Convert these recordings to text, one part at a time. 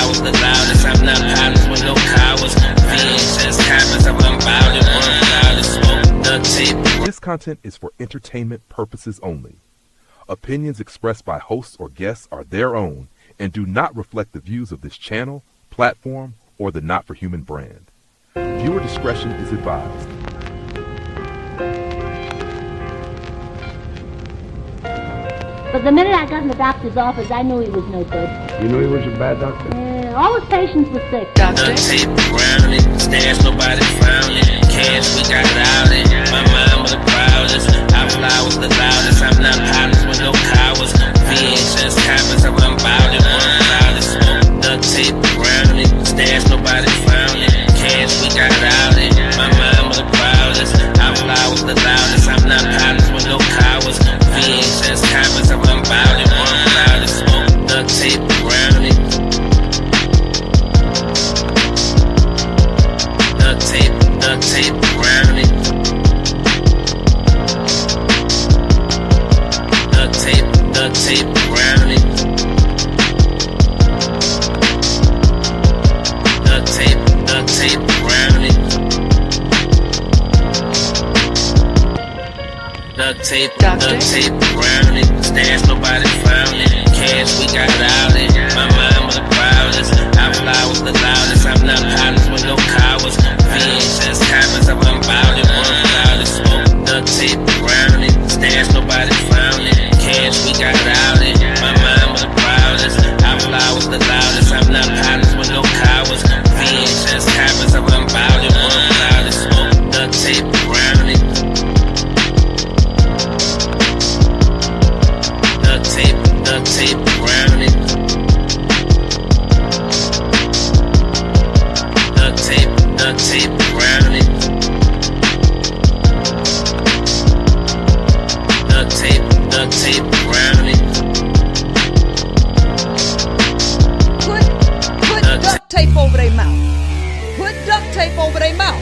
was the loudest. I'm not pilots with no cowards. VHS cameras of unbounded, one cloud of smoke, duct tape. This content is for entertainment purposes only. Opinions expressed by hosts or guests are their own and do not reflect the views of this channel, platform, or the Not for Human brand. Viewer discretion is advised. But the minute I got in the doctor's office, I knew he was no good. You knew he was a bad doctor? All his patients were sick. Duct tape around it, stash nobody found it. Cash we got out it. My mind was the proudest. I fly was the loudest. I'm not pilots with no cowards. VHS cameras of unbounded, one cloud of smoke. Duct tape around it, stash nobody found it. Cash we got out it. My mind was the proudest. I fly was the loudest. I'm not pilots with no cowards. VHS cameras of unbounded, one cloud of smoke. Duct tape around it. Duct tape around it. Duct tape around it. Duct tape around it. Duct tape around it. Stash nobody found it. Cash we got out it. My mind was the proudest. I fly was the loudest. I'm not pilots with no cowards. VHS cameras of unbounded, one cloud of smoke. Duct tape around it. Stash nobody found it. Cash we got out it. My mind was the proudest. I fly was the loudest. I'm not pilots with no cowards. VHS cameras of unbounded, one cloud of smoke. Duct tape around it. Duct tape around it. Duct tape around it. Duct tape around it. Put duct tape over their mouth. Put duct tape over their mouth.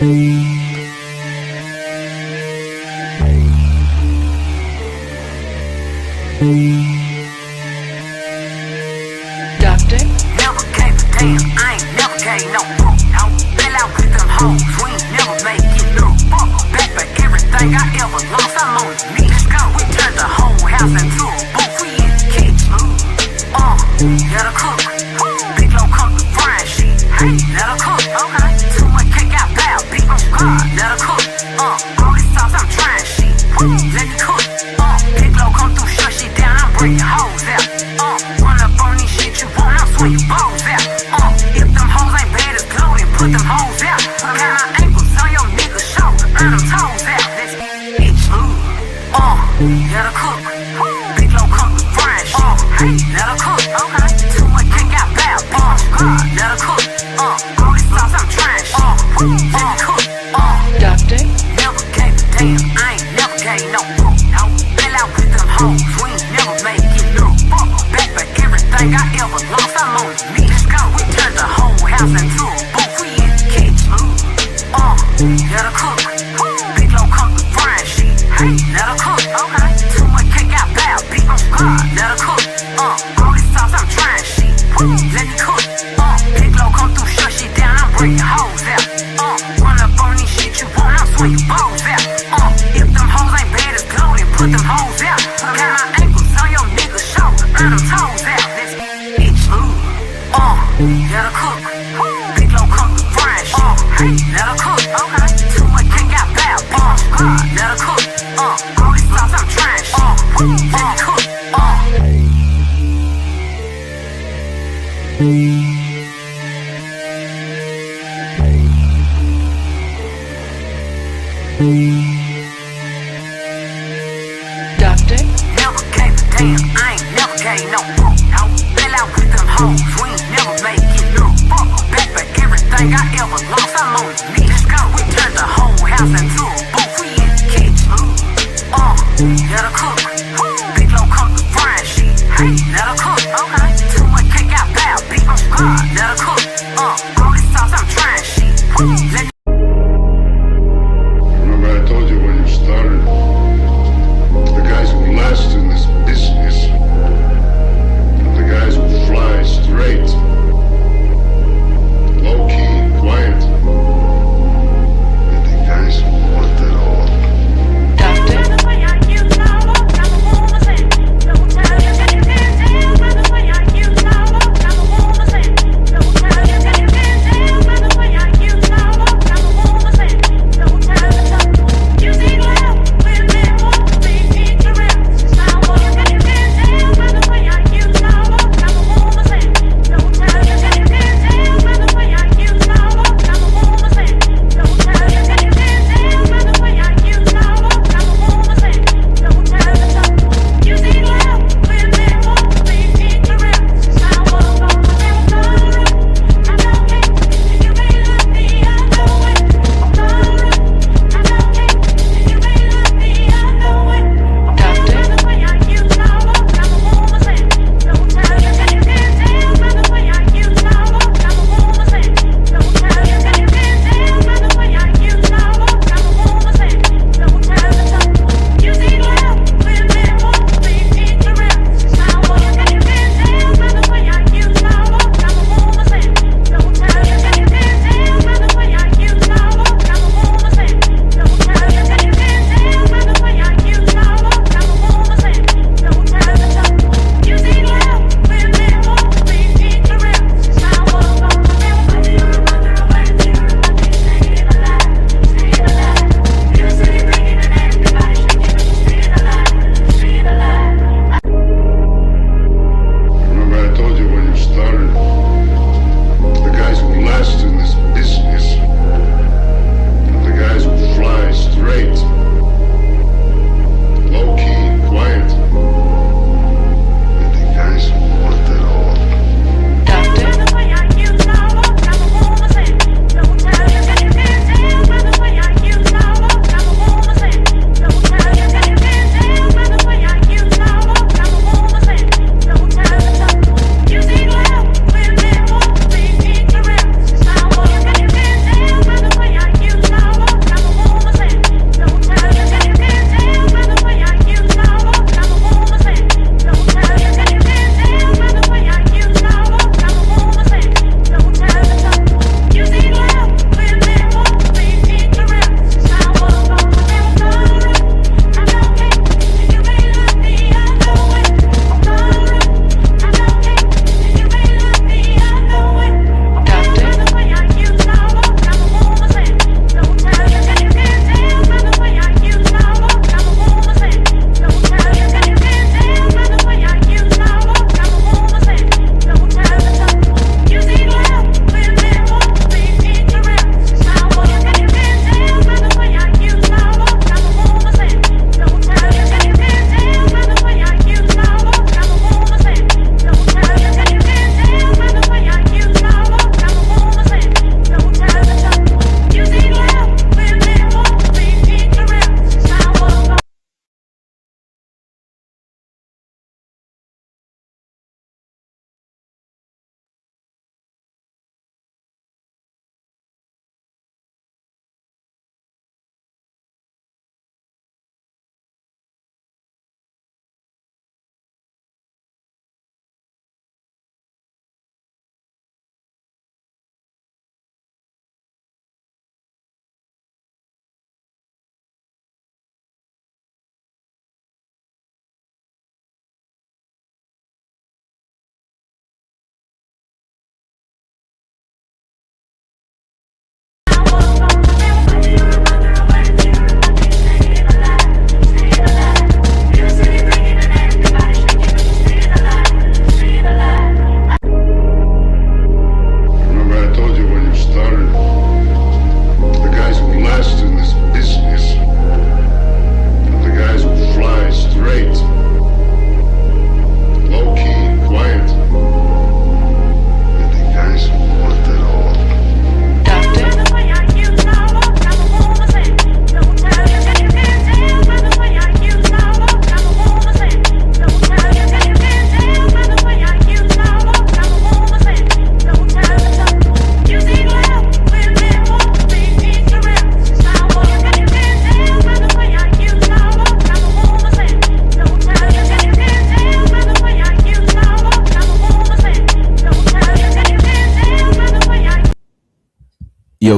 Doctor? Never gave a damn, I ain't never gave no fuck, no. Fell out with them hoes, we ain't never made it no fuck. Back for everything I ever lost, I'm on the knees. Go, we turned the whole house into a booth, we in the kitchen. Let her cook. Big low come to frying shit. Hey, let her cook. Okay. Too much cake out loud, big on God. Let her cook. All this sauce, I'm trying shit. Let me cook. Big low come through, shut shit down, I'm breaking hoes out. Run up on these shit you want, I'll swing your balls out. If them hoes ain't bad as glow, then put them hoes out. Got my ankles on your nigga's shoulder, earn them toes out. Let's get smooth. Let her cook. Big low come to frying shit. Hey, let her cook. Okay. Too much cake out loud, big on God. Let her cook. All this sauce, I'm trying shit. Let me cook. Doctor? Never gave a damn, I ain't never gave no fuck, no. Fell out with them hoes, we ain't never made it no fuck. Back for everything I ever lost, I'm on the knees. Go, we turned the whole house into a booth, we in the kitchen. Let her cook. Big low come to frying shit. Hey, let her cook. Okay. Too much cake out loud, big on God. Let her cook. All this sauce, I'm trying shit. Let me cook. Big low come through, shut shit down, I'm breaking hoes out. Run up on these shit you want, I'll swing your balls out. If them hoes ain't bad as glow, then put them hoes out. Got my ankles on your nigga's shoulder, earn them toes out. Let's get smooth. Let her cook. Big low come to frying shit. Hey, let her cook. Okay. Too much cake out loud, big on God. Let her cook. All this sauce, I'm trying shit. Let me cook. Doctor? Never gave a damn, I ain't never gave no fuck, no. Fell out with them hoes, we ain't never made it no fuck. Back for everything I ever lost, I'm on the knees. Go, we turned the whole house into a booth, we in the kitchen. Let her cook. Big low come to frying shit. Hey, let her cook. Okay. Too much cake out loud, big on God. Let her cook. All this sauce, I'm trying shit. Let me Remember I told you when you started, the guys who last in this business, the guys who fly straight,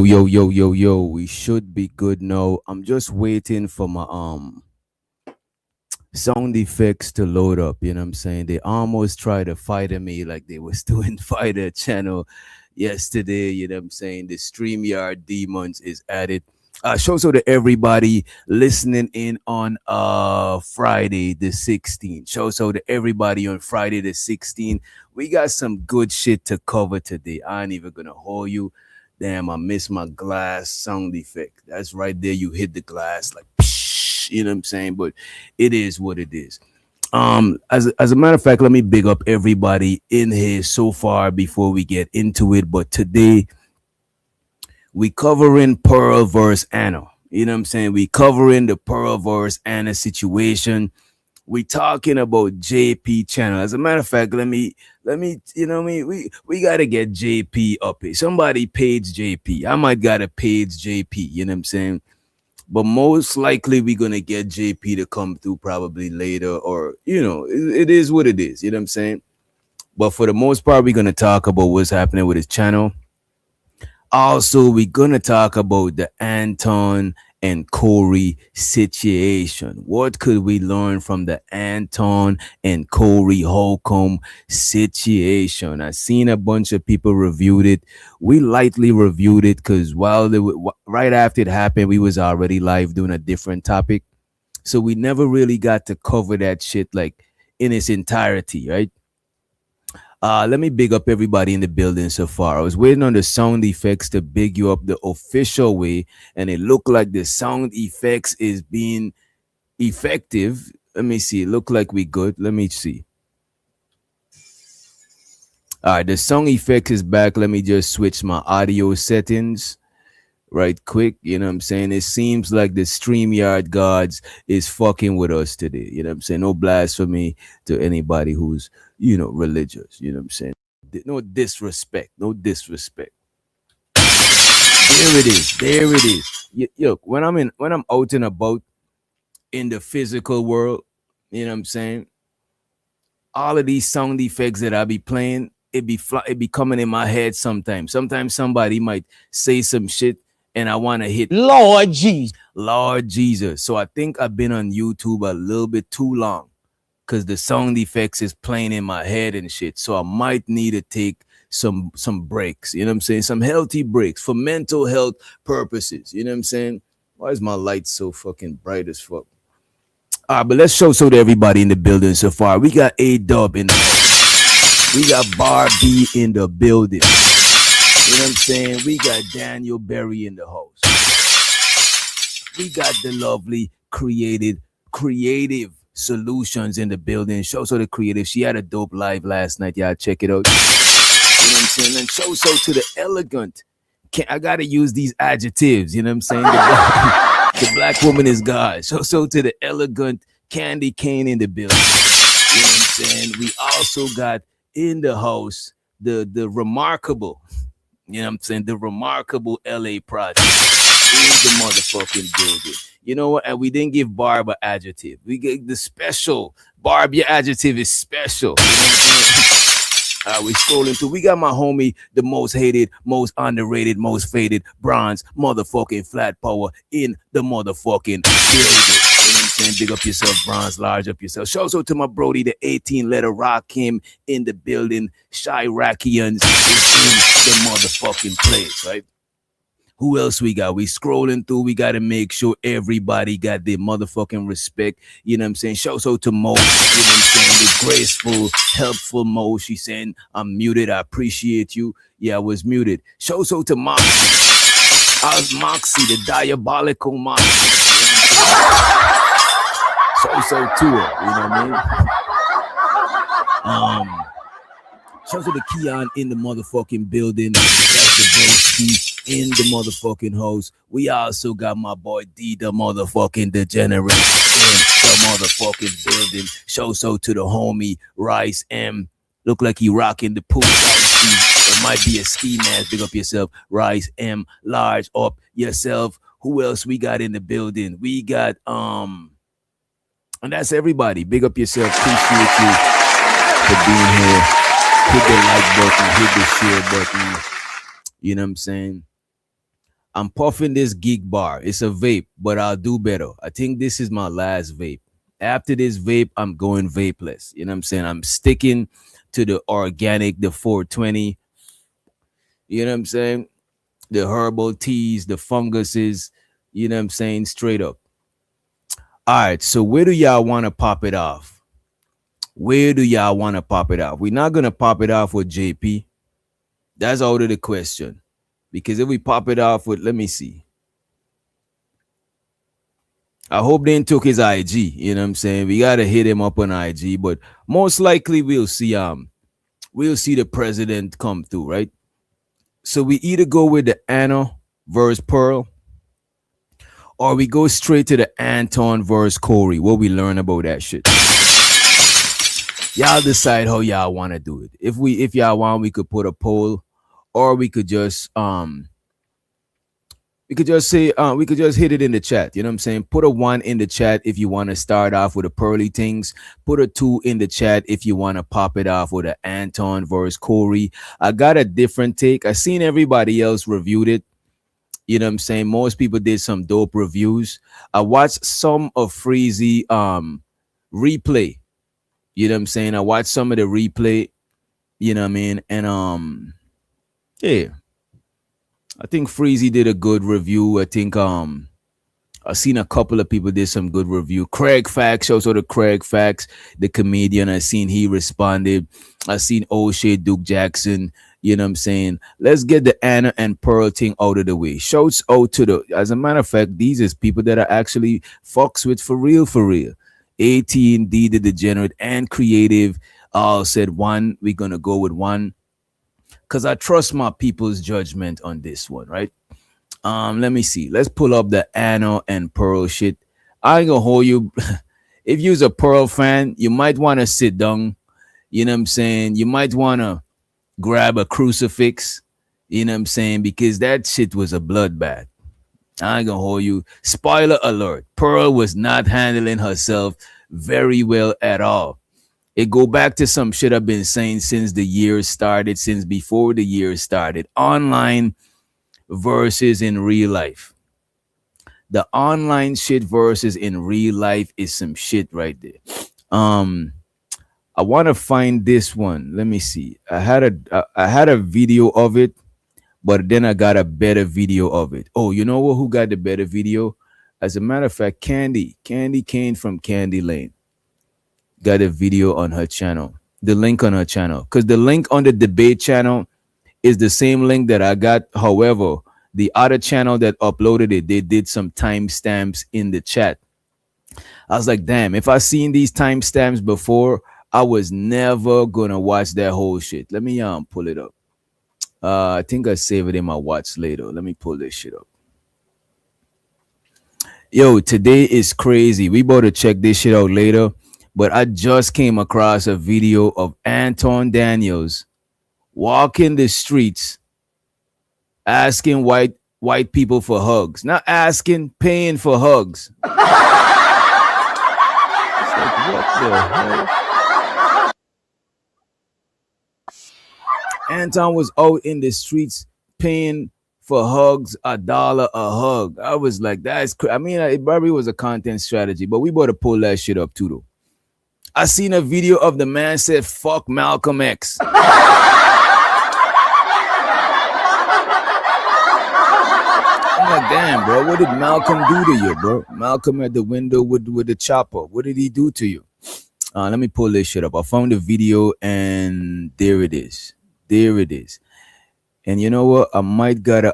Yo. We should be good now. I'm just waiting for my sound effects to load up. You know what I'm saying? They almost tried to fight me like they was doing Fighter Channel yesterday. You know what I'm saying? The StreamYard demons is at it. Shows out to everybody listening in on Friday the 16th. Shows out to everybody on Friday the 16th. We got some good shit to cover today. I ain't even gonna hold you. Damn, I missed my glass sound effect. That's right there. You hit the glass like, psh, you know what I'm saying? But it is what it is. As a matter of fact, let me big up everybody in here so far before we get into it. But today we covering Pearl versus Anna. You know what I'm saying? We covering the Pearl versus Anna situation. We talking about JP channel. As a matter of fact, let me, you know what I mean? We gotta get JP up here. Somebody page JP. I might gotta page JP, you know what I'm saying? But most likely we're gonna get JP to come through probably later, or you know, it is what it is, you know what I'm saying? But for the most part, we're gonna talk about what's happening with his channel. Also, we're gonna talk about the Anton and Corey situation. What could we learn from the Anton and Corey Holcomb situation? I seen a bunch of people reviewed it. We lightly reviewed it because right after it happened, we was already live doing a different topic, so we never really got to cover that shit like in its entirety, right? Let me big up everybody in the building so far. I was waiting on the sound effects to big you up the official way, and it looked like the sound effects is being effective. Let me see. It looked like we good. Let me see. All right, the sound effects is back. Let me just switch my audio settings right quick. You know what I'm saying? It seems like the StreamYard gods is fucking with us today. You know what I'm saying? No blasphemy to anybody who's, you know, religious. You know what I'm saying? No disrespect. No disrespect. There it is. There it is. Look, when I'm out and about in the physical world, you know what I'm saying? All of these sound effects that I be playing, it be coming in my head sometimes. Sometimes somebody might say some shit and I want to hit Lord Jesus. So I think I've been on YouTube a little bit too long because the sound effects is playing in my head and shit. So I might need to take some breaks. You know what I'm saying? Some healthy breaks for mental health purposes. You know what I'm saying? Why is my light so fucking bright as fuck? All right, but let's show to everybody in the building so far. We got A-Dub in the house. We got Barbie in the building. You know what I'm saying? We got Daniel Berry in the house. We got the lovely creative solutions in the building. Show so the creative. She had a dope live last night. Y'all check it out. You know what I'm saying? And show so to the elegant. I gotta use these adjectives. You know what I'm saying? The black woman is God. So to the elegant Candy Cane in the building. You know what I'm saying? We also got in the house the remarkable. You know what I'm saying? The remarkable LA project in the motherfucking building. You know what? And we didn't give Barb an adjective. We gave the special. Barb, your adjective is special. You know what I'm saying? We scrolling through. We got my homie, the most hated, most underrated, most faded, bronze, motherfucking flat power in the motherfucking building. You know what I'm saying? Big up yourself, bronze, large up yourself. Shout out to my Brody, the 18-letter rock him in the building. Chiracians is in the motherfucking place, right? Who else we got? We scrolling through. We got to make sure everybody got their motherfucking respect. You know what I'm saying? Shout out to Mo. You know what I'm saying? The graceful, helpful Mo. She's saying, I'm muted. I appreciate you. Yeah, I was muted. Shout out to Moxie. Moxie, the diabolical Moxie. Shout out to her. You know what I mean? Shout out to Keon in the motherfucking building. That's the Broski in the motherfucking house. We also got my boy D, the motherfucking degenerate, in the motherfucking building. Shout out to the homie Rice M. Look like he rocking the pool. It might be a ski mask. Big up yourself, Rice M. Large up yourself. Who else we got in the building? We got and that's everybody. Big up yourself. Appreciate you for being here. Hit the like button, hit the share button. You know what I'm saying? I'm puffing this geek bar. It's a vape, but I'll do better. I think this is my last vape. After this vape, I'm going vapeless. You know what I'm saying? I'm sticking to the organic, the 420. You know what I'm saying? The herbal teas, the funguses. You know what I'm saying? Straight up. All right. So where do y'all want to pop it off? Where do y'all want to pop it off? We're not going to pop it off with JP. That's out of the question. Because if we pop it off with, let me see. I hope they took his IG. You know what I'm saying? We gotta hit him up on IG, but most likely we'll see the president come through, right? So we either go with the Anna versus Pearl, or we go straight to the Anton versus Corey. What we learn about that shit. Y'all decide how y'all want to do it. If y'all want, we could put a poll, or we could just say we could just hit it in the chat. You know what I'm saying? Put a 1 in the chat if you want to start off with the pearly things. Put a 2 in the chat if you want to pop it off with the Anton versus Corey. I got a different take. I seen everybody else reviewed it. You know what I'm saying? Most people did some dope reviews. I watched some of Freezy replay. You know what I'm saying? I watched some of the replay. You know what I mean? And yeah. I think Freezy did a good review. I think I've seen a couple of people did some good review. Craig Fax, also the Craig Fax, the comedian. I seen he responded. I seen O'Shea Duke Jackson. You know what I'm saying? Let's get the Anna and Pearl thing out of the way. Shouts out to the, as a matter of fact, these is people that are actually fucks with for real, for real. AT&D, the Degenerate, and Creative all said 1. We're going to go with 1. Because I trust my people's judgment on this one, right? Let me see. Let's pull up the Anna and Pearl shit. I ain't gonna hold you. If you're a Pearl fan, you might want to sit down. You know what I'm saying? You might want to grab a crucifix. You know what I'm saying? Because that shit was a bloodbath. I ain't gonna hold you. Spoiler alert. Pearl was not handling herself very well at all. It go back to some shit I've been saying since the year started, since before the year started. Online versus in real life. The online shit versus in real life is some shit right there. I want to find this one. Let me see. I had a video of it, but then I got a better video of it. Oh, you know what? Who got the better video? As a matter of fact, Candy Kane from Candy Lane got a video on her channel, the link on her channel, because the link on the debate channel is the same link that I got. However, the other channel that uploaded it, they did some timestamps in the chat. I was like, damn, if I seen these timestamps before, I was never gonna watch that whole shit. Let me pull it up. I think I save it in my watch later. Let me pull this shit up. Yo, today is crazy. We about to check this shit out later. But I just came across a video of Anton Daniels walking the streets asking white people for hugs. Not asking, paying for hugs. It's like, what the hell? Anton was out in the streets paying for hugs, $1 a hug. I was like, that's crazy. I mean, it probably was a content strategy, but we better pull that shit up too, though. I seen a video of the man said, fuck Malcolm X. I'm like, damn, bro, what did Malcolm do to you, bro? Malcolm at the window with the chopper. What did he do to you? Let me pull this shit up. I found the video and there it is. There it is. And you know what? I might gotta,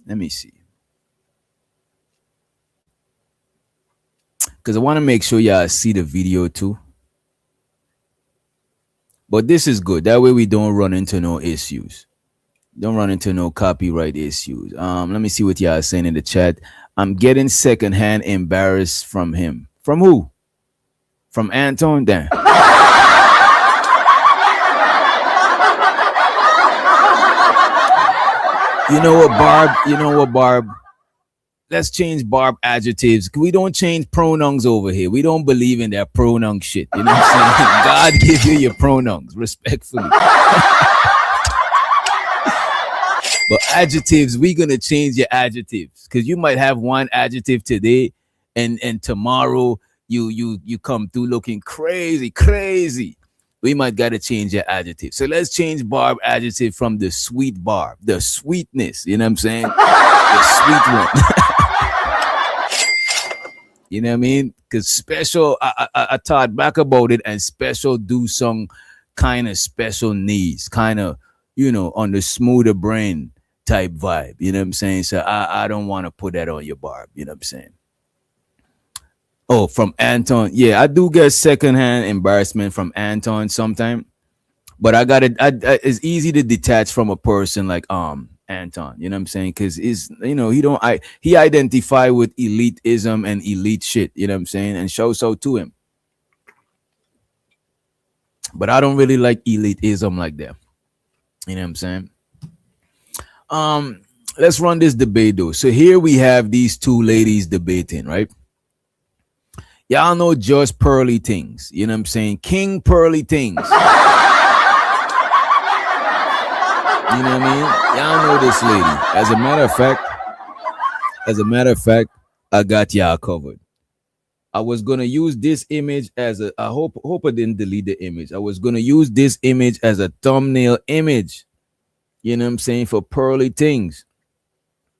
let me see. Because I want to make sure y'all see the video too. But this is good. That way we don't run into no issues. Don't run into no copyright issues. Let me see what y'all are saying in the chat. I'm getting secondhand embarrassed from him. From who? From Anton? Damn. You know what, Barb? You know what, Barb? Let's change Barb adjectives. We don't change pronouns over here. We don't believe in that pronoun shit. You know what I'm saying? God give you your pronouns, respectfully. But adjectives, we're gonna change your adjectives because you might have one adjective today, and tomorrow you come through looking crazy. We might gotta change your adjective. So let's change Barb adjective from the sweet Barb, the sweetness. You know what I'm saying? The sweet one. You know what I mean? Because special, I thought back about it, and special do some kind of special needs, kind of, on the smoother brain type vibe. You know what I'm saying? So I don't want to put that on your Barb. You know what I'm saying? Oh, from Anton. Yeah, I do get secondhand embarrassment from Anton sometime, but I got it. It's easy to detach from a person like Anton. You know what I'm saying? Because he identify with elitism and elite shit. You know what I'm saying? And show so to him. But I don't really like elitism like that. You know what I'm saying? Let's run this debate though. So here we have these two ladies debating, right? Y'all know just Pearly Things. You know what I'm saying? King Pearly Things. You know what I mean? Y'all know this lady. As a matter of fact, I got y'all covered. I was gonna use this image as I hope I didn't delete the image. I was gonna use this image as a thumbnail image. You know what I'm saying? For Pearly Things.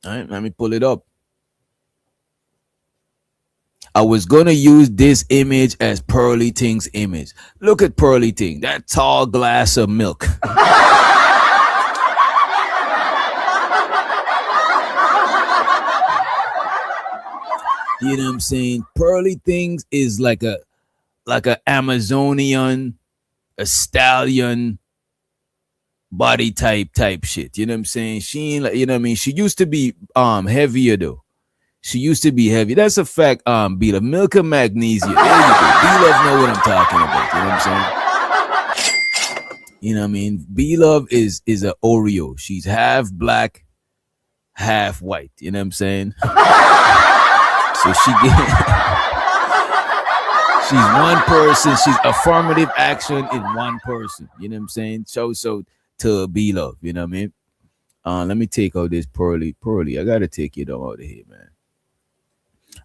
All right, let me pull it up. I was gonna use this image as Pearly Things image. Look at Pearly Thing, that tall glass of milk. You know what I'm saying? Pearly Things is like a Amazonian, a stallion body type shit. You know what I'm saying? She ain't like, you know what I mean? She used to be heavier though. She used to be heavy. That's a fact. B-Love, milk of magnesia. There you go. B-Love know what I'm talking about. You know what I'm saying? You know what I mean? B-Love is a Oreo. She's half black, half white. You know what I'm saying? So she's one person. She's affirmative action in one person. You know what I'm saying? So to B-Love. You know what I mean? Let me take out this Pearly. I gotta take it out of here, man.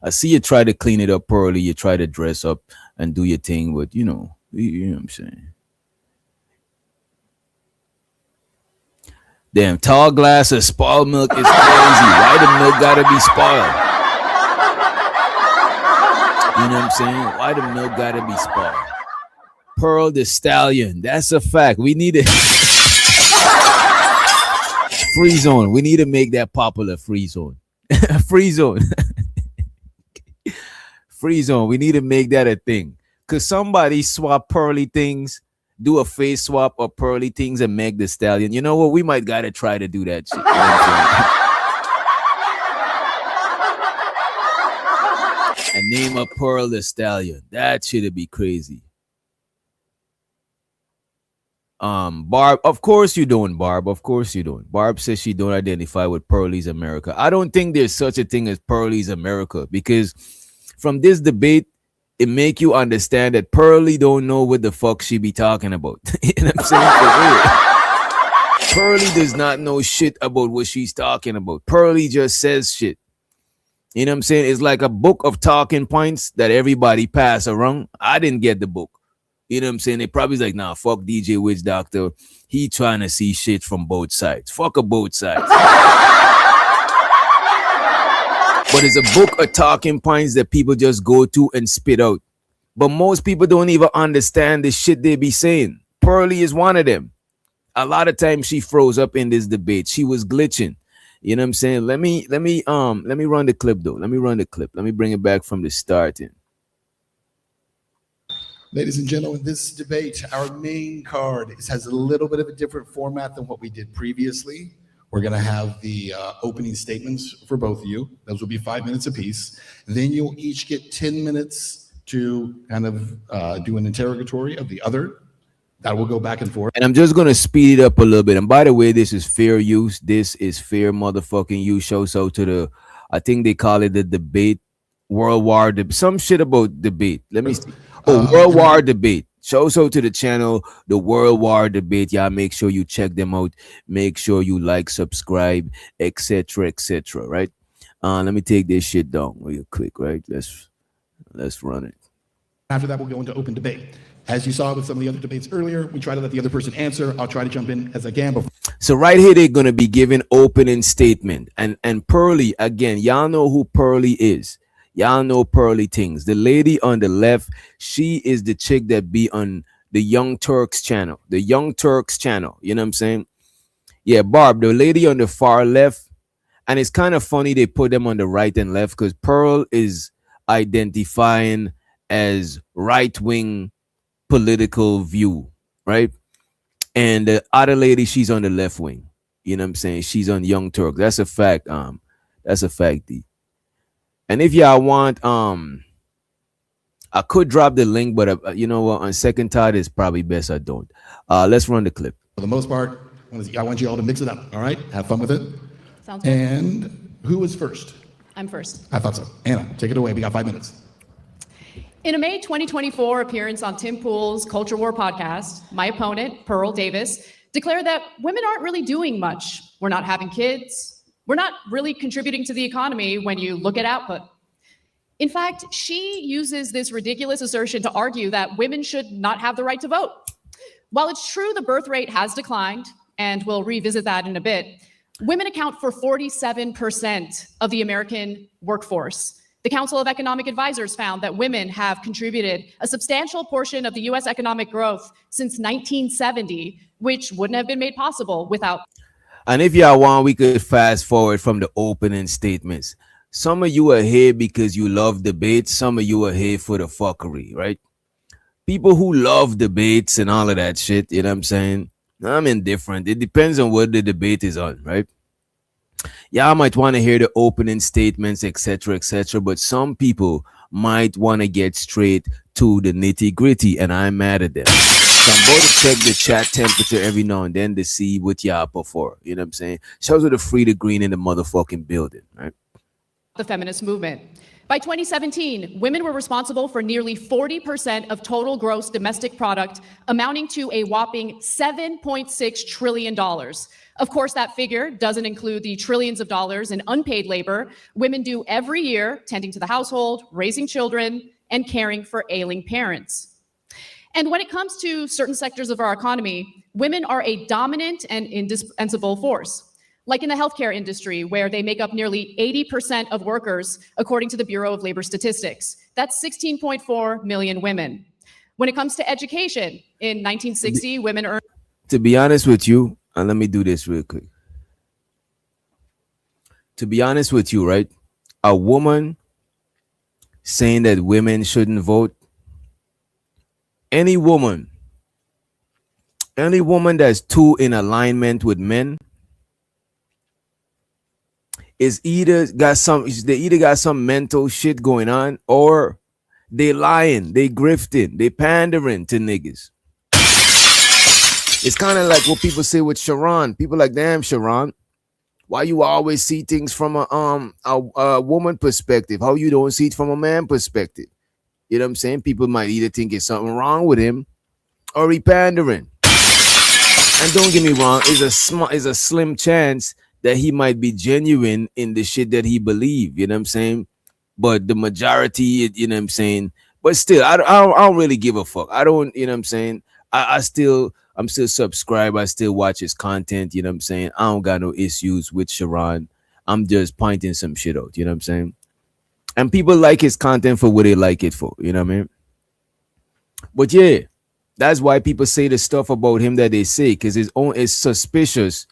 I see you try to clean it up, Pearly. You try to dress up and do your thing, but you know what I'm saying. Damn, tall glass of spoiled milk is crazy. Why the milk gotta be spoiled? You know what I'm saying? Why the milk gotta be spoiled? Pearl the Stallion. That's a fact. We need it. Free zone. We need to make that popular. Free zone. Free zone. Free zone. We need to make that a thing. Could somebody swap Pearly Things, do a face swap of Pearly Things and Meg the Stallion? You know what? We might gotta try to do that shit. You know what I'm saying? And name a Pearl the Stallion. That should be crazy. Barb, of course you don't, Barb. Of course you don't. Barb says she don't identify with Pearly's America. I don't think there's such a thing as Pearly's America, because from this debate, it make you understand that Pearly don't know what the fuck she be talking about. You know what I'm saying? For real. Pearly does not know shit about what she's talking about. Pearly just says shit. You know what I'm saying? It's like a book of talking points that everybody pass around. I didn't get the book. You know what I'm saying? They probably like, nah, fuck DJ Witch Doctor. He trying to see shit from both sides. Fuck a both sides. But it's a book of talking points that people just go to and spit out. But most people don't even understand the shit they be saying. Pearly is one of them. A lot of times she froze up in this debate. She was glitching. You know what I'm saying? Let me run the clip though. Let me run the clip. Let me bring it back from the starting. Ladies and gentlemen, this debate, our main card, has a little bit of a different format than what we did previously. We're going to have the opening statements for both of you. Those will be 5 minutes apiece. Then you'll each get 10 minutes to kind of do an interrogatory of the other. That will go back and forth. And I'm just going to speed it up a little bit. And by the way, this is fair use. This is fair motherfucking use show. So to the, I think they call it the debate, World War, some shit about debate. Let me see. Oh, World War debate. Shouts out to the channel, the World War Debate. Y'all make sure you check them out. Make sure you like, subscribe, etc., etc. Right? Let me take this shit down real quick. Right? Let's run it. After that, we'll go into open debate. As you saw with some of the other debates earlier, we try to let the other person answer. I'll try to jump in as I can. Before. So right here, they're gonna be giving opening statement. And Pearly, again, y'all know who Pearly is. Y'all know Pearly things. The lady on the left, she is the chick that be on the Young Turks channel. The Young Turks channel. You know what I'm saying? Yeah, Barb, the lady on the far left. And it's kind of funny they put them on the right and left because Pearl is identifying as right-wing political view, right? And the other lady, she's on the left wing. You know what I'm saying? She's on Young Turk. That's a fact. That's a fact, D. And if y'all want, I could drop the link, but you know what? On second thought, it's probably best I don't. Let's run the clip. For the most part, I want you all to mix it up. All right, have fun with it. Sounds good. And who is first? I'm first. I thought so. Anna, take it away. We got 5 minutes. In a May 2024 appearance on Tim Pool's Culture War podcast, my opponent, Pearl Davis, declared that women aren't really doing much. We're not having kids. We're not really contributing to the economy when you look at output. In fact, she uses this ridiculous assertion to argue that women should not have the right to vote. While it's true the birth rate has declined, and we'll revisit that in a bit, women account for 47% of the American workforce. The Council of Economic Advisors found that women have contributed a substantial portion of the U.S. economic growth since 1970, which wouldn't have been made possible without. And if y'all want, we could fast forward from the opening statements. Some of you are here because you love debates. Some of you are here for the fuckery, right? People who love debates and all of that shit, you know what I'm saying? I'm indifferent. It depends on what the debate is on, right? Y'all might want to hear the opening statements, etc., etc., but some people might want to get straight to the nitty gritty, and I'm mad at them. So I'm going to check the chat temperature every now and then to see what y'all prefer. You know what I'm saying? Shout out to the Free the Green in the motherfucking building, right? The feminist movement. By 2017, women were responsible for nearly 40% of total gross domestic product, amounting to a whopping $7.6 trillion. Of course, that figure doesn't include the trillions of dollars in unpaid labor women do every year, tending to the household, raising children, and caring for ailing parents. And when it comes to certain sectors of our economy, women are a dominant and indispensable force. Like in the healthcare industry, where they make up nearly 80% of workers, according to the Bureau of Labor Statistics. That's 16.4 million women. When it comes to education, in 1960, women earned... To be honest with you, and let me do this real quick. To be honest with you, right? A woman saying that women shouldn't vote, any woman that's too in alignment with men, is they either got some mental shit going on, or they lying, they grifting, they pandering to niggas. It's kind of like what people say with Sharon. People like, damn, Sharon, why you always see things from a woman perspective? How you don't see it from a man perspective? You know what I'm saying? People might either think it's something wrong with him or he pandering. And don't get me wrong, it's a slim chance that he might be genuine in the shit that he believe, you know what I'm saying? But the majority, you know what I'm saying? But still, I don't really give a fuck. I don't, you know what I'm saying? I'm still subscribed. I still watch his content, you know what I'm saying? I don't got no issues with Sharon. I'm just pointing some shit out, you know what I'm saying? And people like his content for what they like it for, you know what I mean? But yeah, that's why people say the stuff about him that they say, because it's suspicious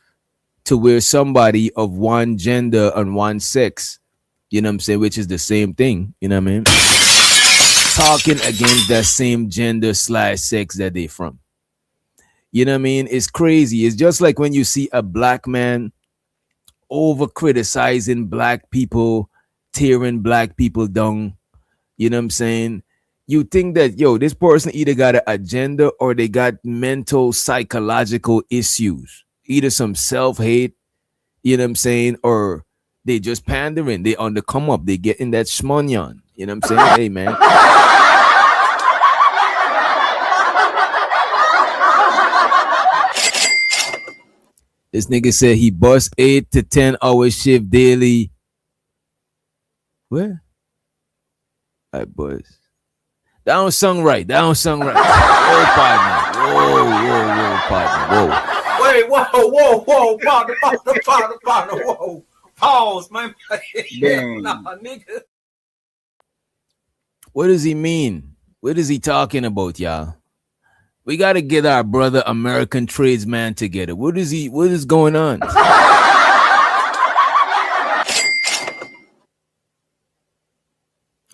to where somebody of one gender and one sex, you know what I'm saying, which is the same thing, you know what I mean, talking against that same gender / sex that they from. You know what I mean? It's crazy. It's just like when you see a black man over criticizing black people, tearing black people down, you know what I'm saying? You think that, yo, this person either got an agenda or they got mental, psychological issues. Either some self-hate, you know what I'm saying, or they just pandering. They on the come up. They getting that shmonyon. You know what I'm saying? Hey, man. This nigga said he busts 8 to 10 hour shift daily. Where? I bust. That don't sound right. That don't sound right. Whoa, partner. Whoa, partner. Whoa. Wait, partner, whoa. Pause, man. Nah, nigga. What does he mean? What is he talking about, y'all? We gotta get our brother American tradesman together. What is going on?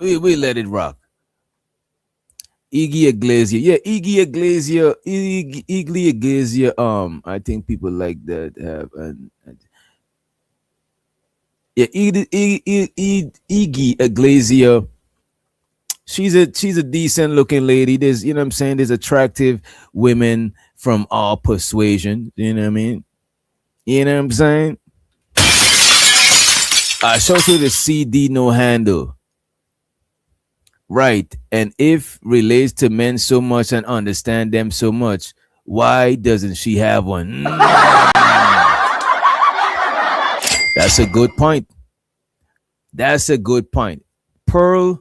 we let it rock. Iggy Iglesia. Yeah, Iggy Iglesia. Iggy Iglesia. I think people like that have yeah, Iggy Iglesia. She's a decent looking lady. There's, you know what I'm saying, there's attractive women from all persuasion. You know what I mean? You know what I'm saying? I show you the CD no handle. Right. And if relates to men so much and understand them so much, why doesn't she have one? That's a good point. That's a good point. Pearl,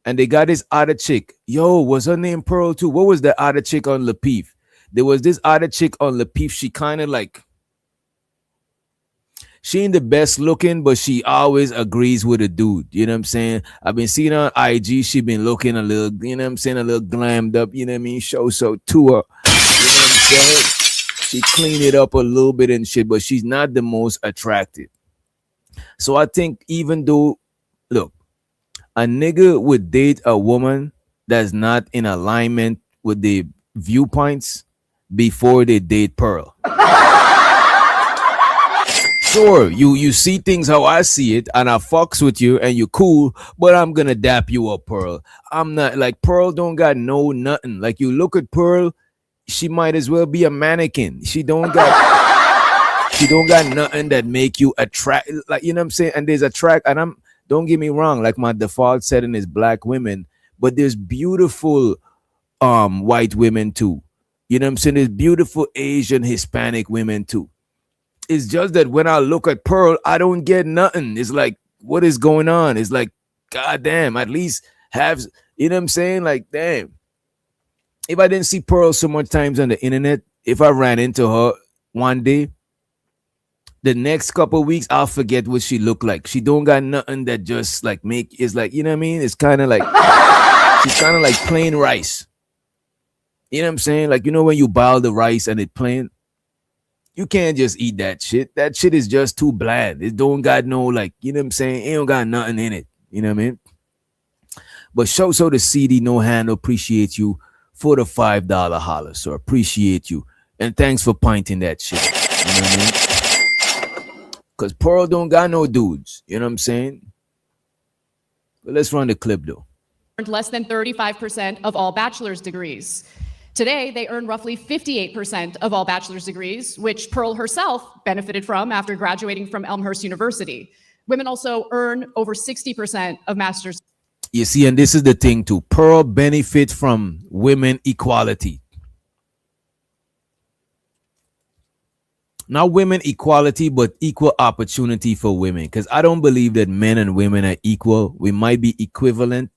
and they got this other chick. Yo, was her name Pearl too? What was the other chick on Lapeef? There was this other chick on Lapeef. She kind of like, she ain't the best looking, but she always agrees with a dude. You know what I'm saying? I've been seeing her on IG. She been looking a little, you know what I'm saying, a little glammed up. You know what I mean? Show so to her. You know what I'm saying? She cleaned it up a little bit and shit, but she's not the most attractive. So I think even though, look, a nigga would date a woman that's not in alignment with the viewpoints before they date Pearl. Sure, you see things how I see it, and I fucks with you, and you cool, but I'm gonna dap you up, Pearl. I'm not like Pearl. Don't got no nothing. Like you look at Pearl, she might as well be a mannequin. She don't got nothing that make you attract. Like, you know what I'm saying? And there's attract, and don't get me wrong. Like my default setting is black women, but there's beautiful white women too. You know what I'm saying? There's beautiful Asian, Hispanic women too. It's just that when I look at Pearl, I don't get nothing. It's like, what is going on? It's like, goddamn, at least have, you know what I'm saying? Like, damn. If I didn't see Pearl so much times on the internet, if I ran into her one day, the next couple of weeks, I'll forget what she looked like. She don't got nothing that just like it's like, you know what I mean? It's kind of like, she's kind of like plain rice. You know what I'm saying? Like, you know, when you boil the rice and it plain, you can't just eat that shit. That shit is just too bland. It don't got no, like, you know what I'm saying? It don't got nothing in it. You know what I mean? But so the CD no handle, appreciate you for the $5 holler. So appreciate you. And thanks for pointing that shit. You know what I mean? Because Pearl don't got no dudes. You know what I'm saying? But let's run the clip though. Less than 35% of all bachelor's degrees. Today, they earn roughly 58% of all bachelor's degrees, which Pearl herself benefited from after graduating from Elmhurst University. Women also earn over 60% of master's. You see, and this is the thing too. Pearl benefit from women equality. Not women equality, but equal opportunity for women. Because I don't believe that men and women are equal. We might be equivalent.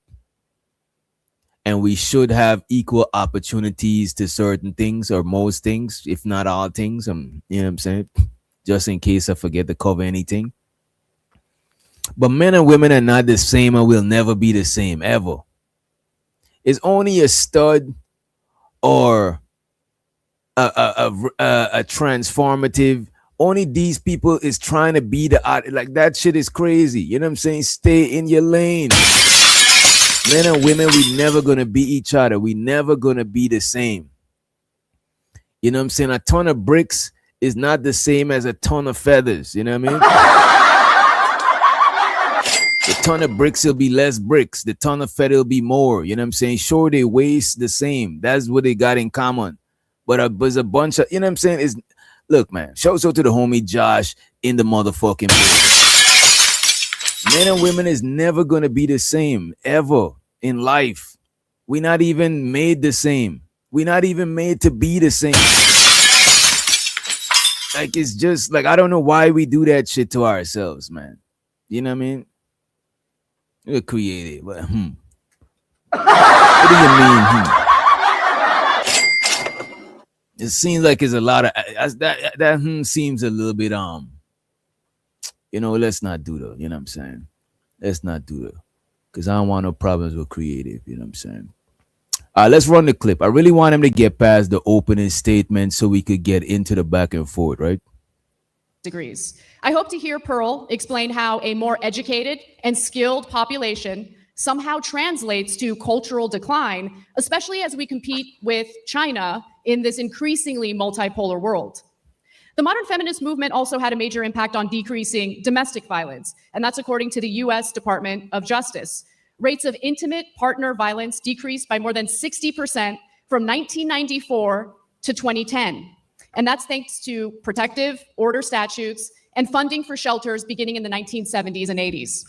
And we should have equal opportunities to certain things or most things, if not all things. You know what I'm saying? Just in case I forget to cover anything. But men and women are not the same and will never be the same, ever. It's only a stud or a transformative. Only these people is trying to be the art. Like, that shit is crazy. You know what I'm saying? Stay in your lane. Men and women, we never gonna be each other. We never gonna be the same. You know what I'm saying? A ton of bricks is not the same as a ton of feathers. You know what I mean? The ton of bricks will be less bricks. The ton of feather will be more. You know what I'm saying? Sure, they waste the same. That's what they got in common. But there's a bunch of, you know what I'm saying? Is look, man. Shout out to the homie Josh in the motherfucking place. Men and women is never gonna be the same ever in life. We're not even made the same. We're not even made to be the same. Like it's just like I don't know why we do that shit to ourselves, man. You know what I mean? We're creative, but what do you mean? It seems like it's a lot of that seems a little bit let's not do that. You know what I'm saying? Let's not do that. Because I don't want no problems with creative, you know what I'm saying? Let's run the clip. I really want him to get past the opening statement so we could get into the back and forth, right? Degrees. I hope to hear Pearl explain how a more educated and skilled population somehow translates to cultural decline, especially as we compete with China in this increasingly multipolar world. The modern feminist movement also had a major impact on decreasing domestic violence, and that's according to the US Department of Justice. Rates of intimate partner violence decreased by more than 60% from 1994 to 2010. And that's thanks to protective order statutes and funding for shelters beginning in the 1970s and 80s.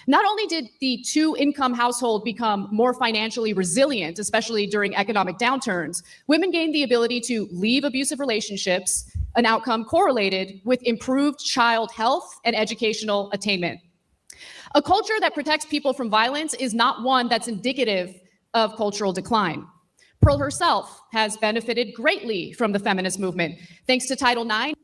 Not only did the two-income household become more financially resilient, especially during economic downturns, women gained the ability to leave abusive relationships, an outcome correlated with improved child health and educational attainment. A culture that protects people from violence is not one that's indicative of cultural decline. Pearl herself has benefited greatly from the feminist movement, thanks to Title IX.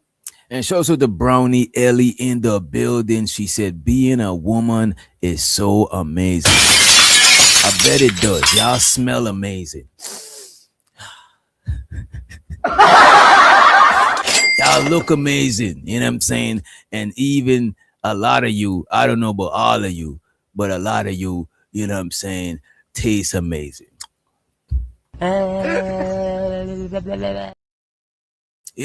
And she also the brownie Ellie in the building. She said, being a woman is so amazing. I bet it does. Y'all smell amazing. Y'all look amazing. You know what I'm saying? And even a lot of you, I don't know about all of you, but a lot of you, you know what I'm saying, taste amazing. You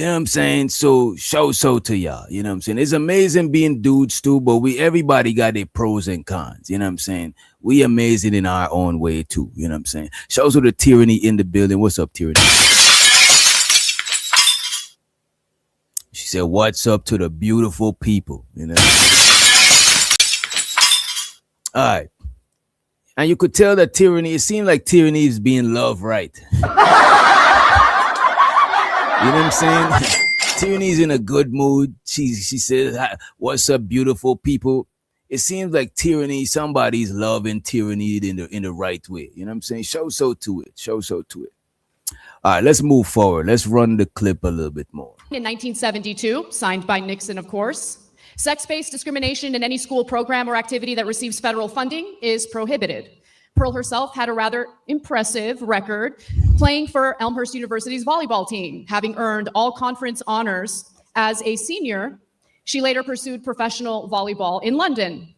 know what I'm saying? So so to y'all. You know what I'm saying? It's amazing being dudes too, but everybody got their pros and cons. You know what I'm saying? We amazing in our own way too. You know what I'm saying? Shows to the tyranny in the building. What's up, tyranny? She said, what's up to the beautiful people? You know? All right. And you could tell that tyranny, it seemed like tyranny is being loved right. You know what I'm saying? Tyranny's in a good mood. She says, what's up, beautiful people? It seems like tyranny, somebody's loving tyranny in the right way. You know what I'm saying? Show so to it. All right, let's move forward. Let's run the clip a little bit more. In 1972, signed by Nixon, of course, sex-based discrimination in any school program or activity that receives federal funding is prohibited. Pearl herself had a rather impressive record playing for Elmhurst University's volleyball team, having earned all conference honors as a senior. She later pursued professional volleyball in London.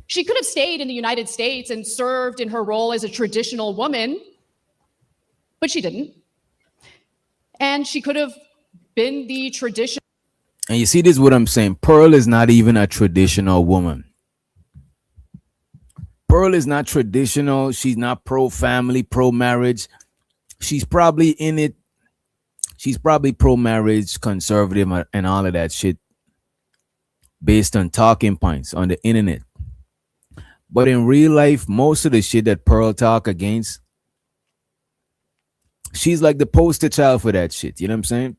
She could have stayed in the United States and served in her role as a traditional woman, but she didn't. And she could have been the traditional. And you see, this is what I'm saying. Pearl is not even a traditional woman. Pearl is not traditional. She's not pro-family, pro-marriage. She's probably in it. She's probably pro-marriage, conservative, and all of that shit based on talking points on the internet. But in real life, most of the shit that Pearl talk against, she's like the poster child for that shit. You know what I'm saying?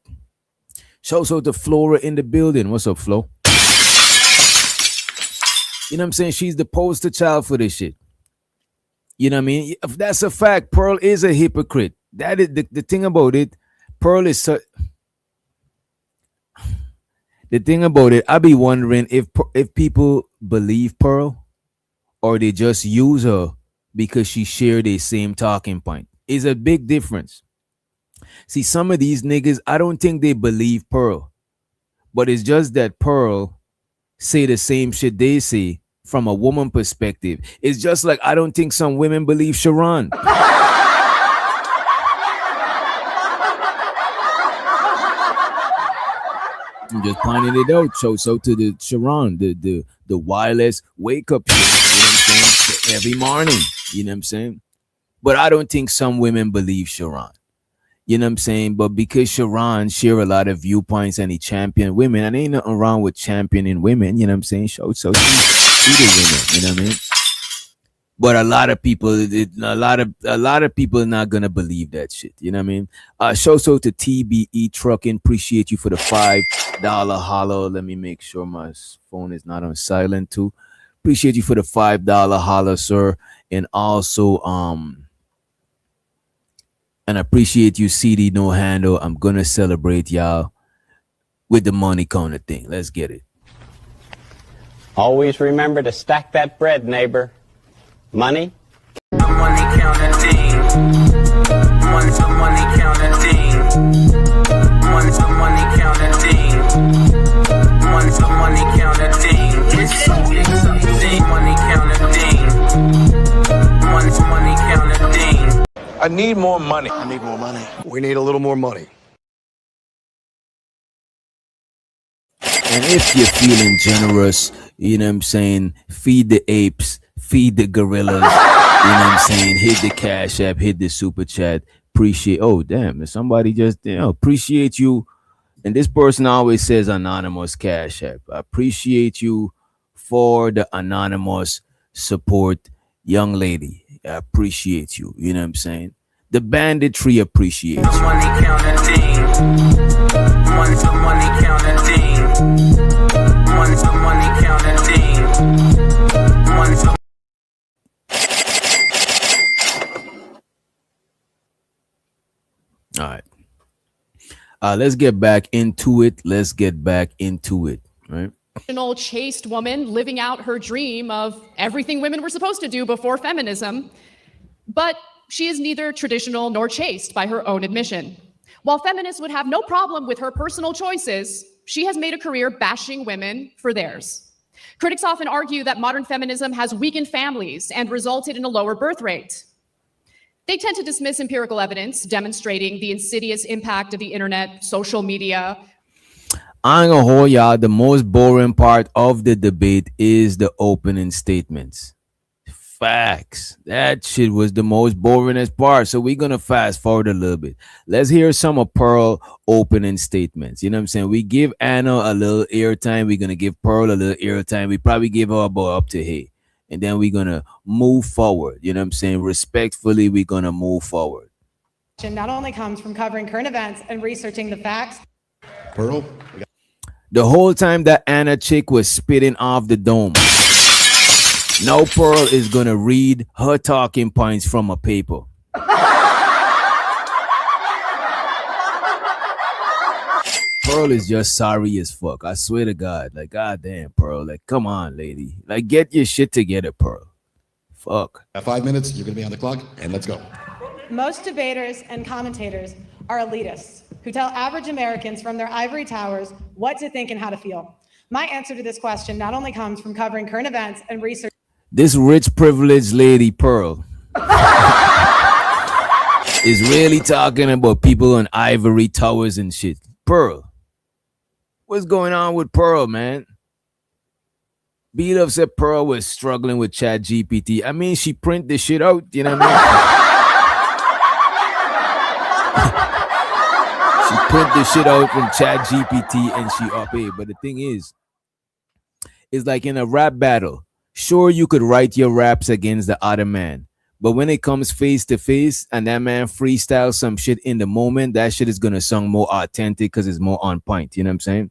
Shows out to Flora in the building. What's up, Flo? You know what I'm saying? She's the poster child for this shit. You know what I mean? If that's a fact, Pearl is a hypocrite. That is the thing about it. Pearl is the thing about it. I be wondering if people believe Pearl or they just use her because she shared the same talking point. It's a big difference. See, some of these niggas, I don't think they believe Pearl, but it's just that Pearl say the same shit they say from a woman perspective. It's just like I don't think some women believe Sharon. I'm just pointing it out. So to the Sharon, the wireless wake up shit, you know what I'm saying? Every morning, you know what I'm saying? But I don't think some women believe Sharon. You know what I'm saying? But because Sharon share a lot of viewpoints and he champion women, and ain't nothing wrong with championing women, you know what I'm saying? So she the women, you know what I mean? But a lot of people, a lot of people are not gonna believe that shit. You know what I mean? Show so to TBE Trucking. Appreciate you for the $5 hollow. Let me make sure my phone is not on silent too. Appreciate you for the $5 hollow, sir. And also, and appreciate you, CD No Handle. I'm gonna celebrate y'all with the money counter thing. Let's get it. Always remember to stack that bread, neighbor. Money? The money counter ding. Money's the money counter ding. Money's the money counter ding. Money's the money counter ding. It's so ding. Money counter ding. Money's the money counter ding. I need more money. I need more money. We need a little more money. And if you're feeling generous, you know what I'm saying, feed the apes, feed the gorillas, you know what I'm saying, hit the Cash App, hit the Super Chat. Appreciate, oh, damn, somebody just, appreciate you. And this person always says anonymous Cash App. I appreciate you for the anonymous support, young lady. I appreciate you. You know what I'm saying? The banditry appreciates you. Money counter ding. Money's the money counter ding. Money's the money counter ding. Money's the All right. Let's get back into it. Right. An chaste woman living out her dream of everything women were supposed to do before feminism. But she is neither traditional nor chaste by her own admission. While feminists would have no problem with her personal choices, she has made a career bashing women for theirs. Critics often argue that modern feminism has weakened families and resulted in a lower birth rate. They tend to dismiss empirical evidence demonstrating the insidious impact of the internet, social media. I ain't gonna hold y'all. The most boring part of the debate is the opening statements. Facts. That shit was the most boringest part. So we're gonna fast forward a little bit. Let's hear some of Pearl opening statements. You know what I'm saying? We give Anna a little airtime. We're gonna give Pearl a little airtime. We probably give her about up to here. And then we're gonna move forward. You know what I'm saying? Respectfully, we're gonna move forward. Not only comes from covering current events and researching the facts. Pearl? The whole time that Anna chick was spitting off the dome. Now Pearl is gonna read her talking points from a paper. Pearl is just sorry as fuck. I swear to God. Like, goddamn, Pearl. Like, come on, lady. Like, get your shit together, Pearl. Fuck. At 5 minutes, you're gonna be on the clock, and let's go. Most debaters and commentators are elitists who tell average Americans from their ivory towers what to think and how to feel. My answer to this question not only comes from covering current events and research. This rich, privileged lady, Pearl, is really talking about people on ivory towers and shit. Pearl, what's going on with Pearl, man? B-Love said Pearl was struggling with Chat GPT. I mean, she print this shit out, you know what I mean? She print this shit out from Chat GPT and she up it. But the thing is, it's like in a rap battle. Sure, you could write your raps against the other man. But when it comes face to face and that man freestyles some shit in the moment, that shit is going to sound more authentic because it's more on point. You know what I'm saying?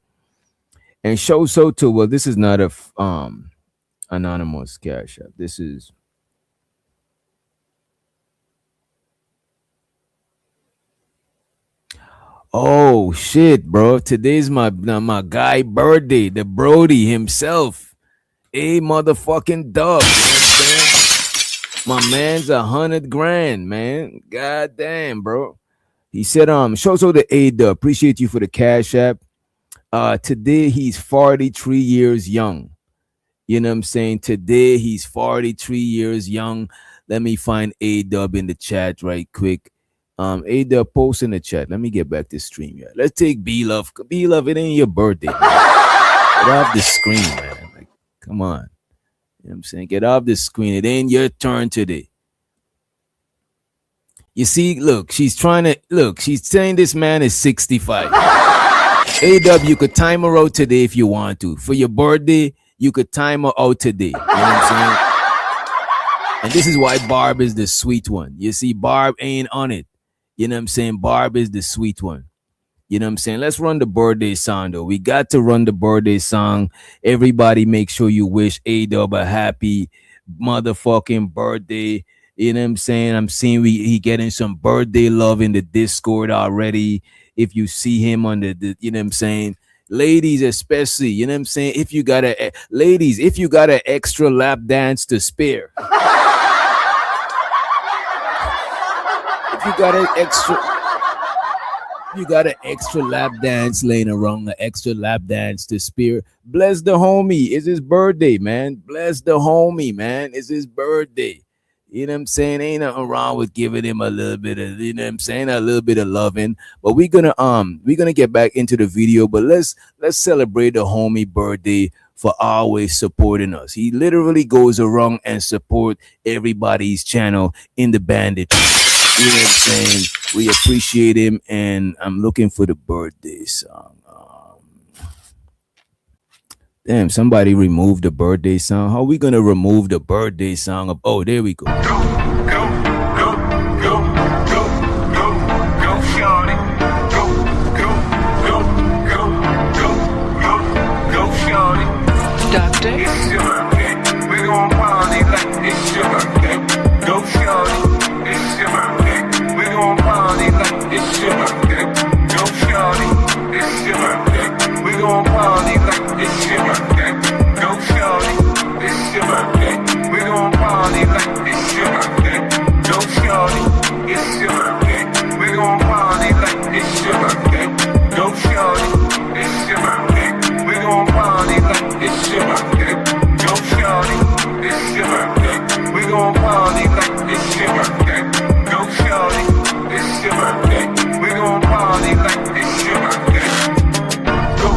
And show so too. Well, this is not a anonymous Cash App. This is. Oh shit, bro! Today's my guy birthday, the Brody himself, a motherfucking dub. You know what I'm saying? My man's 100 grand, man. God damn, bro. He said, show so the A dub. Appreciate you for the Cash App. Today he's 43 years young. You know what I'm saying? Today he's 43 years young. Let me find A dub in the chat right quick. A-Dub, post in the chat. Let me get back to stream. Yeah, let's take B-Love. B-Love, it ain't your birthday. Man. Get off the screen, man. Like, come on. You know what I'm saying? Get off the screen. It ain't your turn today. You see, look, she's saying this man is 65. A-Dub, you could time her out today if you want to. For your birthday, you could time her out today. You know what I'm saying? And this is why Barb is the sweet one. You see, Barb ain't on it. You know what I'm saying? Barb is the sweet one. You know what I'm saying? Let's run the birthday song, though. We got to run the birthday song. Everybody make sure you wish A-Dub a happy motherfucking birthday. You know what I'm saying? I'm seeing he getting some birthday love in the Discord already. If you see him on the you know what I'm saying? Ladies especially, you know what I'm saying? If you got ladies, if you got an extra lap dance to spare. If you got an extra lap dance laying around, an extra lap dance to spare. Bless the homie. It's his birthday, man. Bless the homie, man. It's his birthday. You know what I'm saying? Ain't nothing wrong with giving him a little bit of, you know what I'm saying, a little bit of loving. But we're gonna get back into the video. But let's celebrate the homie birthday for always supporting us. He literally goes around and support everybody's channel in the bandit. You know what I'm saying? We appreciate him, and I'm looking for the birthday song. Damn, somebody removed the birthday song. How are we gonna remove the birthday song? Oh, there we go. Duct. It's your birthday. We're gonna party like it's your birthday. Go shorty. It's your birthday. We're gonna party like it's your birthday. Go shorty. It's your birthday. We're gonna party like it's your birthday. Go shorty. It's your birthday. We're gonna party like it's your birthday. Go shorty. It's your birthday. We're gonna party like it's your birthday. Go shorty. It's your birthday. We're gonna party like it's your birthday. Go shorty. It's your birthday. We're gonna party like it's your birthday. Go shorty. It's your birthday. We're gonna party like it's your birthday. Go,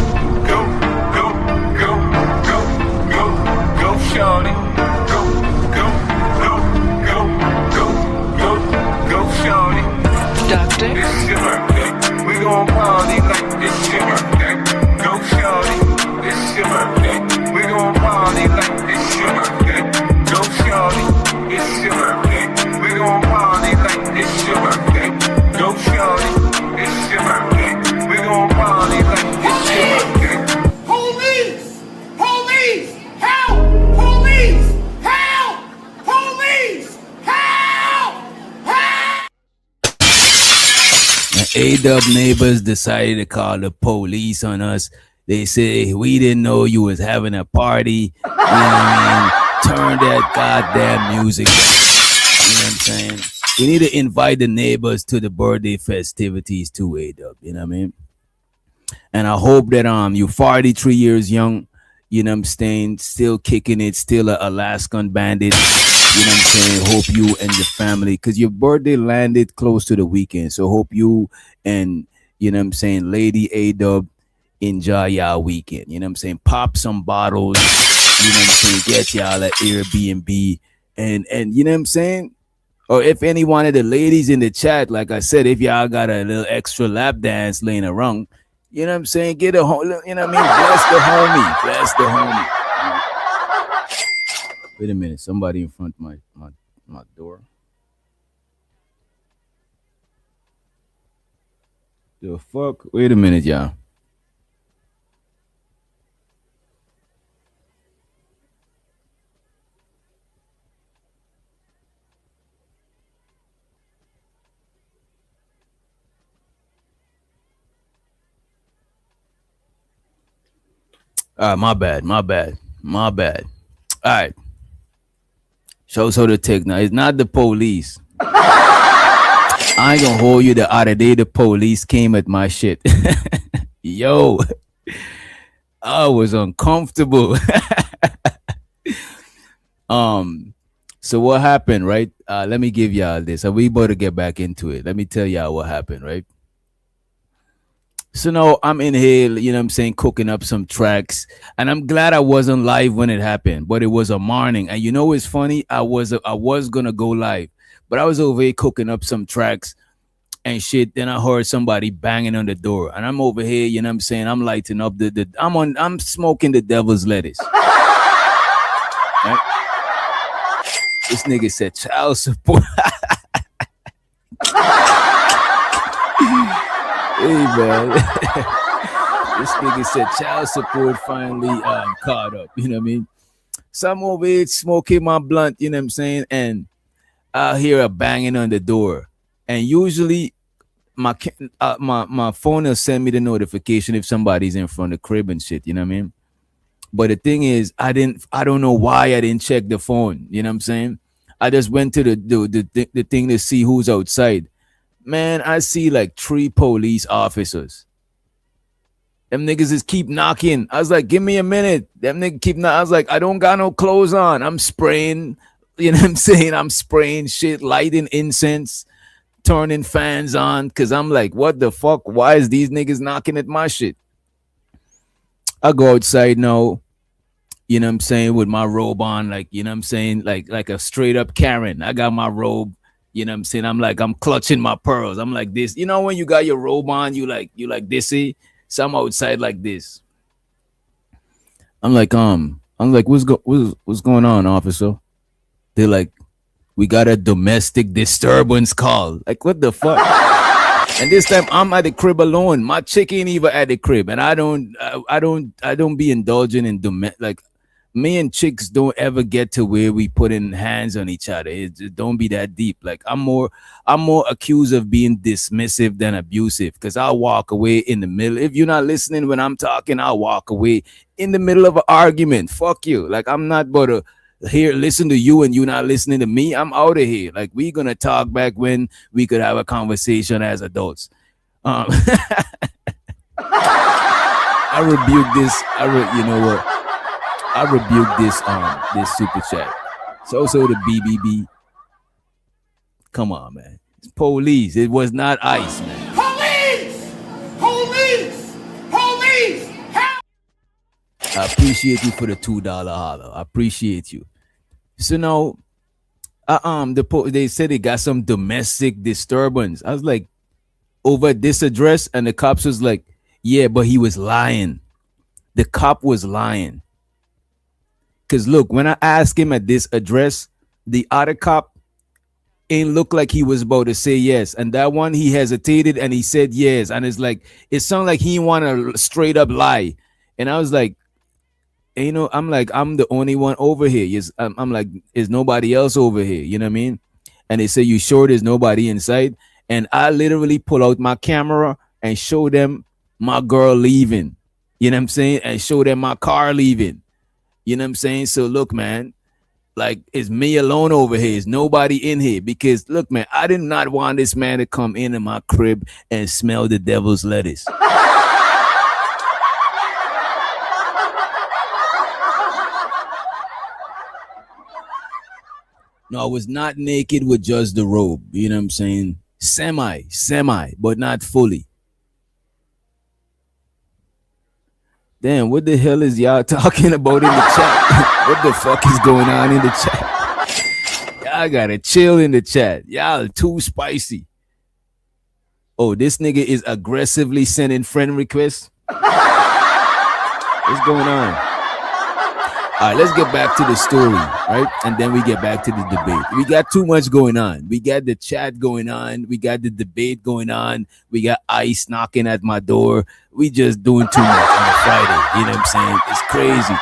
go, go, go, go, go, go, shorty. Go, go, go, go, go, go, go, shorty. Duct. It's your birthday. We're gonna party like it's your birthday. Go shorty. It's your birthday. We're gonna party like it's your birthday. Go shorty. It's your birthday. We're gonna party like it's your birthday. Go shorty. It's your birthday. We're gonna party like it's your birthday. Police! Police! Help! Police! Help! Police! Help! Help! And A-Dub neighbors decided to call the police on us. They say, we didn't know you was having a party. You know what I mean? Turn that goddamn music down. You know what I'm saying? We need to invite the neighbors to the birthday festivities too, A-Dub. You know what I mean? And I hope that you're 43 years young. You know what I'm saying? Still kicking it, still a Alaskan bandit. You know what I'm saying? Hope you and your family, because your birthday landed close to the weekend. So hope you and, you know what I'm saying, Lady A-Dub enjoy y'all weekend. You know what I'm saying? Pop some bottles. You know what I'm saying? Get y'all at Airbnb. And you know what I'm saying? Or if any one of the ladies in the chat, like I said, if y'all got a little extra lap dance laying around, you know what I'm saying? Get a home, you know what I mean? Bless the homie. Bless the homie. Wait a minute. Somebody in front of my door. The fuck? Wait a minute, y'all. My bad. All right. So the tech now. It's not the police. I ain't gonna hold you the other day the police came at my shit. Yo, I was uncomfortable. So what happened, right? Let me give y'all this. We better get back into it. Let me tell y'all what happened, right? So now I'm in here, you know what I'm saying, cooking up some tracks. And I'm glad I wasn't live when it happened, but it was a morning. And you know what's funny? I was gonna go live, but I was over here cooking up some tracks and shit. Then I heard somebody banging on the door. And I'm over here, you know what I'm saying? I'm lighting up I'm smoking the devil's lettuce. Right? This nigga said child support. Hey man, this nigga said child support finally caught up. You know what I mean? So I'm over here smoking my blunt. You know what I'm saying? And I hear a banging on the door, and usually my phone will send me the notification if somebody's in front of the crib and shit. You know what I mean? But the thing is, I don't know why I didn't check the phone. You know what I'm saying? I just went to the thing to see who's outside. Man, I see like 3 police officers. Them niggas just keep knocking. I was like, give me a minute. Them niggas keep knocking. I was like, I don't got no clothes on. I'm spraying, you know what I'm saying? I'm spraying shit, lighting incense, turning fans on. Cause I'm like, what the fuck? Why is these niggas knocking at my shit? I go outside now, you know what I'm saying, with my robe on, like, you know what I'm saying, like a straight up Karen. I got my robe. You know what I'm saying? I'm clutching my pearls. I'm like this. You know when you got your robe on, you like this. So I'm outside like this. I'm like, what's going on, officer? They're like, we got a domestic disturbance call. Like, what the fuck? And this time I'm at the crib alone. My chick ain't even at the crib, and I don't be indulging in like. Me and chicks don't ever get to where we putting hands on each other. It don't be that deep. Like I'm more accused of being dismissive than abusive, because I'll walk away in the middle. If you're not listening when I'm talking, I'll walk away in the middle of an argument. Fuck you. Like I'm not but to listen to you and you not listening to me. I'm out of here. Like we gonna talk back when we could have a conversation as adults. I rebuke this. You know what? I rebuke this super chat. So the BBB. Come on, man. It's police. It was not ICE, man. Police! Police! Police! Help! I appreciate you for the $2 holler. I appreciate you. So now, they said they got some domestic disturbance. I was like, over this address, and the cops was like, yeah, but he was lying. The cop was lying. Because look, when I asked him at this address, the other cop ain't look like he was about to say yes. And that one, he hesitated and he said yes. And it's like, it sounded like he want to straight up lie. And I was like, you know, I'm the only one over here. Yes, I'm like, is nobody else over here? You know what I mean? And they say, you sure there's nobody inside? And I literally pull out my camera and show them my girl leaving. You know what I'm saying? And show them my car leaving. You know what I'm saying? So look, man, like it's me alone over here. There's nobody in here because look, man, I did not want this man to come into my crib and smell the devil's lettuce. No, I was not naked with just the robe. You know what I'm saying? Semi, but not fully. Damn, what the hell is y'all talking about in the chat? What the fuck is going on in the chat? Y'all gotta chill in the chat. Y'all too spicy. Oh, this nigga is aggressively sending friend requests? What's going on? All right, let's get back to the story, right? And then we get back to the debate. We got too much going on. We got the chat going on. We got the debate going on. We got ICE knocking at my door. We just doing too much on a Friday. You know what I'm saying? It's crazy.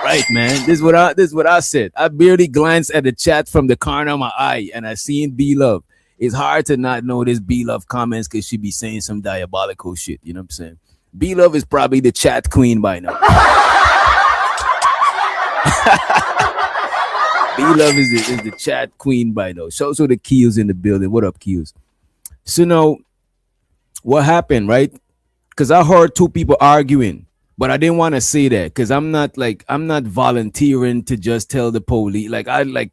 Right, man. This is what I said. I barely glanced at the chat from the corner of my eye, and I seen B-Love. It's hard to not notice B-Love comments because she be saying some diabolical shit. You know what I'm saying? B-Love is probably the chat queen by now. B-Love is the chat queen by now. So the Keels in the building. What up, Keels? So now, what happened, right? Because I heard 2 people arguing, but I didn't want to say that because I'm not volunteering to just tell the police.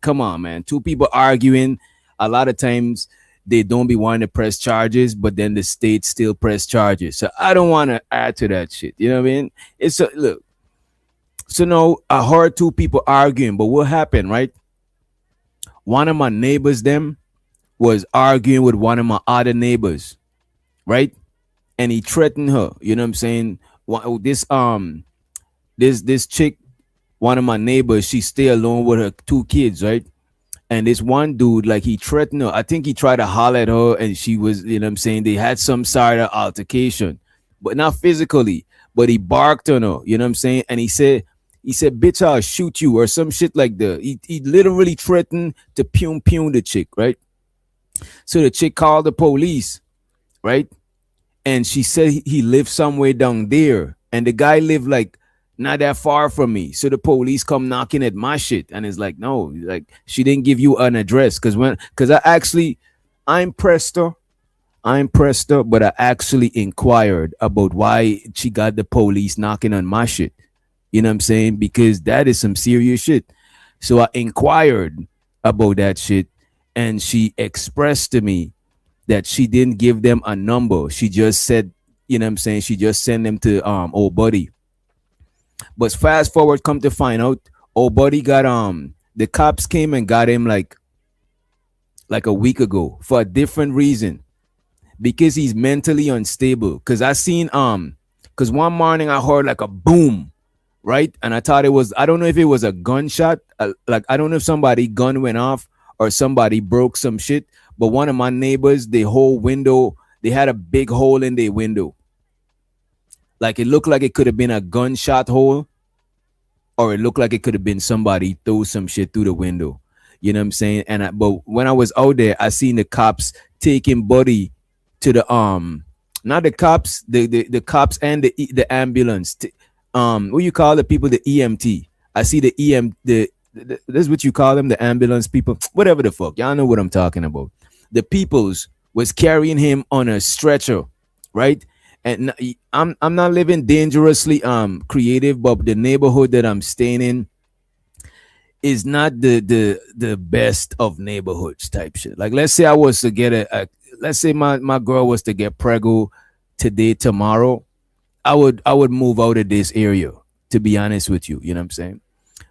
Come on, man. 2 people arguing. A lot of times they don't be wanting to press charges, but then the state still press charges. So I don't want to add to that shit. You know what I mean? Look. So now I heard 2 people arguing, but what happened, right? One of my neighbors them was arguing with one of my other neighbors, right? And he threatened her. You know what I'm saying? This chick one of my neighbors, she stay alone with her 2 kids, right? And this one dude, like, he threatened her. I think he tried to holler at her, and she was, you know what I'm saying, they had some sort of altercation, but not physically, but he barked on her, you know what I'm saying? And he said, bitch, I'll shoot you, or some shit like that. He literally threatened to pew the chick, right? So the chick called the police, right? And she said he lived somewhere down there, and the guy lived like not that far from me. So the police come knocking at my shit, and it's like, no, like, she didn't give you an address. Because I impressed her, but I actually inquired about why she got the police knocking on my shit. You know what I'm saying? Because that is some serious shit. So I inquired about that shit, and she expressed to me that she didn't give them a number. She just said, you know what I'm saying, she just sent them to old buddy. But fast forward, come to find out, old buddy got the cops came and got him like a week ago for a different reason, because he's mentally unstable. Because one morning I heard like a boom, right? And I thought I don't know if it was a gunshot, like, I don't know if somebody gun went off or somebody broke some shit. But one of my neighbors, the whole window, they had a big hole in their window. Like, it looked like it could have been a gunshot hole, or it looked like it could have been somebody threw some shit through the window. You know what I'm saying? But when I was out there, I seen the cops taking Buddy to the not the cops, the cops and the ambulance. What you call the people? The EMT. I see the this is what you call them, the ambulance people, whatever the fuck. Y'all know what I'm talking about. The peoples was carrying him on a stretcher, right? And I'm not living dangerously creative, but the neighborhood that I'm staying in is not the best of neighborhoods type shit. Like, let's say I was to get let's say my girl was to get preggo today, tomorrow, I would move out of this area, to be honest with you. You know what I'm saying?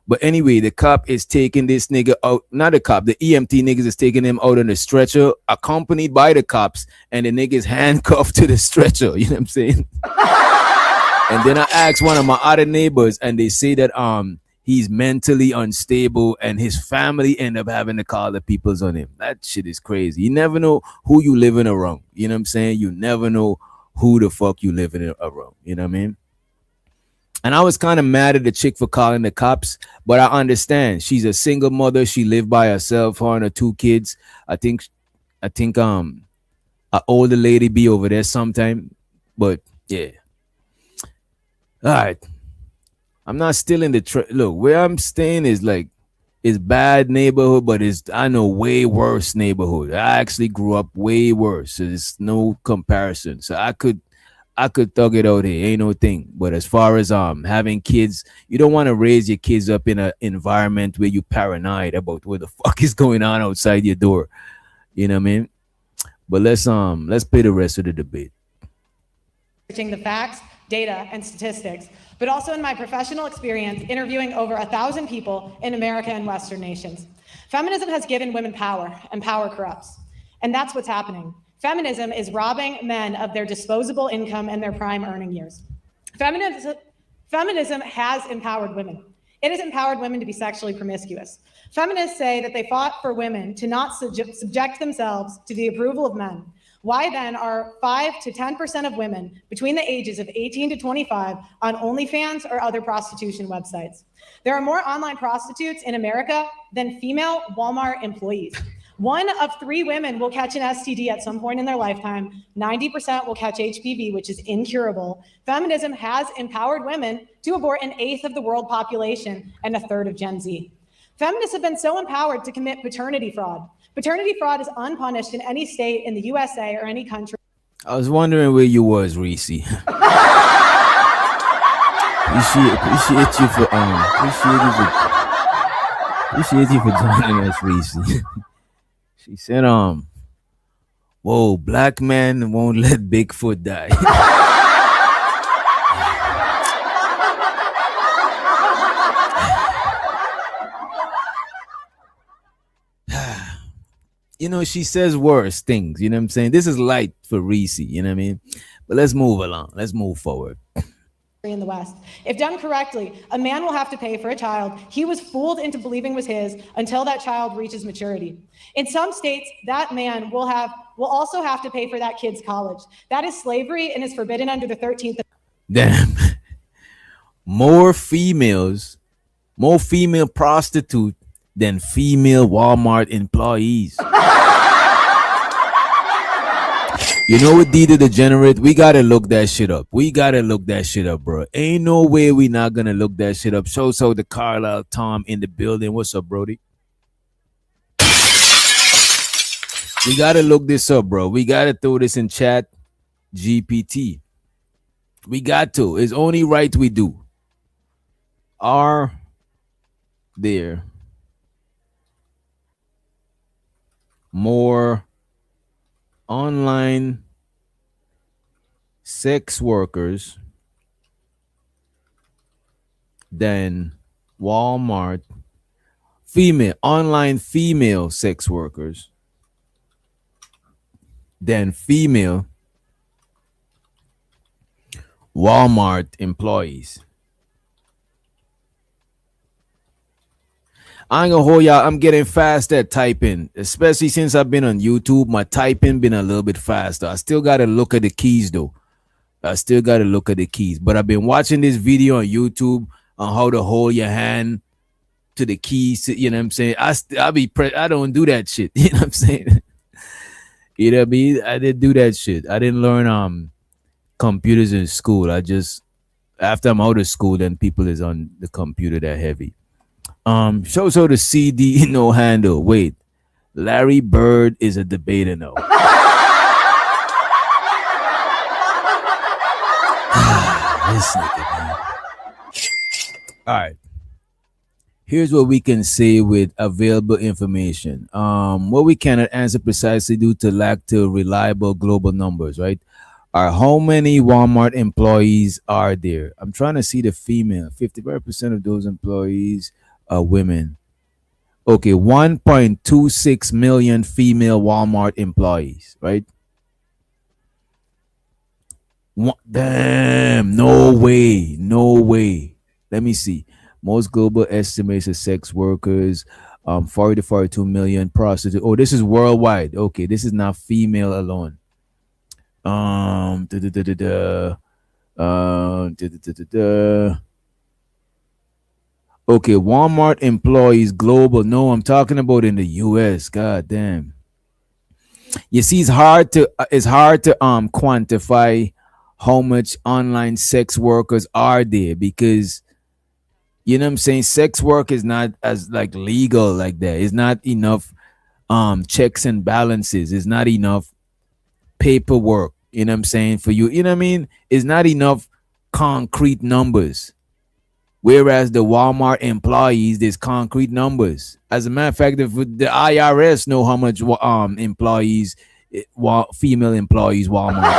But anyway, the cop is taking this nigga out. Not the cop, the EMT niggas is taking him out on the stretcher, accompanied by the cops, and the niggas handcuffed to the stretcher. You know what I'm saying? And then I asked one of my other neighbors, and they say that he's mentally unstable, and his family end up having to call the peoples on him. That shit is crazy. You never know who you living around. You know what I'm saying? You never know who the fuck you living around. You know what I mean? And I was kind of mad at the chick for calling the cops, but I understand. She's a single mother. She lived by herself, her and her 2 kids. I think an older lady be over there sometime. But yeah. All right. I'm not still in the look, where I'm staying is bad neighborhood, but I know way worse neighborhood. I actually grew up way worse. So there's no comparison. So I could thug it out here, ain't no thing. But as far as having kids, you don't want to raise your kids up in an environment where you paranoid about what the fuck is going on outside your door. You know what I mean? But let's play the rest of the debate. The facts, data, and statistics, but also in my professional experience interviewing over 1,000 people in America and Western nations. Feminism has given women power, and power corrupts. And that's what's happening. Feminism is robbing men of their disposable income and their prime earning years. Feminism has empowered women. It has empowered women to be sexually promiscuous. Feminists say that they fought for women to not subject themselves to the approval of men. Why then are 5 to 10% of women between the ages of 18 to 25 on OnlyFans or other prostitution websites? There are more online prostitutes in America than female Walmart employees. 1 of 3 women will catch an STD at some point in their lifetime. 90% will catch HPV, which is incurable. Feminism has empowered women to abort 1/8 of the world population and 1/3 of Gen Z. Feminists have been so empowered to commit paternity fraud. Paternity fraud is unpunished in any state in the USA or any country. I was wondering where you was, Reese. Appreciate you for joining us, Reese. She said, whoa, black man won't let Bigfoot die. You know, she says worse things, you know what I'm saying? This is light for Reese, you know what I mean? But let's move along. Let's move forward. in the West. If done correctly, a man will have to pay for a child he was fooled into believing was his until that child reaches maturity. In some states, that man will also have to pay for that kid's college. That is slavery and is forbidden under the 13th. Damn. More female prostitute than female Walmart employees. You know what, D the Degenerate? We gotta look that shit up. Bro. Ain't no way we not gonna look that shit up. So the Carlisle Tom in the building. What's up, Brody? We gotta look this up, bro. We gotta throw this in chat GPT. We got to. It's only right we do. Are there more online sex workers than Walmart online female sex workers than female Walmart employees? I ain't gonna hold y'all. I'm getting fast at typing, especially since I've been on YouTube. My typing been a little bit faster. I still gotta look at the keys though. But I've been watching this video on YouTube on how to hold your hand to the keys. You know what I'm saying? I don't do that shit. You know what I'm saying? You know what I mean? I didn't do that shit. I didn't learn computers in school. After I'm out of school, then people is on the computer that heavy. So the CD no handle. Wait, Larry Bird is a debater now. This nigga, man. All right. Here's what we can say with available information. What we cannot answer precisely due to lack of reliable global numbers, right? Are how many Walmart employees are there? I'm trying to see the female. 55% of those employees are women. Okay, 1.26 million female Walmart employees, right? Damn, no way. Let me see. Most global estimates of sex workers, 40 to 42 million prostitutes. Oh, this is worldwide. Okay, this is not female alone. Okay, Walmart employees global. No, I'm talking about in the US. God damn. You see, it's hard to quantify how much online sex workers are there, because you know what I'm saying, sex work is not as like legal like that. It's not enough checks and balances. It's not enough paperwork, you know what I'm saying, for you. You know what I mean? It's not enough concrete numbers. Whereas the Walmart employees, there's concrete numbers. As a matter of fact, the IRS know how much employees, female employees, Walmart.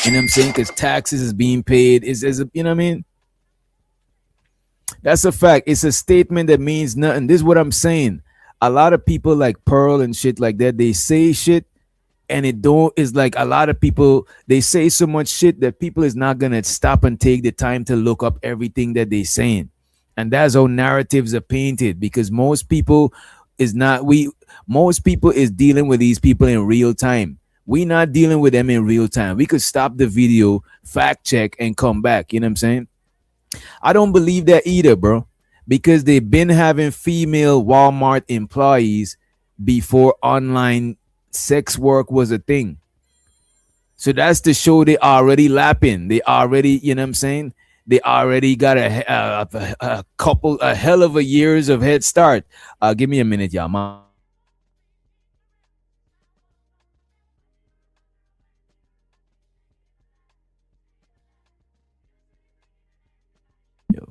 You know what I'm saying? Because taxes is being paid. You know what I mean? That's a fact. It's a statement that means nothing. This is what I'm saying. A lot of people like Pearl and shit like that, they say shit and it's like a lot of people, they say so much shit that people is not going to stop and take the time to look up everything that they saying. And that's how narratives are painted, because most people is dealing with these people in real time. We not dealing with them in real time. We could stop the video, fact check, and come back. You know what I'm saying? I don't believe that either, bro, because they've been having female Walmart employees before online sex work was a thing. So that's to show they already lapping. They already, you know what I'm saying? They already got a hell of a years of head start. Give me a minute, y'all.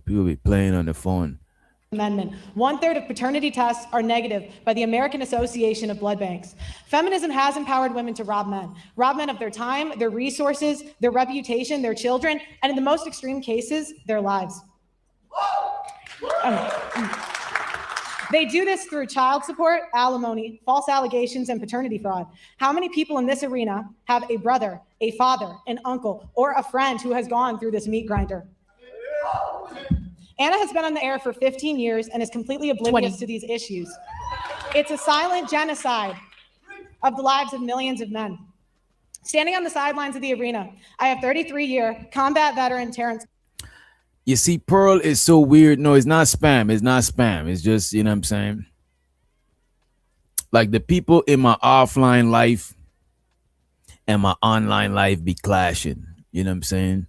People be playing on the phone. Amendment. 1/3 of paternity tests are negative by the American Association of Blood Banks. Feminism has empowered women to rob men of their time, their resources, their reputation, their children, and in the most extreme cases, their lives. They do this through child support, alimony, false allegations, and paternity fraud. How many people in this arena have a brother, a father, an uncle, or a friend who has gone through this meat grinder? Anna has been on the air for 15 years and is completely oblivious to these issues. It's a silent genocide of the lives of millions of men. Standing on the sidelines of the arena, I have 33-year combat veteran Terrence. You see, Pearl is so weird. No, it's not spam. It's not spam. It's just, you know what I'm saying? Like the people in my offline life and my online life be clashing. You know what I'm saying?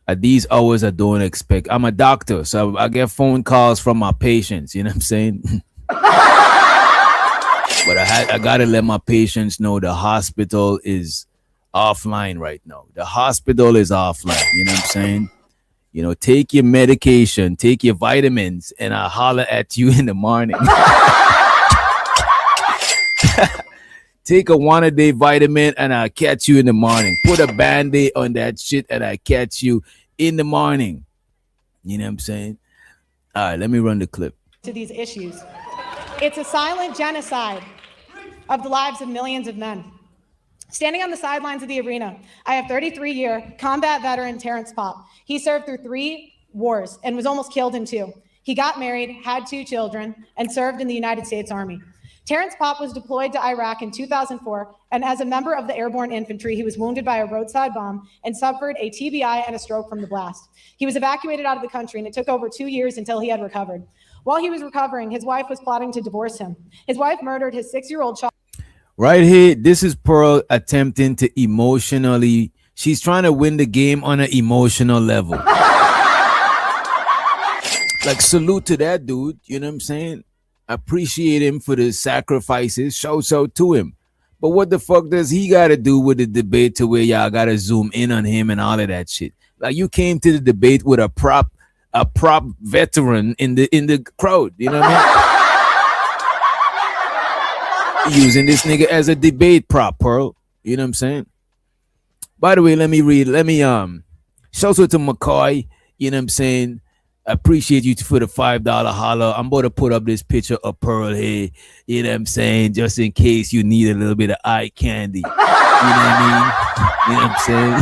At these hours, I don't expect. I'm a doctor, so I get phone calls from my patients. You know what I'm saying? But I gotta let my patients know the hospital is offline right now. The hospital is offline. You know what I'm saying? You know, take your medication, take your vitamins, and I'll holler at you in the morning. Take a one-a-day vitamin, and I'll catch you in the morning. Put a Band-Aid on that shit, and I'll catch you in the morning. You know what I'm saying? All right, let me run the clip. To these issues. It's a silent genocide of the lives of millions of men. Standing on the sidelines of the arena, I have 33-year combat veteran Terrence Pop. He served through 3 wars and was almost killed in 2. He got married, had 2 children, and served in the United States Army. Terrence Pop was deployed to Iraq in 2004, and as a member of the airborne infantry, he was wounded by a roadside bomb and suffered a TBI and a stroke from the blast. He was evacuated out of the country, and it took over 2 years until he had recovered. While he was recovering, his wife was plotting to divorce him. His wife murdered his 6-year-old child. Right here, this is Pearl attempting to emotionally, she's trying to win the game on an emotional level. Like, salute to that dude, you know what I'm saying? Appreciate him for the sacrifices, shouts out to him. But what the fuck does he got to do with the debate to where y'all got to zoom in on him and all of that shit? Like, you came to the debate with a prop veteran in the crowd, you know what I mean? Using this nigga as a debate prop, Pearl. You know what I'm saying? By the way, let me shout out to McCoy. You know what I'm saying? I appreciate you for the $5 holler. I'm about to put up this picture of Pearl here. You know what I'm saying? Just in case you need a little bit of eye candy. You know what I mean? You know what I'm saying?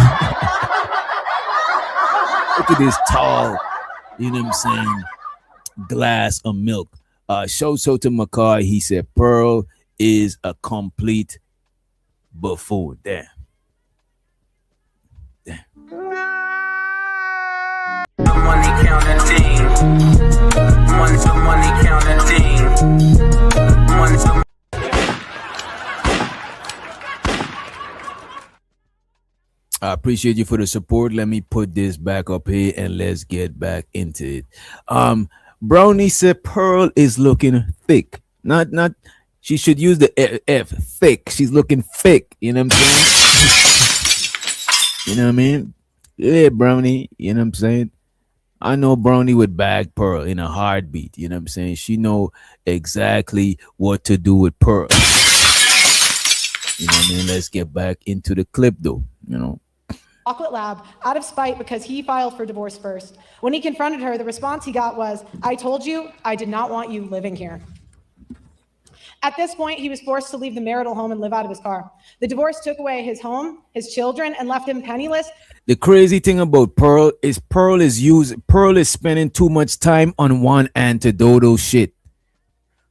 Look at this tall, you know what I'm saying, glass of milk. Shout out to McCoy. He said Pearl is a complete buffoon. Damn. Money counting team. Money counting team. I appreciate you for the support. Let me put this back up here and let's get back into it. Brownie said Pearl is looking thick. Not she should use the F, thick. She's looking thick. You know what I'm saying? You know what I mean? Yeah, Brownie. You know what I'm saying? I know Brownie would bag Pearl in a heartbeat. You know what I'm saying? She know exactly what to do with Pearl. You know what I mean? Let's get back into the clip though, you know. Chocolate Lab out of spite because he filed for divorce first. When he confronted her, the response he got was, "I told you I did not want you living here." At this point, he was forced to leave the marital home and live out of his car. The divorce took away his home, his children, and left him penniless. The crazy thing about Pearl is Pearl is spending too much time on one antidotal shit.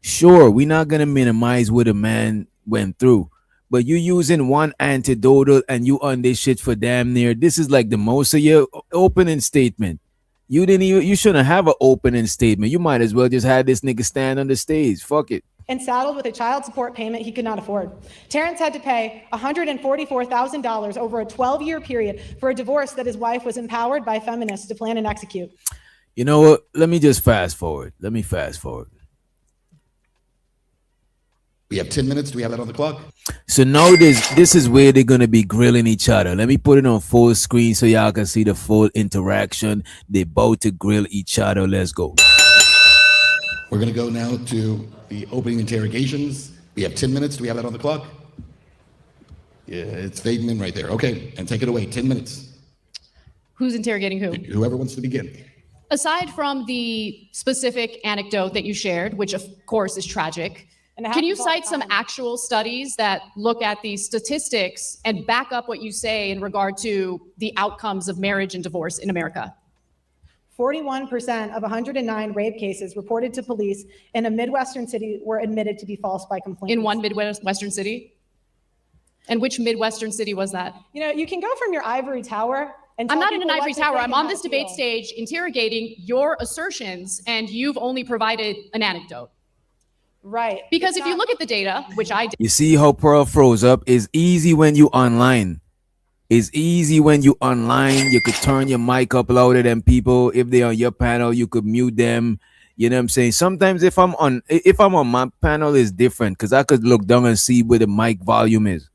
Sure, we're not gonna minimize what a man went through, but you using one antidotal and you on this shit for damn near. This is like the most of your opening statement. You shouldn't have an opening statement. You might as well just have this nigga stand on the stage. Fuck it. And saddled with a child support payment he could not afford. Terrence had to pay $144,000 over a 12-year period for a divorce that his wife was empowered by feminists to plan and execute. You know what? Let me just fast forward. Let me fast forward. We have 10 minutes. Do we have that on the clock? So now this is where they're going to be grilling each other. Let me put it on full screen so y'all can see the full interaction. They both to grill each other. Let's go. We're going to go now to the opening interrogations. We have 10 minutes. Do we have that on the clock? Yeah, it's fading in right there. Okay, and take it away. 10 minutes. Who's interrogating who? Whoever wants to begin. Aside from the specific anecdote that you shared, which of course is tragic, can you cite some actual studies that look at the statistics and back up what you say in regard to the outcomes of marriage and divorce in America? 41% of 109 rape cases reported to police in a Midwestern city were admitted to be false by complainants. In one Midwestern city? And which Midwestern city was that? You know, you can go from your ivory tower and I'm tell not in an people what ivory to tower. think I'm and on how this to debate feel. stage interrogating your assertions, and you've only provided an anecdote. Right. Because if you look at the data, which I did, You see how Pearl froze up? It's easy when you online. It's easy when you online. You could turn your mic up louder than people. If they're on your panel, you could mute them. You know what I'm saying? Sometimes if I'm on my panel, it's different because I could look down and see where the mic volume is.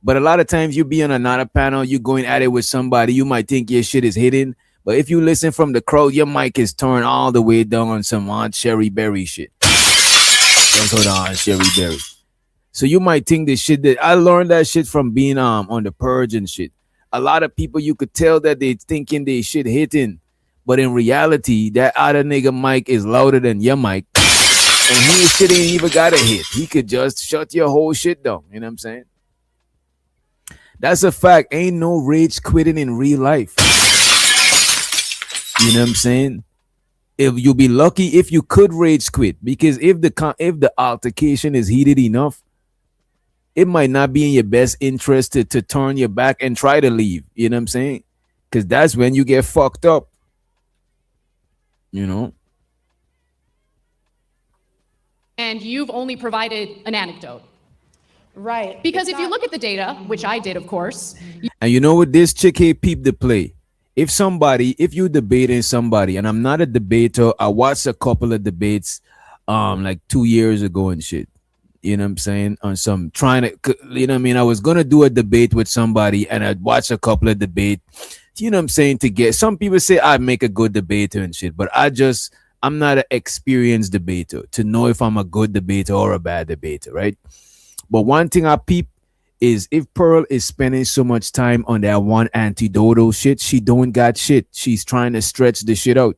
But a lot of times you be on another panel, you going at it with somebody, you might think your shit is hidden. But if you listen from the crowd, your mic is turned all the way down on some Aunt Sherry Berry shit. Don't go down on Sherry Berry. So you might think this shit that I learned that shit from being on the purge and shit. A lot of people you could tell that they thinking they shit hitting, but in reality, that other nigga mic is louder than your mic, and he shit ain't even got a hit. He could just shut your whole shit down. You know what I'm saying? That's a fact. Ain't no rage quitting in real life. You know what I'm saying? If you'll be lucky if you could rage quit, because if the altercation is heated enough, it might not be in your best interest to turn your back and try to leave. You know what I'm saying? Because that's when you get fucked up. You know? and you've only provided an anecdote. Right. Because if you look at the data, which I did, of course. And you know what, this chick here peep the play. If you debating somebody, and I'm not a debater, I watched a couple of debates like 2 years ago and shit. You know what I'm saying? On some trying to, you know what I mean? I was going to do a debate with somebody and I'd watch a couple of debates. You know what I'm saying? To get, some people say I make a good debater and shit, but I'm not an experienced debater to know if I'm a good debater or a bad debater, right? But one thing I peep is if Pearl is spending so much time on that one antidotal shit, she don't got shit. She's trying to stretch the shit out.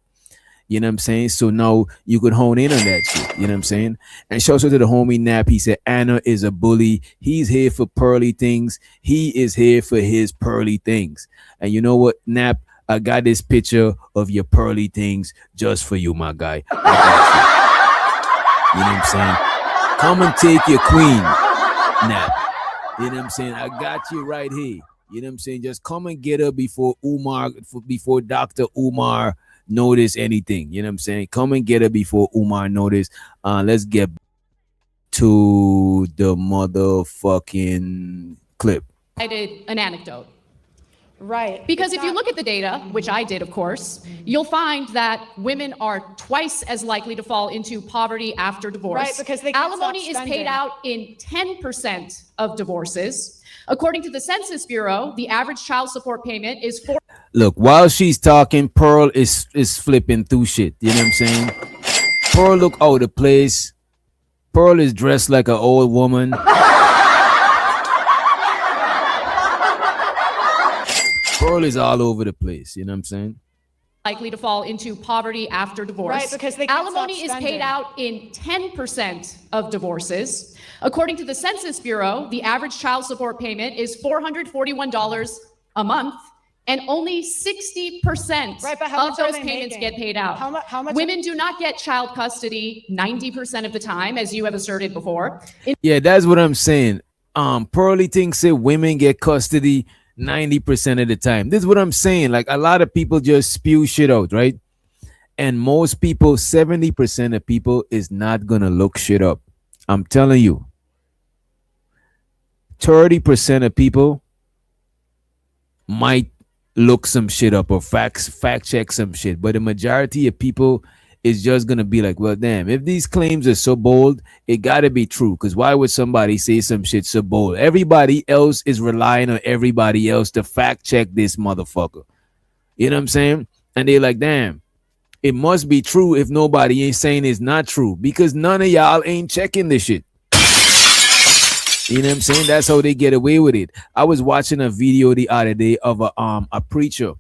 You know what I'm saying? So now you could hone in on that shit. You know what I'm saying? And shout out to the homie Nap. He said, Anna is a bully. He's here for pearly things. He is here for his pearly things. And you know what, Nap? I got this picture of your pearly things just for you, my guy. I got you. You know what I'm saying? Come and take your queen, Nap. You know what I'm saying? I got you right here. You know what I'm saying? Just come and get her before Dr. Umar notice anything. You know what I'm saying? Come and get her before Umar notice. Let's get to the motherfucking clip. I did an anecdote. Right. Because if you look at the data, which I did, of course, you'll find that women are twice as likely to fall into poverty after divorce. Right, because they can't alimony stop is spending. paid out in 10% of divorces. According to the Census Bureau, the average child support payment is $4. Look, while she's talking, Pearl is flipping through shit. You know what I'm saying? Pearl look out of place. Pearl is dressed like an old woman. Pearl is all over the place. You know what I'm saying? Likely to fall into poverty after divorce. Right, because they can't alimony stop is spending. paid out in 10% of divorces. According to the Census Bureau, the average child support payment is $441 a month, and only 60% Right, but how of much are those they payments making? get paid out. How much? Women do not get child custody 90% of the time, as you have asserted before. Yeah, that's what I'm saying. Pearly thinks that women get custody 90% of the time. This is what I'm saying. Like, a lot of people just spew shit out, right? And most people, 70% of people is not gonna look shit up. I'm telling you. 30% of people might look some shit up or fact check some shit, but the majority of people is just gonna be like, well, damn, if these claims are so bold, it gotta be true. Because why would somebody say some shit so bold? Everybody else is relying on everybody else to fact check this motherfucker. You know what I'm saying? And they're like, damn, it must be true if nobody ain't saying it's not true, because none of y'all ain't checking this shit. You know what I'm saying? That's how they get away with it. I was watching a video the other day of a preacher.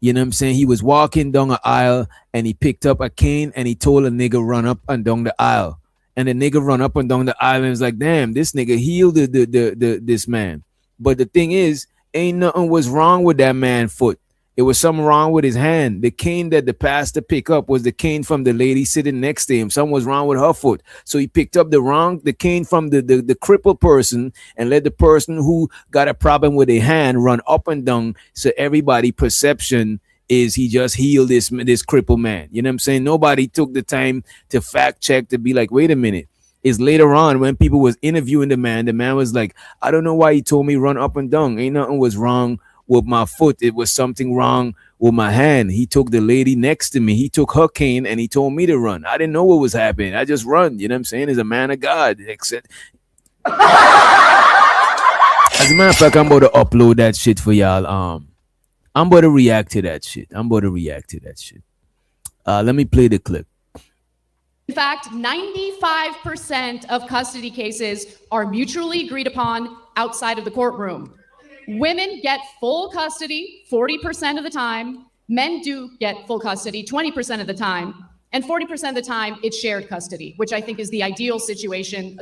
You know what I'm saying? He was walking down an aisle and he picked up a cane and he told a nigga run up and down the aisle. And the nigga run up and down the aisle and was like, damn, this nigga healed this man. But the thing is, ain't nothing was wrong with that man's foot. It was something wrong with his hand. The cane that the pastor picked up was the cane from the lady sitting next to him. Something was wrong with her foot. So he picked up the cane from the crippled person and let the person who got a problem with a hand run up and down. So everybody perception is he just healed this crippled man. You know what I'm saying? Nobody took the time to fact check to be like, wait a minute. Is later on when people was interviewing the man was like, I don't know why he told me run up and down. Ain't nothing was wrong with my foot. It was something wrong with my hand. He took the lady next to me. He took her cane and he told me to run. I didn't know what was happening. I just run. You know what I'm saying? As a man of God. Except as a matter of fact, I'm about to upload that shit for y'all. I'm about to react to that shit. Let me play the clip. In fact, 95% of custody cases are mutually agreed upon outside of the courtroom. Women get full custody 40% of the time. Men do get full custody 20% of the time. And 40% of the time, it's shared custody, which I think is the ideal situation.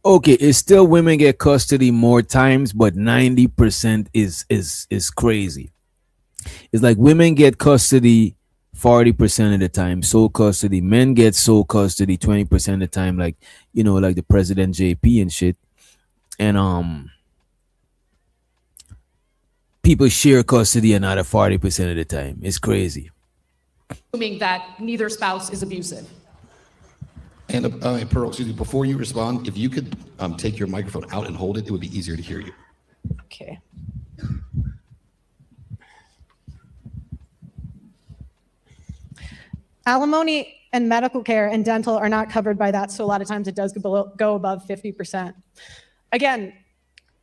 Okay, it's still women get custody more times, but 90% is crazy. It's like women get custody 40% of the time, sole custody. Men get sole custody 20% of the time, like, you know, like the President JP and shit. And people share custody another 40% of the time. It's crazy. Assuming that neither spouse is abusive. And Pearl, excuse me, before you respond, if you could take your microphone out and hold it, it would be easier to hear you. Okay. Alimony and medical care and dental are not covered by that, so a lot of times it does go above 50%. Again,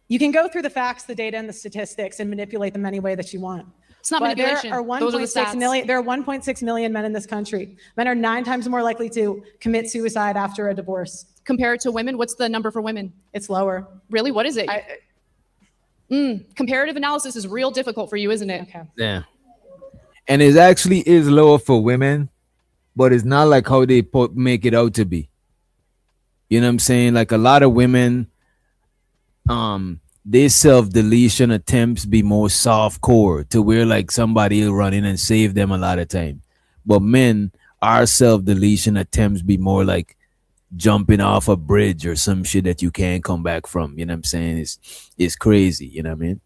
you can go through the facts, the data, and the statistics and manipulate them any way that you want. It's not manipulation. There are 1.6 million men in this country. Men are 9 times more likely to commit suicide after a divorce. Compared to women, what's the number for women? It's lower. Really? What is it? Comparative analysis is real difficult for you, isn't it? Okay. Yeah. And it actually is lower for women, but it's not like how they make it out to be. You know what I'm saying? Like a lot of women, their self-deletion attempts be more soft-core to where like somebody will run in and save them a lot of time. But men, our self-deletion attempts be more like jumping off a bridge or some shit that you can't come back from. You know what I'm saying? It's crazy, you know what I mean?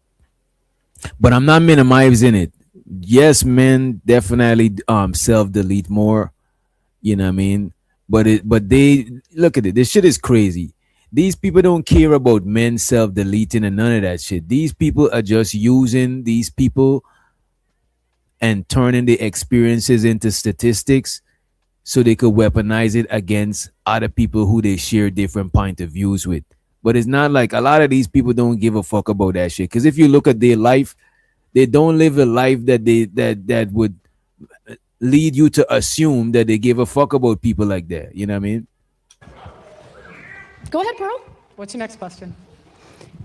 But I'm not minimizing it. Yes, men definitely self-delete more, you know what I mean? But they look at it, this shit is crazy. These people don't care about men self-deleting and none of that shit. These people are just using these people and turning the experiences into statistics so they could weaponize it against other people who they share different point of views with. But it's not like a lot of these people don't give a fuck about that shit. Because if you look at their life, they don't live a life that would lead you to assume that they give a fuck about people like that. You know what I mean? Go ahead, Pearl. What's your next question?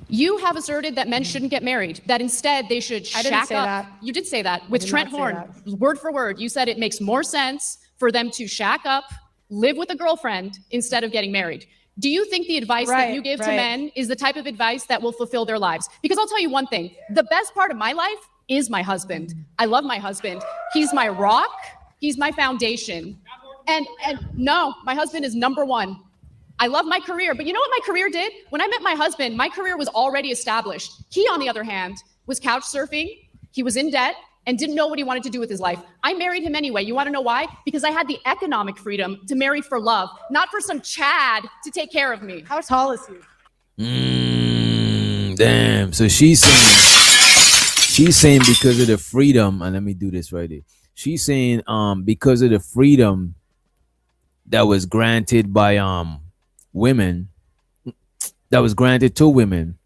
You have asserted that men shouldn't get married, that instead they should I didn't shack say up. that. You did say that with did Trent not say Horn, word for word. You said it makes more sense for them to shack up, live with a girlfriend instead of getting married. Do you think the advice that you give to men is the type of advice that will fulfill their lives? Because I'll tell you one thing, the best part of my life is my husband. I love my husband. He's my rock. He's my foundation. And no, my husband is number one. I love my career, but you know what my career did? When I met my husband, my career was already established. He, on the other hand, was couch surfing. He was in debt and didn't know what he wanted to do with his life. I married him anyway. You want to know why? Because I had the economic freedom to marry for love, not for some Chad to take care of me. How tall is he? Damn. So she's saying because of the freedom, and let me do this right here. She's saying because of the freedom that was granted by women, that was granted to women,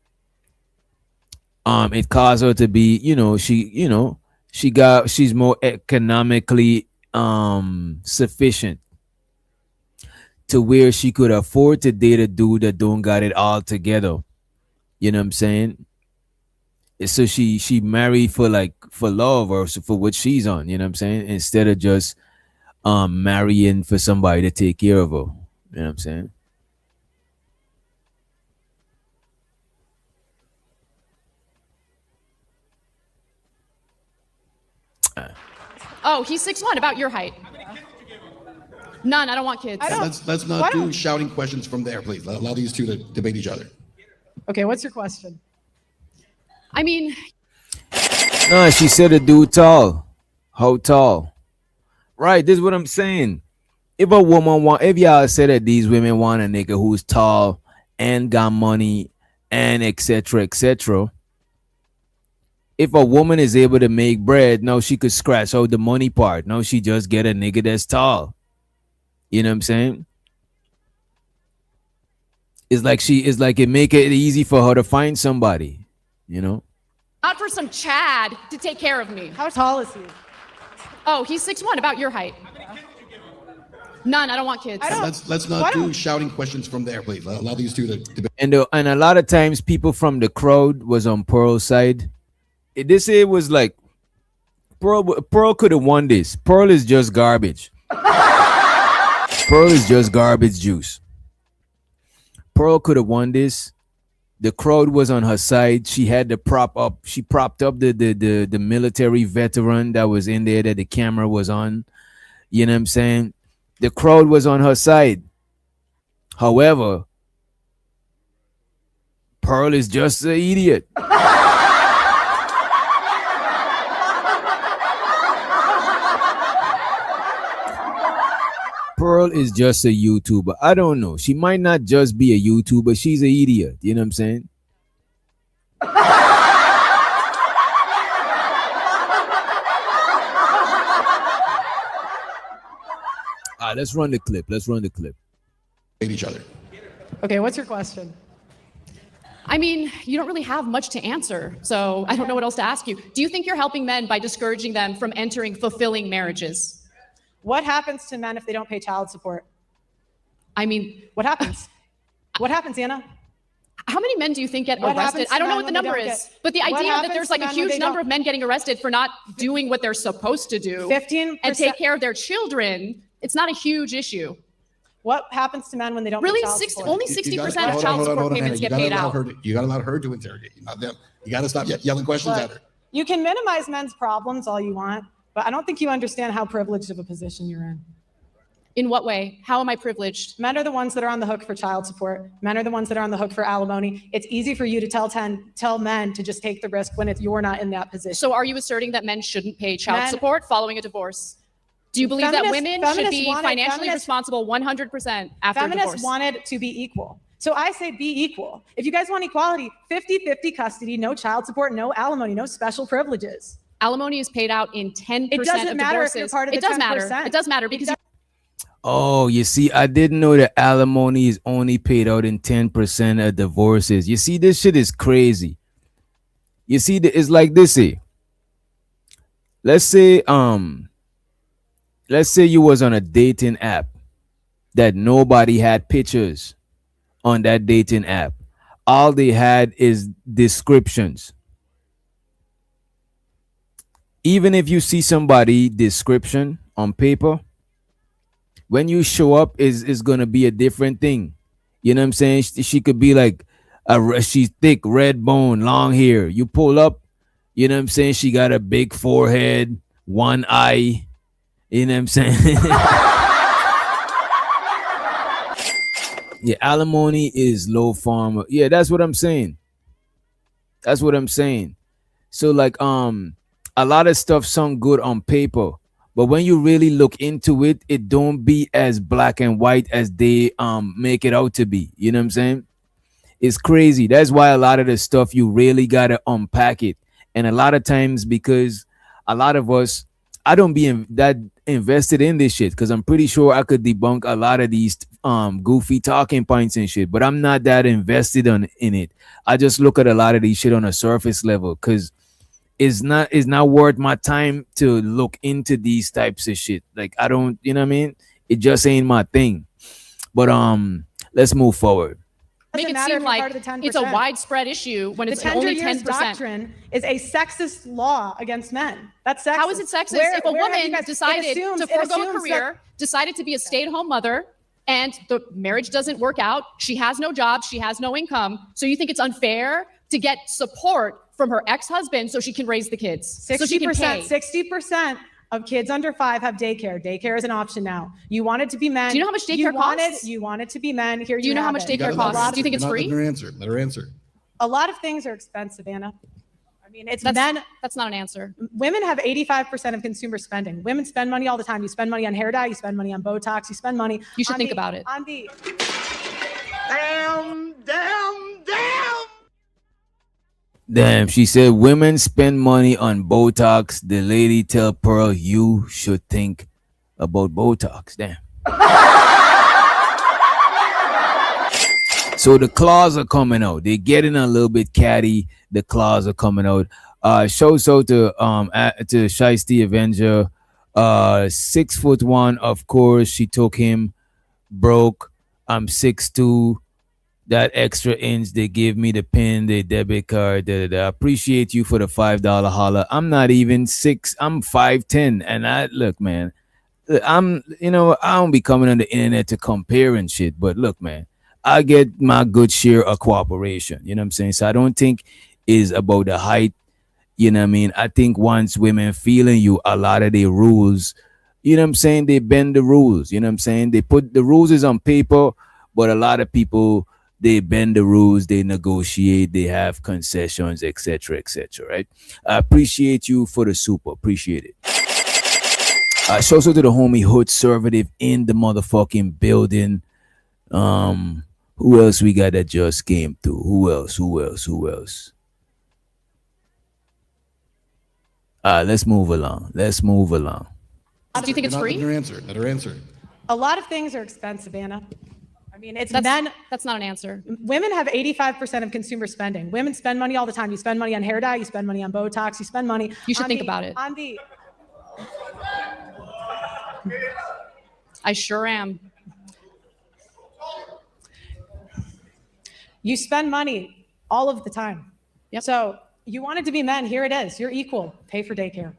it caused her to be, she's more economically sufficient to where she could afford to date a dude that don't got it all together. You know what I'm saying? So she married for like for love or for what she's on, you know what I'm saying? Instead of just marrying for somebody to take care of her. You know what I'm saying? Oh, he's 6'1", about your height. None, I don't want kids. Let's not do shouting questions from there, please. Allow these two to debate each other. Okay, what's your question? I mean, No, she said a dude tall. How tall? Right, this is what I'm saying. If a woman want, if y'all said that these women want a nigga who's tall and got money and etc. etc. If a woman is able to make bread, no, she could scratch out the money part. No, she just get a nigga that's tall. You know what I'm saying? It's like it make it easy for her to find somebody, you know? not for some Chad to take care of me. How tall is he? Oh, he's 6'1", about your height. None, I don't want kids. Let's not do shouting questions from there, please. Allow these two to debate. And a lot of times people from the crowd was on Pearl's side. It was like Pearl could have won this. Pearl is just garbage. Pearl is just garbage juice. Pearl could have won this. The crowd was on her side. She had to prop up. She propped up the military veteran that was in there that the camera was on. You know what I'm saying? The crowd was on her side. However, Pearl is just an idiot. Pearl is just a YouTuber. I don't know. She might not just be a YouTuber. She's an idiot. You know what I'm saying? Let's run the clip. Hate each other. Okay, what's your question? I mean, you don't really have much to answer, so I don't know what else to ask you. Do you think you're helping men by discouraging them from entering fulfilling marriages? What happens to men if they don't pay child support? I mean, what happens? What happens, Anna? How many men do you think get What arrested? happens to I don't know men what the when they number don't is, get- but the What idea that happens there's to like a men when huge they number don't- of men getting arrested for not doing what they're supposed to do 15% and take care of their children, it's not a huge issue. What happens to men when they don't Really, pay child support? only You 60% gotta- of hold on, child hold on, support hold on, payments Hannah. get paid out. You gotta allow her to interrogate you, not them. You gotta stop yelling questions Look, at her. you can minimize men's problems all you want, but I don't think you understand how privileged of a position you're in. In what way? How am I privileged? Men are the ones that are on the hook for child support. Men are the ones that are on the hook for alimony. It's easy for you to tell men to just take the risk when you're not in that position. So are you asserting that men shouldn't pay child Men- support following a divorce? Do you believe that women should be financially responsible 100% after a Feminists divorce? wanted to be equal. So I say be equal. If you guys want equality, 50-50 custody, no child support, no alimony, no special privileges. Alimony is paid out in 10% It doesn't of matter if divorces. you're part of the It does 10%. matter. It does matter because Oh, you see, I didn't know that alimony is only paid out in 10% of divorces. You see, this shit is crazy. You see, it's like this here. Let's say you was on a dating app that nobody had pictures on that dating app. All they had is descriptions. Even if you see somebody description on paper, when you show up is gonna be a different thing. You know what I'm saying? She could be like she's thick, red bone, long hair. You pull up, you know what I'm saying? She got a big forehead, one eye. You know what I'm saying? Yeah, alimony is low form. Yeah, that's what I'm saying. That's what I'm saying. So like a lot of stuff sound good on paper, but when you really look into it, it don't be as black and white as they make it out to be. You know what I'm saying? It's crazy. That's why a lot of the stuff you really gotta unpack it. And a lot of times, because a lot of us, I don't be that invested in this shit, because I'm pretty sure I could debunk a lot of these goofy talking points and shit, but I'm not that invested in it. I just look at a lot of these shit on a surface level because it's not worth my time to look into these types of shit. Like I don't, you know what I mean? It just ain't my thing. But let's move forward. make it matter seem if you're like part of the 10%. it's a widespread issue when The it's tender only years 10%. doctrine is a sexist law against men. That's sexist. How is it sexist if a Where have you woman guys- decided it assumes- to it forego a assumes career, decided to be a stay-at-home mother, and the marriage doesn't work out? She has no job, she has no income. So you think it's unfair to get support from her ex-husband so she can raise the kids? So she can pay. 60% of kids under 5 have daycare. Daycare is an option now. You want it to be men. Do you know how much daycare costs? You want it to be men. Here Do you know how much daycare costs? Do you think it's free? Let her answer. Let her answer. A lot of things are expensive, Anna. I mean, it's That's men. That's not an answer. Women have 85% of consumer spending. Women spend money all the time. You spend money on hair dye. You spend money on Botox. You spend money. You should on think the- about it. On the Damn, she said women spend money on Botox. The lady tell Pearl, you should think about Botox. Damn. So the claws are coming out. They're getting a little bit catty. The claws are coming out. Shouts out to Shiesty Avenger. 6'1", of course. She took him. Broke. I'm 6'2". That extra inch, they give me the pin, the debit card. I appreciate you for the $5 holler. I'm not even 6. I'm 5'10". And I look, man. I don't be coming on the internet to compare and shit. But look, man. I get my good share of cooperation. You know what I'm saying? So I don't think it's about the height. You know what I mean? I think once women feeling you, a lot of their rules, you know what I'm saying? They bend the rules. You know what I'm saying? They put the rules is on paper, but a lot of people, they bend the rules, they negotiate, they have concessions, etc., right? I appreciate you for the super. Appreciate it. Shout out to the homie Hood Conservative in the motherfucking building. Who else we got that just came through? Who else? Let's move along. Do you think it's free? Let her answer. A lot of things are expensive, Anna. I mean, it's That's men. That's not an answer. Women have 85% of consumer spending. Women spend money all the time. You spend money on hair dye. You spend money on Botox. You spend money. You should on think the- about it. On the I sure am. You spend money all of the time. Yep. So you want it to be men. Here it is. You're equal. Pay for daycare.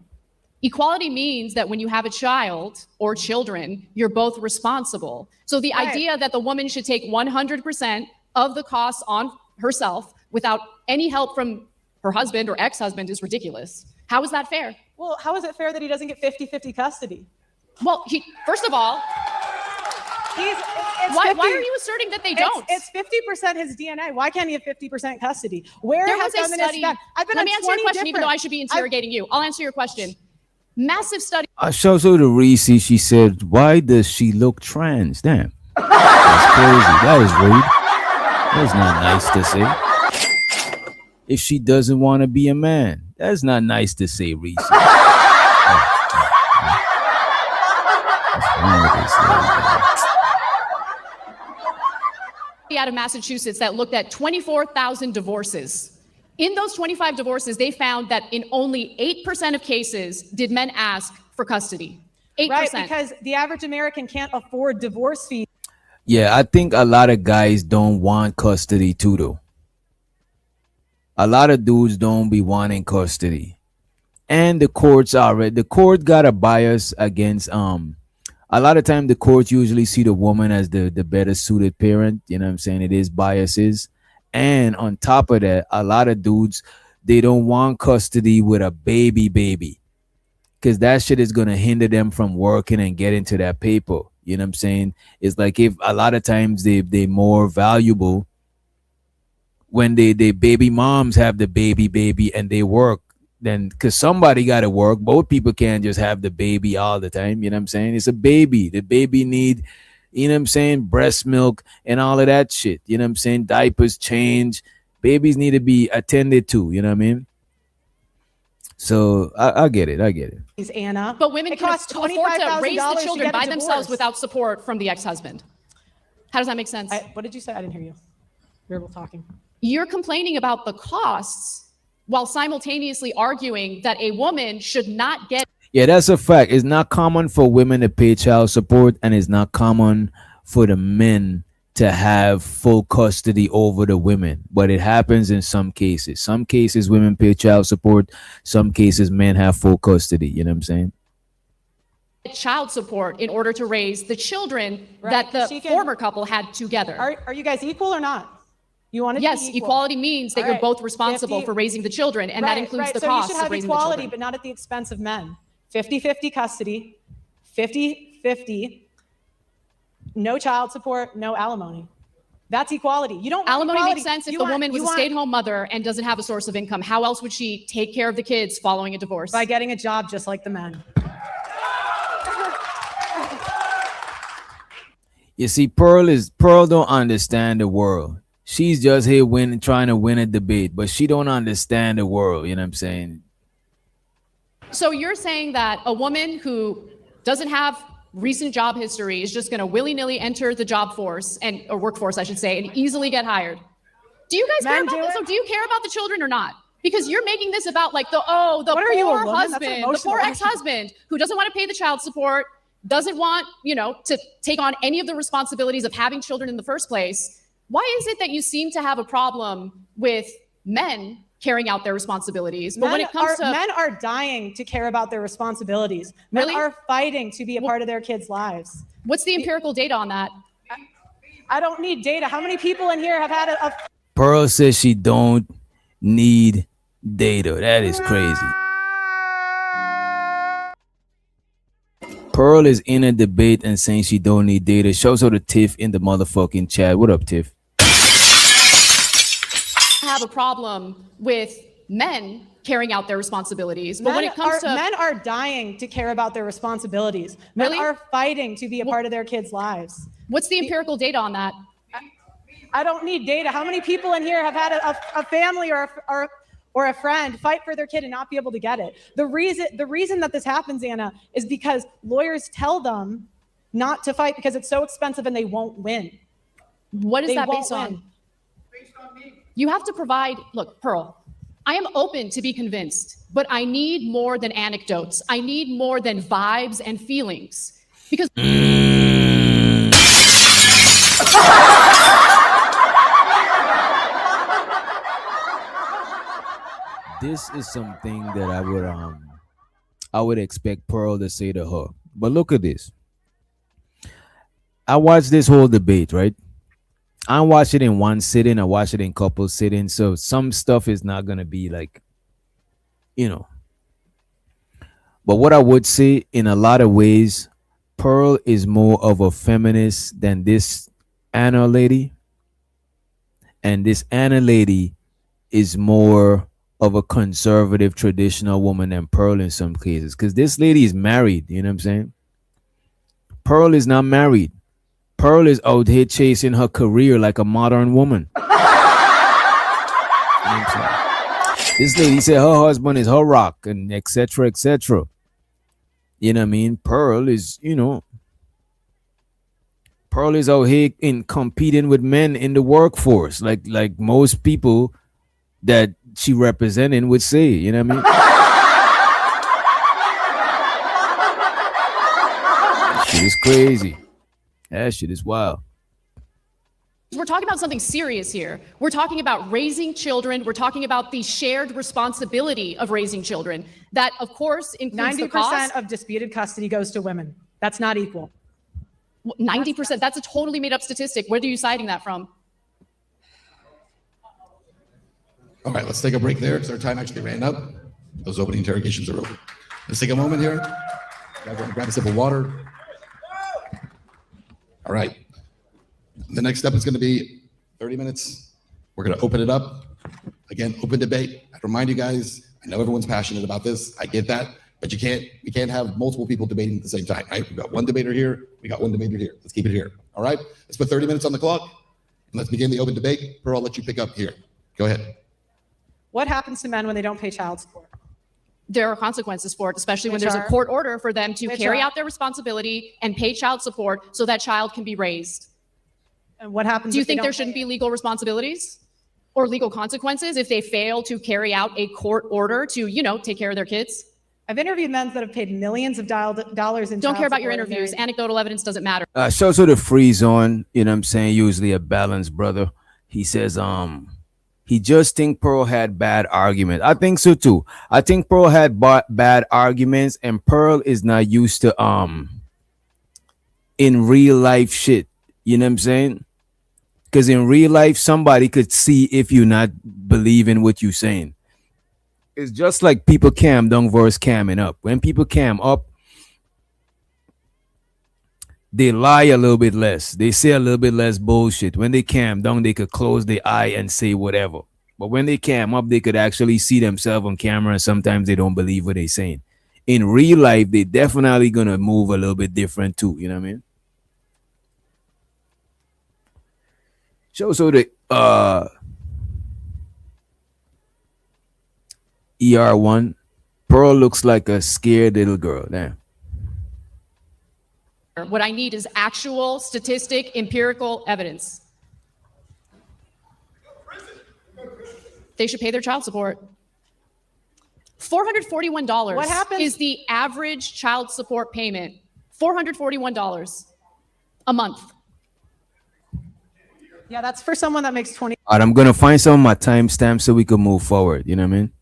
Equality means that when you have a child or children, you're both responsible. So the Right. idea that the woman should take 100% of the costs on herself without any help from her husband or ex-husband is ridiculous. How is that fair? Well, how is it fair that he doesn't get 50-50 custody? Well, first of all, It's why 50 are you asserting that they don't? It's 50% his DNA. Why can't he have 50% custody? Where There has was a feminists study. been? I've been Let on me answer your 20 question, even though I different- should be interrogating you. I'll answer your question. Massive study. Shout out to Reese. She said, why does she look trans? Damn. That's crazy. That is rude. That's not nice to say. If she doesn't want to be a man, that's not nice to say, Reese. What's wrong with this lady, man? Out of Massachusetts that looked at 24,000 divorces. In those 25 divorces, they found that in only 8% of cases did men ask for custody. 8%. Right, because the average American can't afford divorce fees. Yeah, I think a lot of guys don't want custody too, though. A lot of dudes don't be wanting custody. And the court got a bias against a lot of time the court usually see the woman as the better suited parent. You know what I'm saying? It is biases. And on top of that, a lot of dudes, they don't want custody with a baby because that shit is going to hinder them from working and getting to that paper. You know what I'm saying? It's like if a lot of times they more valuable when they baby moms have the baby and they work. Then because somebody got to work. Both people can't just have the baby all the time. You know what I'm saying? It's a baby. The baby need, you know what I'm saying, breast milk and all of that shit. You know what I'm saying? Diapers change. Babies need to be attended to. You know what I mean? So I get it. Anna. But women It can costs afford to raise $25,000 the to children get a by themselves divorce. without support from the ex-husband. How does that make sense? What did you say? I didn't hear you. Verbal talking. You're complaining about the costs while simultaneously arguing that a woman should not get. Yeah, that's a fact. It's not common for women to pay child support, and it's not common for the men to have full custody over the women, but it happens in some cases. Some cases women pay child support, some cases men have full custody. You know what I'm saying? Child support in order to raise the children that the former couple had together. Are you guys equal or not? You want it Yes, to be equal. equality means that All you're right. both responsible 50 for raising the children, and that includes the so cost you should have of raising the equality, children. but not at the expense of men. 50-50 custody, 50-50, no child support, no alimony. That's equality. You don't want Alimony equality. makes sense if You the want- woman was you a want- stay-at-home mother and doesn't have a source of income. How else would she take care of the kids following a divorce? By getting a job just like the men. You see, Pearl don't understand the world. She's just here trying to win a debate, but she don't understand the world. You know what I'm saying? So you're saying that a woman who doesn't have recent job history is just going to willy-nilly enter the job force or workforce, I should say, and easily get hired. Do you guys care about this? So do you care about the children or not? Because you're making this about like the are you, a poor woman? That's husband, the emotional. poor ex-husband who doesn't want to pay the child support, doesn't want, to take on any of the responsibilities of having children in the first place. Why is it that you seem to have a problem with men carrying out their responsibilities? But when it comes to men are dying to care about their responsibilities. Men Really? are fighting to be a part of their kids' lives. What's the empirical data on that? I don't need data. How many people in here have had a Pearl says she don't need data. That is crazy. Pearl is in a debate and saying she don't need data. Shows her to Tiff in the motherfucking chat. What up, Tiff? have a problem with men carrying out their responsibilities. But when it comes to men are dying to care about their responsibilities. Men Really? are fighting to be a part of their kids' lives. What's the empirical data on that? I don't need data. How many people in here have had a family or a friend fight for their kid and not be able to get it? The reason that this happens, Anna, is because lawyers tell them not to fight because it's so expensive and they won't win. What is They that won't based on? win. You have to provide, look, Pearl, I am open to be convinced, but I need more than anecdotes. I need more than vibes and feelings. Because This is something that I would expect Pearl to say to her. But look at this. I watched this whole debate, right? I watch it in one sitting. I watch it in couple sittings. So some stuff is not going to be like, But what I would say, in a lot of ways, Pearl is more of a feminist than this Anna lady. And this Anna lady is more of a conservative, traditional woman than Pearl in some cases. Because this lady is married, you know what I'm saying? Pearl is not married. Pearl is out here chasing her career like a modern woman. You know what I'm saying? This lady said her husband is her rock and etc. etc. You know what I mean? Pearl is, Pearl is out here in competing with men in the workforce, like most people that she representing would say, you know what I mean? That shit is crazy. That shit is wild. we're talking about something serious here. We're talking about raising children. We're talking about the shared responsibility of raising children. That, of course, includes the cost. 90% of disputed custody goes to women. That's not equal. 90%. That's a totally made up statistic. Where are you citing that from? All right, let's take a break there because our time actually ran up. Those opening interrogations are over. Let's take a moment here. Guys, want to grab a sip of water? All right. The next step is going to be 30 minutes. We're going to open it up. Again, open debate. I remind you guys, I know everyone's passionate about this. I get that. But we can't have multiple people debating at the same time, right? We've got one debater here. We got one debater here. Let's keep it here. All right? Let's put 30 minutes on the clock. And let's begin the open debate. Pearl, I'll let you pick up here. Go ahead. What happens to men when they don't pay child support? There are consequences for it, especially when there's a HR. court order for them to HR. carry out their responsibility and pay child support so that child can be raised. And what happens Do you if they think don't there shouldn't be legal responsibilities or legal consequences if they fail to carry out a court order to, take care of their kids? I've interviewed men that have paid millions of dollars in Don't child care about your support and interviews. married- Anecdotal evidence doesn't matter. Shows to the free zone, you know what I'm saying? Usually a balanced brother. He says, he just think Pearl had bad arguments. I think so too. I think Pearl had bad arguments, and Pearl is not used to in real life shit. You know what I'm saying? Because in real life, somebody could see if you're not believing what you're saying. It's just like people cam down versus camming up. When people cam up, they lie a little bit less. They say a little bit less bullshit. When they cam down, they could close their eye and say whatever. But when they cam up, they could actually see themselves on camera, and sometimes they don't believe what they're saying. In real life, they definitely gonna move a little bit different too. You know what I mean? So the ER1, Pearl looks like a scared little girl. Damn. What I need is actual statistic, empirical evidence. They should pay their child support. $441 What happens- is the average child support payment. $441 a month. Yeah, that's for someone that makes All right, I'm gonna find some of my timestamps so we can move forward. You know what I mean?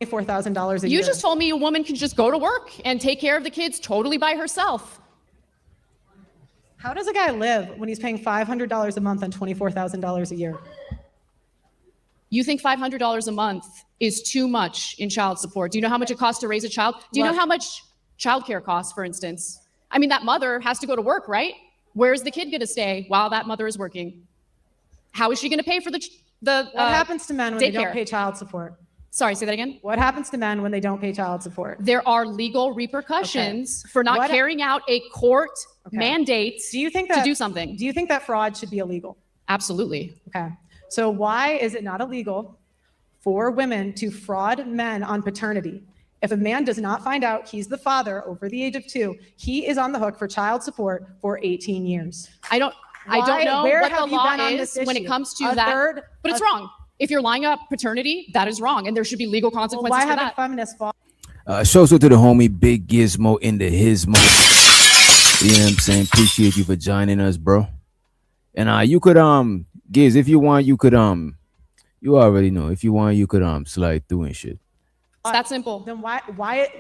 $24,000 a You year. just told me a woman can just go to work and take care of the kids totally by herself. How does a guy live when he's paying $500 a month on $24,000 a year? You think $500 a month is too much in child support? Do you know how much it costs to raise a child? Do you know What? how much childcare costs, for instance? I mean, that mother has to go to work, right? Where's the kid going to stay while that mother is working? How is she going to pay for the What happens to men when they don't daycare? pay child support? Sorry, say that again. What happens to men when they don't pay child support? There are legal repercussions for not What- carrying out a court Okay. mandate Do you think to that do something. Do you think that fraud should be illegal? Absolutely. Okay. So why is it not illegal for women to fraud men on paternity? If a man does not find out he's the father over the age of 2, he is on the hook for child support for 18 years. I don't know Where what the have you law been on is this when it issue? comes to A that. third- But it's a- wrong. If you're lying about paternity, that is wrong, and there should be legal Well, consequences why for haven't that. feminists fought? Shows out to the homie Big Gizmo in the Hismo. You know what I'm saying? Appreciate you for joining us, bro. And you could Giz, if you want, you could you already know. If you want, you could slide through and shit. It's that simple. Then why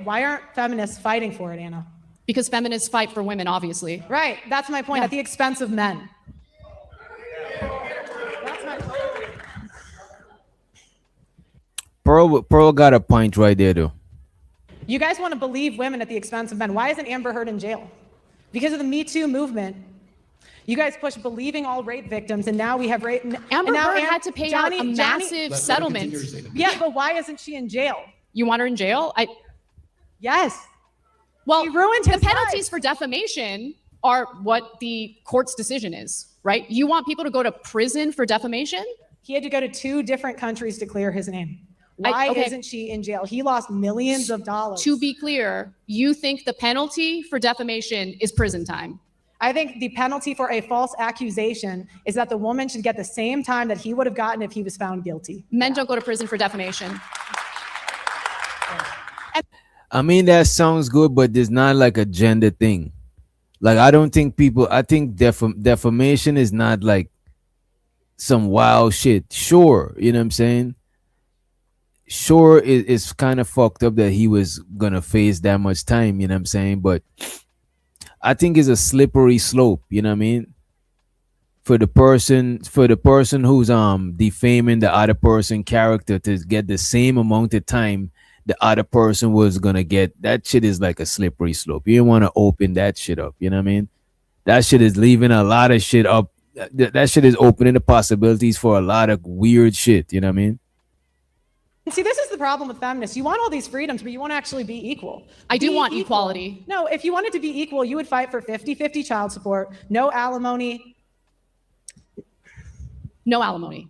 aren't feminists fighting for it, Anna? Because feminists fight for women, obviously. Right. That's my point. Yeah. At the expense of men. That's my point. Pearl got a point right there, though. You guys want to believe women at the expense of men. Why isn't Amber Heard in jail? Because of the Me Too movement. You guys push believing all rape victims, and now we have rape. Amber Heard had to pay out a massive settlement. Yeah, but why isn't she in jail? You want her in jail? Yes. Well, She ruined the his penalties life. for defamation are what the court's decision is, right? You want people to go to prison for defamation? He had to go to 2 different countries to clear his name. Why okay. isn't she in jail? He lost millions of dollars. To be clear, you think the penalty for defamation is prison time? I think the penalty for a false accusation is that the woman should get the same time that he would have gotten if he was found guilty. Men don't go to prison for defamation. I mean, that sounds good, but there's not like a gender thing. Like, I don't think people, I think defamation is not like some wild shit. Sure, you know what I'm saying? Sure, it's kind of fucked up that he was gonna face that much time, you know what I'm saying? But I think it's a slippery slope, you know what I mean? For the person who's defaming the other person character to get the same amount of time the other person was gonna get, that shit is like a slippery slope. You don't want to open that shit up, you know what I mean? That shit is leaving a lot of shit up. That shit is opening the possibilities for a lot of weird shit, you know what I mean? See, this is the problem with feminists. You want all these freedoms, but you won't actually be equal. I do Be want equal. equality. No, if you wanted to be equal, you would fight for 50-50 child support, no alimony. No alimony.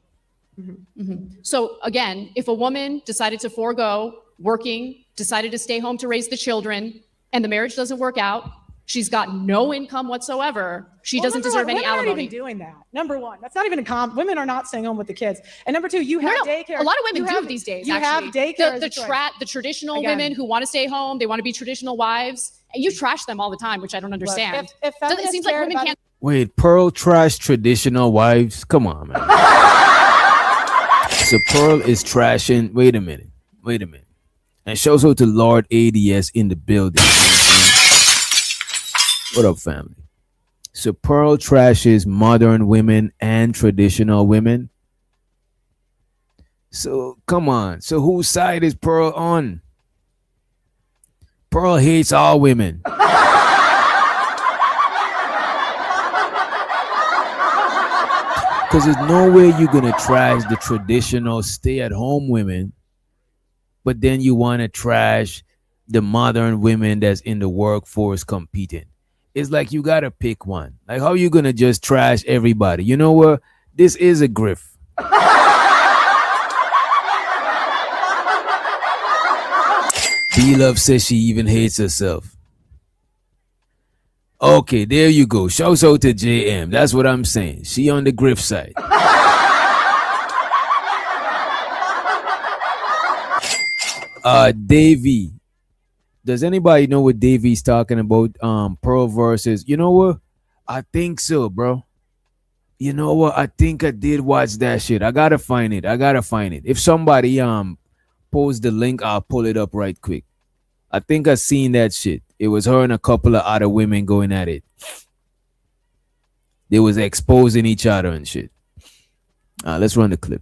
So again, if a woman decided to forego working, decided to stay home to raise the children, and the marriage doesn't work out, She's got no income whatsoever. She Well, doesn't number deserve one, any women aren't alimony. even doing that. Number one, that's not even women are not staying home with the kids. And number two, you have daycare. A lot of women You do have- these days. You actually. have daycare. The traditional Again. women who want to stay home, they want to be traditional wives, and you trash them all the time, which I don't understand. if it feminists seems like cared women about can't. Wait, Pearl trash traditional wives? Come on, man. So Pearl is trashing. Wait a minute. And shows out to Lord ADS in the building. What up, family? So Pearl trashes modern women and traditional women. So come on. So whose side is Pearl on? Pearl hates all women. Because there's no way you're going to trash the traditional stay-at-home women, but then you want to trash the modern women that's in the workforce competing. It's like you got to pick one. Like, how are you going to just trash everybody? You know what? This is a grift. B-Love says she even hates herself. Okay, there you go. Shouts out to JM. That's what I'm saying. She on the grift side. Davey. Does anybody know what Davey's talking about? Pearl versus. You know what? I think so, bro. You know what? I think I did watch that shit. I gotta find it. If somebody post the link, I'll pull it up right quick. I think I seen that shit. It was her and a couple of other women going at it. They was exposing each other and shit. Let's run the clip.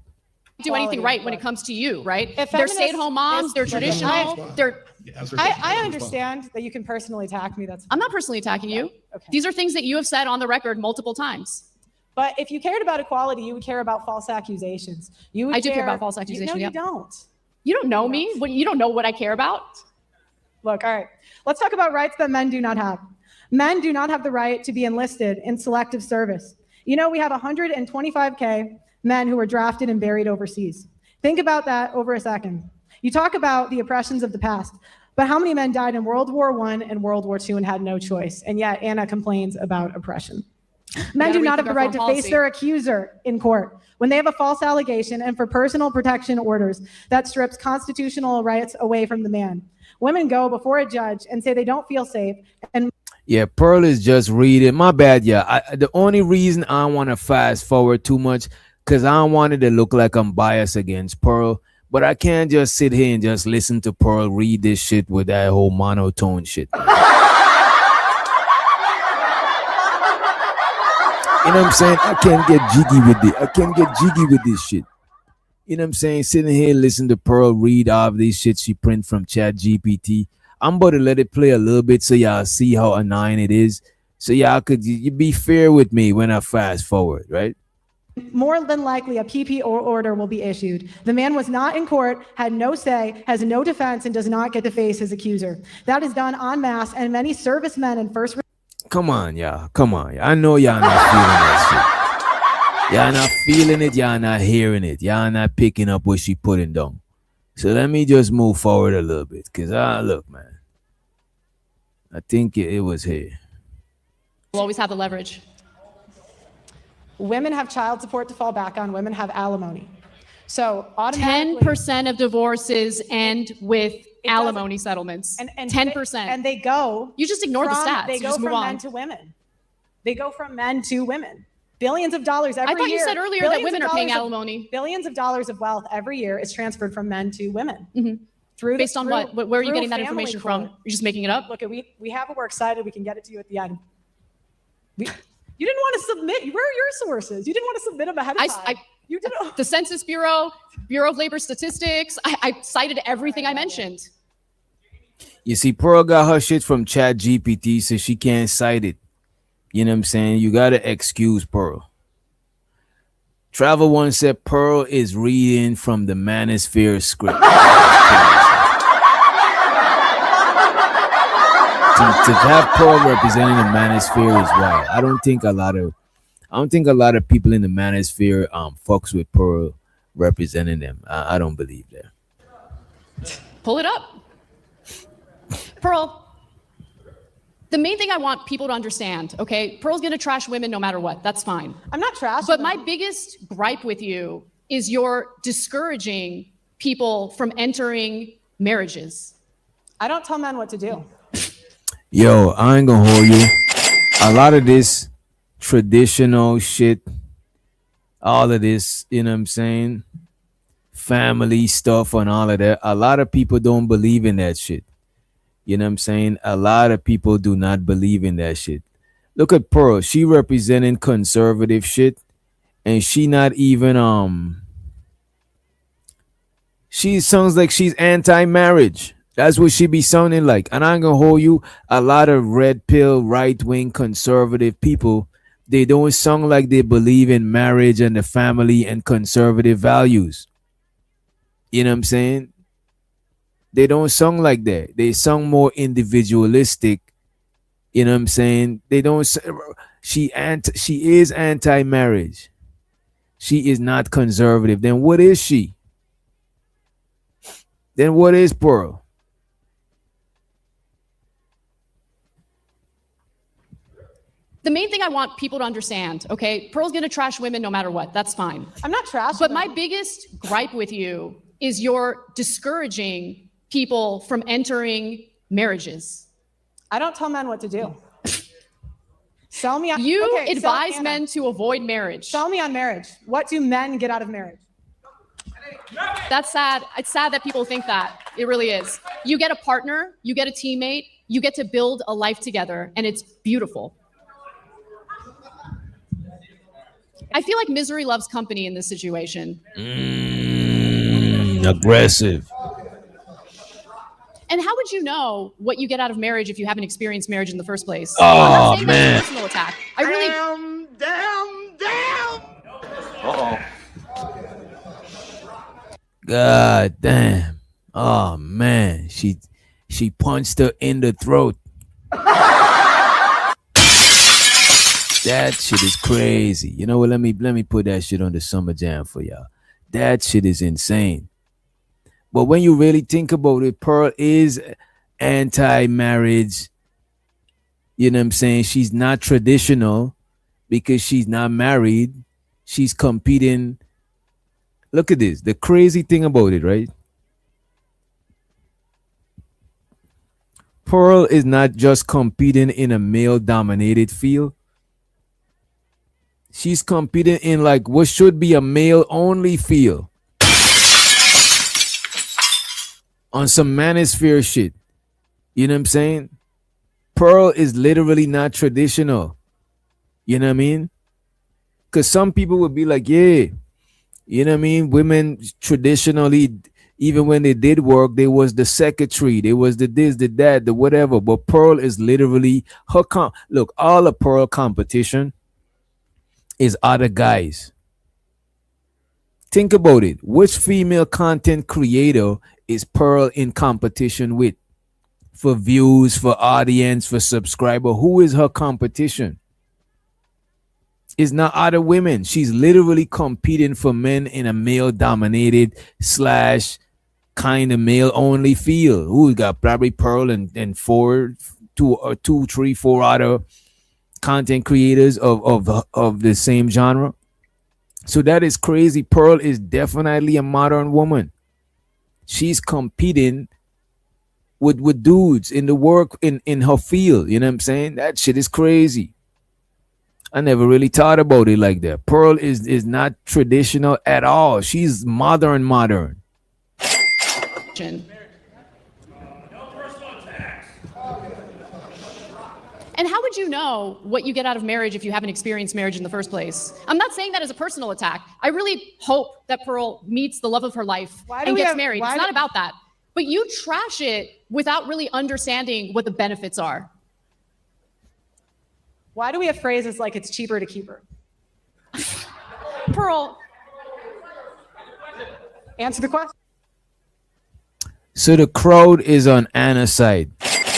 Do anything right when it comes to you, right? If They're feminists- stay-at-home moms. They're traditional. I understand that you can personally attack me. I'm not personally attacking you. Okay. These are things that you have said on the record multiple times. But if you cared about equality, you would care about false accusations. I do care about false accusations. No, yeah. you don't. You don't know me. You don't know what I care about. Look, all right. Let's talk about rights that men do not have. Men do not have the right to be enlisted in selective service. You know, we have 125K men who were drafted and buried overseas. Think about that over a second. You talk about the oppressions of the past, but how many men died in World War I and World War II and had no choice? And yet Anna complains about oppression. Men do not have the right to face their accuser in court when they have a false allegation and for personal protection orders that strips constitutional rights away from the man. Women go before a judge and say they don't feel safe. And yeah, Pearl is just reading. My bad. Yeah, the only reason I want to fast forward too much because I don't want it to look like I'm biased against Pearl. But I can't just sit here and just listen to Pearl read this shit with that whole monotone shit. You know what I'm saying? I can't get jiggy with it. I can't get jiggy with this shit. You know what I'm saying? Sitting here listening to Pearl read all of these shit she print from Chat GPT. I'm about to let it play a little bit so y'all see how annoying it is. So y'all could you be fair with me when I fast forward, right? more than likely a PP order will be issued. The man was not in court, had no say, has no defense, and does not get to face his accuser. That is done en masse, and many servicemen and first. Come on, y'all. Come on. I know y'all not feeling that shit. Y'all not feeling it. Y'all not hearing it. Y'all not picking up what she putting down. So let me just move forward a little bit. Because, look, man. I think it was here. We'll always have the leverage. Women have child support to fall back on. Women have alimony. So automatically 10% of divorces end with alimony settlements. And 10%. And they go. You just ignore the stats. They You go just from move on. men to women. They go from men to women. Billions of dollars every year. I thought you said earlier that women are paying alimony. Billions of dollars of wealth every year is transferred from men to women. Mm-hmm. Based on what? Where are you getting that information from? You're just making it up? Look, we have it. We're excited. We can get it to you at the end. You didn't want to submit. Where are your sources? You didn't want to submit them ahead of time. You didn't. The Census Bureau, Bureau of Labor Statistics. I cited everything I mentioned. You see, Pearl got her shit from Chat GPT, so she can't cite it. You know what I'm saying? You gotta excuse Pearl. Travel One said Pearl is reading from the Manosphere script. To have Pearl representing the Manosphere is wild. I don't think a lot of people in the Manosphere fucks with Pearl representing them. I don't believe that. Pull it up. Pearl, The main thing I want people to understand, okay, Pearl's gonna trash women no matter what. That's fine. I'm not trashing But them. my biggest gripe with you is you're discouraging people from entering marriages. I don't tell men what to do. Yo, I ain't gonna hold you. A lot of this traditional shit, all of this, you know what I'm saying? Family stuff and all of that. A lot of people don't believe in that shit. You know what I'm saying? A lot of people do not believe in that shit. Look at Pearl. She representing conservative shit. And she not even she sounds like she's anti-marriage. That's what she be sounding like. And I'm gonna hold you, a lot of red pill, right-wing conservative people, they don't sound like they believe in marriage and the family and conservative values. You know what I'm saying? They don't sound like that. They sound more individualistic. You know what I'm saying? They don't. She is anti-marriage. She is not conservative. Then what is she? Then what is Pearl? The main thing I want people to understand, okay, Pearl's gonna trash women no matter what. That's fine. I'm not trashing But them. my biggest gripe with you is you're discouraging people from entering marriages. I don't tell men what to do. Sell me on You okay, advise Anna, men to avoid marriage. Sell me on marriage. What do men get out of marriage? That's sad. It's sad that people think that. It really is. You get a partner, you get a teammate, you get to build a life together, and it's beautiful. I feel like misery loves company in this situation. Aggressive. And how would you know what you get out of marriage if you haven't experienced marriage in the first place? Oh, I'm not saying man. that's a personal attack. I really. Damn. Uh-oh. God damn. Oh man. She punched her in the throat. That shit is crazy. You know what? Let me put that shit on the summer jam for y'all. That shit is insane. But when you really think about it, Pearl is anti-marriage. You know what I'm saying? She's not traditional because she's not married. She's competing. Look at this. The crazy thing about it, right? Pearl is not just competing in a male-dominated field. She's competing in like what should be a male-only field. On some manosphere shit. You know what I'm saying? Pearl is literally not traditional. You know what I mean? Because some people would be like, yeah, you know what I mean? Women traditionally, even when they did work, they was the secretary. They was the this, the that, the whatever. But Pearl is literally her look, all of Pearl competition is other guys. Think about it. Which female content creator is Pearl in competition with? For views, for audience, for subscriber? Who is her competition? It's not other women. She's literally competing for men in a male-dominated / kind of male-only field. Who got probably Pearl and two, three, four other content creators of the same genre. So that is crazy. Pearl is definitely a modern woman. She's competing with dudes in the work in her field. You know what I'm saying? That shit is crazy. I never really thought about it like that. Pearl is not traditional at all. She's modern. And how would you know what you get out of marriage if you haven't experienced marriage in the first place? I'm not saying that as a personal attack. I really hope that Pearl meets the love of her life and gets married. It's not about that. But you trash it without really understanding what the benefits are. Why do we have phrases like it's cheaper to keep her? Pearl. Answer the question. So the crowd is on Anna's side.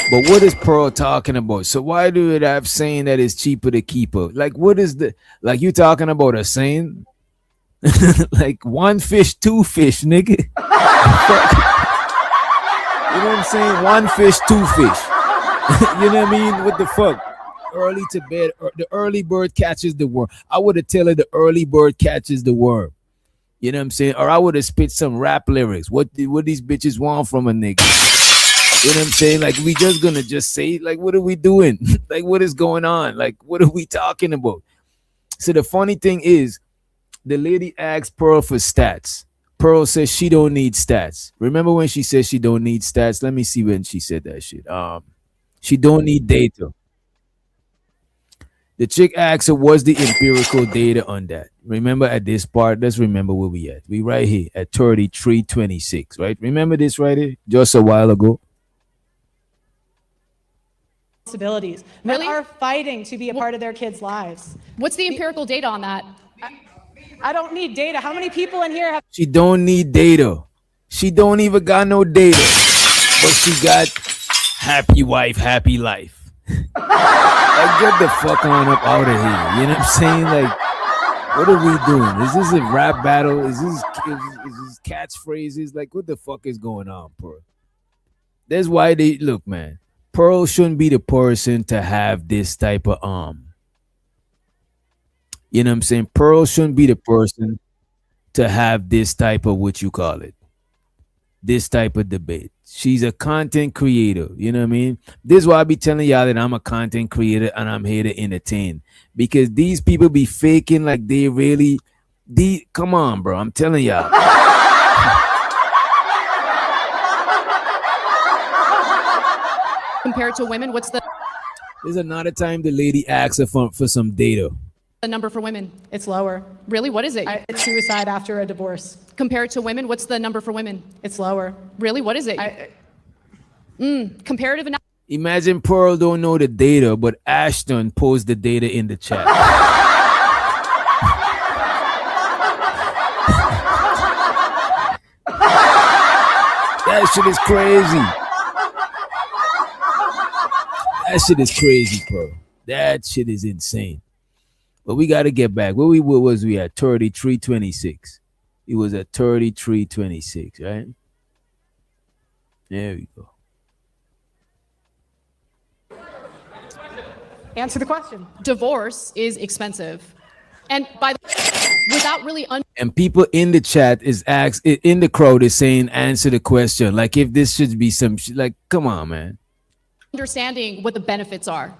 But what is Pearl talking about? So why do it have saying that it's cheaper to keep her? Like, what is like you talking about a saying? Like one fish, two fish, nigga. You know what I'm saying? One fish, two fish. You know what I mean? What the fuck? Early to bed, the early bird catches the worm. I would have tell her the early bird catches the worm. You know what I'm saying? Or I would have spit some rap lyrics. What these bitches want from a nigga? You know what I'm saying? Like, we just gonna just say, like, what are we doing? Like, what is going on? Like, what are we talking about? So the funny thing is, the lady asked Pearl for stats. Pearl says she don't need stats. Remember when she said she don't need stats? Let me see when she said that shit. She don't need data. The chick asked her, what's the empirical data on that? Remember at this part, let's remember where we at. We right here at 33:26, right? Remember this right here? Just a while ago. Responsibilities. Men are fighting to be a part of their kids' lives. What's the empirical data on that? I don't need data. How many people in here have? She don't need data. She don't even got no data. But she got happy wife, happy life. Like, get the fuck on up out of here. You know what I'm saying? Like, what are we doing? Is this a rap battle? Is this catchphrases? Like, what the fuck is going on, Pearl? That's why they look, man. Pearl shouldn't be the person to have this type of you know what I'm saying? Pearl shouldn't be the person to have this type of what you call it. This type of debate. She's a content creator. You know what I mean? This is why I be telling y'all that I'm a content creator and I'm here to entertain. Because these people be faking like they really come on, bro. I'm telling y'all. Compared to women, what's the There's another time the lady asks her for some data. number for women? It's lower. Really? What is it? It's suicide after a divorce. Compared to women, what's the number for women? It's lower. Really? What is it? Comparative analysis. Imagine Pearl don't know the data, but Ashton posted the data in the chat. That shit is crazy. That shit is crazy, Pearl. That shit is insane. But we got to get back. Where was we at? 33:26. It was at 33:26, right? There we go. Answer the question. Divorce is expensive. And by the without really And people in the chat is in the crowd is saying, answer the question. Like, if this should be some shit, like, come on, man. understanding what the benefits are.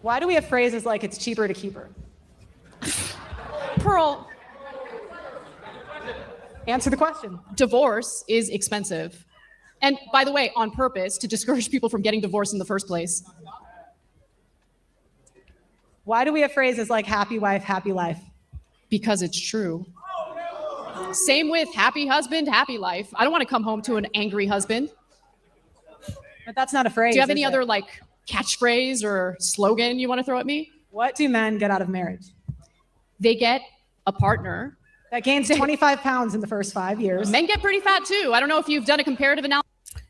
Why do we have phrases like it's cheaper to keep her? Pearl, answer the question. Divorce is expensive. And by the way, on purpose, to discourage people from getting divorced in the first place. Why do we have phrases like happy wife, happy life? Because it's true. Same with happy husband, happy life. I don't want to come home to an angry husband. But that's not a phrase. Do you have any other like catchphrase or slogan you want to throw at me? What do men get out of marriage? They get a partner that gains 25 pounds in the first 5 years. Men get pretty fat too. I don't know if you've done a comparative analysis.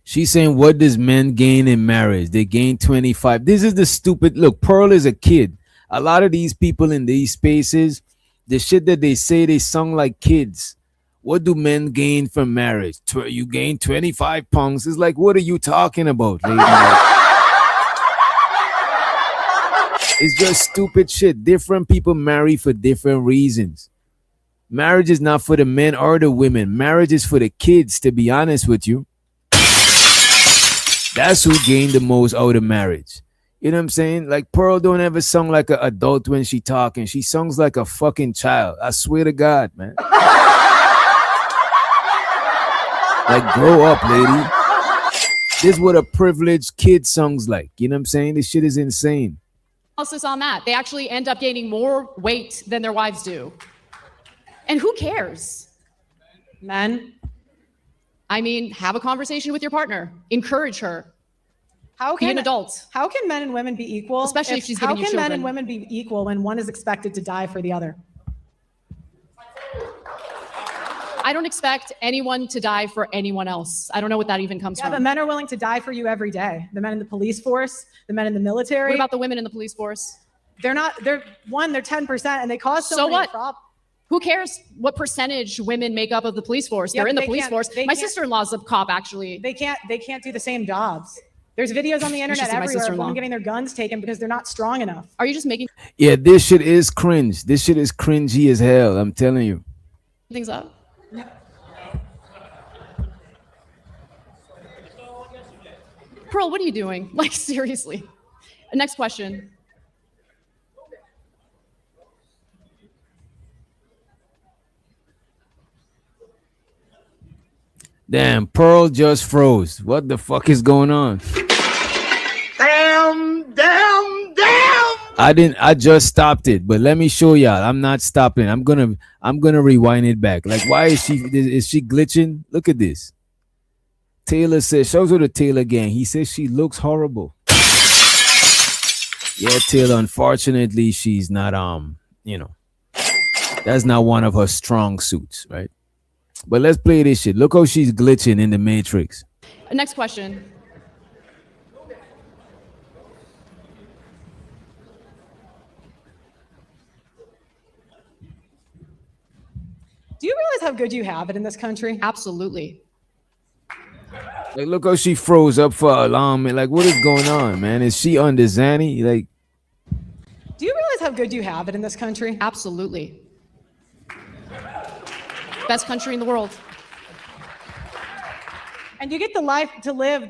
She's saying, what does men gain in marriage? They gain 25. This is the stupid. Look, Pearl is a kid. A lot of these people in these spaces, the shit that they say, they sung like kids. What do men gain from marriage? You gain 25 pounds. It's like, what are you talking about, lady? It's just stupid shit. Different people marry for different reasons. Marriage is not for the men or the women. Marriage is for the kids, to be honest with you. That's who gained the most out of marriage. You know what I'm saying? Like, Pearl don't ever sing like an adult when she talking. She songs like a fucking child. I swear to God, man. Like, grow up, lady. This is what a privileged kid songs like. You know what I'm saying? This shit is insane. Analysis on that. They actually end up gaining more weight than their wives do. And who cares? Men. I mean, have a conversation with your partner. Encourage her. Be an adult. How can men and women be equal? Especially if she's giving you How can men children. and women be equal when one is expected to die for the other? I don't expect anyone to die for anyone else. I don't know what that even comes Yeah, but from. men are willing to die for you every day. The men in the police force, the men in the military. What about the women in the police force? They're 10% and they cause so So many what? problems. Who cares what percentage women make up of the police force? Yeah, They're in but the they police can't- force. they My can't- sister-in-law's a cop, actually. They can't do the same jobs. There's videos on the internet should see my everywhere of sister-in-law. women getting their guns taken because they're not strong enough. Are you just making Yeah, this shit is cringe. This shit is cringy as hell. I'm telling you. things up? Pearl, what are you doing? Like, seriously. Next question. Damn, Pearl just froze. What the fuck is going on? Damn! I just stopped it, but let me show y'all. I'm not stopping. I'm gonna rewind it back. Like, why is she glitching? Look at this. Taylor says, shows her the Taylor gang. He says she looks horrible. Yeah, Taylor, unfortunately, she's not that's not one of her strong suits, right? But let's play this shit. Look how she's glitching in the Matrix. Next question. Do you realize how good you have it in this country? Absolutely. Like, look how she froze up for alarm. Like, what is going on, man? Is she under Zanny? Like, Do you realize how good you have it in this country? Absolutely. Best country in the world. And you get to live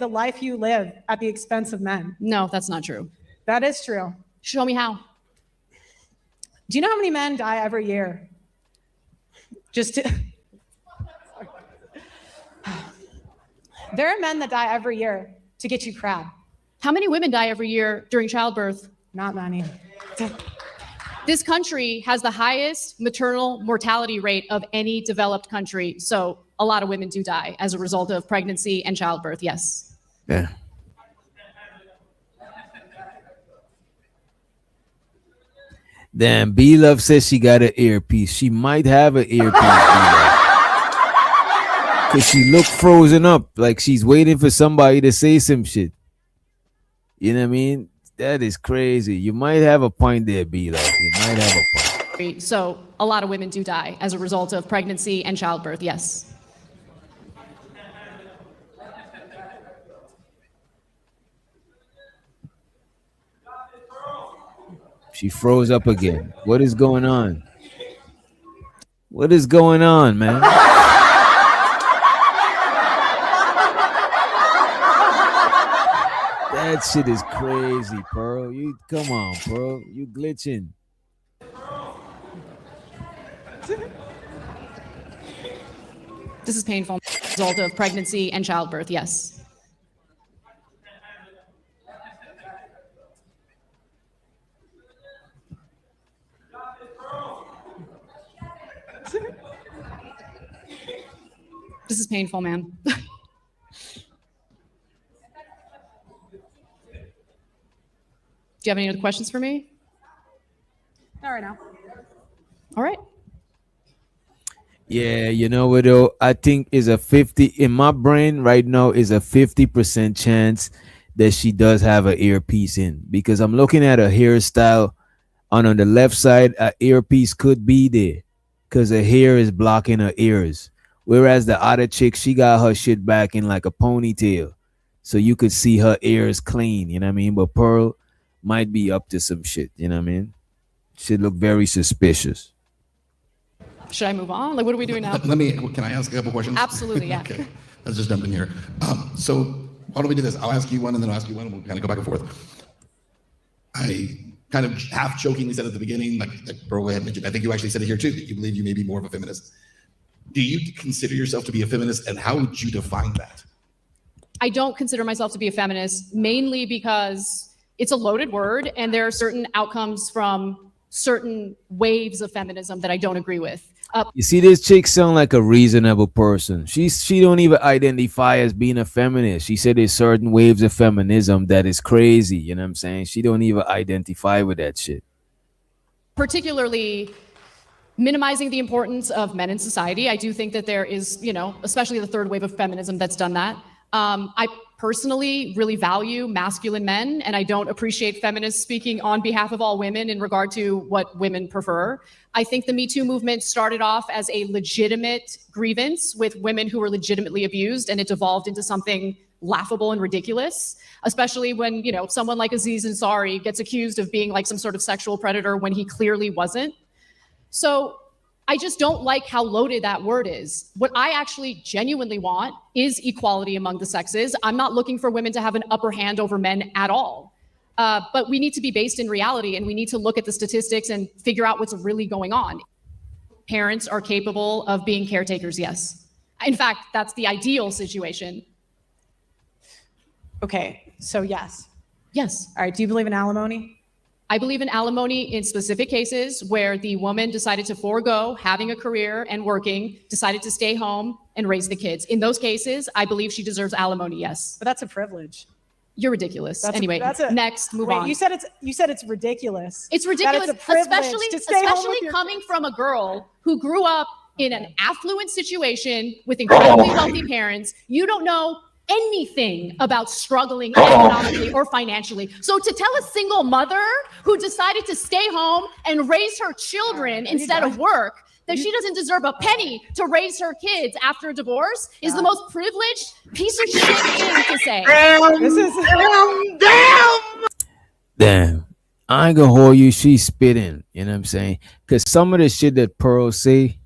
the life you live at the expense of men. No, that's not true. That is true. Show me how. Do you know how many men die every year? There are men that die every year to get you crab. How many women die every year during childbirth? Not many. This country has the highest maternal mortality rate of any developed country. So a lot of women do die as a result of pregnancy and childbirth, yes. yeah. Damn, B-Love says she got an earpiece. She might have an earpiece, B-Love. Because she looked frozen up, like she's waiting for somebody to say some shit. You know what I mean? That is crazy. You might have a point there, B-Love. You might have a point. So a lot of women do die as a result of pregnancy and childbirth, yes. She froze up again. What is going on? What is going on, man? That shit is crazy, Pearl. You come on, Pearl. You glitching. This is painful. Result of pregnancy and childbirth, yes. This is painful, man. Do you have any other questions for me? Not right now. All right. Yeah, you know what though? I think is a 50 in my brain right now is a 50% chance that she does have an earpiece in, because I'm looking at her hairstyle and on the left side, an earpiece could be there because her hair is blocking her ears. Whereas the other chick, she got her shit back in like a ponytail. So you could see her ears clean, you know what I mean? But Pearl might be up to some shit, you know what I mean? Should look very suspicious. Should I move on? Like, what are we doing now? Can I ask a couple questions? Absolutely, yeah. Okay, let's just jump in here. So why don't we do this? I'll ask you one and then I'll ask you one and we'll kind of go back and forth. I kind of half jokingly said at the beginning, like Pearl had mentioned, I think you actually said it here too, that you believe you may be more of a feminist. Do you consider yourself to be a feminist, and how would you define that? I don't consider myself to be a feminist, mainly because it's a loaded word and there are certain outcomes from certain waves of feminism that I don't agree with. You see, this chick sound like a reasonable person. She don't even identify as being a feminist. She said there's certain waves of feminism that is crazy. You know what I'm saying? She don't even identify with that shit. Particularly minimizing the importance of men in society. I do think that there is, especially the third wave of feminism that's done that. I personally really value masculine men, and I don't appreciate feminists speaking on behalf of all women in regard to what women prefer. I think the Me Too movement started off as a legitimate grievance with women who were legitimately abused, and it devolved into something laughable and ridiculous, especially when, you know, someone like Aziz Ansari gets accused of being like some sort of sexual predator when he clearly wasn't. So I just don't like how loaded that word is. What I actually genuinely want is equality among the sexes. I'm not looking for women to have an upper hand over men at all. But we need to be based in reality, and we need to look at the statistics and figure out what's really going on. Parents are capable of being caretakers, yes. In fact, that's the ideal situation. Okay, so yes. Yes. All right, do you believe in alimony? I believe in alimony in specific cases where the woman decided to forego having a career and working, decided to stay home and raise the kids. In those cases, I believe she deserves alimony, yes. But that's a privilege. You're ridiculous. That's anyway, next, move on. You said it's ridiculous. It's ridiculous, especially coming from a girl who grew up in an affluent situation with incredibly wealthy parents. You don't know anything about struggling economically or financially. So to tell a single mother who decided to stay home and raise her children instead of work that she doesn't deserve a penny to raise her kids after a divorce is the most privileged piece of shit thing to say. Damn. I ain't gonna hold you. She's spitting. You know what I'm saying? Because some of the shit that Pearl say,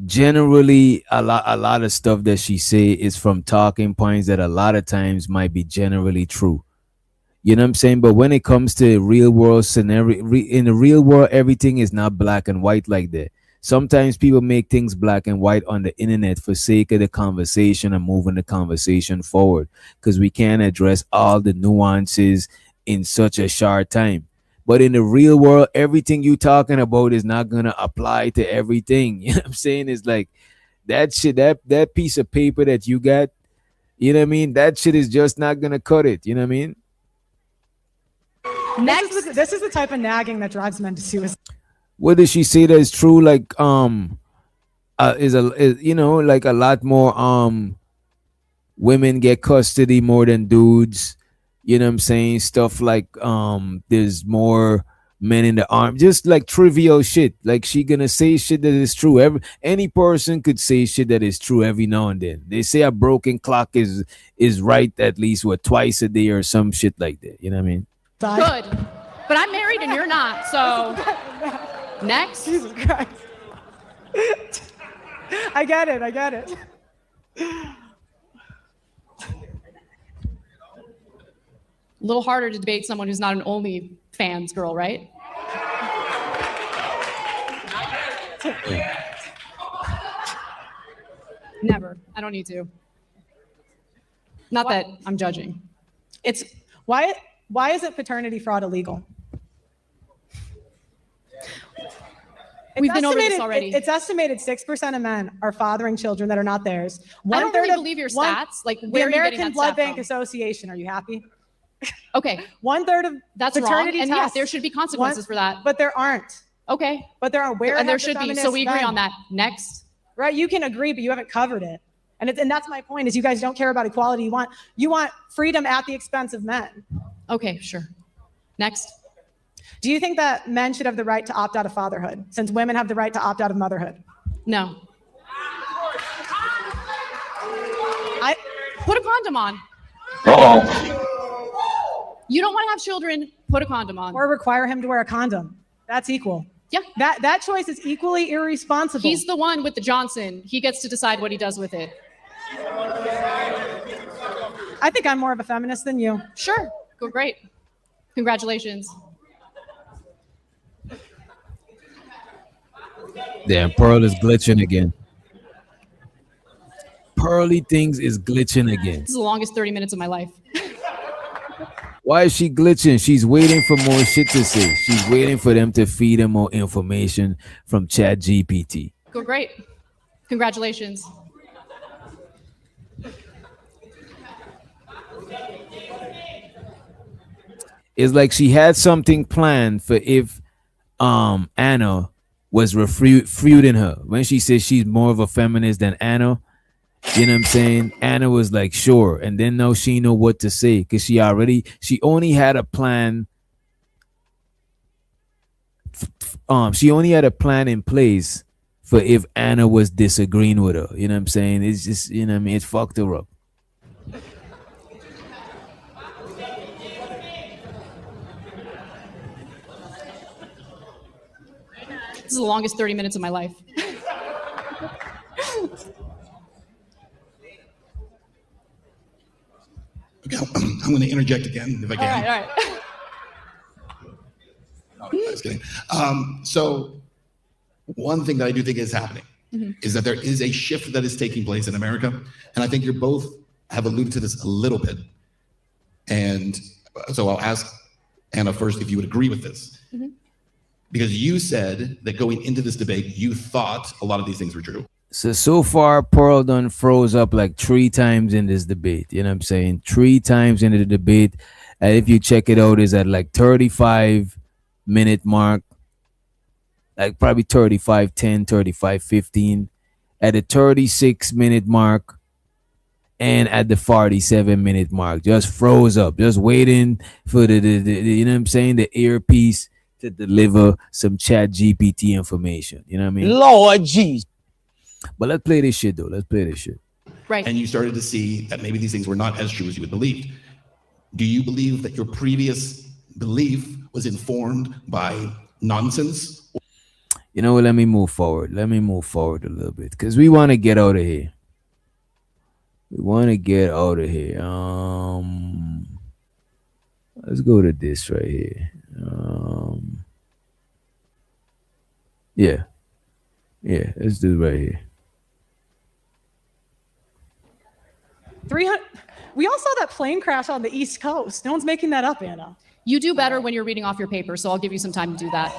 generally a lot of stuff that she say is from talking points that a lot of times might be generally true. You know what I'm saying? But when it comes to real world scenario, in the real world, everything is not black and white like that. Sometimes people make things black and white on the internet for sake of the conversation and moving the conversation forward, because we can't address all the nuances in such a short time. But in the real world, everything you talking about is not gonna apply to everything. You know what I'm saying? It's like that shit, that piece of paper that you got, you know what I mean? That shit is just not gonna cut it. You know what I mean? This is the type of nagging that drives men to suicide. What does she say that is true? Like is you know, like a lot more women get custody more than dudes. You know what I'm saying? Stuff like there's more men in the army, just like trivial shit. Like she gonna say shit that is true. Any person could say shit that is true every now and then. They say a broken clock is right at least twice a day or some shit like that. You know what I mean? Good. But I'm married and you're not, so next. Jesus Christ. I get it. A little harder to debate someone who's not an OnlyFans girl, right? Never. I don't need to. Not that I'm judging. It's why isn't paternity fraud illegal? We've been over this already. It's estimated 6% of men are fathering children that are not theirs. I don't really believe your stats. Like, the where are you getting American that Blood stat Bank from? Association. Are you happy? Okay. 1/3 of That's paternity wrong. And tests. yeah, there should be consequences for that. But there aren't. Okay. But there are. Where and there have the should be. So feminists we agree been? on that. Next. Right? You can agree, but you haven't covered it. And that's my point: is you guys don't care about equality. You want freedom at the expense of men. Okay, sure. Next. Do you think that men should have the right to opt out of fatherhood, since women have the right to opt out of motherhood? No. Put a condom on. You don't want to have children, put a condom on. Or require him to wear a condom. That's equal. Yeah. That choice is equally irresponsible. He's the one with the Johnson. He gets to decide what he does with it. I think I'm more of a feminist than you. Sure. Go great. Congratulations. Damn, Pearl is glitching again. Pearly things is glitching again. This is the longest 30 minutes of my life. Why is she glitching? She's waiting for more shit to say. She's waiting for them to feed her more information from ChatGPT. Go great. Congratulations. It's like she had something planned for if Anna was refuting her. When she says she's more of a feminist than Anna, You know what I'm saying? Anna was like, sure. And then now she know what to say because she only had a plan. She only had a plan in place for if Anna was disagreeing with her. You know what I'm saying? It's just, you know what I mean? It fucked her up. This is the longest 30 minutes of my life. Okay, I'm going to interject again if I can. All right. Oh, just kidding. So one thing that I do think is happening is that there is a shift that is taking place in America. And I think you both have alluded to this a little bit. And so I'll ask Anna first if you would agree with this. Because you said that going into this debate, you thought a lot of these things were true. So far, Pearl done froze up like 3 times in this debate. You know what I'm saying? 3 times into the debate. And if you check it out, is at like 35-minute mark. Like probably 35:10, 35:15. At the 36-minute mark. And at the 47-minute mark. Just froze up. Just waiting for the you know what I'm saying? The earpiece to deliver some chat GPT information. You know what I mean? Lord jeez. But let's play this shit though. Let's play this shit. Right. And you started to see that maybe these things were not as true as you had believed. Do you believe that your previous belief was informed by nonsense? You know what? Let me move forward. Let me move forward a little bit because we want to get out of here. We want to get out of here. Let's go to this right here. Yeah, let's do it right here. 300. We all saw that plane crash on the East Coast. No one's making that up, Anna. You do better when you're reading off your paper, so I'll give you some time to do that.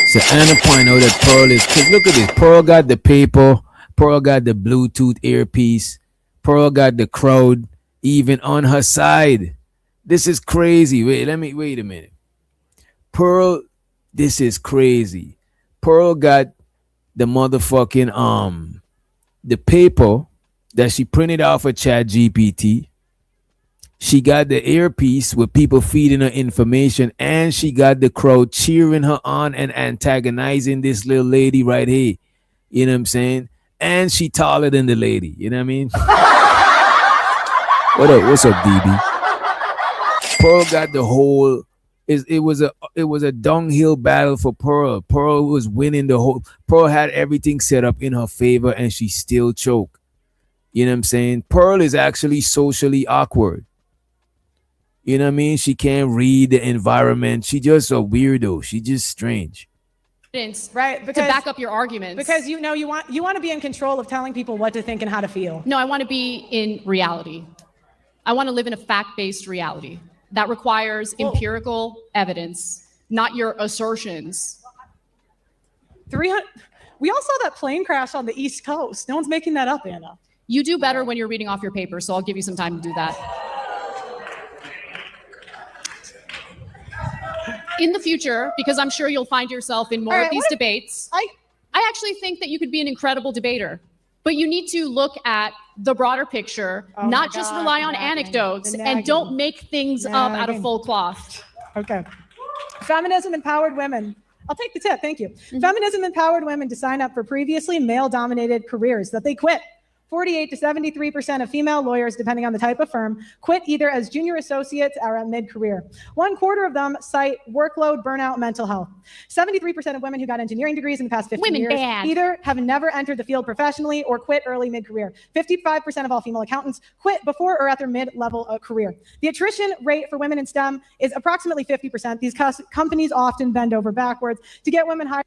So Anna point out that Pearl is, because look at this. Pearl got the paper. Pearl got the Bluetooth earpiece. Pearl got the crowd even on her side. This is crazy. Wait a minute. Pearl, this is crazy. Pearl got the motherfucking the paper that she printed off of Chat GPT. She got the earpiece with people feeding her information, and she got the crowd cheering her on and antagonizing this little lady right here. You know what I'm saying? And she taller than the lady. You know what I mean? What up? What's up, DB? Pearl got the whole. It was a dunghill battle for Pearl. Pearl was winning the whole. Pearl had everything set up in her favor, and she still choked. You know what I'm saying? Pearl is actually socially awkward. You know what I mean? She can't read the environment. She just a weirdo. She just strange. Right, To back up your arguments. Because you want to be in control of telling people what to think and how to feel. No, I want to be in reality. I want to live in a fact-based reality that requires empirical evidence, not your assertions. 300. We all saw that plane crash on the East Coast. No one's making that up, Anna. You do better when you're reading off your paper, so I'll give you some time to do that. In the future, because I'm sure you'll find yourself in more of these debates, I actually think that you could be an incredible debater. But you need to look at the broader picture, not just rely on anecdotes, and don't make things up out of full cloth. Okay. Feminism empowered women. I'll take the tip, thank you. Feminism empowered women to sign up for previously male-dominated careers that they quit. 48 to 73% of female lawyers, depending on the type of firm, quit either as junior associates or at mid-career. 1/4 of them cite workload, burnout, mental health. 73% of women who got engineering degrees in the past 15 years either have never entered the field professionally or quit early mid-career. 55% of all female accountants quit before or at their mid-level career. The attrition rate for women in STEM is approximately 50%. These companies often bend over backwards to get women hired.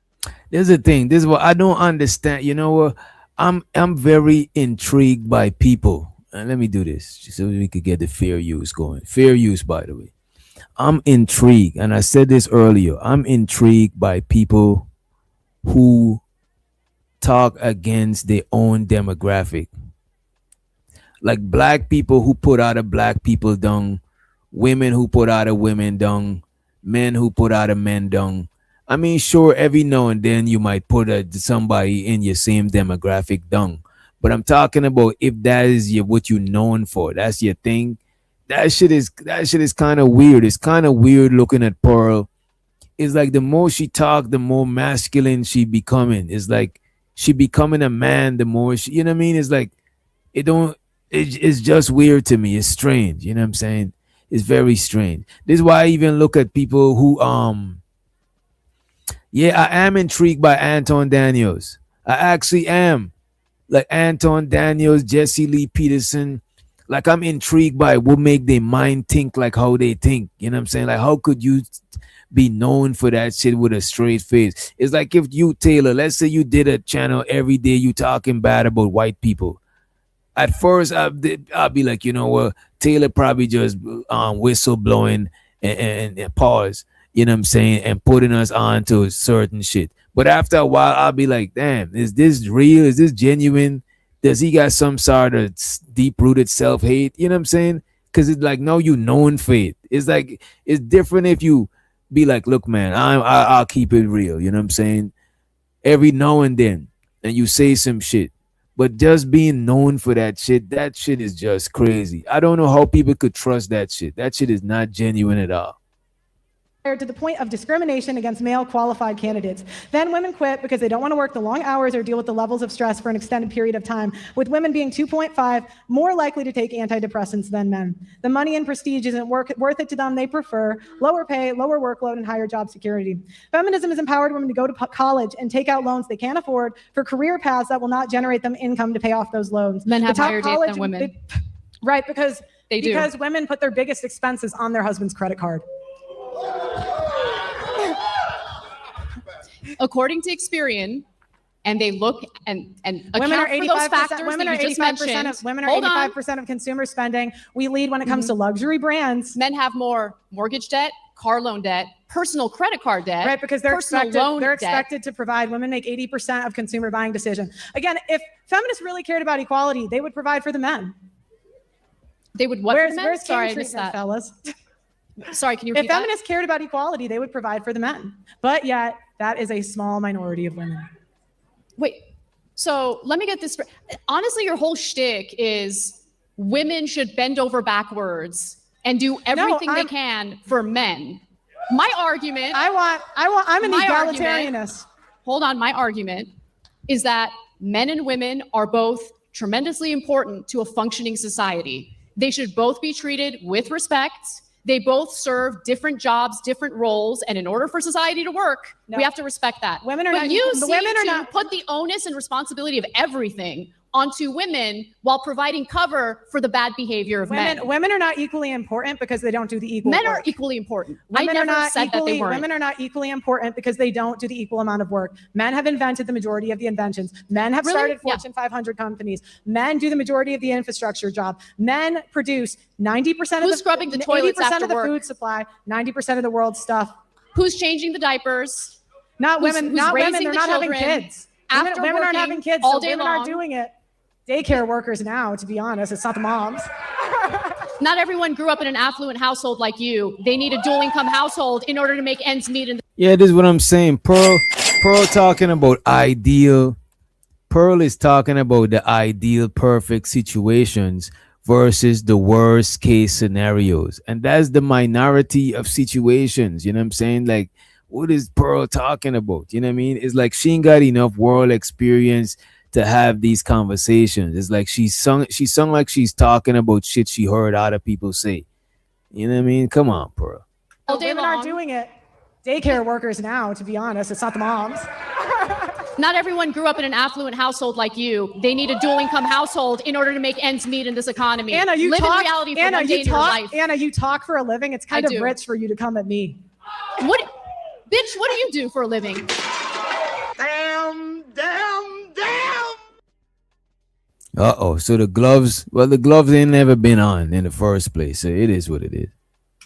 There's a thing. This is what I don't understand. You know what? I'm very intrigued by people. And let me do this just so we could get the fair use going. Fair use, by the way. I'm intrigued, and I said this earlier. I'm intrigued by people who talk against their own demographic. Like black people who put out of black people dung, women who put out of women dung, men who put out of men dung. I mean, sure, every now and then you might put somebody in your same demographic down. But I'm talking about if that is what you're known for, that's your thing. That shit is kind of weird. It's kind of weird looking at Pearl. It's like the more she talk, the more masculine she becoming. It's like she becoming a man. The more she, you know what I mean? It's like it don't. It's just weird to me. It's strange. You know what I'm saying? It's very strange. This is why I even look at people who yeah, I am intrigued by Anton Daniels. I actually am. Like Anton Daniels, Jesse Lee Peterson. Like I'm intrigued by what make their mind think like how they think. You know what I'm saying? Like how could you be known for that shit with a straight face? It's like if you, Taylor, let's say you did a channel every day, you talking bad about white people. At first, I'd be like, you know what, Taylor probably just whistle blowing and pause, you know what I'm saying, and putting us on to certain shit. But after a while, I'll be like, damn, is this real? Is this genuine? Does he got some sort of deep rooted self hate? You know what I'm saying? Because it's like, no, you known for it. It's like it's different if you be like, look, man, I'll keep it real. You know what I'm saying? Every now and then, and you say some shit. But just being known for that shit is just crazy. I don't know how people could trust that shit. That shit is not genuine at all. To the point of discrimination against male qualified candidates. Then women quit because they don't want to work the long hours or deal with the levels of stress for an extended period of time, with women being 2.5 more likely to take antidepressants than men. The money and prestige isn't worth it to them. They prefer lower pay, lower workload, and higher job security. Feminism has empowered women to go to college and take out loans they can't afford for career paths that will not generate them income to pay off those loans. Men have higher debt than women. Right, because they do. Because women put their biggest expenses on their husband's credit card. According to Experian, and they look and women are account for those 85%. factors Women that are you just 85% mentioned. of women are 85% of consumer spending. We lead when it comes to luxury brands. Men have more mortgage debt, car loan debt, personal credit card debt, right? Because they're personal expected, loan they're debt. expected to provide. Women make 80% of consumer buying decision. Again, if feminists really cared about equality, they would provide for the men. They would what? Where's, for the men? where's Sorry, king I missed treatment, that. fellas? Sorry, can you If repeat that? feminists cared about equality, they would provide for the men. But yet, that is a small minority of women. Wait, so let me get this. Honestly, your whole shtick is women should bend over backwards and do everything they can for men. My argument. I'm an egalitarianist. Hold on, my argument is that men and women are both tremendously important to a functioning society. They should both be treated with respect. They both serve different jobs, different roles, and in order for society to work, we have to respect that. Women are but not. you The seem women are to not. put the onus and responsibility of everything onto women while providing cover for the bad behavior of men. Women are not equally important because they don't do the equal Men work. are equally important. Women I never are not said equally, that they weren't. Women are not equally important because they don't do the equal amount of work. Men have invented the majority of the inventions. Men have started Fortune 500 companies. Men do the majority of the infrastructure job. Men produce 90% of Who's scrubbing the toilets 80% after of the work? food supply, 90% of the world's stuff. Who's changing the diapers? Not Who's- women. who's Not women. raising They're the not having children kids. after Women aren't working having kids. all So day women long? aren't doing it. Daycare workers now, to be honest. It's not the moms. Not everyone grew up in an affluent household like you. They need a dual income household in order to make ends meet. Yeah, this is what I'm saying. Pearl talking about ideal. Pearl is talking about the ideal perfect situations versus the worst case scenarios. And that's the minority of situations. You know what I'm saying? Like, what is Pearl talking about? You know what I mean? It's like she ain't got enough world experience to have these conversations. It's like she sung like she's talking about shit she heard other people say. You know what I mean? Come on, Pearl. All day Women long. aren't doing it. Daycare workers now, to be honest. It's not the moms. Not everyone grew up in an affluent household like you. They need a dual income household in order to make ends meet in this economy. Anna, you live talk. in reality for Anna, one day you in your talk. life. Anna, you talk for a living. It's kind I of do. rich for you to come at me. What, bitch? What do you do for a living? Damn. So the gloves ain't never been on in the first place. So it is what it is.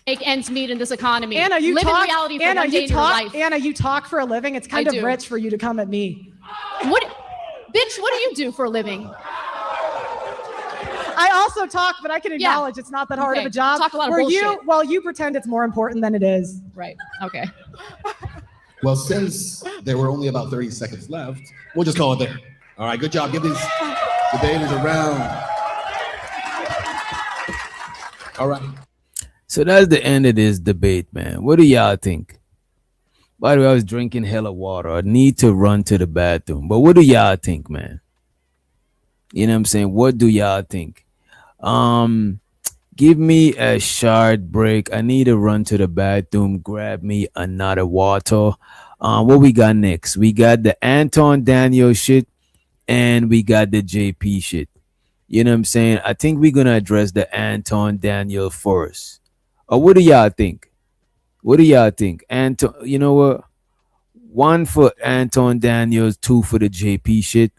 Make ends meet in this economy. Anna, you live talk. in reality for Anna, one day you in your talk. life. Anna, you talk for a living. It's kind I of do. rich for you to come at me. What, bitch? What do you do for a living? I also talk, but I can acknowledge it's not that hard of Okay. a job. Talk a lot of Where bullshit. you pretend it's more important than it is. Right. Okay. Well, since there were only about 30 seconds left, we'll just call it there. All right, good job. Give these debaters a round. All right. So that's the end of this debate, man. What do y'all think? By the way, I was drinking hella water. I need to run to the bathroom. But what do y'all think, man? You know what I'm saying? What do y'all think? Give me a short break. I need to run to the bathroom, grab me another water. What we got next? We got the Anton Daniel shit and we got the JP shit. You know what I'm saying? I think we're gonna address the Anton Daniel first. Or what do y'all think? What do y'all think? Anton, you know what? 1 for Anton Daniels, 2 for the JP shit.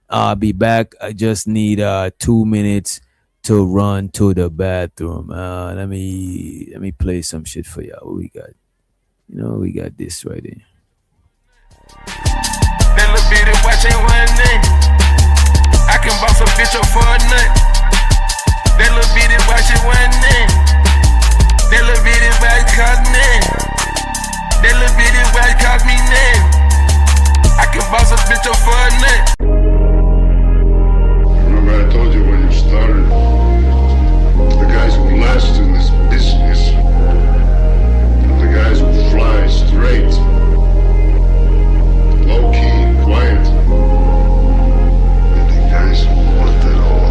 I'll be back. I just need 2 minutes to run to the bathroom. Let me play some shit for y'all. What we got? You know, we got this right here. That little bitty watch ain't one nut. I can boss a bitch up for a nut. That little bitty watch ain't one nut. That little bitty watch cost none. That little bitty watch cost me none. I can boss a bitch up for a nut. Remember I told you when you started, the guys who last in this business are the guys who fly straight, low-key, quiet. They're the guys who want it all.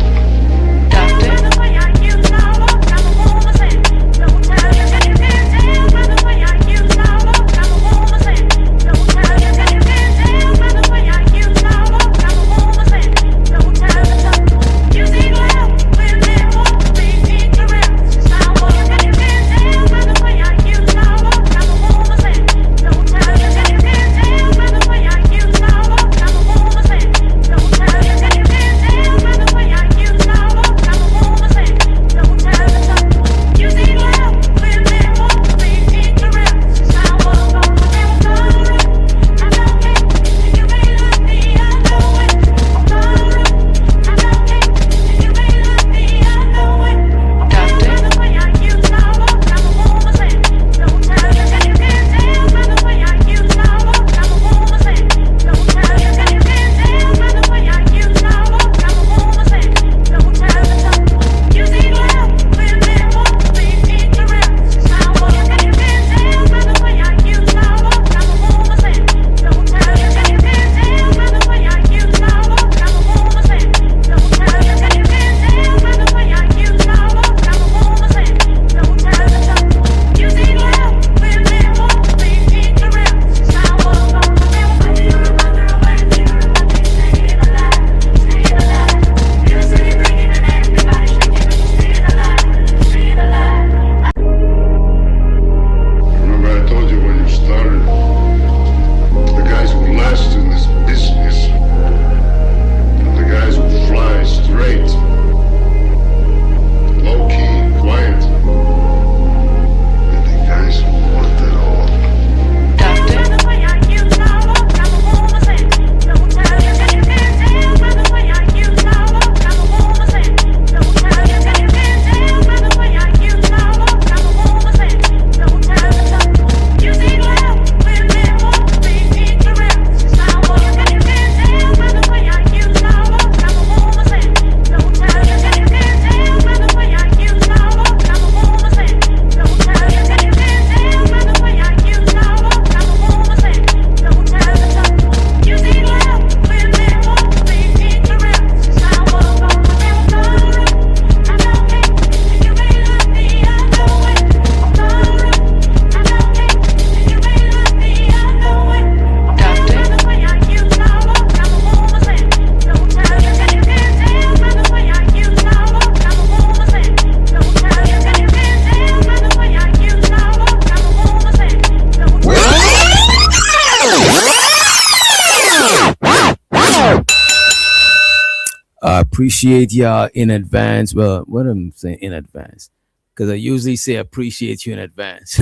I appreciate y'all in advance. Well, what I'm saying in advance, because I usually say appreciate you in advance.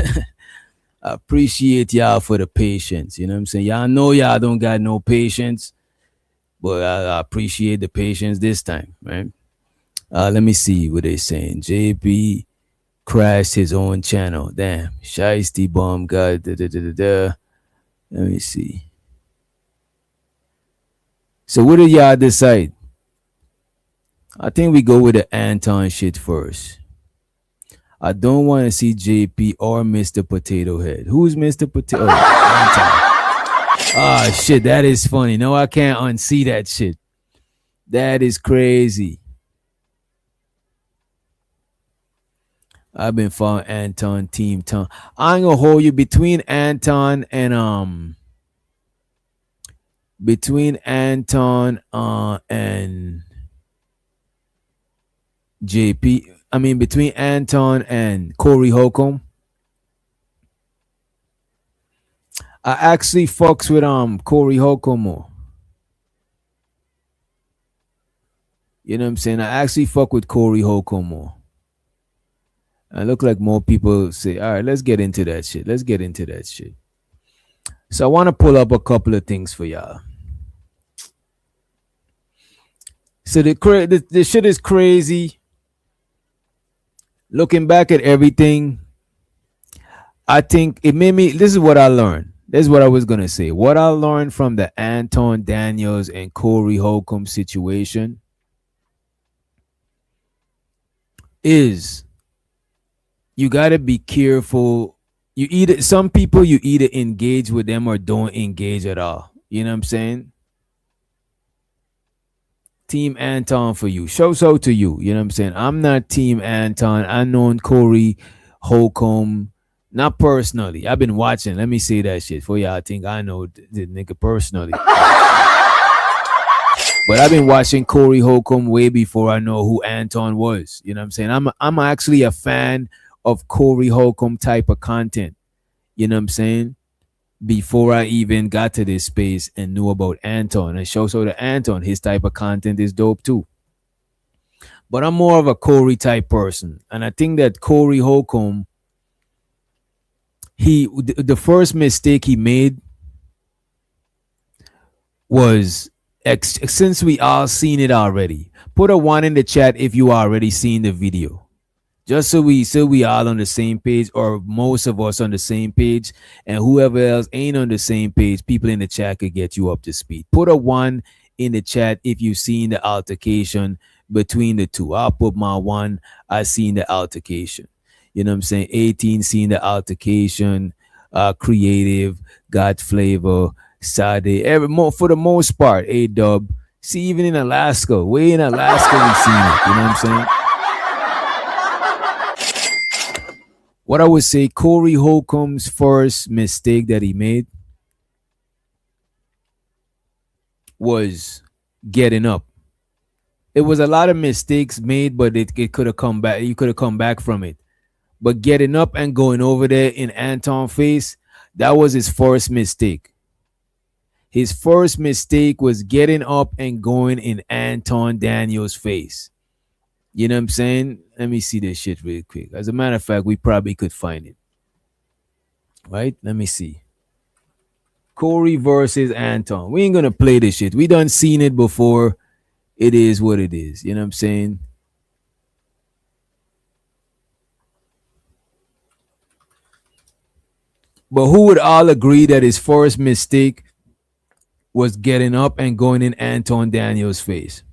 I appreciate y'all for the patience. You know what I'm saying? Y'all know y'all don't got no patience, but I appreciate the patience this time, right? Let me see what they saying. JP crashed his own channel. Damn, Shiesty bomb got da da da da da. Let me see. So what do y'all decide? I think we go with the Anton shit first. I don't want to see JP or Mr. Potato Head. Who's Mr. Potato? Oh, Anton. Ah, shit, that is funny. No, I can't unsee that shit. That is crazy. I've been following Anton Team Tom. I'm gonna hold you between Anton and JP. I mean between Anton and Corey Holcomb. I actually fucks with Corey Holcomb more. You know what I'm saying? I actually fuck with Corey Holcomb more. I look like more people say, all right, let's get into that shit. Let's get into that shit. So I want to pull up a couple of things for y'all. So the shit is crazy. Looking back at everything, I think it made me. This is what I learned. This is what I was gonna say. What I learned from the Anton Daniels and Corey Holcomb situation is you gotta be careful. Some people you either engage with them or don't engage at all. You know what I'm saying? Team Anton for you. Show so to you. You know what I'm saying? I'm not Team Anton. I known Corey Holcomb, not personally. I've been watching. Let me say that shit for y'all. I think I know the nigga personally. But I've been watching Corey Holcomb way before I know who Anton was. You know what I'm saying? I'm actually a fan of Corey Holcomb type of content. You know what I'm saying? Before I even got to this space and knew about Anton. And show so to Anton, his type of content is dope too. But I'm more of a Corey type person. And I think that Corey Holcomb, the first mistake he made was, since we all seen it already, put a 1 in the chat if you already seen the video. Just so we all on the same page, or most of us on the same page, and whoever else ain't on the same page, people in the chat could get you up to speed. Put a 1 in the chat if you've seen the altercation between the two. I'll put my 1. I seen the altercation. You know what I'm saying? 18 seen the altercation. Creative, got flavor, Sade, for the most part, A-Dub. See, even in Alaska, way in Alaska, we seen it. You know what I'm saying? What I would say, Corey Holcomb's first mistake that he made was getting up. It was a lot of mistakes made, but it could have come back. You could have come back from it. But getting up and going over there in Anton's face, that was his first mistake. His first mistake was getting up and going in Anton Daniels' face. You know what I'm saying? Let me see this shit real quick. As a matter of fact, we probably could find it. Right? Let me see. Corey versus Anton. We ain't gonna play this shit. We done seen it before. It is what it is. You know what I'm saying? But who would all agree that his first mistake was getting up and going in Anton Daniels' face?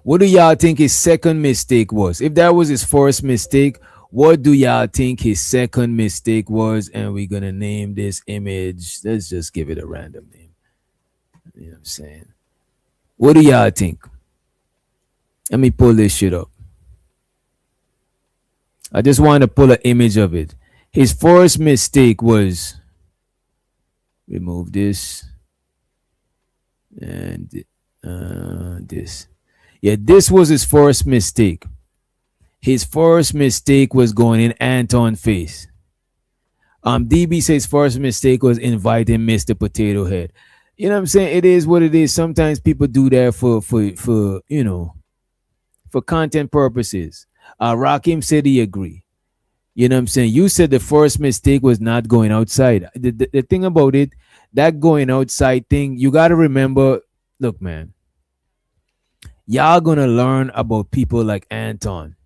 What do y'all think his second mistake was? If that was his first mistake, what do y'all think his second mistake was? And we're going to name this image. Let's just give it a random name. You know what I'm saying? What do y'all think? Let me pull this shit up. I just want to pull an image of it. His first mistake was, remove this and this. Yeah, this was his first mistake. His first mistake was going in Anton's face. DB says first mistake was inviting Mr. Potato Head. You know what I'm saying? It is what it is. Sometimes people do that for you know, for content purposes. Rakim said he agree. You know what I'm saying? You said the first mistake was not going outside. The thing about it, that going outside thing, you got to remember, look, man, y'all gonna learn about people like Anton.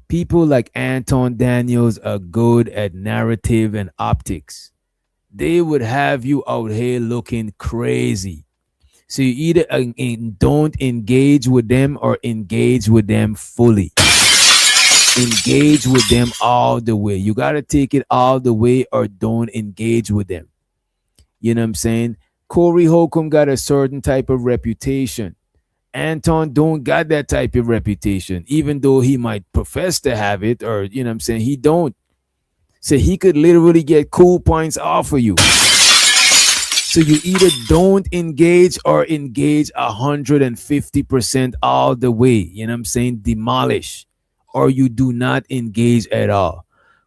People like Anton Daniels are good at narrative and optics. They would have you out here looking crazy. So you either don't engage with them or engage with them fully. Engage with them all the way. You got to take it all the way or don't engage with them. You know what I'm saying? Corey Holcomb got a certain type of reputation. Anton don't got that type of reputation, even though he might profess to have it, or you know what I'm saying, he don't. So he could literally get cool points off of you. So you either don't engage or engage 150% all the way. You know what I'm saying? Demolish. Or you do not engage at all.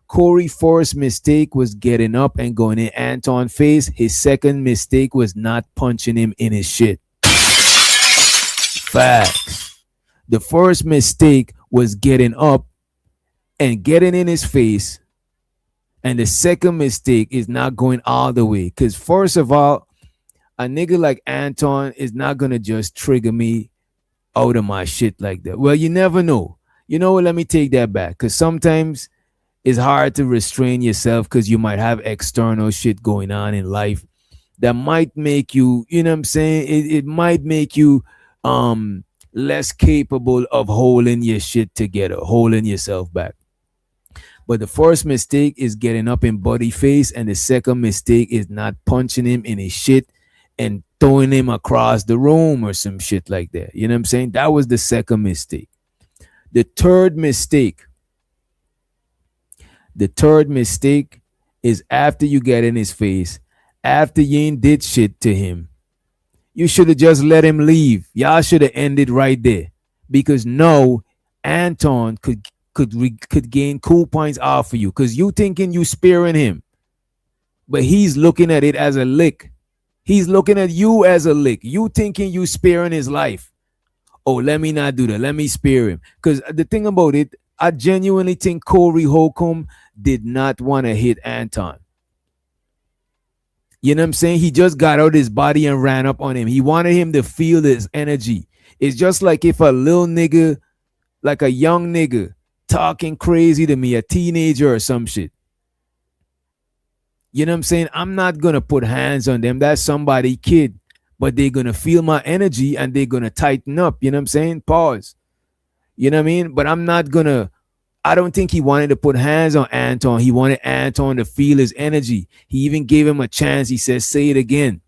Corey's first mistake was getting up and going in Anton's face. His second mistake was not punching him in his shit. Facts. The first mistake was getting up and getting in his face. And the second mistake is not going all the way. Because first of all, a nigga like Anton is not going to just trigger me out of my shit like that. Well, you never know. You know what? Let me take that back. Because sometimes it's hard to restrain yourself because you might have external shit going on in life that might make you, you know what I'm saying? It might make you less capable of holding your shit together, holding yourself back. But the first mistake is getting up in Buddy face, and the second mistake is not punching him in his shit and throwing him across the room or some shit like that. You know what I'm saying? That was the second mistake. The third mistake is after you get in his face, after you ain't did shit to him, you should have just let him leave. Y'all should have ended right there. Because no, Anton could gain cool points off of you. Because you thinking you sparing him. But he's looking at it as a lick. He's looking at you as a lick. You thinking you sparing his life. Oh, let me not do that. Let me spare him. Because the thing about it, I genuinely think Corey Holcomb did not want to hit Anton. You know what I'm saying? He just got out his body and ran up on him. He wanted him to feel his energy. It's just like if a little nigga, like a young nigga, talking crazy to me, a teenager or some shit. You know what I'm saying? I'm not going to put hands on them. That's somebody's kid. But they're going to feel my energy and they're going to tighten up. You know what I'm saying? Pause. You know what I mean? But I'm not going to, I don't think he wanted to put hands on Anton. He wanted Anton to feel his energy. He even gave him a chance. He said, say it again.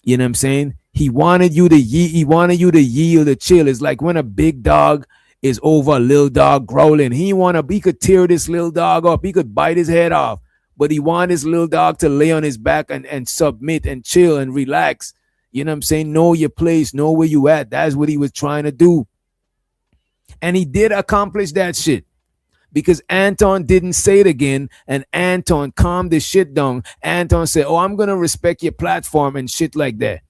You know what I'm saying? He wanted you to yield, to chill. It's like when a big dog is over a little dog growling. He could tear this little dog up. He could bite his head off. But he wanted his little dog to lay on his back and submit and chill and relax. You know what I'm saying? Know your place, know where you at. That's what he was trying to do. And he did accomplish that shit. Because Anton didn't say it again, and Anton calmed the shit down. Anton said, oh, I'm going to respect your platform and shit like that.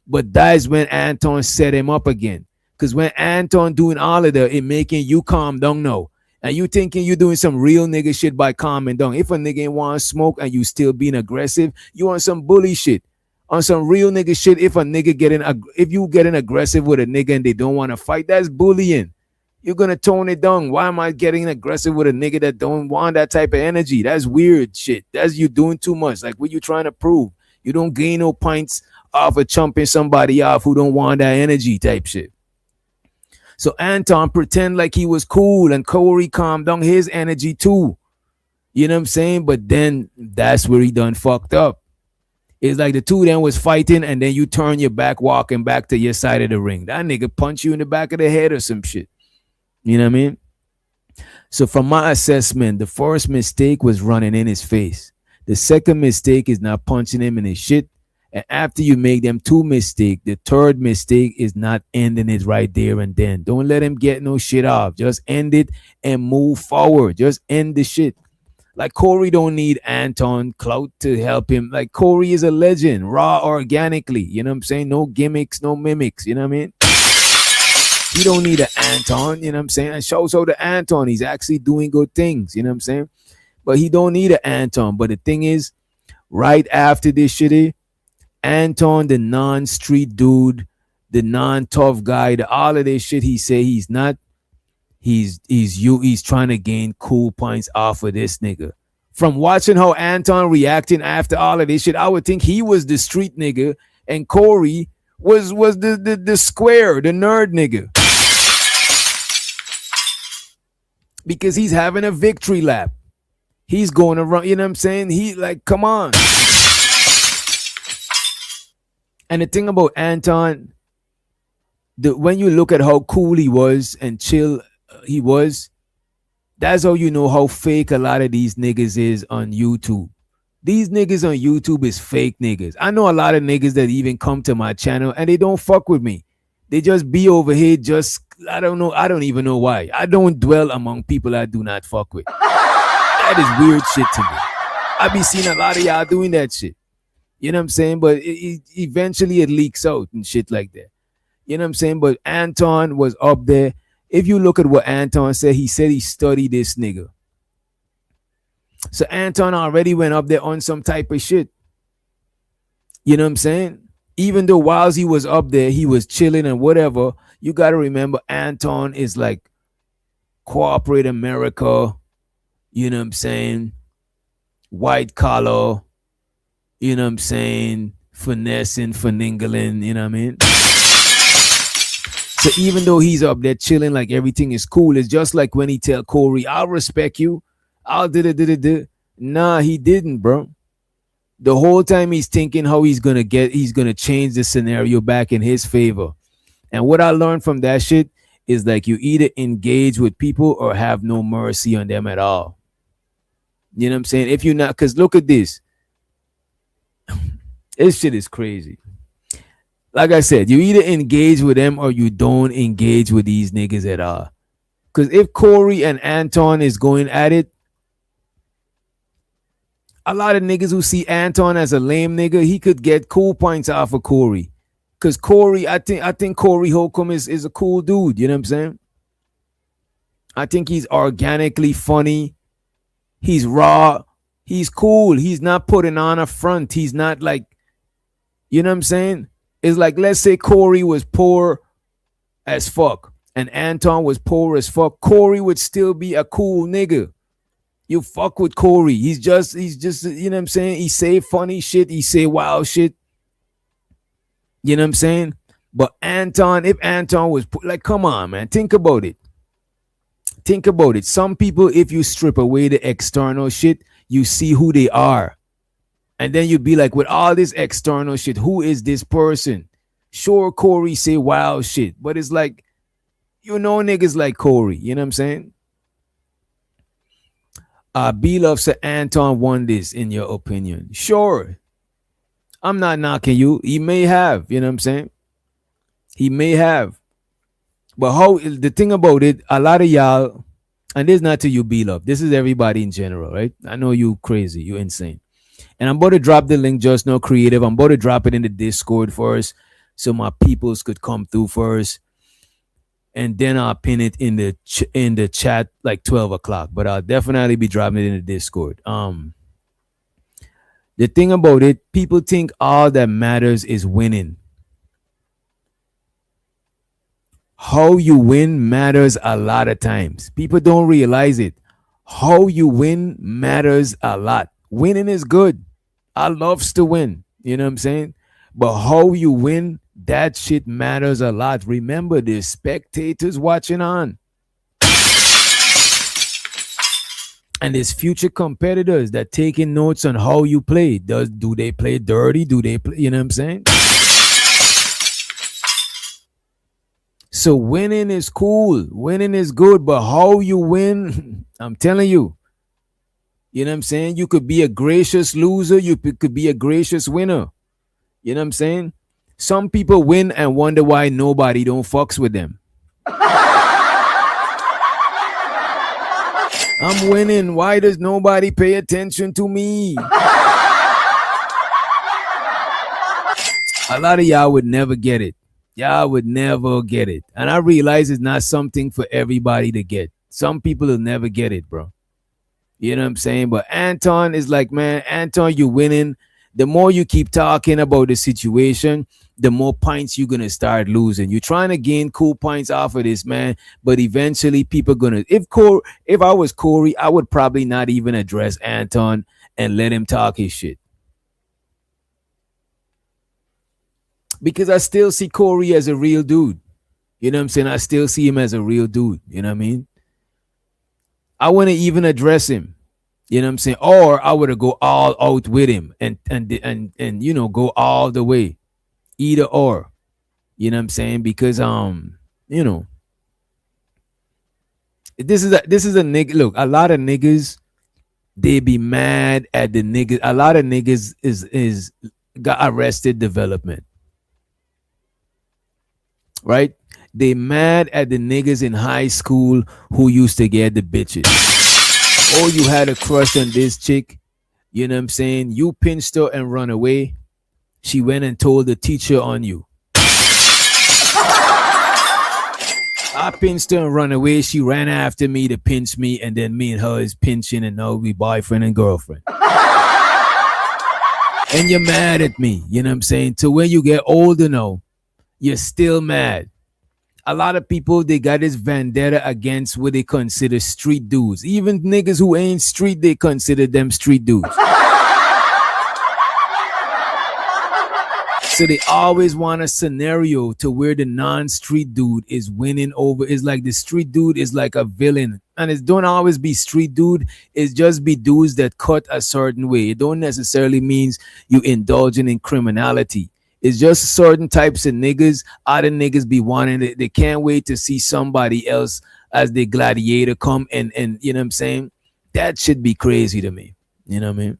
But that's when Anton set him up again. Because when Anton doing all of that, it making you calm down now. And you thinking you doing some real nigga shit by calming down. If a nigga ain't want to smoke and you still being aggressive, you on some bully shit. On some real nigga shit, if you getting aggressive with a nigga and they don't want to fight, that's bullying. You're going to tone it down. Why am I getting aggressive with a nigga that don't want that type of energy? That's weird shit. That's you doing too much. Like, what you trying to prove? You don't gain no points off of chumping somebody off who don't want that energy type shit. So Anton pretend like he was cool and Corey calmed down his energy too. You know what I'm saying? But then that's where he done fucked up. It's like the two of them was fighting and then you turn your back, walking back to your side of the ring. That nigga punch you in the back of the head or some shit. You know what I mean? So from my assessment, the first mistake was running in his face. The second mistake is not punching him in his shit. And after you make them two mistakes, the third mistake is not ending it right there and then. Don't let him get no shit off. Just end it and move forward. Just end the shit. Like Corey don't need Anton clout to help him. Like Corey is a legend, raw organically. You know what I'm saying? No gimmicks, no mimics. You know what I mean? He don't need an Anton, you know what I'm saying? And shouts out to Anton. He's actually doing good things, you know what I'm saying? But he don't need an Anton. But the thing is, right after this shitty, Anton, the non-street dude, the non-tough guy, all of this shit he say he's not, he's trying to gain cool points off of this nigga. From watching how Anton reacting after all of this shit, I would think he was the street nigga and Corey was the square, the nerd nigga. Because he's having a victory lap. He's going around, you know what I'm saying? He like, come on. And the thing about Anton, when you look at how cool he was and chill he was, that's how you know how fake a lot of these niggas is on YouTube. These niggas on YouTube is fake niggas. I know a lot of niggas that even come to my channel and they don't fuck with me. They just be over here just, I don't know. I don't even know why. I don't dwell among people I do not fuck with. That is weird shit to me. I be seeing a lot of y'all doing that shit. You know what I'm saying? But eventually it leaks out and shit like that. You know what I'm saying? But Anton was up there. If you look at what Anton said he studied this nigga. So Anton already went up there on some type of shit. You know what I'm saying? Even though whilst he was up there, he was chilling and whatever, you got to remember Anton is like corporate America, you know what I'm saying? White collar, you know what I'm saying? Finessing, finingling, you know what I mean? So even though he's up there chilling like everything is cool, it's just like when he tell Corey, I'll respect you. I'll do. Nah, he didn't, bro. The whole time he's thinking how he's gonna change the scenario back in his favor. And what I learned from that shit is like you either engage with people or have no mercy on them at all. You know what I'm saying? If you're not, because look at this. This shit is crazy. Like I said, you either engage with them or you don't engage with these niggas at all. Because if Corey and Anton is going at it, a lot of niggas who see Anton as a lame nigga, he could get cool points off of Corey. Because Corey, I think Corey Holcomb is a cool dude. You know what I'm saying? I think he's organically funny. He's raw. He's cool. He's not putting on a front. He's not like, you know what I'm saying? It's like, let's say Corey was poor as fuck and Anton was poor as fuck. Corey would still be a cool nigga. You fuck with Corey. He's just, you know what I'm saying? He say funny shit. He say wild shit. You know what I'm saying? But Anton, if Anton was like, come on, man, think about it. Think about it. Some people, if you strip away the external shit, you see who they are. And then you'd be like, with all this external shit, who is this person? Sure, Corey say wild shit, but it's like, you know, niggas like Corey. You know what I'm saying? B-Love said Anton won this, in your opinion. Sure. I'm not knocking you. He may have, you know what I'm saying? He may have. But how the thing about it, a lot of y'all, and this is not to you, B-Love. This is everybody in general, right? I know you crazy, you insane. And I'm about to drop the link, Just No Creative. I'm about to drop it in the Discord first so my peoples could come through first. And then I'll pin it in the chat like 12 o'clock. But I'll definitely be dropping it in the Discord. The thing about it, people think all that matters is winning. How you win matters a lot of times. People don't realize it. How you win matters a lot. Winning is good. I loves to win. You know what I'm saying? But how you win, that shit matters a lot. Remember, there's spectators watching on. And there's future competitors that taking notes on how you play. Do they play dirty? Do they play, you know what I'm saying? So winning is cool. Winning is good. But how you win, I'm telling you. You know what I'm saying? You could be a gracious loser. You could be a gracious winner. You know what I'm saying? Some people win and wonder why nobody don't fucks with them. I'm winning. Why does nobody pay attention to me? A lot of y'all would never get it. Y'all would never get it. And I realize it's not something for everybody to get. Some people will never get it, bro. You know what I'm saying? But Anton is like, man, Anton, you winning. The more you keep talking about the situation, the more points you're gonna start losing. You're trying to gain cool points off of this, man, but eventually people gonna. If I was Corey, I would probably not even address Anton and let him talk his shit, because I still see Corey as a real dude. You know what I'm saying? I still see him as a real dude. You know what I mean? I wouldn't even address him. You know what I'm saying? Or I would have go all out with him and you know, go all the way. Either or. You know what I'm saying? Because you know, this is a nigga. Look, a lot of niggas, they be mad at the niggas. A lot of niggas is got arrested development. Right? They mad at the niggas in high school who used to get the bitches. Or you had a crush on this chick, you know what I'm saying? You pinched her and run away. She went and told the teacher on you. I pinched her and run away. She ran after me to pinch me, and then me and her is pinching, and now we boyfriend and girlfriend. And you're mad at me, you know what I'm saying? Till when you get older now, you're still mad. A lot of people, they got this vendetta against what they consider street dudes. Even niggas who ain't street, they consider them street dudes. So they always want a scenario to where the non-street dude is winning over. It's like the street dude is like a villain. And it don't always be street dude. It's just be dudes that cut a certain way. It don't necessarily means you indulging in criminality. It's just certain types of niggas. Other niggas be wanting it. They can't wait to see somebody else as the gladiator come and you know what I'm saying? That should be crazy to me. You know what I mean?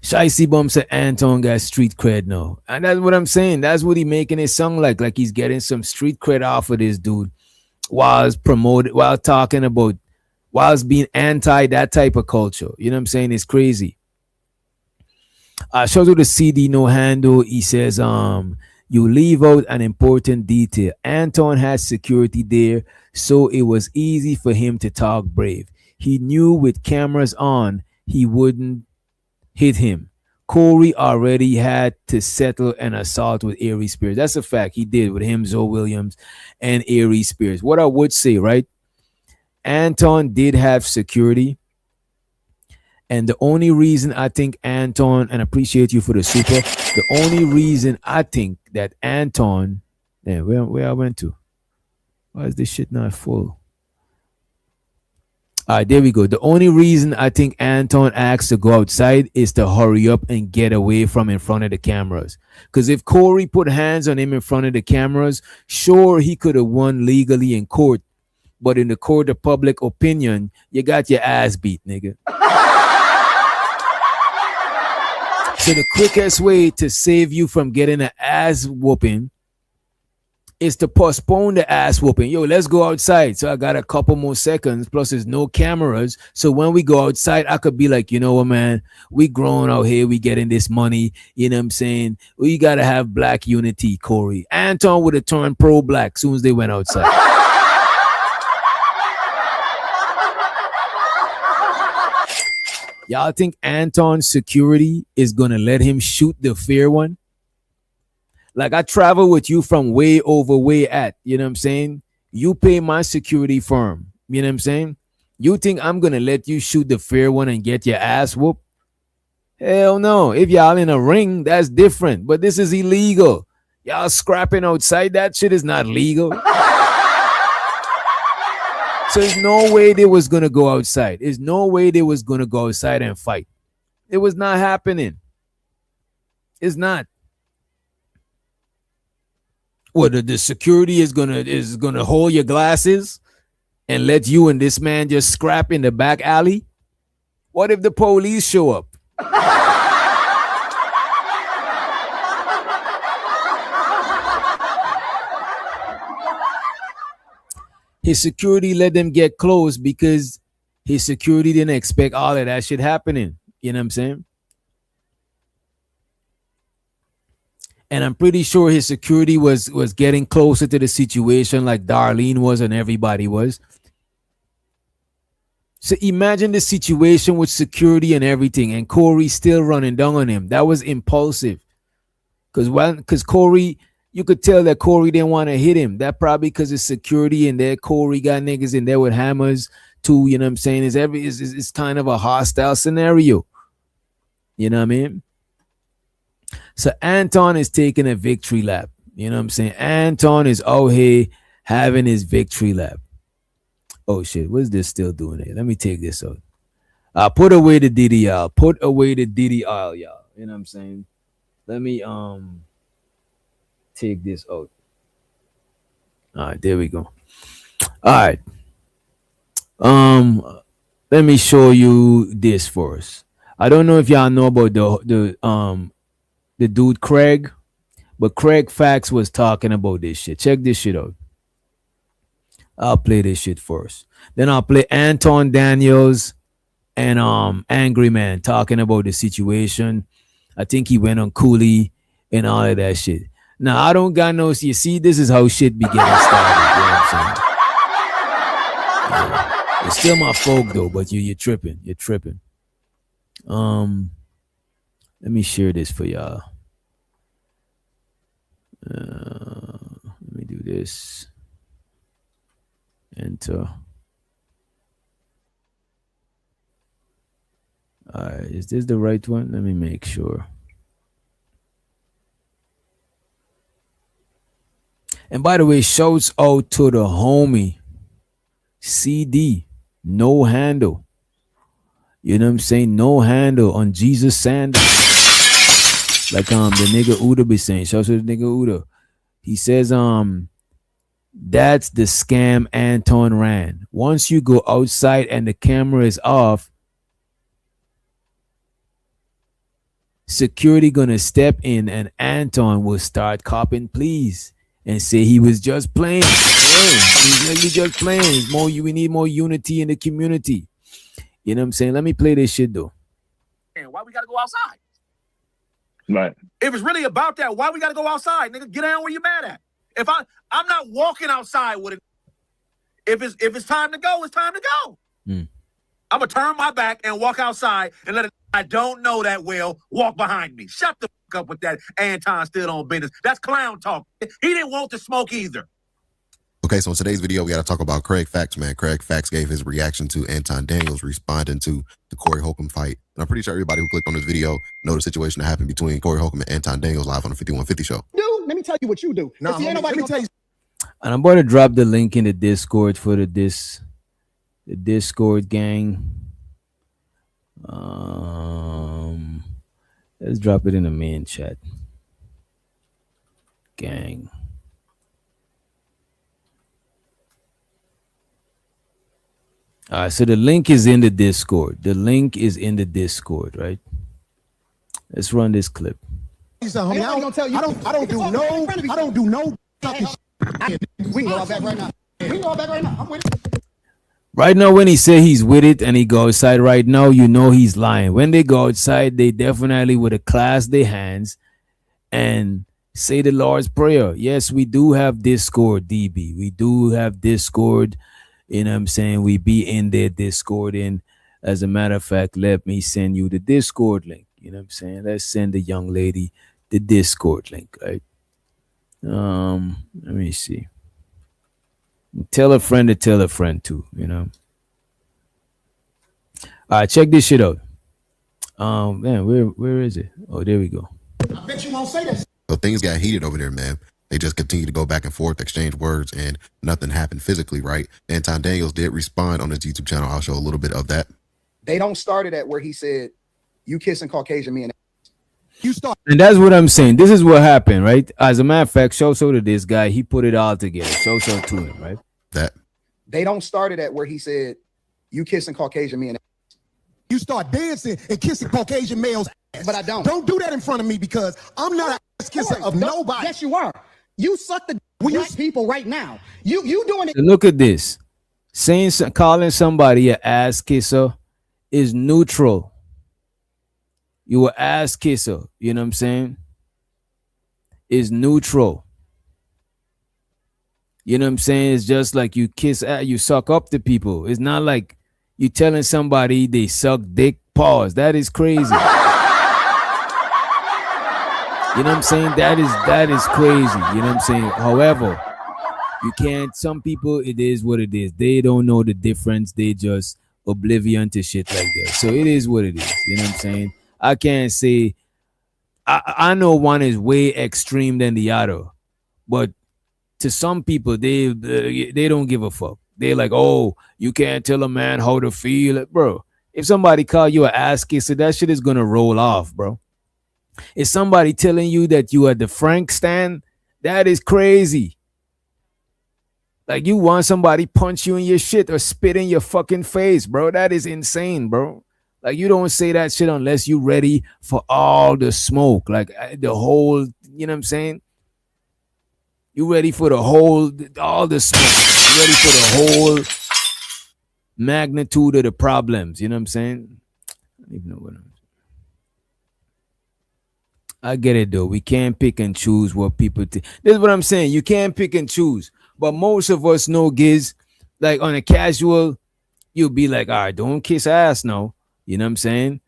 Shicey Bum said Anton got street cred now. And that's what I'm saying. That's what he making his song like he's getting some street cred off of this dude while talking about, while being anti that type of culture. You know what I'm saying? It's crazy. Shows with the CD no handle. He says, you leave out an important detail. Anton had security there, so it was easy for him to talk brave. He knew with cameras on, he wouldn't hit him. Corey already had to settle an assault with Aries Spears. That's a fact. He did with him, Zoe Williams, and Aries Spears. What I would say, right? Anton did have security. And the only reason I think Anton, and appreciate you for the super, the only reason I think that Anton, where I went to? Why is this shit not full? All right, there we go. The only reason I think Anton asked to go outside is to hurry up and get away from in front of the cameras. Because if Corey put hands on him in front of the cameras, sure, he could have won legally in court. But in the court of public opinion, you got your ass beat, nigga. So the quickest way to save you from getting an ass whooping is to postpone the ass whooping. Yo, let's go outside. So I got a couple more seconds. Plus, there's no cameras. So when we go outside, I could be like, you know what, man? We grown out here. We getting this money. You know what I'm saying? We got to have black unity, Corey. Anton would have turned pro-black as soon as they went outside. Y'all think Anton's security is going to let him shoot the fair one? Like, I travel with you from way over, way at, you know what I'm saying? You pay my security firm, you know what I'm saying? You think I'm going to let you shoot the fair one and get your ass whooped? Hell no. If y'all in a ring, that's different. But this is illegal. Y'all scrapping outside, that shit is not legal. So there's no way they was going to go outside. There's no way they was going to go outside and fight. It was not happening. It's not. What, the security is gonna hold your glasses and let you and this man just scrap in the back alley? What if the police show up? His security let them get close because his security didn't expect all of that shit happening. You know what I'm saying? And I'm pretty sure his security was getting closer to the situation like Darlene was and everybody was. So imagine the situation with security and everything, and Corey still running down on him. That was impulsive. Because Corey, you could tell that Corey didn't want to hit him. That probably because of security, and there Corey got niggas in there with hammers too. You know what I'm saying? It's kind of a hostile scenario. You know what I mean? So Anton is taking a victory lap. You know what I'm saying? Anton is out here having his victory lap. Oh shit, what's this still doing here? Let me take this out. Put away the DDR. Put away the DDR, y'all. You know what I'm saying? Let me take this out. All right, there we go. All right. Let me show you this first. I don't know if y'all know about the dude Craig, but Craig Fax was talking about this shit. Check this shit out. I'll play this shit first. Then I'll play Anton Daniels and Angry Man talking about the situation. I think he went on Cooley and all of that shit. Now I don't got no. You see, this is how shit be getting started. You know what I'm saying? Yeah. It's still my folk though, but you're tripping. You're tripping. Let me share this for y'all. Let me do this. Enter. All right, is this the right one? Let me make sure. And by the way, shouts out to the homie CD, no handle. You know what I'm saying? No handle on Jesus Sanders. Like the nigga Uda be saying. Shouts to the nigga Uda. He says that's the scam Anton ran. Once you go outside and the camera is off, security gonna step in and Anton will start copping please and say he was just playing. Yeah, he's really just playing. We need more unity in the community. You know what I'm saying? Let me play this shit though. Why we gotta go outside? Right. If it's really about that, why we gotta go outside? Nigga, get down where you mad at. If I'm not walking outside with it. If it's time to go, it's time to go. I'm gonna turn my back and walk outside and let it. I don't know that well. Walk behind me. Shut the fuck up with that. Anton still on business. That's clown talk. He didn't want to smoke either. Okay, so in today's video, we got to talk about Craig Fax, man. Craig Fax gave his reaction to Anton Daniels responding to the Corey Holcomb fight. And I'm pretty sure everybody who clicked on this video know the situation that happened between Corey Holcomb and Anton Daniels live on the 5150 show. Dude, let me tell you what you do. No, let me tell you. And I'm going to drop the link in the Discord for the Discord gang. Let's drop it in the main chat. Gang. All right, so the link is in the Discord. The link is in the Discord, right? Let's run this clip. I don't do no fucking shit. We can go back right now. I'm with it. Right now, when he say he's with it and he go outside right now, you know he's lying. When they go outside, they definitely would have clasped their hands and say the Lord's Prayer. Yes, we do have Discord, DB. We do have Discord. You know what I'm saying? We be in their Discord. And as a matter of fact, let me send you the Discord link. You know what I'm saying? Let's send the young lady the Discord link, right? Let me see. Tell a friend to tell a friend too, you know. All right, check this shit out. Man, where is it? Oh, there we go. I bet you won't say this. So things got heated over there, man. They just continue to go back and forth, exchange words, and nothing happened physically, right? Anton Daniels did respond on his YouTube channel. I'll show a little bit of that. They don't start it at where he said, you kissing Caucasian men. You start. And that's what I'm saying. This is what happened, right? As a matter of fact, show to this guy. He put it all together. Show to him, right? That. They don't start it at where he said, you kissing Caucasian men. You start dancing and kissing Caucasian males' ass. But I don't. Don't do that in front of me because I'm not an ass kisser of nobody. Yes, you are. You suck the black people right now. You doing it. So look at this. Calling somebody an ass kisser is neutral. You an ass kisser. You know what I'm saying? Is neutral. You know what I'm saying? It's just like you kiss, you suck up to people. It's not like You telling somebody they suck dick? Pause. That is crazy. You know what I'm saying? That is crazy. You know what I'm saying? However, you can't. Some people, it is what it is. They don't know the difference. They just oblivion to shit like that. So it is what it is. You know what I'm saying? I can't say. I know one is way extreme than the other, but to some people, they don't give a fuck. They're like, oh, you can't tell a man how to feel, bro. If somebody call you an ass kisser, that shit is gonna roll off, bro. If somebody telling you that you are the Frank stand, that is crazy. Like you want somebody punch you in your shit or spit in your fucking face, bro. That is insane, bro. Like you don't say that shit unless you ready for all the smoke, like the whole. You know what I'm saying? You ready for the whole, all the smoke. You ready for the whole magnitude of the problems. You know what I'm saying? I don't even know what I get it though. We can't pick and choose what people think. This is what I'm saying. You can't pick and choose. But most of us know, Giz, like on a casual, you'll be like, all right, don't kiss ass now. You know what I'm saying?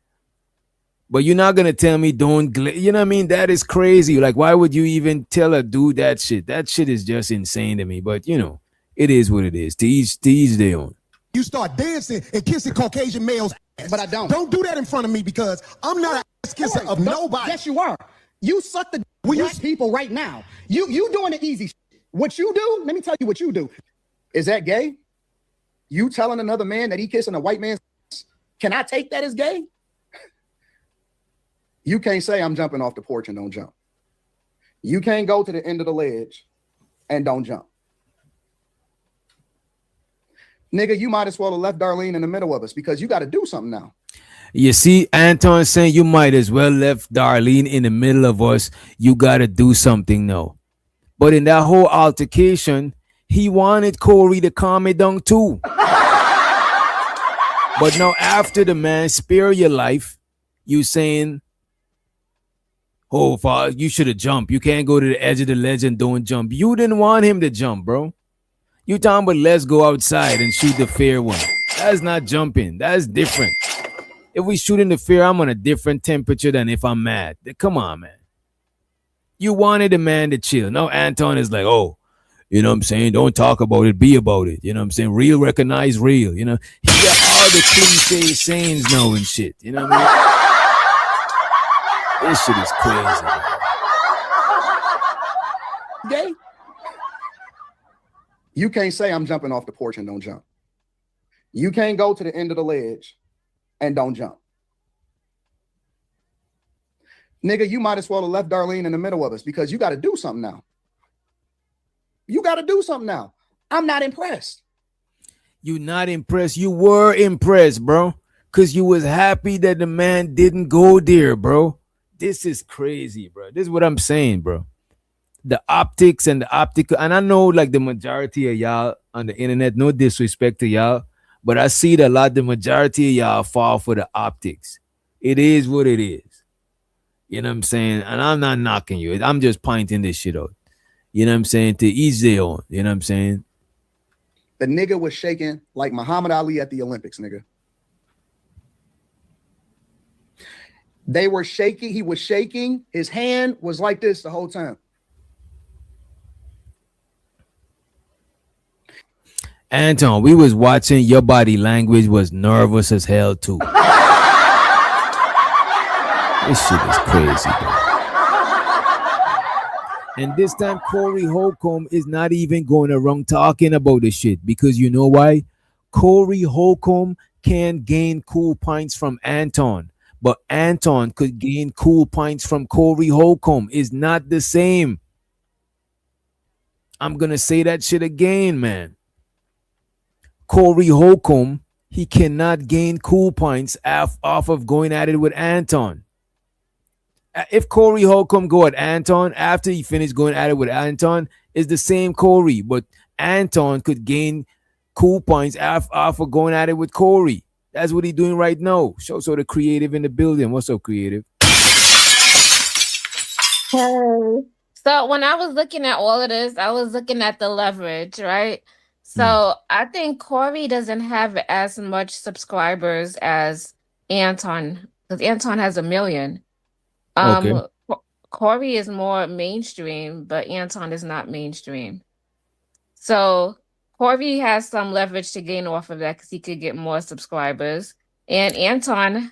But you're not gonna tell me don't you know what I mean? That is crazy. Like, why would you even tell a dude that shit? That shit is just insane to me. But you know, it is what it is. To each their own. You start dancing and kissing Caucasian males. But I don't. Don't do that in front of me because I'm not an ass kisser of nobody. Yes, you are. You suck the black people right now. You doing the easy shit. What you do, let me tell you what you do. Is that gay? You telling another man that he kissing a white man's ass? Can I take that as gay? You can't say I'm jumping off the porch and don't jump. You can't go to the end of the ledge and don't jump. Nigga, you might as well have left Darlene in the middle of us because you got to do something now. You see, Anton saying you might as well left Darlene in the middle of us. You got to do something now. But in that whole altercation, he wanted Corey to calm it down too. But now after the man spare your life, you saying, oh, father, you should have jumped. You can't go to the edge of the ledge and don't jump. You didn't want him to jump, bro. You talking about let's go outside and shoot the fair one. That's not jumping. That's different. If we shoot in the fair, I'm on a different temperature than if I'm mad. Come on, man. You wanted the man to chill. Now Anton is like, oh, you know what I'm saying? Don't talk about it. Be about it. You know what I'm saying? Real recognize real. You know, he got all the cliche sayings now and shit. You know what I mean? This shit is crazy. Gay? You can't say I'm jumping off the porch and don't jump. You can't go to the end of the ledge and don't jump. Nigga, you might as well have left Darlene in the middle of us because you got to do something now. You got to do something now. I'm not impressed. You not impressed. You were impressed, bro. Because you was happy that the man didn't go there, bro. This is crazy, bro. This is what I'm saying, bro. The optics and the optical, and I know like the majority of y'all on the internet, no disrespect to y'all, but I see that a lot, the majority of y'all fall for the optics. It is what it is. You know what I'm saying? And I'm not knocking you. I'm just pointing this shit out. You know what I'm saying? To each their own. You know what I'm saying? The nigga was shaking like Muhammad Ali at the Olympics, nigga. They were shaking. He was shaking. His hand was like this the whole time. Anton, we was watching. Your body language was nervous as hell too. This shit is crazy, bro. And this time, Corey Holcomb is not even going around talking about the shit because you know why? Corey Holcomb can gain cool points from Anton, but Anton could gain cool points from Corey Holcomb. Is not the same. I'm gonna say that shit again, man. Corey Holcomb, he cannot gain cool points off of going at it with Anton. If Corey Holcomb go at Anton after he finished going at it with Anton, it's the same Corey, but Anton could gain cool points off of going at it with Corey. That's what he's doing right now. So the creative in the building. What's up, creative? Hey. So when I was looking at all of this, I was looking at the leverage, right? So I think Corey doesn't have as much subscribers as Anton, because Anton has 1 million. Okay. Corey is more mainstream, but Anton is not mainstream. So Corey has some leverage to gain off of that because he could get more subscribers. And Anton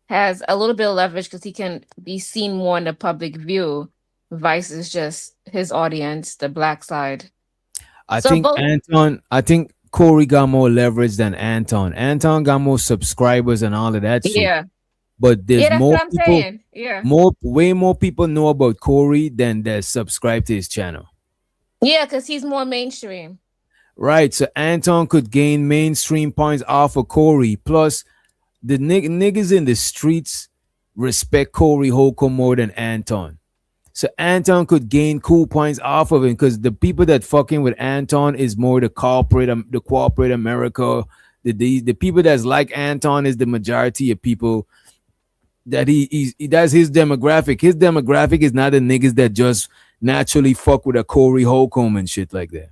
has a little bit of leverage because he can be seen more in the public view, versus just his audience, the black side. So both, I think Corey got more leverage than Anton. Anton got more subscribers and all of that shit. yeah. But Yeah, there's that's more what I'm people, saying. Yeah. way more people know about Corey than that subscribe to his channel. Yeah, because he's more mainstream. Right. So Anton could gain mainstream points off of Corey. Plus, the niggas in the streets respect Corey Holcomb more than Anton. So Anton could gain cool points off of him because the people that fucking with Anton is more the corporate America. The people that's like Anton is the majority of people that that's his demographic. His demographic is not the niggas that just naturally fuck with a Corey Holcomb and shit like that.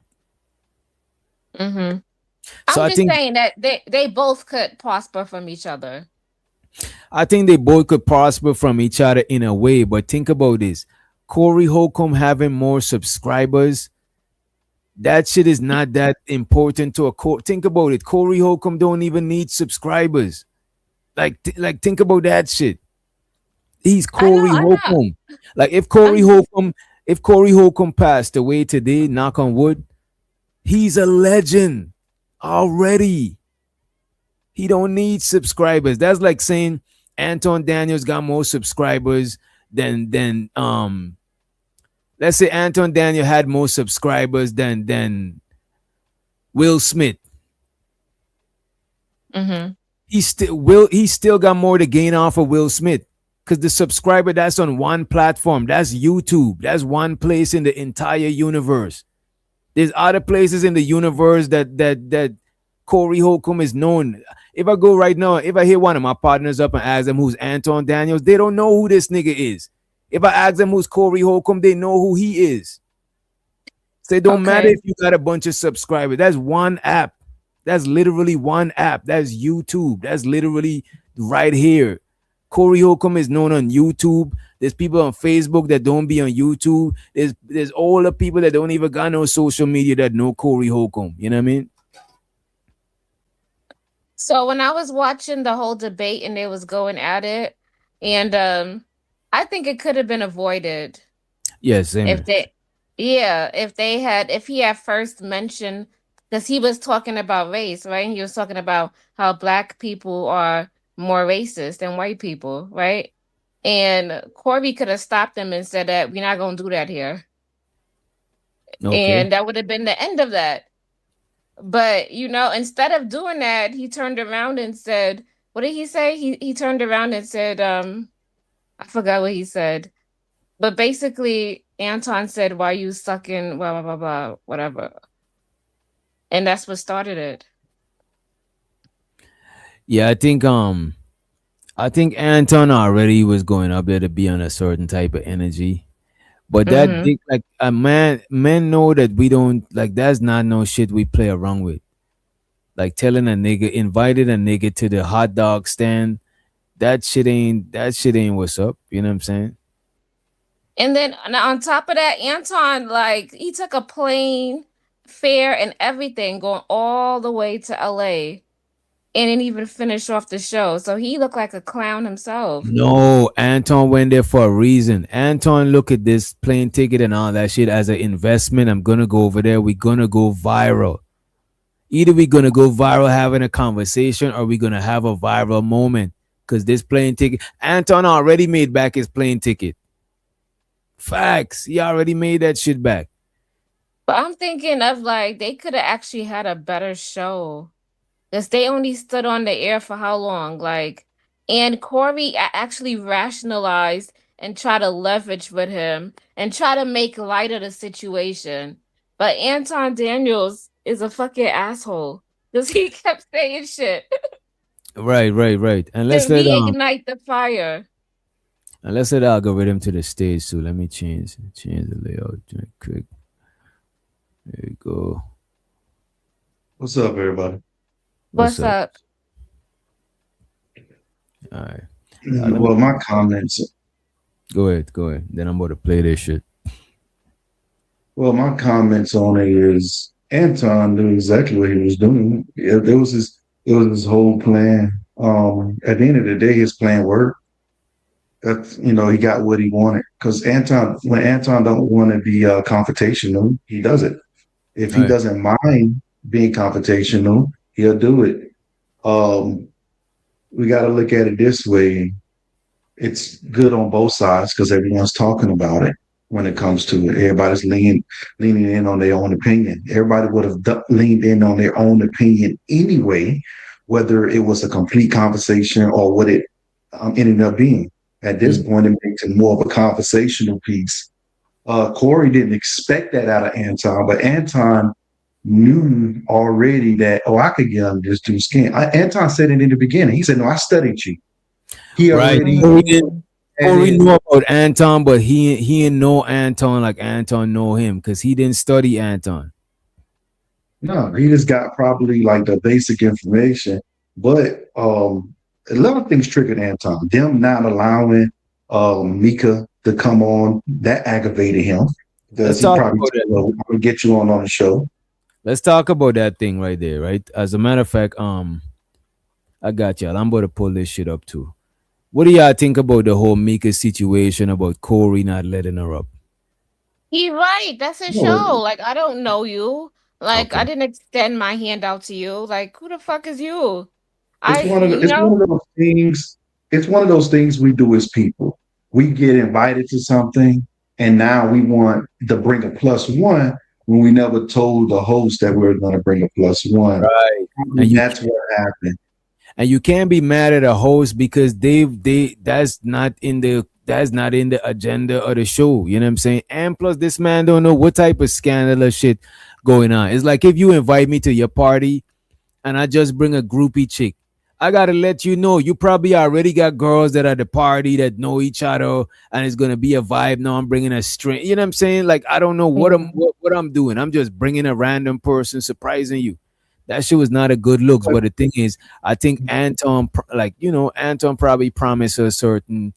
Mm-hmm. So I'm I just think saying that they both could prosper from each other. they both could prosper from each other in a way, but think about this. Corey Holcomb having more subscribers, that shit is not that important to a think about it. Corey Holcomb don't even need subscribers. Like think about that shit. He's Corey Holcomb. Like if Corey Holcomb passed away today, knock on wood, he's a legend already. He don't need subscribers. That's like saying Anton Daniels got more subscribers than let's say Anton Daniel had more subscribers than Will Smith. Mm-hmm. He still got more to gain off of Will Smith because the subscriber that's on one platform, that's YouTube. That's one place in the entire universe. There's other places in the universe that Corey Holcomb is known. If I go right now, if I hit one of my partners up and ask them who's Anton Daniels, they don't know who this nigga is. If I ask them who's Corey Holcomb, they know who he is. So it don't matter if you got a bunch of subscribers. That's one app. That's literally one app. That's YouTube. That's literally right here. Corey Holcomb is known on YouTube. There's people on Facebook that don't be on YouTube. There's all the people that don't even got no social media that know Corey Holcomb. You know what I mean? So when I was watching the whole debate and they was going at it, and I think it could have been avoided. Yes, if he had first mentioned, because he was talking about race, right? And he was talking about how black people are more racist than white people, right? And Corby could have stopped him and said that we're not going to do that here. And that would have been the end of that. But, instead of doing that, he turned around and said, what did he say? He turned around and said, I forgot what he said. But basically, Anton said, why you sucking, blah, blah, blah, blah, whatever. And that's what started it. Yeah, I think Anton already was going up there to be on a certain type of energy. But that thing, like a men know that we don't, like, that's not no shit we play around with. Like telling a nigga, invited a nigga to the hot dog stand, that shit ain't what's up. You know what I'm saying? And then on top of that, Anton, like, he took a plane fare and everything going all the way to LA and didn't even finish off the show. So he looked like a clown himself. No, Anton went there for a reason. Anton look at this plane ticket and all that shit as an investment. I'm gonna go over there. We're gonna go viral. Either we're gonna go viral having a conversation or we're gonna have a viral moment. Because this plane ticket, Anton already made back his plane ticket. Facts. He already made that shit back. But I'm thinking of, like, they could have actually had a better show. Because they only stood on the air for how long? Like, and Corey actually rationalized and tried to leverage with him and try to make light of the situation. But Anton Daniels is a fucking asshole. Because he kept saying shit. Right. And let's to reignite the fire. And let's set the algorithm to the stage. So let me change the layout quick. There you go. What's up, everybody? What's up? All right. Well, my comments. Go ahead. Then I'm about to play this shit. Well, my comments on it is Anton knew exactly what he was doing. It was his whole plan. At the end of the day, his plan worked. That's, he got what he wanted. Because when Anton don't want to be confrontational, he does it. If he doesn't mind being confrontational, he'll do it. We got to look at it this way. It's good on both sides because everyone's talking about it when it comes to it. Everybody's leaning in on their own opinion. Everybody would have leaned in on their own opinion anyway, whether it was a complete conversation or what it ended up being. At this point, it makes it more of a conversational piece. Corey didn't expect that out of Anton, but Anton knew already that, I could get under this dude's skin. Anton said it in the beginning. He said, no, I studied you. He already Corey knew about Anton, but he didn't know Anton like Anton know him because he didn't study Anton. No, he just got probably like the basic information. But a lot of things triggered Anton. Them not allowing Mika to come on, that aggravated him. Because he probably said, I'm gonna get you on the show. Let's talk about that thing right there, right? As a matter of fact, I got y'all. I'm about to pull this shit up too. What do y'all think about the whole Mika situation about Corey not letting her up? He right. That's his show. Like, I don't know you. Like, I didn't extend my hand out to you. Like, who the fuck is you? It's one of those things. It's one of those things we do as people. We get invited to something, and now we want to bring a +1 when we never told the host that we were going to bring a +1. Right, and that's what happened. And you can't be mad at a host because that's not in the agenda of the show. You know what I'm saying? And plus, this man don't know what type of scandalous shit going on. It's like if you invite me to your party and I just bring a groupie chick, I gotta let you know you probably already got girls that are at the party that know each other, and it's gonna be a vibe. No, I'm bringing a string. You know what I'm saying? Like I don't know what I'm doing. I'm just bringing a random person, surprising you. That shit was not a good looks. But the thing is, I think Anton, Anton probably promised her certain,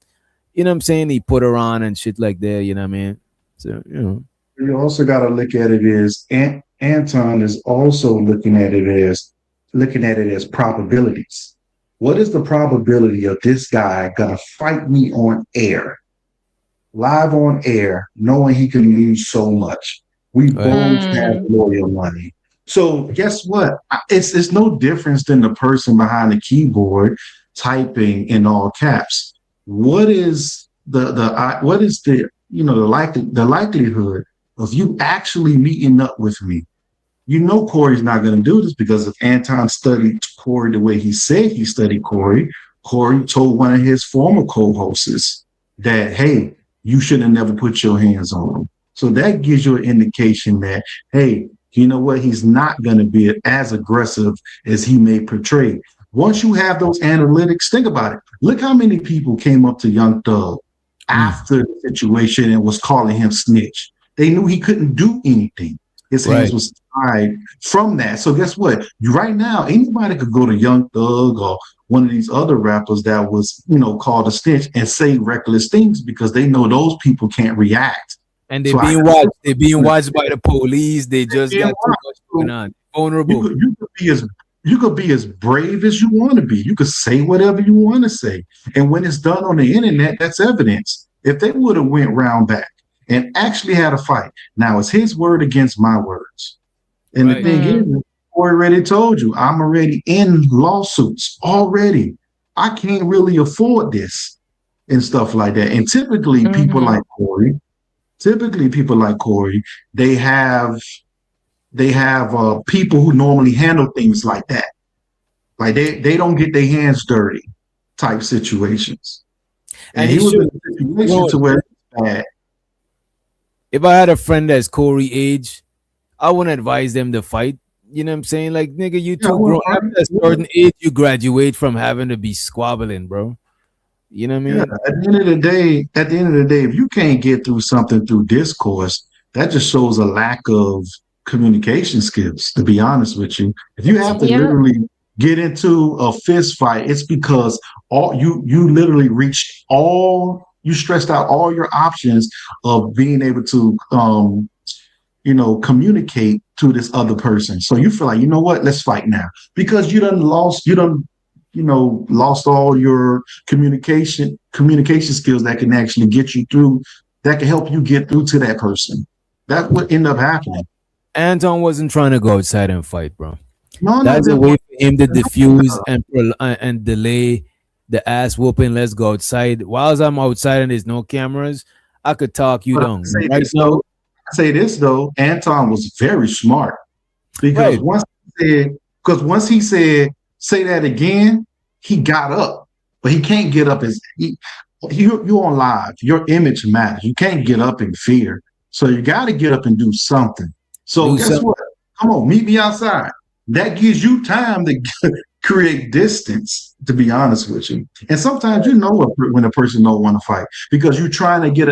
you know what I'm saying? He put her on and shit like that. You know what I mean? So you also got to look at it as Anton is also looking at it as probabilities. What is the probability of this guy gonna fight me on air, live on air, knowing he can lose so much? We both have loyal money. So guess what? It's no difference than the person behind the keyboard typing in all caps. What is the likelihood of you actually meeting up with me? You know Corey's not going to do this because if Anton studied Corey the way he said he studied Corey told one of his former co-hosts that, hey, you should have never put your hands on him. So that gives you an indication that, hey, you know what? He's not going to be as aggressive as he may portray. Once you have those analytics, think about it. Look how many people came up to Young Thug after the situation and was calling him snitch. They knew he couldn't do anything. His hands was tied from that. So guess what? Right now, anybody could go to Young Thug or one of these other rappers that was, called a snitch and say reckless things because they know those people can't react. And they're being watched. They're being watched by the police. They just got too much going on. Vulnerable. You could be as brave as you want to be. You could say whatever you want to say. And when it's done on the internet, that's evidence. If they would have went round back and actually had a fight, now it's his word against my words. And the thing is, Corey already told you, I'm already in lawsuits already. I can't really afford this and stuff like that. And typically people like Corey, they have people who normally handle things like that. Like they don't get their hands dirty type situations. And he was in a situation to where it's bad. If I had a friend that's Corey age, I wouldn't advise them to fight. You know what I'm saying? Like, nigga, you too grown. After a certain age, you graduate from having to be squabbling, bro. You know what I mean? Yeah, at the end of the day, if you can't get through something through discourse, that just shows a lack of communication skills, to be honest with you. If you have to literally get into a fist fight, it's because you literally reached you stressed out all your options of being able to communicate to this other person. So you feel like, you know what, let's fight now. Because you lost all your communication skills that can actually get you through, that can help you get through to that person. That's what ended up happening. Anton wasn't trying to go outside and fight, bro. No, that's a way for him to diffuse and delay the ass whooping. Let's go outside. Whilst I'm outside and there's no cameras, I could talk you down. I say this though, Anton was very smart, because once he said say that again, he got up, but he can't get up you're on live. Your image matters. You can't get up in fear, so you got to get up and do something. So guess what? Come on, meet me outside. That gives you time to create distance, to be honest with you. And sometimes you know when a person don't want to fight, because you're trying to get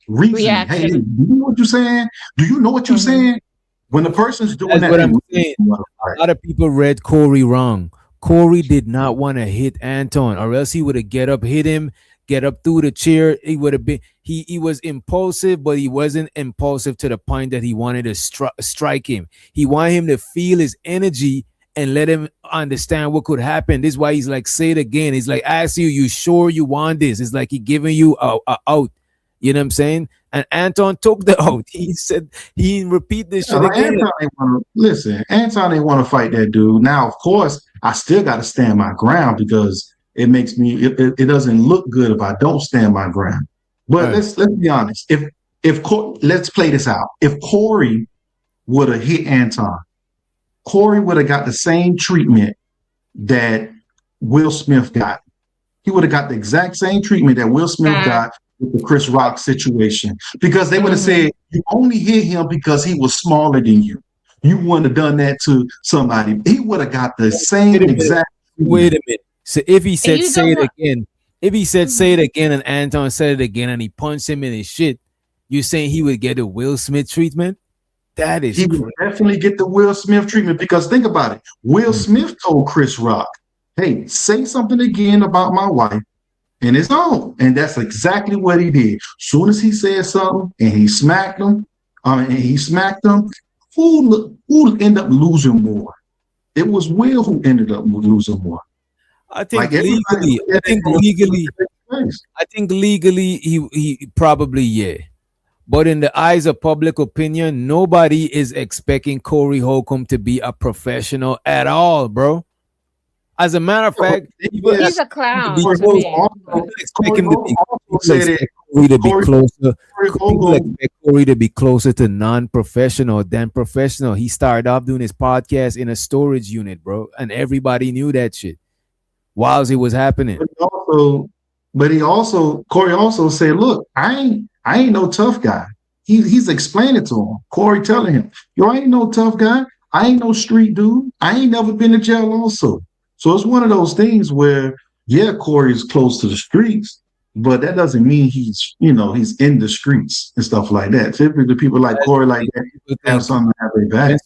reason. Hey, do you know what you're saying? Do you know what you're saying? When the person's doing that's what I'm saying. A lot of people read Corey wrong. Corey did not want to hit Anton, or else he would have get up, hit him, get up through the chair. He would have been. He was impulsive, but he wasn't impulsive to the point that he wanted to strike him. He wanted him to feel his energy and let him understand what could happen. This is why he's like, say it again. He's like, ask you sure you want this? It's like he giving you a out. You know what I'm saying? And Anton took the out. He said he didn't repeat this shit again. Anton ain't want to fight that dude. Now, of course, I still got to stand my ground, because it makes me. It doesn't look good if I don't stand my ground. But let's be honest. Let's play this out. If Corey would have hit Anton, Corey would have got the same treatment that Will Smith got. He would have got the exact same treatment that Will Smith got with the Chris Rock situation, because they would have said you only hit him because he was smaller than you. You wouldn't have done that to somebody. He would have got the same exact. Wait a minute. So if he said say it again, say it again, and Anton said it again, and he punched him in his shit, you saying he would get a Will Smith treatment? That is, he would definitely get the Will Smith treatment, because think about it. Will Smith told Chris Rock, "Hey, say something again about my wife." And his own, and that's exactly what he did. Soon as he said something and he smacked him, who ended up losing more? It was Will who ended up losing more. I think legally, he probably But in the eyes of public opinion, nobody is expecting Corey Holcomb to be a professional at all, bro. As a matter of fact, he's a clown. Expecting Corey to be closer. People expect Corey to be closer to non-professional than professional. He started off doing his podcast in a storage unit, bro, and everybody knew that shit while it was happening. Corey also said, "Look, I ain't no tough guy." He's explaining to him. Corey telling him, "Yo, I ain't no tough guy. I ain't no street dude. I ain't never been to jail also." So it's one of those things where, Corey's close to the streets, but that doesn't mean he's in the streets and stuff like that. Typically, people like Corey like that have something to have their back.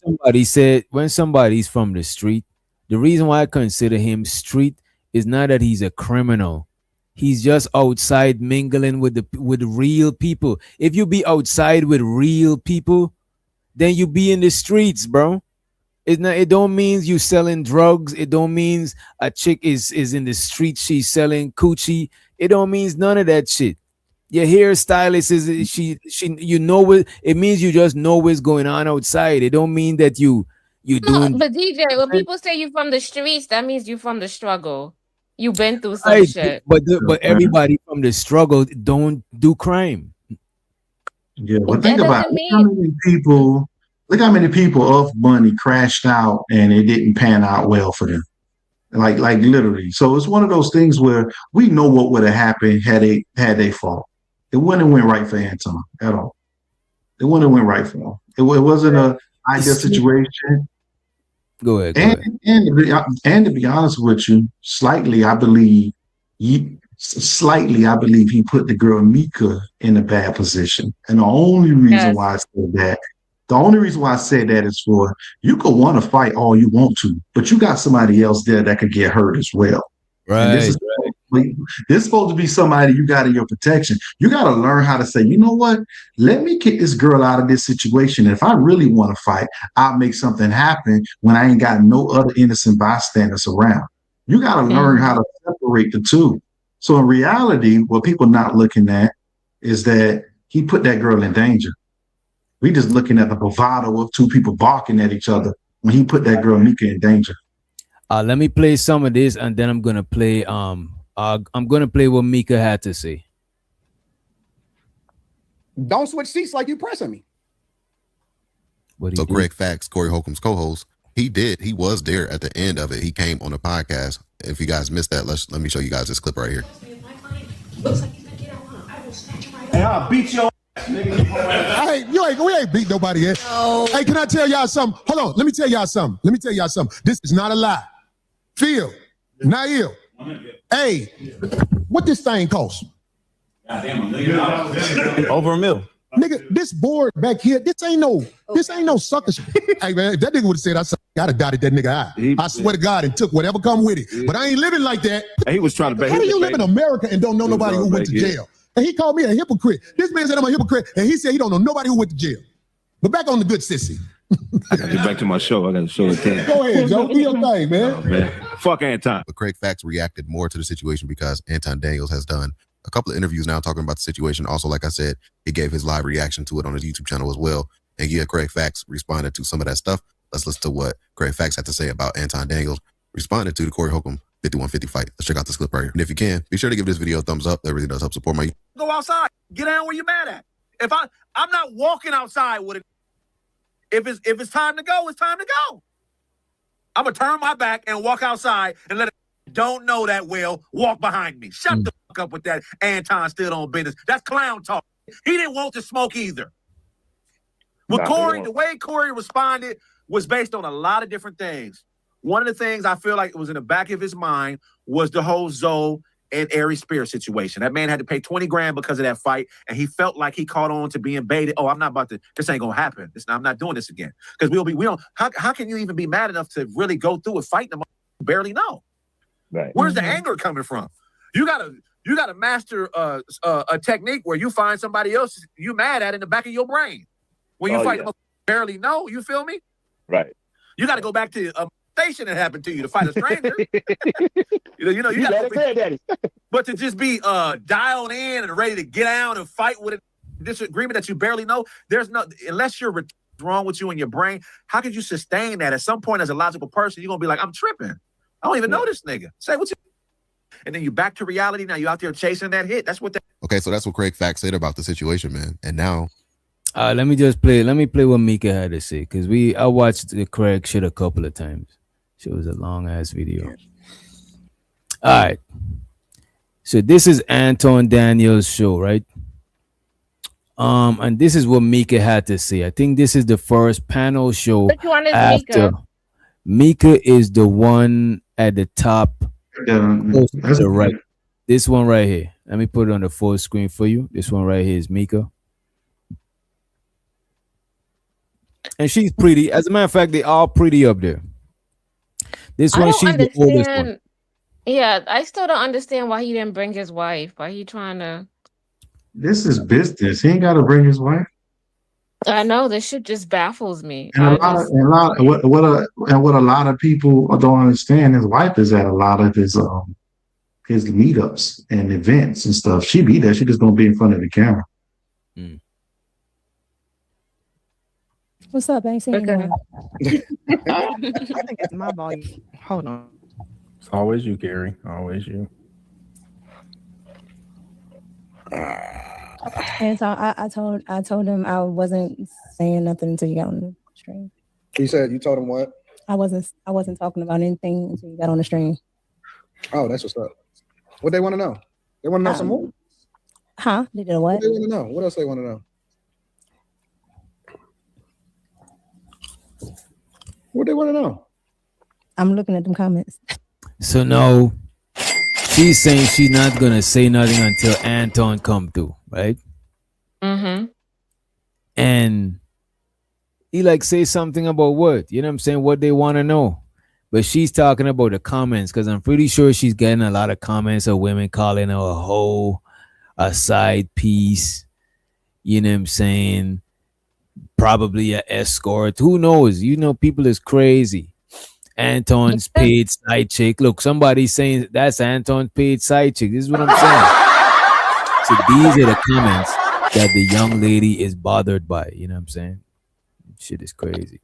When somebody's from the street, the reason why I consider him street is not that he's a criminal. He's just outside mingling with real people. If you be outside with real people, then you be in the streets, bro. It don't mean you selling drugs. It don't mean a chick is in the street, she's selling coochie. It don't mean none of that shit. Your hairstylist is she what it means. You just know what's going on outside. It don't mean that you doing. But DJ, when people say you from the streets, that means you from the struggle. You've been through some shit. But everybody from the struggle don't do crime. Yeah, but think about it. Look how many people of money crashed out and it didn't pan out well for them. Like literally. So it's one of those things where we know what would have happened had they fought. It wouldn't have went right for Anton at all. It wouldn't have went right for him. It wasn't an ideal situation. Go ahead. And to be honest with you, slightly, I believe he put the girl Mika in a bad position. And the only reason why I said that The only reason why I said that is for you could want to fight all you want to, but you got somebody else there that could get hurt as well. And this is supposed to be somebody you got in your protection. You got to learn how to say, you know what? Let me kick this girl out of this situation. If I really want to fight, I'll make something happen when I ain't got no other innocent bystanders around. You got to learn how to separate the two. So in reality, what people not looking at is that he put that girl in danger. We just looking at the bravado of two people barking at each other when he put that girl Mika in danger. Let me play some of this, and then I'm gonna play what Mika had to say. Don't switch seats like you pressing me. So Craig Facts, Corey Holcomb's co-host, he was there at the end of it. He came on the podcast. If you guys missed that, let me show you guys this clip right here. Hey, I'll beat your ass, nigga. We ain't beat nobody yet. No. Hey, can I tell y'all something? Hold on, let me tell y'all something. This is not a lie. Phil, Nail, hey, what this thing cost? Goddamn, $1 million. Over $1 million. Nigga, this board back here, this ain't no sucker shit. Hey man, if that nigga would have said I'd have dotted that nigga out. I swear to God, and took whatever come with it. But I ain't living like that. He was trying to. How do you live in America and don't know nobody who went to jail? And he called me a hypocrite. This man said I'm a hypocrite, and he said he don't know nobody who went to jail. But back on the good sissy. I gotta get back to my show. I gotta show it to you. Go ahead, Joe. Do your thing, man. Oh, man. Fuck Anton. But Craig Facts reacted more to the situation because Anton Daniels has done a couple of interviews now talking about the situation. Also, like I said, he gave his live reaction to it on his YouTube channel as well. And yeah, Craig Facts responded to some of that stuff. Let's listen to what Craig Facts had to say about Anton Daniels responded to the Corey Holcomb 5150 fight. Let's check out this clip right here. And if you can, be sure to give this video a thumbs up. That really does help support my. Go outside. Get down where you're mad at. If I'm not walking outside with it. If it's time to go, it's time to go. I'm gonna turn my back and walk outside and let it don't know that well walk behind me. Shut the fuck up with that. Anton still on business. That's clown talk. He didn't want to smoke either. But Corey, the way Corey responded was based on a lot of different things. One of the things I feel like it was in the back of his mind was the whole Zoe and Ari Spears situation. That man had to pay 20 grand because of that fight, and he felt like he caught on to being baited. Oh, I'm not about to. This ain't gonna happen. I'm not doing this again because we don't. How can you even be mad enough to really go through a fight them you barely know? Right. Where's the anger coming from? You gotta master a technique where you find somebody else you mad at in the back of your brain when you fight them barely know. You feel me? Right. You got to go back to a station that happened to you to fight a stranger. you got to. But to just be dialed in and ready to get out and fight with a disagreement that you barely know, there's no unless you're wrong with you in your brain. How could you sustain that? At some point, as a logical person, you're gonna be like, I'm tripping. I don't even know this nigga. Say what you. And then you back to reality. Now you out there chasing that hit. That's what that. Okay, so that's what Craig Facts said about the situation, man. And now. Let me play what Mika had to say, because I watched the Craig shit a couple of times. It was a long ass video. All right. So this is Anton Daniels' show, right? And this is what Mika had to say. I think this is the first panel show. Which one is after Mika is the one at the top. That's right. This one right here. Let me put it on the full screen for you. This one right here is Mika. And she's pretty. As a matter of fact, they all pretty up there. This one, she's the oldest one. Yeah, I still don't understand why he didn't bring his wife. Why he trying to? This is business. He ain't got to bring his wife. I know this shit just baffles me. And what a lot of people don't understand. His wife is at a lot of his meetups and events and stuff. She be there. She just don't be in front of the camera. Mm. What's up? I ain't seen anyone. I think it's my volume. Hold on. It's always you, Gary. Always you. And so I told him I wasn't saying nothing until you got on the stream. He said you told him what? I wasn't talking about anything until you got on the stream. Oh, that's what's up. What they want to know? They want to know some more? Huh? They did what? What they want to know? What else they want to know? What they want to know? I'm looking at them comments. So no, she's saying she's not gonna say nothing until Anton come through, right? Mm-hmm. And he like say something about what? You know what I'm saying? What they want to know. But she's talking about the comments because I'm pretty sure she's getting a lot of comments of women calling her a hoe, a side piece. You know what I'm saying? Probably a escort. Who knows? You know, people is crazy. Anton's paid side chick. Look, somebody's saying that's Anton's paid side chick. This is what I'm saying. So these are the comments that the young lady is bothered by. You know what I'm saying? Shit is crazy.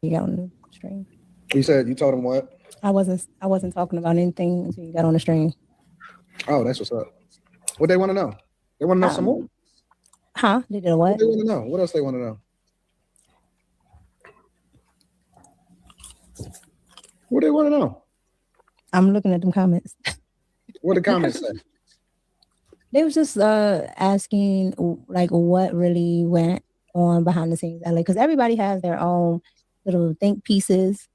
You got on the stream. You said you told him what? I wasn't talking about anything until you got on the stream. Oh, that's what's up. What they want to know? They want to know some more. Huh? They did what? What they want to know? What else they want to know? What they want to know? I'm looking at them comments. What the comments say? They was just asking like what really went on behind the scenes, LA, because everybody has their own little think pieces.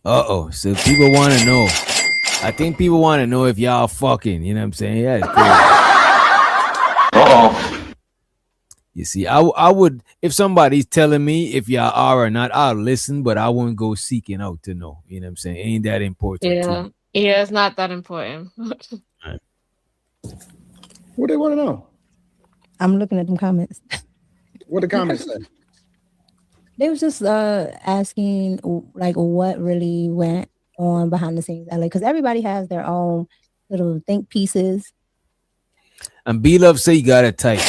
So people want to know. I think people want to know if y'all fucking. You know what I'm saying? Yeah. You see, I would, if somebody's telling me if y'all are or not, I'll listen, but I wouldn't go seeking out to know. You know what I'm saying? Ain't that important to me. Yeah, it's not that important. What they want to know? I'm looking at them comments. What the comments say? They was just asking like what really went on behind the scenes, LA, because everybody has their own little think pieces. And B-Love say you got a type.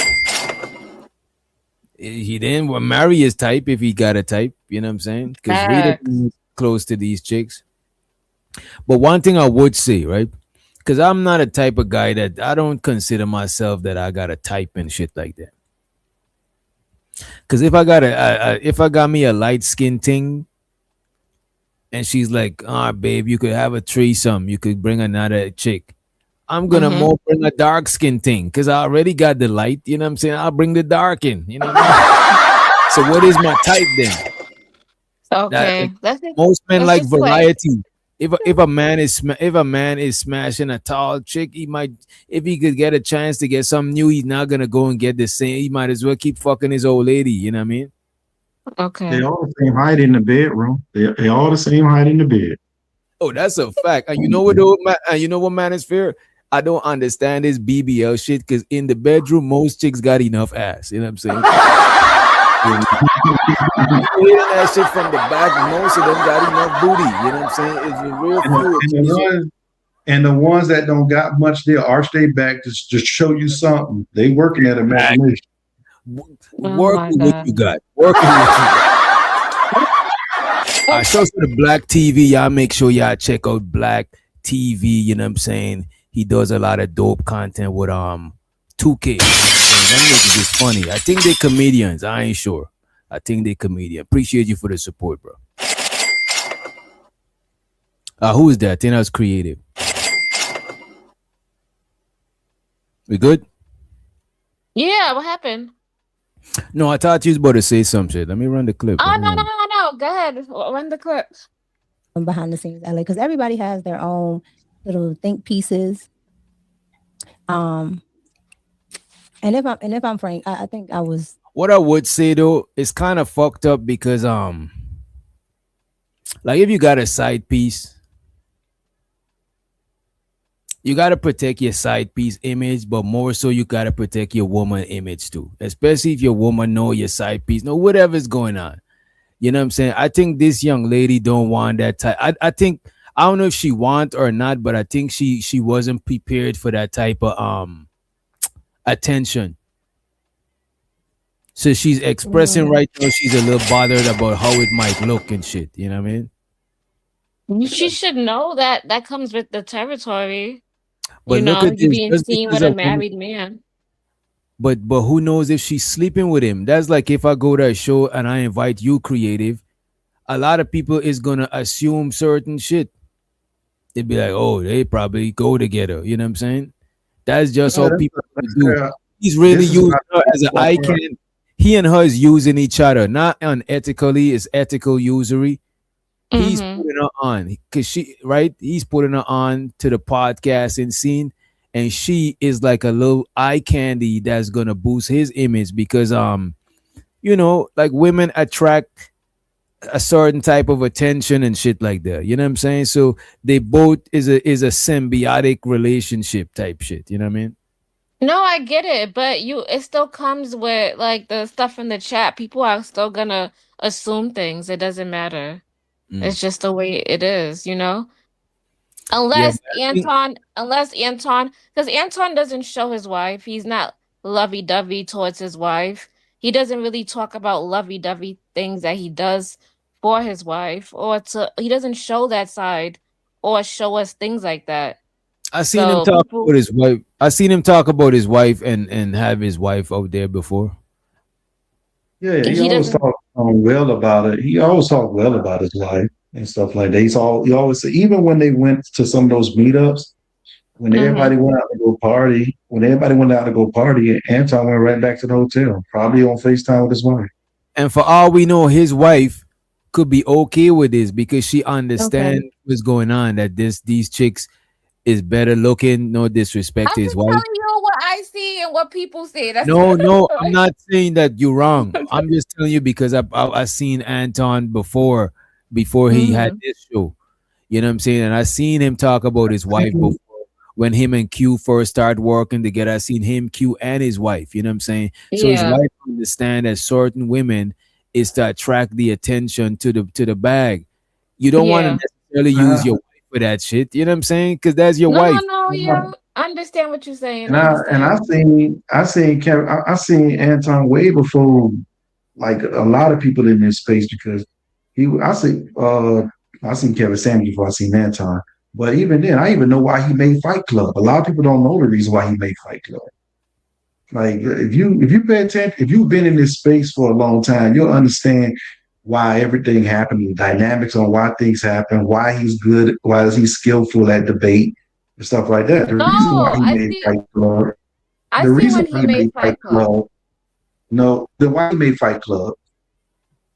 He didn't marry his type if he got a type. You know what I'm saying? Because Rita is close to these chicks. But one thing I would say, right? Because I'm not a type of guy that I don't consider myself that I got a type and shit like that. Because if I got me a light skin thing, and she's like, babe, you could have a threesome, you could bring another chick. I'm gonna more bring a dark skin thing because I already got the light. You know what I'm saying? I'll bring the dark in. You know what I mean? So what is my type then? Okay, Most men like variety. If a man is smashing a tall chick, he might, if he could get a chance to get something new, he's not gonna go and get the same. He might as well keep fucking his old lady. You know what I mean? Okay. They all the same height in the bedroom. They all the same height in the bed. Oh, that's a fact. And you know what, though, you know what, man, is fair. I don't understand this BBL shit because in the bedroom, most chicks got enough ass. You know what I'm saying? You hear that shit from the back, most of them got enough booty. You know what I'm saying? It's a real few. And the ones that don't got much, they'll arch their back to just show you something. They working at imagination. Working what you got. Working what you got. So for the Black TV, y'all make sure y'all check out Black TV. You know what I'm saying? He does a lot of dope content with 2K. You know what I'm saying? Them niggas is funny. I think they comedians. I ain't sure. I think they comedian. Appreciate you for the support, bro. Who is that? I think that was Creative. We good? Yeah, what happened? No, I thought you was about to say some shit. Let me run the clip. Oh, no. Go ahead. Run the clip. Behind the scenes, LA, because everybody has their own little think pieces. And if I'm frank, I think I was. What I would say though, it's kind of fucked up because like if you got a side piece, you gotta protect your side piece image, but more so you gotta protect your woman image too. Especially if your woman know your side piece, know whatever's going on. You know what I'm saying? I think this young lady don't want that type. I think I don't know if she want or not, but I think she wasn't prepared for that type of attention. So she's expressing right now she's a little bothered about how it might look and shit. You know what I mean? She should know that comes with the territory. But look at you this, being just seen because with a of- married man. But who knows if she's sleeping with him? That's like if I go to a show and I invite you, Creative, a lot of people is gonna assume certain shit. They'd be like, oh, they probably go together. You know what I'm saying? That's just how people do. He's really using her as an eye candy. He and her is using each other, not unethically. It's ethical usury. He's putting her on because he's putting her on to the podcasting scene, and she is like a little eye candy that's gonna boost his image because like women attract a certain type of attention and shit like that. You know what I'm saying? So they both is a symbiotic relationship type shit. You know what I mean? No, I get it, but it still comes with like the stuff in the chat. People are still gonna assume things. It doesn't matter. It's just the way it is, Yeah, Unless but I think Anton, because Anton doesn't show his wife. He's not lovey-dovey towards his wife. He doesn't really talk about lovey-dovey things that he does for his wife, he doesn't show that side or show us things like that. I seen him So talk people, about his wife. I seen him talk about his wife and have his wife out there before. Yeah, he he always doesn't. talked well about it. He always talked well about his wife and stuff like that. He always say, even when they went to some of those meetups, when Mhm. everybody went out to go party, Anton went right back to the hotel, probably on FaceTime with his wife. And for all we know, his wife could be okay with this because she Okay. understands what's going on. That these chicks is better looking. No disrespect I'm to his just wife. telling you what I see and what people see. That's No, no, I'm not saying that you're wrong. I'm just telling you because I seen Anton before he had Mhm. this show. You know what I'm saying? And I seen him talk about his wife before when him and Q first started working together. I seen him, Q, and his wife. You know what I'm saying? So his Yeah. wife understand that certain women is to attract the attention to the bag. You don't want to Yeah. necessarily use your wife for that shit. You know what I'm saying? Because that's your No, no, wife. no. Yeah. I understand what you're saying. And I I understand. seen Kevin, I seen Anton way before like a lot of people in this space because I seen Kevin Samuels before I seen Anton. But even then, I even know why he made Fight Club. A lot of people don't know the reason why he made Fight Club. Like if you pay attention, if you've been in this space for a long time, you'll understand why everything happened, the dynamics on why things happen, why he's good, why is he skillful at debate and stuff like that. The No, reason why he I made see. Fight Club, I the see reason when why he he made made Fight Fight Club. Club, no, the why he made Fight Club,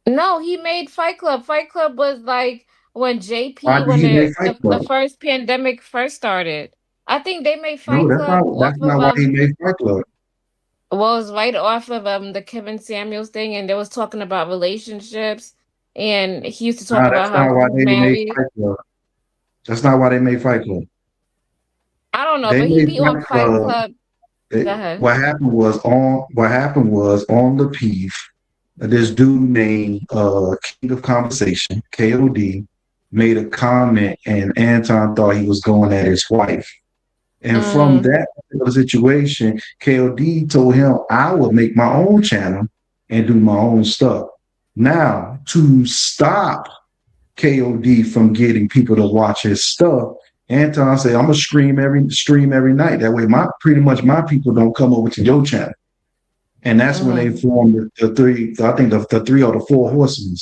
No, he made Fight Club. Fight Club was like when why JP, did when he make Fight the Club? first pandemic first started. I think they made No, Fight Club that's off of not why he made Fight Club. well, it was right off of the Kevin Samuels thing, and they was talking about relationships, and he used to talk Nah, about that's how not he why was they made married. Fight Club. That's not why they made Fight Club. I don't know, They but he made be on Fight Fight Club. Club. Go ahead. What happened was on the Peeve, this dude named King of Conversation, KOD, made a comment and Anton thought he was going at his wife. And from Mm. that particular situation, KOD told him I would make my own channel and do my own stuff. Now, to stop KOD from getting people to watch his stuff, Anton said, I'm gonna stream every night. That way pretty much my people don't come over to your channel. And that's when they formed the three, I think the three or the four horsemen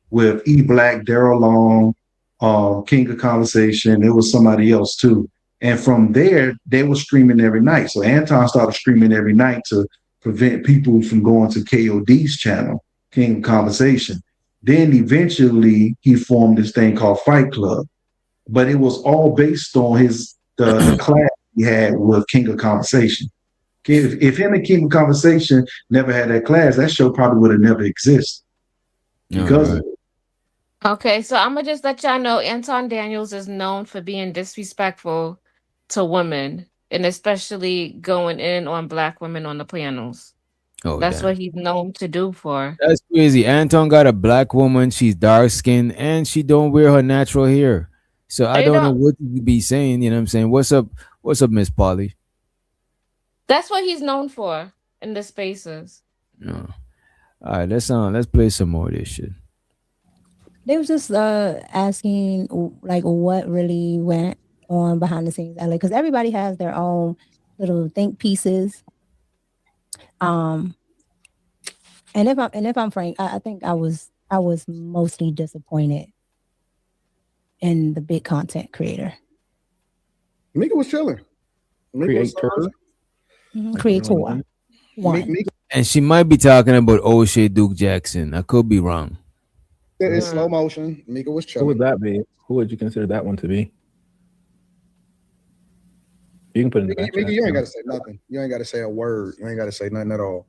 with E Black, Daryl Long, King of Conversation. There was somebody else too. And from there, they were streaming every night. So Anton started streaming every night to prevent people from going to KOD's channel, King of Conversation. Then eventually he formed this thing called Fight Club. But it was all based on the class he had with King of Conversation. If him and King of Conversation never had that class, that show probably would have never existed because of it. Okay, so I'm gonna just let y'all know Anton Daniels is known for being disrespectful to women and especially going in on black women on the panels. Oh, That's damn. what he's known to do for. That's crazy. Anton got a black woman. She's dark skinned and she don't wear her natural hair. So I They don't know don't what you be saying. You know what I'm saying? What's up? What's up, Miss Polly? That's what he's known for in the spaces. No. All right, let's play some more of this shit. They was just asking like what really went on behind the scenes, LA, because everybody has their own little think pieces. And if I'm frank, I think I was mostly disappointed in the big content creator. Mika was chilling. Creator. Creator. One. And she might be talking about O'Shea Duke Jackson. I could be wrong. It's slow motion. Mika was Who chilling. would that be? Who would you consider that one to be? You can put it in the back Mika, chat. you ain't got to say nothing. You ain't got to say a word. You ain't got to say nothing at all.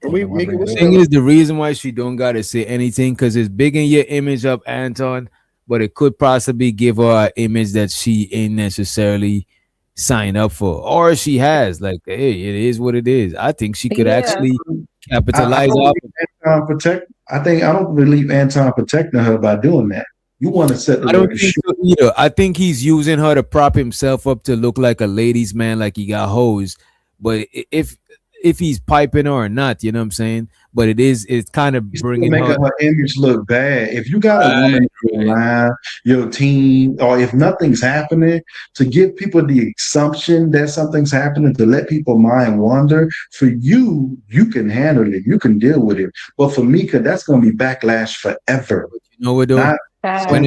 We Mika, what's The thing is, the reason why she don't gotta say anything because it's bigging your image up, Anton. But it could possibly give her an image that she ain't necessarily signed up for, or she has. Like, hey, it is what it is. I think she could actually capitalize off. I don't believe Anton protecting her by doing that. You want to set the I don't record think so either. I think he's using her to prop himself up to look like a ladies' man, like he got hoes. But if he's piping her or not, you know what I'm saying? But it's kind of bringing making her image look bad. If you got a woman around your team, or if nothing's happening, to give people the assumption that something's happening, to let people mind wander, for you can handle it. You can deal with it. But for Mika, that's going to be backlash forever. You know what, though? When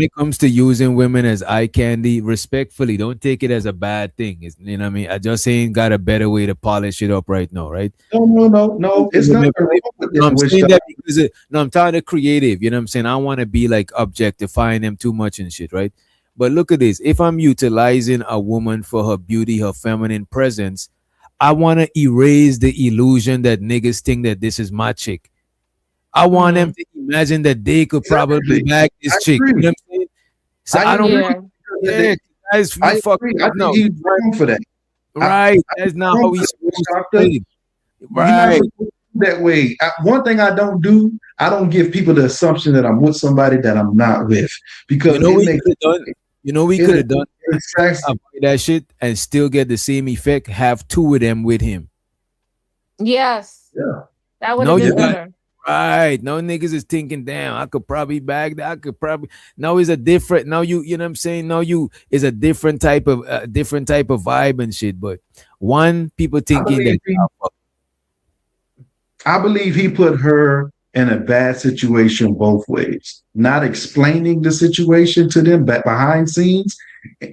it comes to using women as eye candy, respectfully, don't take it as a bad thing. You know what I mean? I just ain't got a better way to polish it up right now, right? No. It's not wrong with this. I'm saying that because I'm tired of creative. You know what I'm saying? I want to be like objectifying them too much and shit, right? But look at this. If I'm utilizing a woman for her beauty, her feminine presence, I want to erase the illusion that niggas think that this is my chick. I want them to imagine that they could probably bag this chick. You know what I'm saying? So I don't. Yeah, guys, I think he's wrong for that. Right, that's not how he's supposed to play. Right. That way. One thing I don't do, I don't give people the assumption that I'm with somebody that I'm not with, because we could have done that shit and still get the same effect. Have two of them with him. Yes. Yeah. That would have been better. Right. No niggas is thinking, damn, I could probably bag that. I could probably now is a different you know what I'm saying? Now you is a different type of vibe and shit. But one, people thinking that I believe he put her in a bad situation both ways, not explaining the situation to them back behind scenes,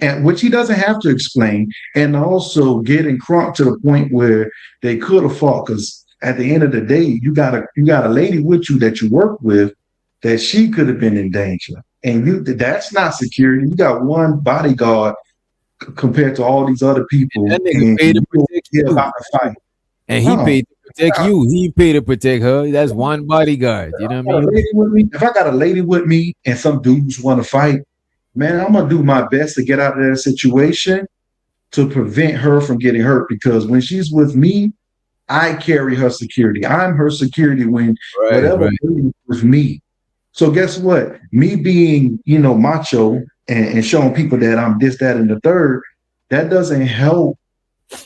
and which he doesn't have to explain, and also getting crunk to the point where they could have fought, because at the end of the day, you got a lady with you that you work with that she could have been in danger. And that's not security. You got one bodyguard compared to all these other people. That nigga paid to protect you. About to fight. And he paid to protect you. He paid to protect her. That's one bodyguard. You know what I mean? If I got a lady with me and some dudes want to fight, man, I'm gonna do my best to get out of that situation to prevent her from getting hurt. Because when she's with me, I carry her security. I'm her security when whatever with me. So guess what? Me being, macho and showing people that I'm this, that, and the third, that doesn't help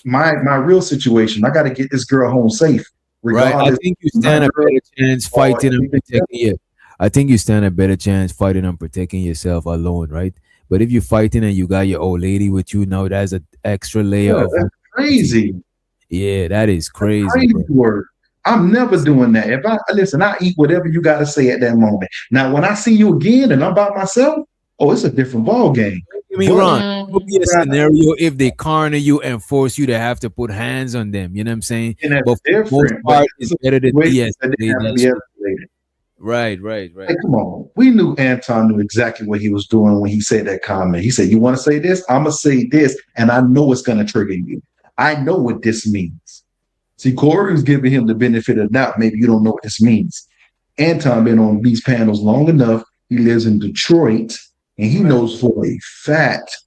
my real situation. I got to get this girl home safe. Right. I think you stand a better chance fighting and protecting you. I think you stand a better chance fighting and protecting yourself alone, right? But if you're fighting and you got your old lady with you, now that's an extra layer of crazy. Yeah, that is crazy. Word. I'm never doing that. If I eat whatever you got to say at that moment. Now, when I see you again and I'm by myself, it's a different ball game. Don't get me wrong. It would be a scenario if they corner you and force you to have to put hands on them. You know what I'm saying? And but different. Most part is better than de-escalate. Right. Hey, come on. We knew Anton knew exactly what he was doing when he said that comment. He said, "You want to say this? I'm gonna say this, and I know it's gonna trigger you. I know what this means." See, Corey was giving him the benefit of the doubt. Maybe you don't know what this means. Anton been on these panels long enough. He lives in Detroit, and he knows for a fact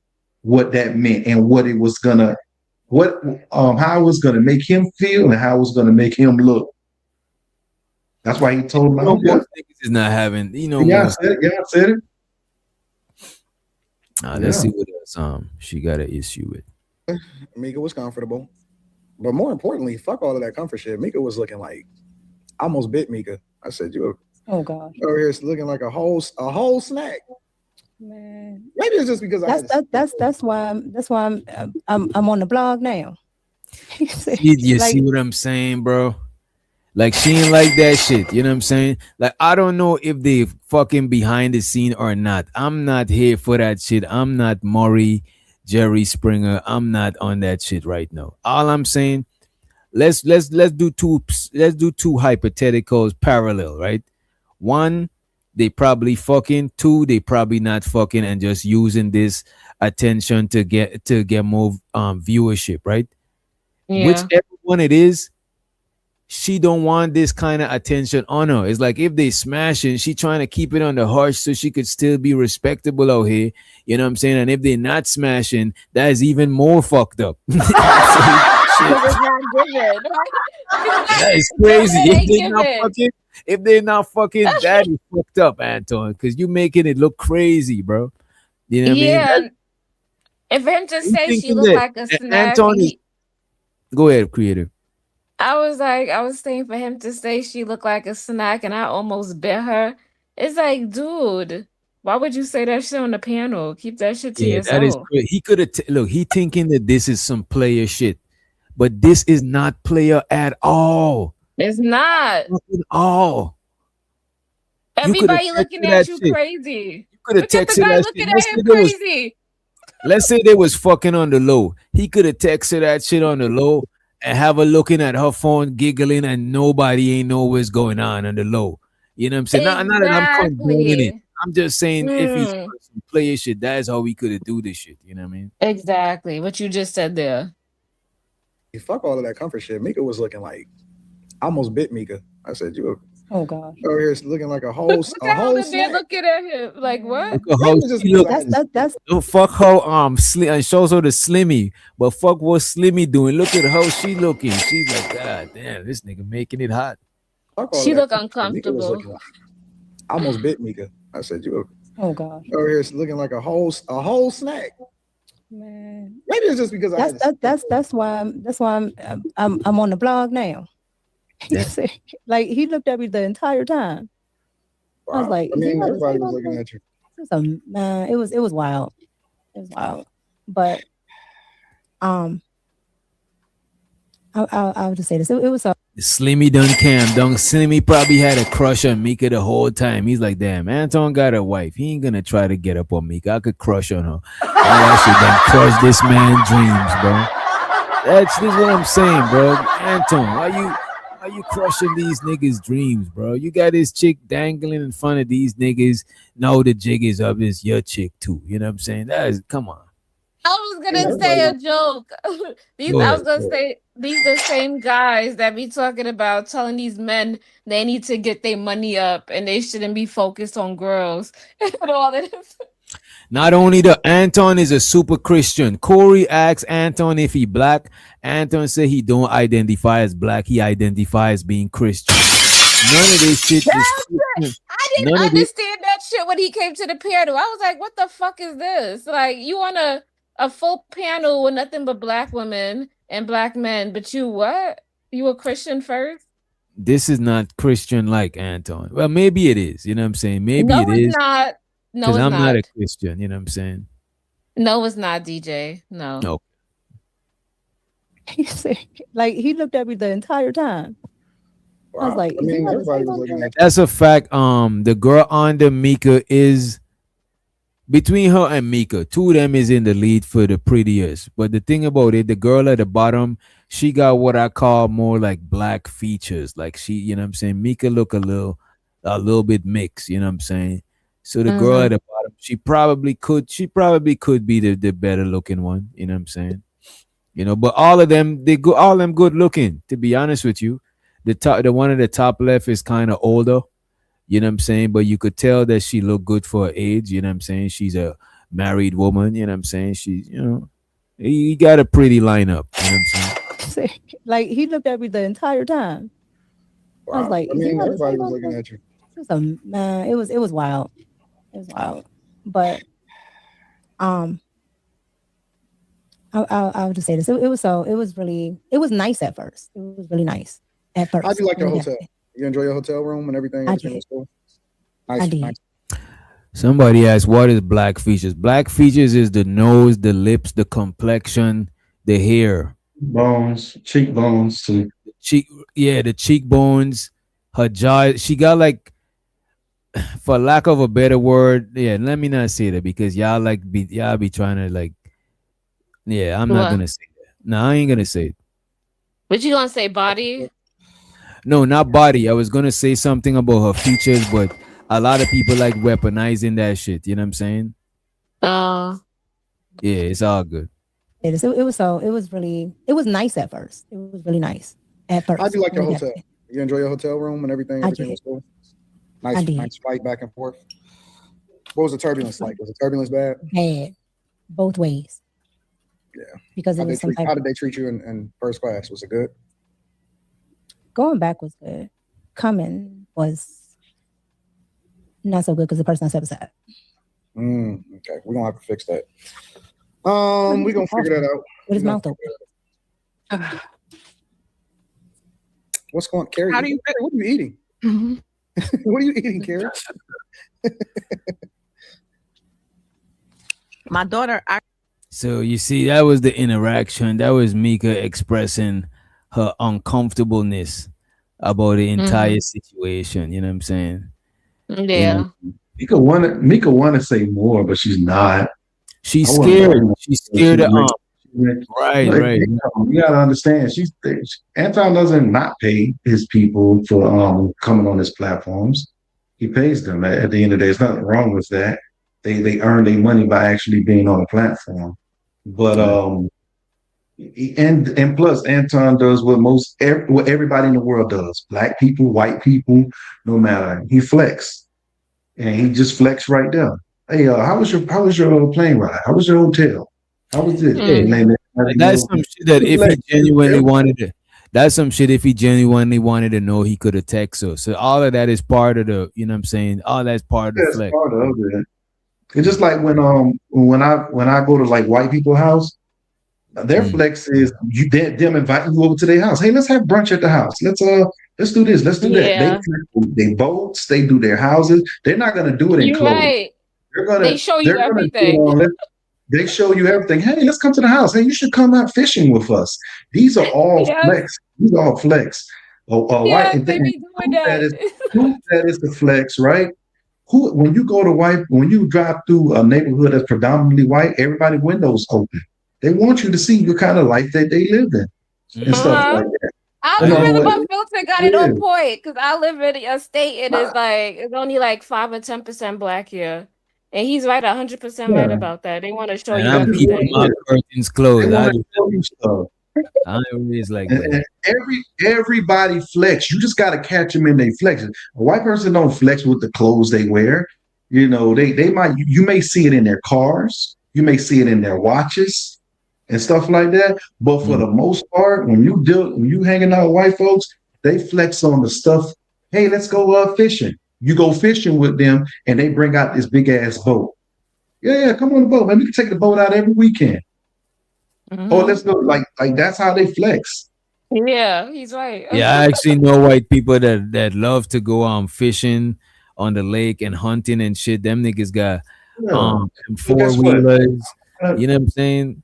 what that meant and what it was gonna, how it was gonna make him feel and how it was gonna make him look. That's why he told him. Most niggas is not having, I said it. Let's see what else she got an issue with. Mika was comfortable, but more importantly, fuck all of that comfort shit. Mika was looking like, I almost bit Mika. I said, oh god, over here it's looking like a whole snack. Man, maybe it's just because that's why I'm on the blog now. You see what I'm saying, bro? Like, she ain't like that shit. You know what I'm saying? Like, I don't know if they fucking behind the scene or not. I'm not here for that shit. I'm not Maury, Jerry Springer. I'm not on that shit right now. All I'm saying, let's do two hypotheticals parallel, right? One, they probably fucking. Two, they probably not fucking and just using this attention to get more viewership, right? Yeah. whichever one it is, she don't want this kind of attention on her. It's like if they smashing, she trying to keep it on the hush so she could still be respectable out here. You know what I'm saying? And if they're not smashing, that is even more fucked up. Because it's not given. That is crazy. Ain't given. If they're not fucking, that is fucked up, Anton. Because you making it look crazy, bro. You know what I mean? Yeah. And for him to say she thinking looked that like a snack, Anton is. Go ahead, creator. I was saying for him to say she looked like a snack and I almost bit her. It's like, dude, why would you say that shit on the panel? Keep that shit to Yeah, that is yourself. great. He could have look. He thinking that this is some player shit, but this is not player at all. It's not. Not at all. Everybody looking at you shit. crazy. You could have Look at the texted guy that looking shit. at him crazy. Let's say they was fucking on the low. He could have texted that shit on the low and have her looking at her phone, giggling, and nobody ain't know what's going on the low. You know what I'm saying? Not that I'm condoning it. I'm just saying if he's some player shit, that's how we could have do this shit. You know what I mean? Exactly. What you just said there. Fuck all of that comfort shit. Mika was looking like, I almost bit Mika. I said, you Oh God. over here looking like a whole Look a how whole the man snack. looking at him. Like what? Look at how she look. That's Don't fuck how and shows her the Slimmy, but fuck what Slimmy doing. Look at how she looking. She's like, God damn, this nigga making it hot. Fuck all She that look comfort shit. Mika was uncomfortable. looking like, I almost bit Mika. I said, you Oh God. over here looking like a whole snack. Man. Maybe it's just because That's why I'm on the blog now. Yeah. Like he looked at me the entire time. I was like, I mean, "Is he about to everybody say was something?" looking at you. Man, it was wild. It was wild. But I'll just say this. It was so Slimmy done cam. Dunk Slimmy probably had a crush on Mika the whole time. He's like, damn, Anton got a wife. He ain't gonna try to get up on Mika. I could crush on her. I should done crush this man's dreams, bro. This is what I'm saying, bro. Anton, why you crushing these niggas' dreams, bro? You got this chick dangling in front of these niggas. No, the jig is up. It's your chick too. You know what I'm saying? Come on. I was gonna say a joke. I was gonna say these the same guys that be talking about telling these men they need to get their money up and they shouldn't be focused on girls and all that. Not only the Anton is a super Christian. Corey asks Anton if he black. Anton said he don't identify as black. He identifies being Christian. None of this shit is Christian. I didn't understand that shit when he came to the panel. I was like, what the fuck is this? Like, you want a full panel with nothing but black women and black men, but you what? You a Christian first? This is not Christian like Anton. Well, maybe it is. You know what I'm saying? Maybe No, it it's is. not. No, Because it's I'm not a not. Christian. You know what I'm saying? No, it's not, DJ. No. No. like he looked at me the entire time. I was like, I mean, everybody was looking at you. That's a fact. The girl under Mika is between her and Mika. Two of them is in the lead for the prettiest. But the thing about it, the girl at the bottom, she got what I call more like black features. Like she, you know what I'm saying? Mika look a little bit mixed. You know what I'm saying? So the girl at the bottom, she probably could be the better looking one. You know what I'm saying? You know, but all of them, all them good looking, to be honest with you. The one at the top left is kind of older, you know what I'm saying? But you could tell that she looked good for her age, you know what I'm saying? She's a married woman, you know what I'm saying? She's, you know, he got a pretty lineup, you know what I'm saying? Like he looked at me the entire time. I was like, I mean, everybody was looking at you. Man, it was wild. It was wild. But I'll just say this. It was nice at first. It was really nice at first. How'd you like your Really hotel? nice. You enjoy your hotel room and everything? I Everything did. was cool? I Nice, did. nice. Somebody asked, what is black features? Black features is the nose, the lips, the complexion, the hair. Bones, cheekbones too. The cheekbones, her jaw. She got like, for lack of a better word, let me not say that because y'all be trying to like, I'm not What? gonna say that. No, I ain't gonna say it. But you gonna say body? No, not body. I was gonna say something about her features, but a lot of people like weaponizing that shit. You know what I'm saying? Uh, Yeah, it's all good. It was nice at first. It was really nice at first. How'd you like your Really hotel? definitely. You enjoy your hotel room and everything? I Everything did. was cool. I Nice, did. nice flight back and forth. What was the turbulence like? Was the turbulence bad? Bad, both ways. Yeah. Because it How was some type. how did they treat you in first class? Was it good? Going back was good. Coming was not so good because the person I sat beside. Okay, we're gonna have to fix that. We're gonna figure that out. With his mouth open. What's going on, Carrie? How do you- What are you eating? What are you eating, Carrie? My daughter, So you see, that was the interaction. That was Mika expressing her uncomfortableness about the entire situation. You know what I'm saying? Yeah. Mika want to say more, but she's not. She's I wouldn't scared. blame her. She's scared of right, Like, right. You gotta understand. Anton doesn't not pay his people for coming on his platforms. He pays them. At the end of the day, there's nothing wrong with that. They earn their money by actually being on the platform. But and plus Anton does what everybody in the world does. Black people, white people, no matter. He flex. And he just flex right there. Hey, how was your plane ride? How was your hotel? How was this? That's some shit that if he genuinely wanted to. That's some shit if he genuinely wanted to know, he could have texted us. So all of that is part of the, you know what I'm saying? All that's part of the flex. Part of it. It's just like when I go to like white people's house, their flex is them inviting you over to their house. Hey, let's have brunch at the house. Let's do this. Let's do that. They boats. They do their houses. They're not gonna do it in You're clothes. right. They're They show you everything. They show you everything. Hey, let's come to the house. Hey, you should come out fishing with us. These are all flex. These are all flex. Yes, they be doing that. That is the flex, right? When you drive through a neighborhood that's predominantly white, everybody's windows open. They want you to see the kind of life that they live in and stuff like that. I was really about Filter got it on point because I live in a state and it's only like 5 or 10% black here. And he's right, 100% right about that. They want to show you I'm keeping everything. my curtains closed. I I always like and everybody flex. You just got to catch them in their flex. A white person don't flex with the clothes they wear. You know, they might. You may see it in their cars. You may see it in their watches and stuff like that. But for the most part, when you hanging out with white folks, they flex on the stuff. Hey, let's go fishing. You go fishing with them, and they bring out this big ass boat. Yeah, come on the boat, man. We can take the boat out every weekend. Oh, let's go. Like that's how they flex. Yeah, he's right. Yeah, I actually know white people that love to go fishing on the lake and hunting and shit. Them niggas got 4-wheelers. You know what I'm saying?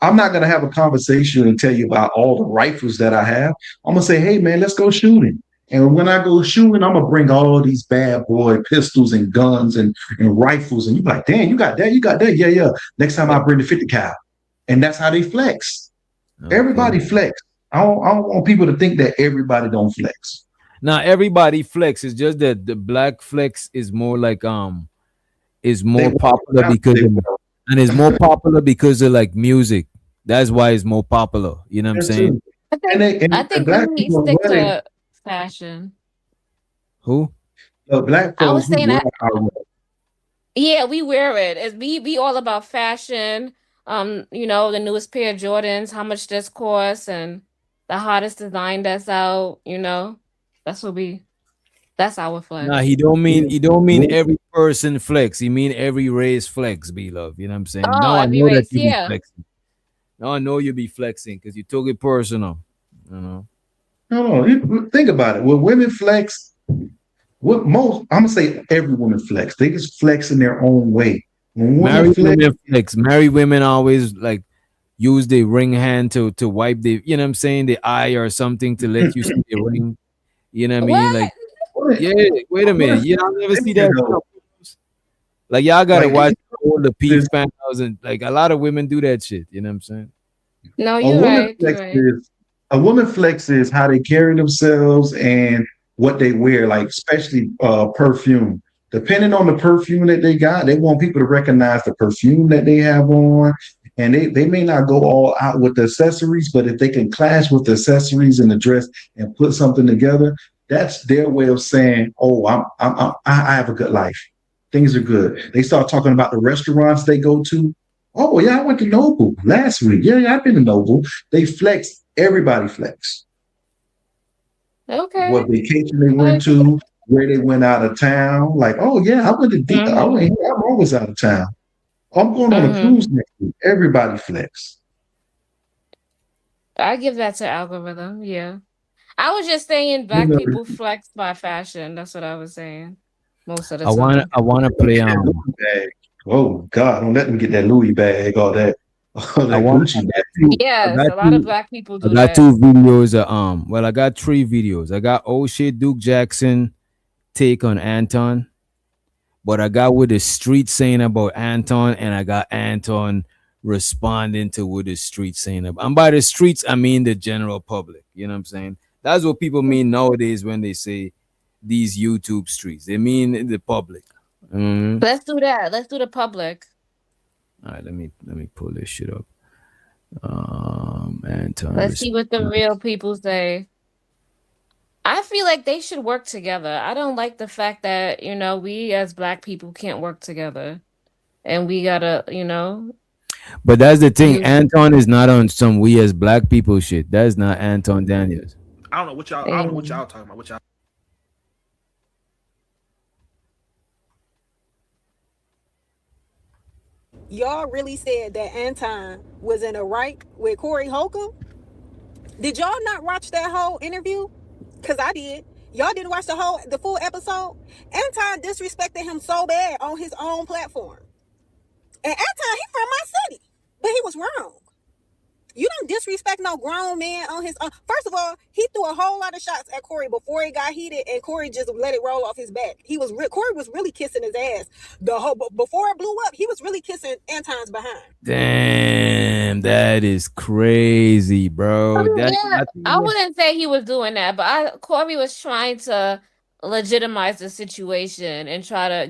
I'm not gonna have a conversation and tell you about all the rifles that I have. I'm gonna say, hey man, let's go shooting. And when I go shooting, I'm gonna bring all these bad boy pistols and guns and rifles. And you're like, damn, you got that? Yeah. Next time I bring the 50 cal. And that's how they flex. Okay. Everybody flex. I don't want people to think that everybody don't flex. Now everybody flex. It's just that the black flex is more like is more popular because and it's more popular because of like music. That's why it's more popular. You know what I'm saying? I think we need to stick to fashion. Who? Black folks. I was saying that. Yeah, we wear it. It's be all about fashion. You know, the newest pair of Jordans, how much this costs, and the hottest design that's out. You know, that's our flex. Nah, he don't mean every person flex. He mean every race flex, B-Love. You know what I'm saying? Oh, now I know race, that you be flexing. Now I know you be flexing because you took it personal. You know. No, think about it. When women flex, I'm gonna say every woman flex. They just flex in their own way. Married women flex. Married women always like use the ring hand to wipe the, you know what I'm saying, the eye or something to let you see the ring. You know what I mean? Like, yeah, wait a minute. Y'all never see that stuff. Like y'all gotta watch all the P fans and like a lot of women do that shit. You know what I'm saying? No, you're right. A woman flexes how they carry themselves and what they wear, like especially perfume. Depending on the perfume that they got, they want people to recognize the perfume that they have on and they may not go all out with the accessories, but if they can clash with the accessories and the dress and put something together, that's their way of saying, "Oh, I have a good life. Things are good." They start talking about the restaurants they go to. Oh yeah, I went to Noble last week. Yeah, I've been to Noble. They flex. Everybody flex. Okay. What vacation they went to, where they went out of town. Like, oh yeah, I went to deep. I went here. I'm always out of town. I'm going on a cruise next week. Everybody flex. I give that to algorithm. Yeah. I was just saying black people flex by fashion. That's what I was saying most of the time. I wanna play Oh God, don't let them get that Louis bag or that, Gucci bag. Yes, a lot of black people do I got that. 2 videos. I got 3 videos. I got oh shit Duke Jackson take on Anton, but I got what the street saying about Anton, and I got Anton responding to what the street saying about. And by the streets, I mean the general public. You know what I'm saying? That's what people mean nowadays when they say these YouTube streets. They mean the public. Let's do that. Let's do the public. All right, let me pull this shit up. Anton. Let's see what the real people say. I feel like they should work together. I don't like the fact that, we as black people can't work together. And we gotta, But that's the thing. Anton is not on some we as black people shit. That's not Anton Daniels. I don't know what y'all talking about. What y'all? Y'all really said that Anton was in a right with Corey Holcomb? Did y'all not watch that whole interview? Because I did. Y'all didn't watch the full episode? Anton disrespected him so bad on his own platform. And Anton, he from my city. But he was wrong. You don't disrespect no grown man on his own. First of all, he threw a whole lot of shots at Corey before it got heated, and Corey just let it roll off his back. Corey was really kissing his ass. Before it blew up, he was really kissing Anton's behind. Damn, that is crazy, bro. I wouldn't say he was doing that, but Corey was trying to legitimize the situation and try to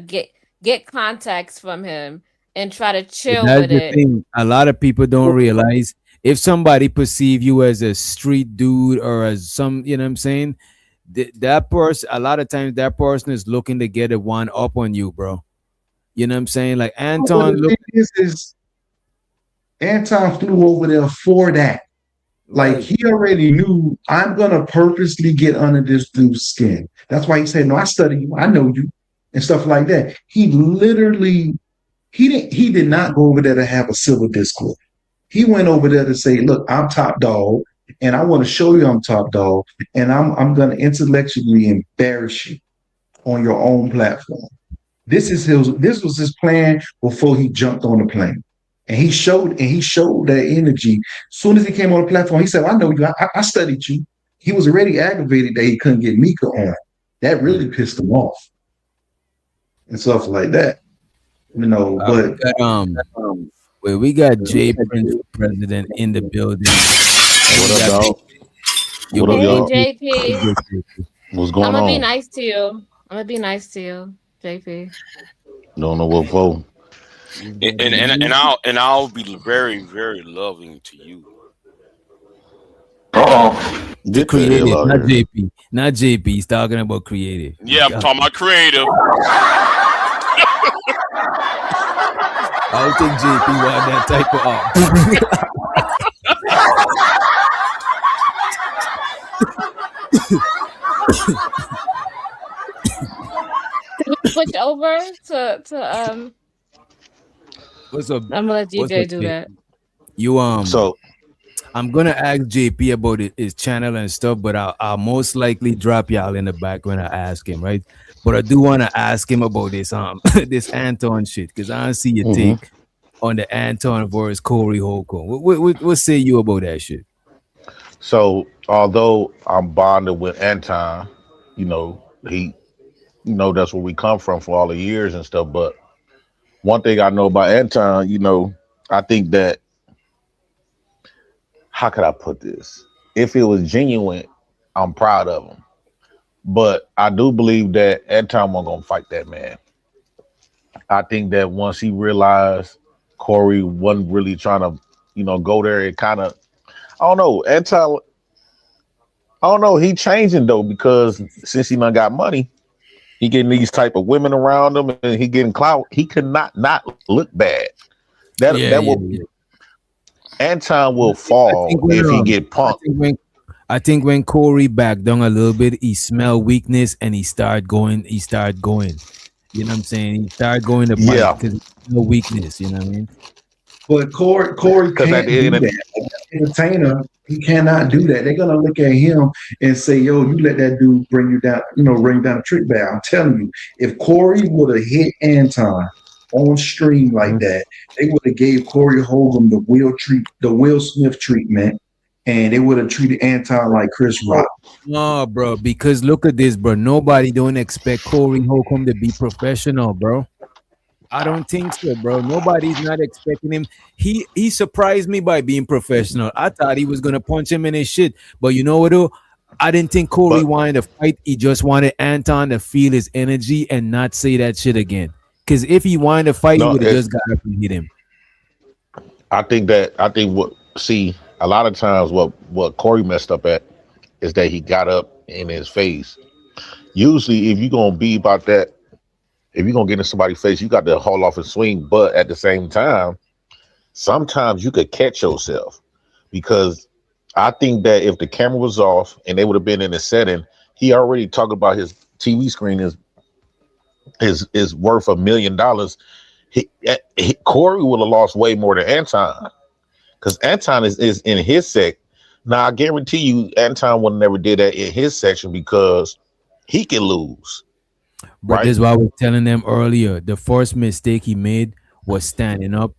get context from him and try to chill with it. Thing. A lot of people don't realize if somebody perceive you as a street dude or as some, you know what I'm saying? That person, a lot of times that person is looking to get a one up on you, bro. You know what I'm saying? Like Anton. Anton flew over there for that. Like he already knew I'm gonna purposely get under this dude's skin. That's why he said, "No, I study you, I know you," and stuff like that. He literally, he did not go over there to have a civil discourse. He went over there to say, "Look, I'm top dog, and I want to show you I'm top dog, and I'm gonna intellectually embarrass you on your own platform." This was his plan before he jumped on the plane. And he showed that energy. As soon as he came on the platform, he said, "I know you. I studied you." He was already aggravated that he couldn't get Mika on. That really pissed him off. And stuff like that. But we got Jay Prince President in the building. What up, dog? What up, y'all? JP. What's going on? I'm gonna be nice to you, JP. Don't know what for. And I'll be very, very loving to you. The creative, not JP. Not JP. He's talking about creative. Yeah, I'm talking about creative. I don't think JP want that type of Can we switch over to What's up? I'm gonna let DJ do that. So I'm gonna ask JP about his channel and stuff, but I'll most likely drop y'all in the back when I ask him, right? But I do want to ask him about this this Anton shit, because I don't see your take on the Anton versus Corey Holcomb. What say you about that shit? So although I'm bonded with Anton, that's where we come from for all the years and stuff, but one thing I know about Anton, I think that, how could I put this? If it was genuine, I'm proud of him. But I do believe that Anton wasn't going to fight that man. I think that once he realized Corey wasn't really trying to, go there and kind of, I don't know, Anton. I don't know. He changing though because since he done got money, he getting these type of women around him and he getting clout. He could not look bad. That will Anton will fall if he get punked. I think when Corey backed down a little bit, he smelled weakness and he started going. You know what I'm saying? He started going to bite because no weakness. You know what I mean? But Corey can't do that. Entertainer, he cannot do that. They're gonna look at him and say, "Yo, you let that dude bring you down, bring down a trick bag." I'm telling you, if Corey would have hit Anton on stream like that, they would have gave Corey Hogan the Will Smith treatment, and they would have treated Anton like Chris Rock. No, bro, because look at this, bro. Nobody don't expect Corey Holcomb to be professional, bro. I don't think so, bro. Nobody's not expecting him. He surprised me by being professional. I thought he was gonna punch him in his shit, but you know what though? I didn't think Corey wanted to fight. He just wanted Anton to feel his energy and not say that shit again. Because if he wanted to fight, he would have just got up and hit him. I think a lot of times what Corey messed up at is that he got up in his face. Usually, if you're gonna be about that. If you're gonna get in somebody's face, you got to haul off and swing. But at the same time, sometimes you could catch yourself because I think that if the camera was off and they would have been in the setting, he already talked about his TV screen is worth $1 million. Corey would have lost way more than Anton because Anton is in his sec. Now I guarantee you, Anton would never did that in his section because he can lose. But this is what I was telling them earlier. The first mistake he made was standing up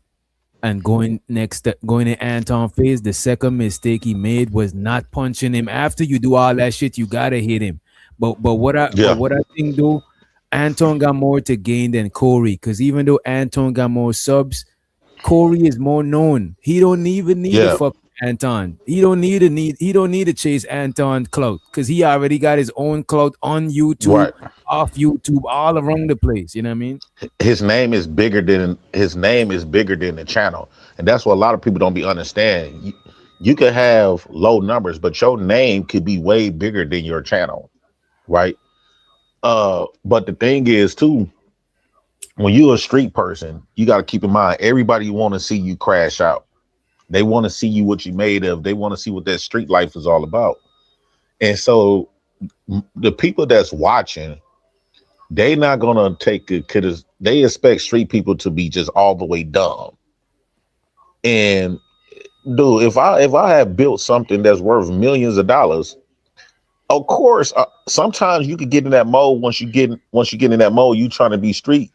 and going to Anton's face. The second mistake he made was not punching him. After you do all that shit, you gotta hit him. But what I think though, Anton got more to gain than Corey, because even though Anton got more subs, Corey is more known. He don't even need to fuck Anton. He don't need to chase Anton clout because he already got his own clout on YouTube, off YouTube, all around the place. You know what I mean? His name is bigger than the channel, and that's what a lot of people don't be understand. You could have low numbers, but your name could be way bigger than your channel, right? But the thing is too, when you're a street person, you got to keep in mind everybody want to see you crash out. They want to see you what you made of. They want to see what that street life is all about. And so the people that's watching, they not gonna take it because they expect street people to be just all the way dumb. And dude, if I have built something that's worth millions of dollars, of course, sometimes you could get in that mode. Once you get in that mode, you trying to be street.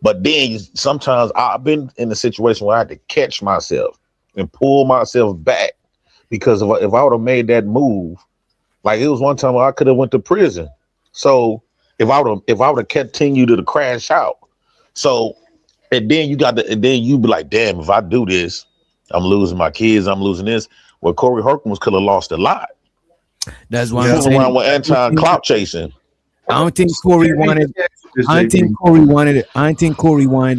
But then sometimes I've been in a situation where I had to catch myself and pull myself back because if I would have made that move, like it was one time where I could have went to prison. So if I would have continued to crash out, so and then you be like, damn, if I do this, I'm losing my kids, I'm losing this. Well, Corey Holcomb could have lost a lot. That's why I'm saying around with Anton clout chasing. I don't think Corey wanted to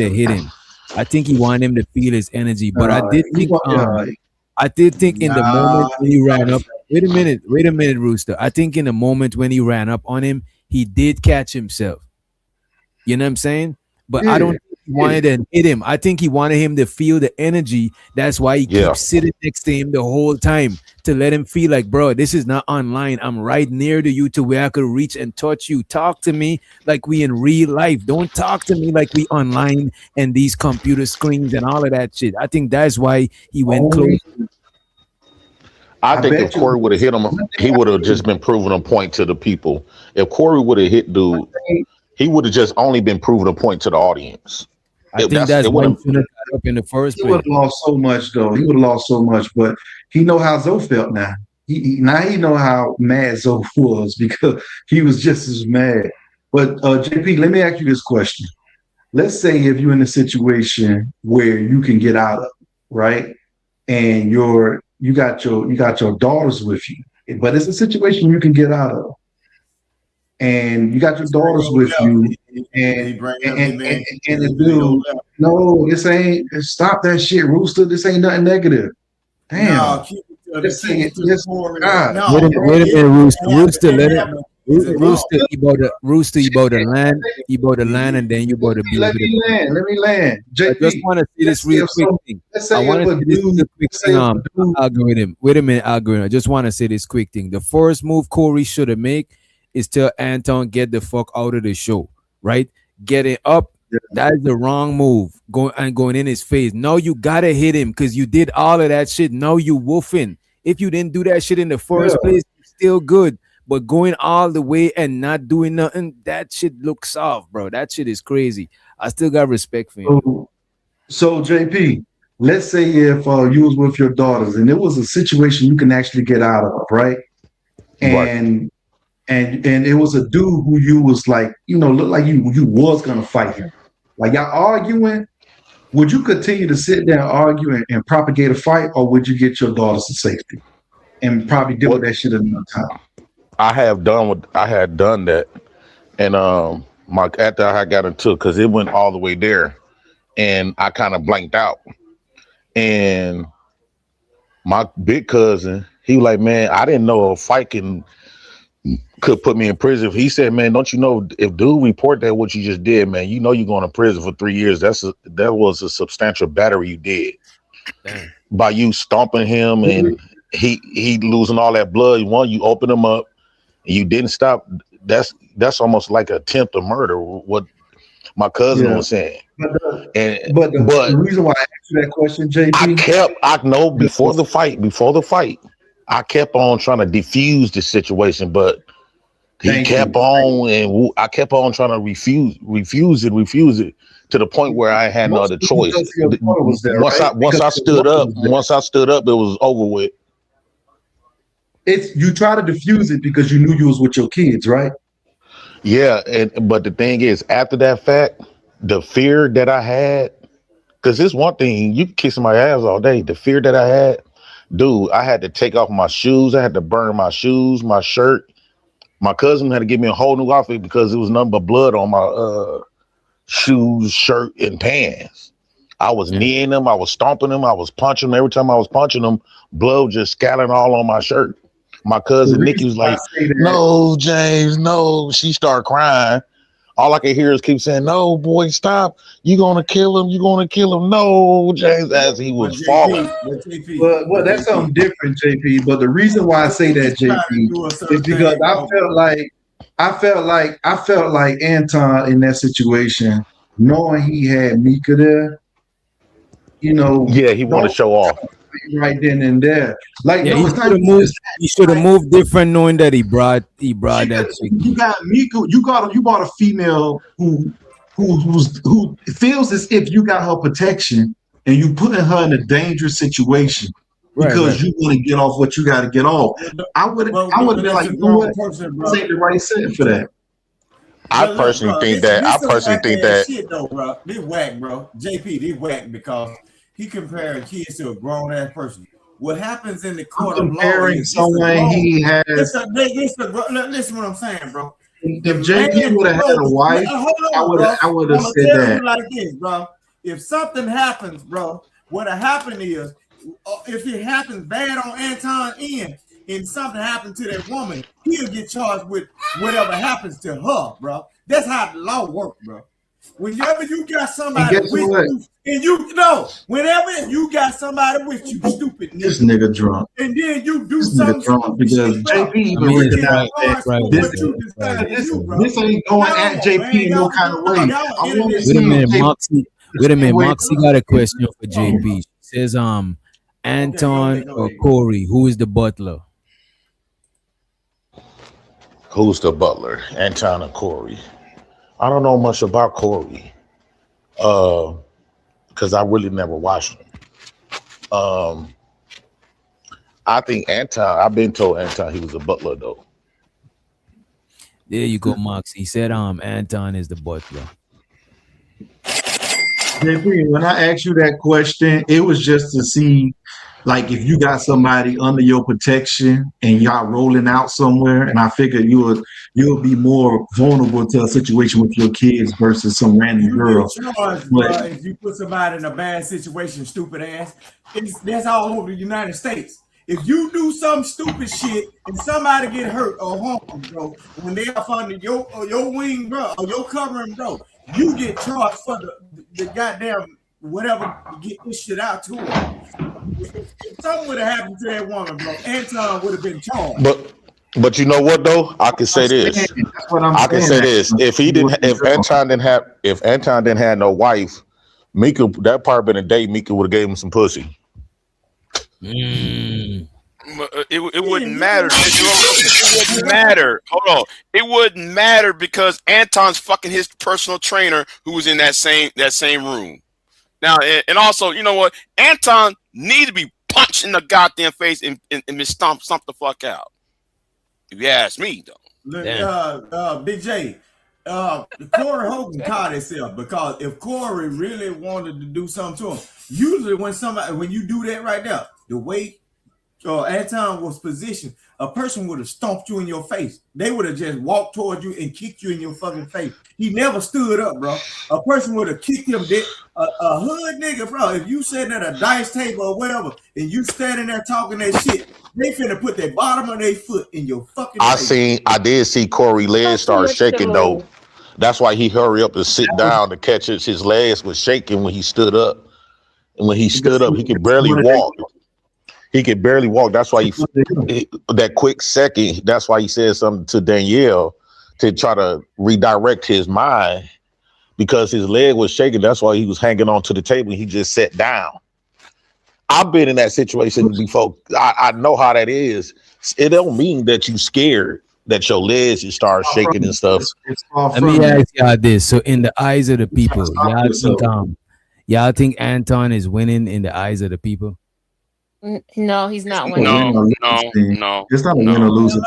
hit him. I think he wanted him to feel his energy. But I did think in the moment when he ran up. Wait a minute, Rooster. I think in the moment when he ran up on him, he did catch himself. You know what I'm saying? But I don't think he wanted to hit him. I think he wanted him to feel the energy. That's why he keeps sitting next to him the whole time to let him feel like, bro, this is not online. I'm right near to you to where I could reach and touch you. Talk to me like we in real life. Don't talk to me like we online and these computer screens and all of that shit. I think that's why he went close. I think if Corey would have hit him, he would have just been proving a point to the people. If Corey would have hit dude, he would have just only been proving a point to the audience. I think that's why he finished up in the first place. He would have lost so much, though. He would have lost so much, but he know how Zoe felt now. He know how mad Zoe was because he was just as mad. But JP, let me ask you this question. Let's say if you're in a situation where you can get out of, right? And you got your daughters with you, but it's a situation you can get out of. and you got your daughters with you, and the dude, no, this ain't, stop that shit, Rooster. This ain't nothing negative. Damn. No, keep it This to ain't, the this, core. God. No, Wait a minute, Rooster, let it. It's a Rooster, you bought the land, and then you bought the build. Let me land. I just want to say this real quick thing. I want to say this real quick thing. Algorithm. Wait a minute, algorithm. I just want to say this quick thing. The first move Corey should have made is tell Anton get the fuck out of the show, right? Getting up. That is the wrong move. Going in his face. No, you gotta hit him because you did all of that shit. No, you woofing. If you didn't do that shit in the first place, it's still good. But going all the way and not doing nothing, that shit looks soft, bro. That shit is crazy. I still got respect for him. So JP, let's say if you was with your daughters and it was a situation you can actually get out of, right? And it was a dude who you was like, looked like you was gonna fight him. Like y'all arguing, would you continue to sit there and argue and propagate a fight, or would you get your daughters to safety and probably deal with that shit another time? I had done that, and after I got into it, because it went all the way there, and I kind of blanked out. And my big cousin, he was like, man, I didn't know a fight could put me in prison. He said, man, don't you know if dude report that what you just did, man, you know you're going to prison for 3 years. That was a substantial battery you did. Damn. By you stomping him and he losing all that blood. One, you open him up and you didn't stop. That's almost like an attempt to murder. What my cousin was saying. But the reason why I asked you that question, JP, I know before the fight, I kept on trying to defuse the situation, but he kept on, and I kept on trying to refuse it to the point where I had no other choice. Once I stood up, it was over with. You try to defuse it because you knew you was with your kids, right? Yeah, but the thing is, after that fact, the fear that I had, because it's one thing, you kissing my ass all day. The fear that I had, dude, I had to take off my shoes. I had to burn my shoes, my shirt. My cousin had to give me a whole new outfit because it was nothing but blood on my shoes, shirt, and pants. I was kneeing them. I was stomping them. I was punching them. Every time I was punching them, blood just scattering all on my shirt. My cousin Nikki was like, no, James, no. She started crying. All I could hear is keep saying, no, boy, stop. You're going to kill him. You're going to kill him. No, James, as he was falling. Well, that's something different, JP. But the reason why I say that, JP, is because I felt like Anton in that situation, knowing he had Mika there, Yeah, he wanted to show off. Right then and there. Like, yeah, no, he should have moved different, knowing that he brought that chick. You got Mika, you bought a female who feels as if you got her protection and you putting her in a dangerous situation because you want to get off what you got to get off. I would have been like, you know what? This ain't the right setting for that. I personally think that. Shit though, bro. This whack, bro. JP, this whack because he comparing kids to a grown ass person. What happens in the court of law is someone he has. Listen what I'm saying, bro. If JP would have had a wife, I would have said that. Like this, bro. If something happens, bro, what'll happen is if it happens bad on Anton end and something happened to that woman, he'll get charged with whatever happens to her, bro. That's how the law works, bro. Whenever you got somebody with you, and whenever you got somebody with you, stupid nigga. This nigga drunk. And then you do something drunk because JP even recognized that this ain't going at JP in no kind of way. Wait a minute, Moxie got a question for JP. She says, Anton or Corey, who is the butler? Who's the butler? Anton or Corey? I don't know much about Corey, because I really never watched him. I think Anton. I've been told Anton he was a butler though. There you go, Mox. He said, Anton is the butler. JP, when I asked you that question, it was just to see, like, if you got somebody under your protection and y'all rolling out somewhere, and I figured you'll be more vulnerable to a situation with your kids versus some random girl. You get charged, bro, if you put somebody in a bad situation, stupid ass. That's all over the United States. If you do some stupid shit and somebody get hurt or harmed, bro, when they are under your wing, bro, or your covering, bro, you get charged for the goddamn whatever to get this shit out to him. If something would have happened to that woman, bro, Anton would have been charged. But you know what though? I can say this. That's what I'm I can say this. If Anton didn't have no wife, Mika, that part been a day, Mika would have gave him some pussy. It wouldn't matter. It wouldn't matter. Hold on. It wouldn't matter because Anton's fucking his personal trainer who was in that same room. Now, and also, you know what? Anton needs to be punched in the goddamn face and stomp the fuck out. If you ask me, though. Look, Big J, Corey Hogan caught himself because if Corey really wanted to do something to him, usually when you do that right there, the way Anton was positioned, a person would have stomped you in your face. They would have just walked towards you and kicked you in your fucking face. He never stood up, bro. A person would have kicked him dead. A hood nigga, bro, if you sitting at a dice table or whatever, and you standing there talking that shit, they finna put their bottom of their foot in your fucking face. I did see Corey legs start shaking though. That's why he hurried up and sit down to catch it. His legs was shaking when he stood up. And when he stood up, he could barely walk. He could barely walk. That's why that quick second, that's why he said something to Danielle to try to redirect his mind because his leg was shaking. That's why he was hanging on to the table. He just sat down. I've been in that situation before. I know how that is. It don't mean that you scared that your legs just start shaking and stuff. Let me ask y'all this. So in the eyes of the people, y'all think Anton is winning in the eyes of the people? No, he's not winning. No. It's not a win or lose.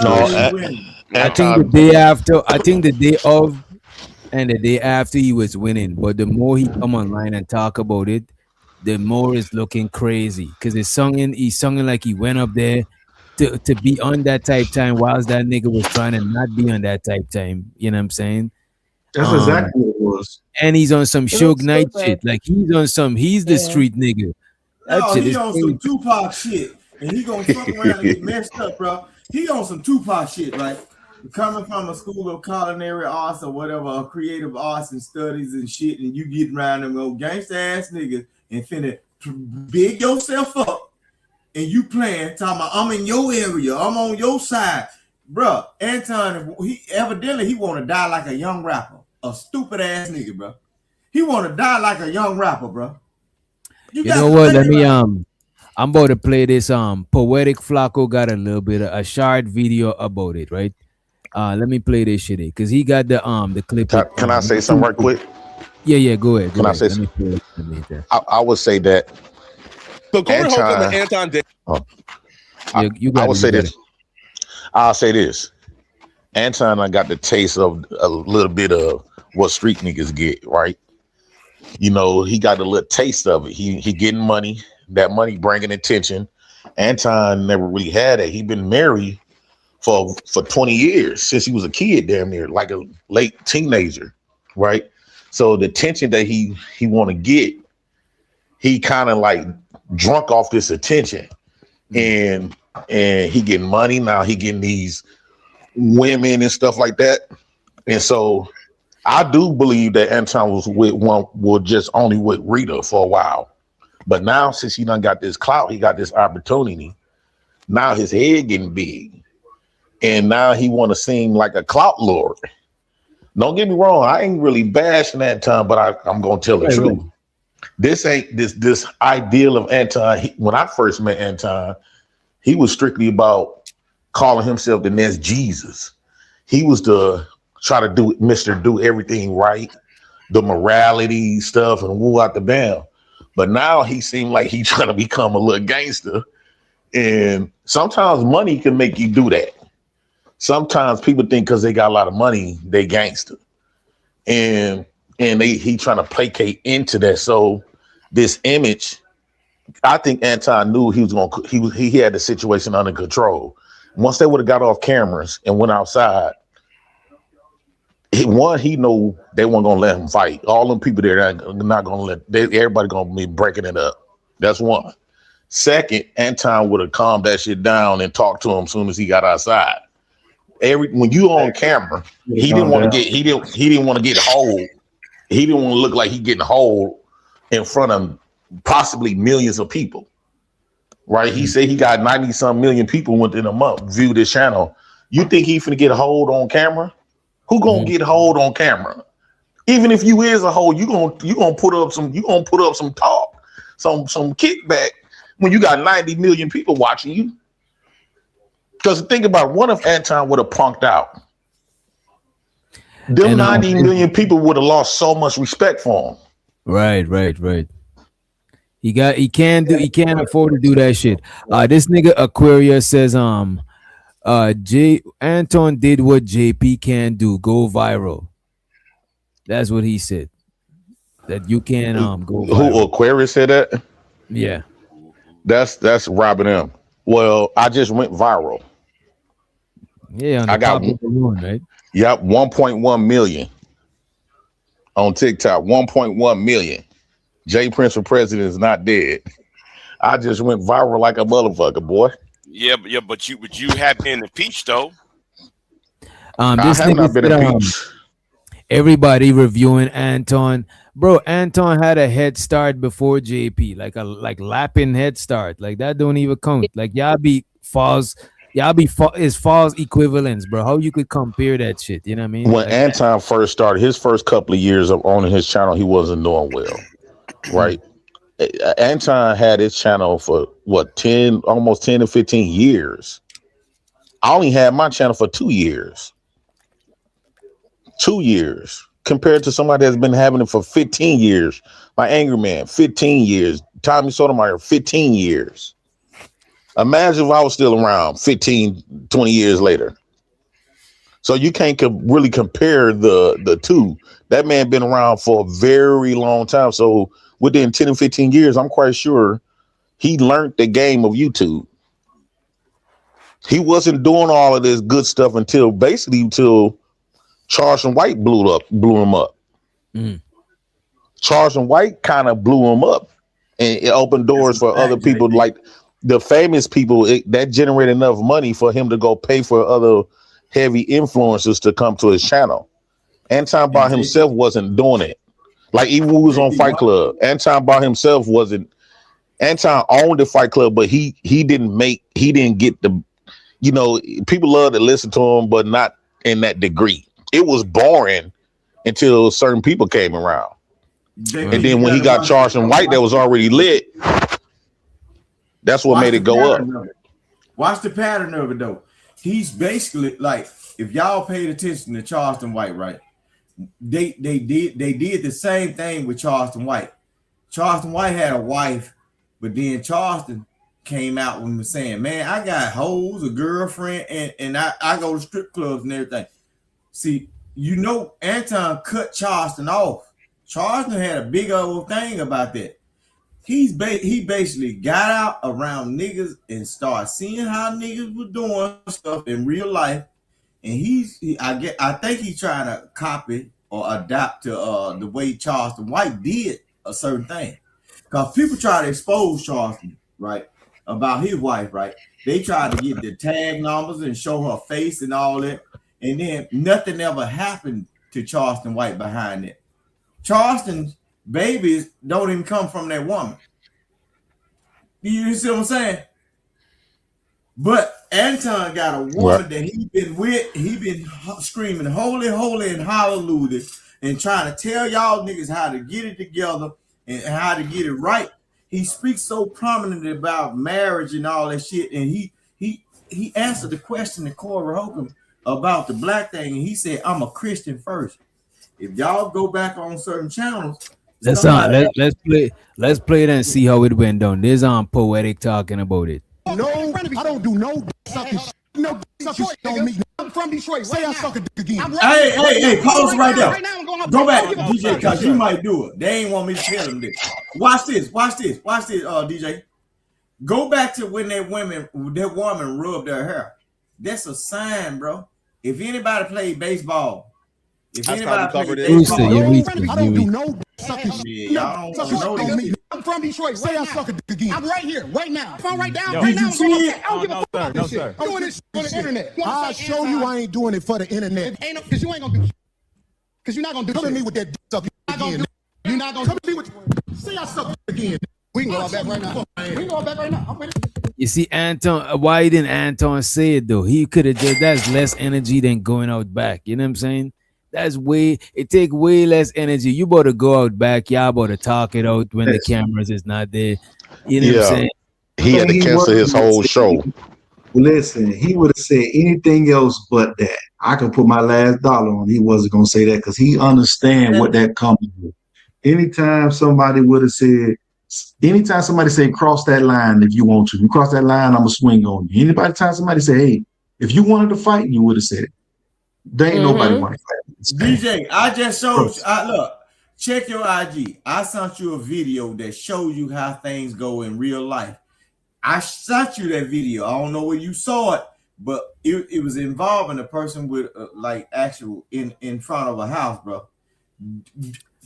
I think the day after, the day of, and the day after he was winning. But the more he come online and talk about it, the more it's looking crazy. Because he's singing like he went up there to be on that type time, whilst that nigga was trying to not be on that type time. You know what I'm saying? That's exactly what it was. And he's on some Suge Knight shit. Like he's the street nigga. No, he on some Tupac shit, and he gonna fuck around and get messed up, bro. He on some Tupac shit, right? Coming from a school of culinary arts or whatever, creative arts and studies and shit, and you getting around them old gangsta ass niggas and finna big yourself up, and you playing, talking about I'm in your area, I'm on your side, bro. Anton, he evidently want to die like a young rapper, a stupid ass nigga, bro. He want to die like a young rapper, bro. You know what? Let me I'm about to play this. Poetic Flacco got a little bit of a short video about it, right? Let me play this shit because he got the clip. Can I say something right quick? Yeah, go ahead. Can I say something? I would say that. So Corey Holcomb and Anton did. I would say this. I'll say this. Anton, I got the taste of a little bit of what street niggas get, right? You know, he got a little taste of it. He getting money. That money bringing attention. Anton never really had it. He been married for 20 years since he was a kid, damn near like a late teenager, right? So the attention that he want to get, he kind of like drunk off this attention, and he getting money now. He getting these women and stuff like that, and so. I do believe that Anton was just only with Rita for a while. But now since he done got this clout, he got this opportunity. Now his head getting big. And now he want to seem like a clout lord. Don't get me wrong, I ain't really bashing Anton, but I'm gonna tell the truth. This ain't this ideal of Anton. When I first met Anton, he was strictly about calling himself the next Jesus. He was try to do everything right, the morality stuff and woo out the bam. But now he seemed like he's trying to become a little gangster. And sometimes money can make you do that. Sometimes people think because they got a lot of money, they gangster. And and he trying to placate into that. So this image, I think Anton knew he had the situation under control. Once they would have got off cameras and went outside, he know they weren't gonna let him fight. All them people there are not gonna everybody gonna be breaking it up. That's one. Second, Anton would have calmed that shit down and talked to him as soon as he got outside. When you on camera, he didn't want to get hold. He didn't want to look like he getting hold in front of possibly millions of people. Right? He said he got 90-some million people within a month view this channel. You think he finna get hold on camera? Who gonna get hold on camera? Even if you is a hold, you gonna put up some talk, some kickback when you got 90 million people watching you. Because think about, what if Anton would have punked out? Them 90 million people would have lost so much respect for him. Right. He can't afford to do that shit. This nigga Aquarius says Anton did what JP can do, go viral. That's what he said. That you can go viral. Who, Aquarius said that? Yeah. That's robbing him. Well, I just went viral. Yeah, I got one, right? Yep, 1.1 million on TikTok. 1.1 million. Jay Prince for president is not dead. I just went viral like a motherfucker, boy. Yeah, but you have been impeached though. This I have not been impeached. Everybody reviewing Anton. Bro, Anton had a head start before JP, like lapping head start. Like that don't even count. Like y'all be false equivalents, bro. How you could compare that shit? You know what I mean? When Anton first started, his first couple of years of owning his channel, he wasn't doing well. Right? Anton had his channel for almost 10 to 15 years. I only had my channel for 2 years. 2 years compared to somebody that's been having it for 15 years. My Angry Man, 15 years. Tommy Sotomayor, 15 years. Imagine if I was still around 15, 20 years later. So you can't really compare the two. That man been around for a very long time. So within 10 and 15 years, I'm quite sure he learned the game of YouTube. He wasn't doing all of this good stuff until Charles and White blew him up. Charles and White kind of blew him up, and it opened doors for other people, like the famous people. That generated enough money for him to go pay for other heavy influencers to come to his channel. Anton by himself wasn't doing it. Like even when he was on Fight Club, Anton by himself wasn't. Anton owned the Fight Club, but he didn't get the, people love to listen to him, but not in that degree. It was boring until certain people came around. And then when he got Charles and White that was already lit, that's what made it go up. Watch the pattern of it though. He's basically like, if y'all paid attention to Charleston White, right? They did the same thing with Charleston White. Charleston White had a wife, but then Charleston came out and was saying, man, I got hoes, a girlfriend, and I go to strip clubs and everything. See, Anton cut Charleston off. Charleston had a big old thing about that. He basically got out around niggas and started seeing how niggas were doing stuff in real life. And I think he's trying to copy or adapt to the way Charleston White did a certain thing. Because people try to expose Charleston, right, about his wife, right? They tried to get the tag numbers and show her face and all that. And then nothing ever happened to Charleston White behind it. Charleston's babies don't even come from that woman. You see what I'm saying? But Anton got a woman that he been with. He been screaming holy, holy, and hallelujah, and trying to tell y'all niggas how to get it together and how to get it right. He speaks so prominently about marriage and all that shit. And he answered the question to Corey Holcomb about the black thing, and he said, I'm a Christian first. If y'all go back on certain channels, let's play it and see how it went down. There's Poetic talking about it. No, I don't do no sucking shit. No sucking shit on me. I'm from Detroit. Say I suck a dick again. Hey, pause right there. Go back, DJ, because you might do it. They ain't want me to tell them this. Watch this, DJ. Go back to when that woman rubbed her hair. That's a sign, bro. If anybody played baseball, That's how we covered it. I don't do no sucking shit. Y'all don't know this. I'm from Detroit. Say I suck a dick again. I'm right here, right now. I'm right down. Yo, Right did now. you see it? I don't give a fuck about this shit. I'm doing this shit on the internet. I'll show you I ain't doing it for the internet. Ain't no, because you ain't gonna do. Because you're not gonna do. Come at me with that dick sucking again. You're not gonna. Come at me with. Say I suck again. We can go back right now. We can go back right now. I'm with it. You see, Anton, why didn't Anton say it though? He could have just, that's less energy than going out back. You know what I'm saying? It take way less energy. You better go out back. Y'all better talk it out when the cameras is not there. You know what I'm saying? He had to cancel his whole show. Listen, he would have said anything else but that. I could put my last dollar on. He wasn't gonna say that because he understand what that comes with. Anytime somebody say cross that line if you want to, you cross that line, I'm gonna swing on you. Time somebody say, hey, if you wanted to fight, you would have said it. There ain't nobody want to fight. DJ, I just showed you. Look, check your IG. I sent you a video that shows you how things go in real life. I sent you that video. I don't know where you saw it, but it was involving a person with like actual in front of a house, bro.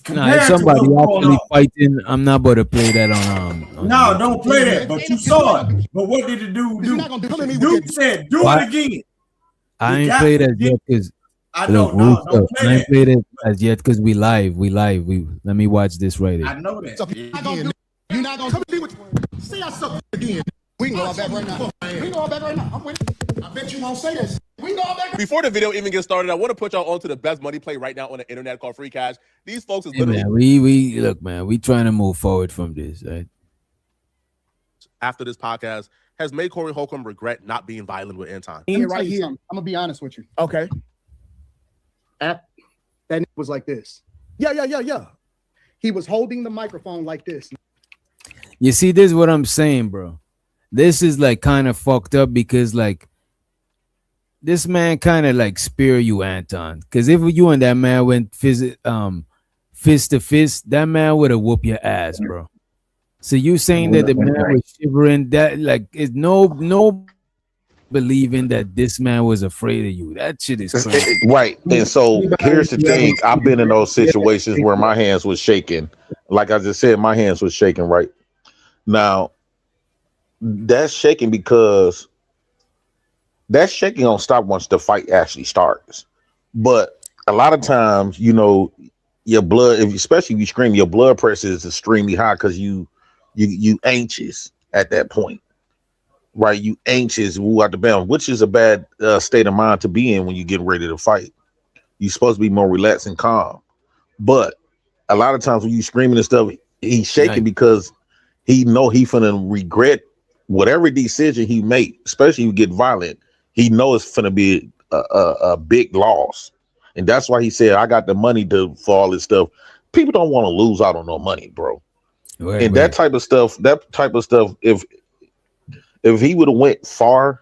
Nah, if somebody actually fighting, I'm not about to play that on no, don't play that. But you saw it. But what did the dude do? Dude said, "Do it again." I ain't played as yet because I know. No, don't play I ain't played it as yet because we live. Let me watch this right here. I know that. You're not gonna come to me with. Say I suck again. We can go back right now. We can go back right now. I'm with it. I bet you won't say this. We can go back. Before the video even gets started, I want to put y'all onto the best money play right now on the internet called Free Cash. These folks is Hey, literally man, we look, man. We trying to move forward from this, right? after this podcast has made Corey Holcomb regret not being violent with Anton. Right here, I'm gonna be honest with you. Okay. That was like this. Yeah. He was holding the microphone like this. You see, this is what I'm saying, bro. This is like kind of fucked up because like this man kind of like spear you, Anton. Because if you and that man went fist to fist, that man would have whooped your ass, bro. So you saying that the man was shivering, that like is no believing that this man was afraid of you. That shit is crazy. Right. And so here's the thing. I've been in those situations where my hands was shaking. Like I just said, my hands was shaking, right? Now, that's shaking because that shaking don't stop once the fight actually starts. But a lot of times, you know, your blood, especially if you scream, your blood pressure is extremely high because you anxious at that point. Right, you anxious, out the bounds, which is a bad state of mind to be in when you get ready to fight. You're supposed to be more relaxed and calm, but a lot of times when you screaming and stuff, he's shaking because he know he finna regret whatever decision he make. Especially if you get violent, he know it's finna be a big loss, and that's why he said, "I got the money for all this stuff." People don't want to lose out on no money, bro. And that type of stuff, if he would have went far,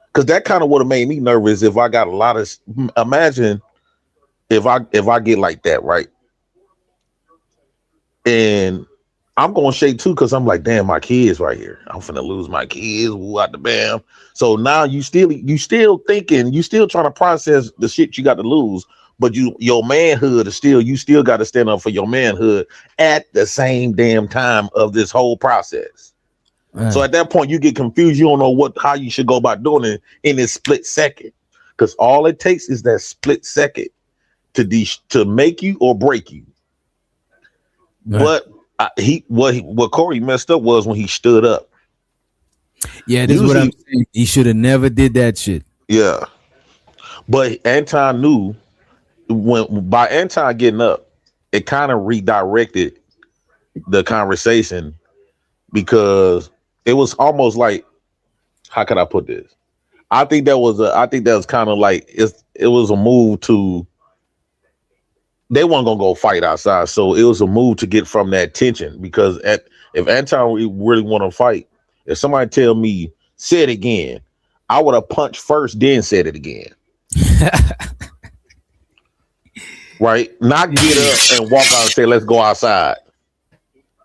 because that kind of would have made me nervous. If I got a lot of, imagine if I get like that, right? And I'm going to shake too, because I'm like, damn, my kids right here. I'm finna lose my kids. Out the bam. So now you still thinking, you still trying to process the shit you got to lose, but your manhood is you still got to stand up for your manhood at the same damn time of this whole process. Right. So at that point, you get confused. You don't know how you should go about doing it in this split second, because all it takes is that split second to make you or break you. Right. But what Corey messed up was when he stood up. Yeah, this is what I'm saying. He should have never did that shit. Yeah, but Anton knew by Anton getting up, it kind of redirected the conversation, because it was almost like, how could I put this? I think that was kind of like it was a move to, they weren't gonna go fight outside, so it was a move to get from that tension. Because if Anton really want to fight, if somebody tell me say it again, I would have punched first, then said it again. right? Not get up and walk out and say, "Let's go outside."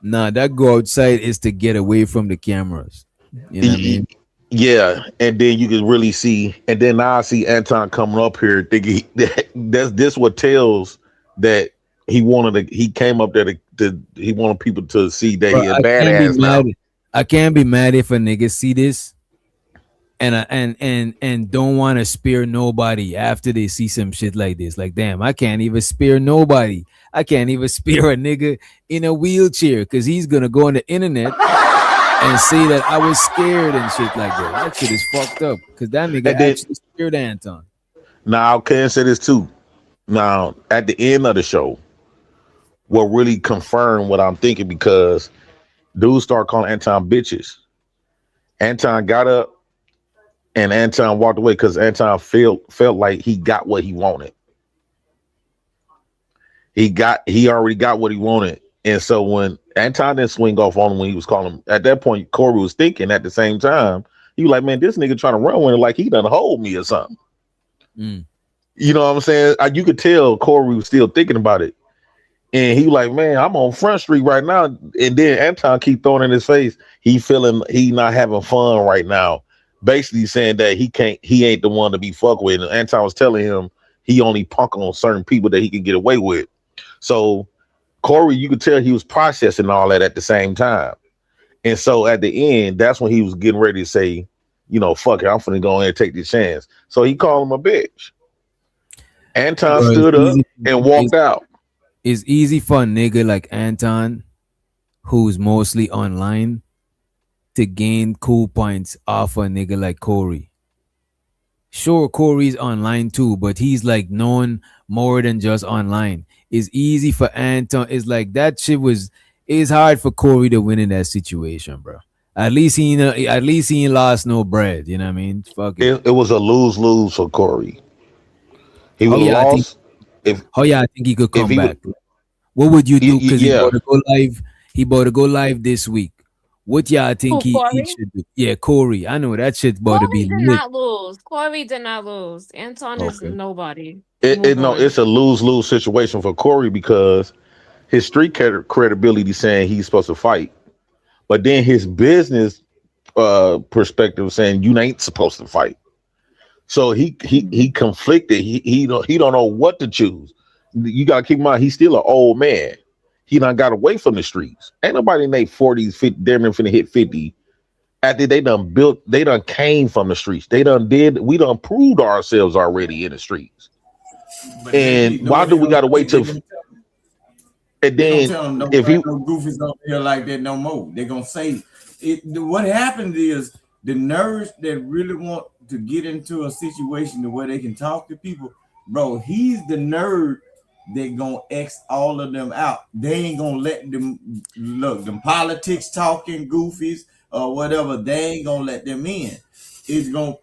Nah, that go outside is to get away from the cameras. You know what I mean? Yeah, and then you can really see, and then now I see Anton coming up here thinking that's this what tells that he came up there to he wanted people to see that Bro, he a badass now. I can't be mad if a nigga see this and don't want to spare nobody after they see some shit like this. Like, damn, I can't even spare nobody. I can't even spare a nigga in a wheelchair because he's gonna go on the internet and say that I was scared and shit like that. That shit is fucked up because that nigga And then- actually scared Anton. Now, can say this too. Now, at the end of the show, will really confirm what I'm thinking because dudes start calling Anton bitches. Anton got up and Anton walked away because Anton felt like he got what he wanted. He already got what he wanted. And so when Anton didn't swing off on him when he was calling him, at that point, Corey was thinking at the same time, he was like, man, this nigga trying to run with it like he done hold me or something. You know what I'm saying? You could tell Corey was still thinking about it. And he was like, man, I'm on Front Street right now. And then Anton keep throwing in his face, he not having fun right now. Basically saying that he ain't the one to be fucked with. And Anton was telling him he only punk on certain people that he can get away with. So Corey, you could tell he was processing all that at the same time. And so at the end, that's when he was getting ready to say, you know, fuck it, I'm finna go in and take this chance. So he called him a bitch. Anton stood up and walked out. It's easy for a nigga like Anton, who's mostly online, to gain cool points off a nigga like Corey. Sure, Corey's online too, but he's like known more than just online. It's easy for Anton. It's like that shit it's hard for Corey to win in that situation, bro. At least he ain't lost no bread. You know what I mean? Fuck it. It was a lose-lose for Corey. He would have lost. I think he could come back. What would you do? Because he about to go live. He about to go live this week. What y'all think he should do? Yeah, Corey. I know that shit's about to be Corey did lit. not lose. Corey did not lose. Anton is nobody. It's a lose-lose situation for Corey because his street credibility saying he's supposed to fight, but then his business perspective saying you ain't supposed to fight. So he conflicted. He don't know what to choose. You gotta keep in mind he's still an old man. He done got away from the streets. Ain't nobody in their 40s, 50, damn near finna hit 50. After they done came from the streets. We done proved ourselves already in the streets. And why do we gotta wait till? And then if no goofies over here like that no more, they're gonna say it. What happened is the nerds that really want to get into a situation where they can talk to people, bro. He's the nerd that gonna X all of them out. They ain't gonna let them look them politics talking goofies or whatever. They ain't gonna let them in. It's gonna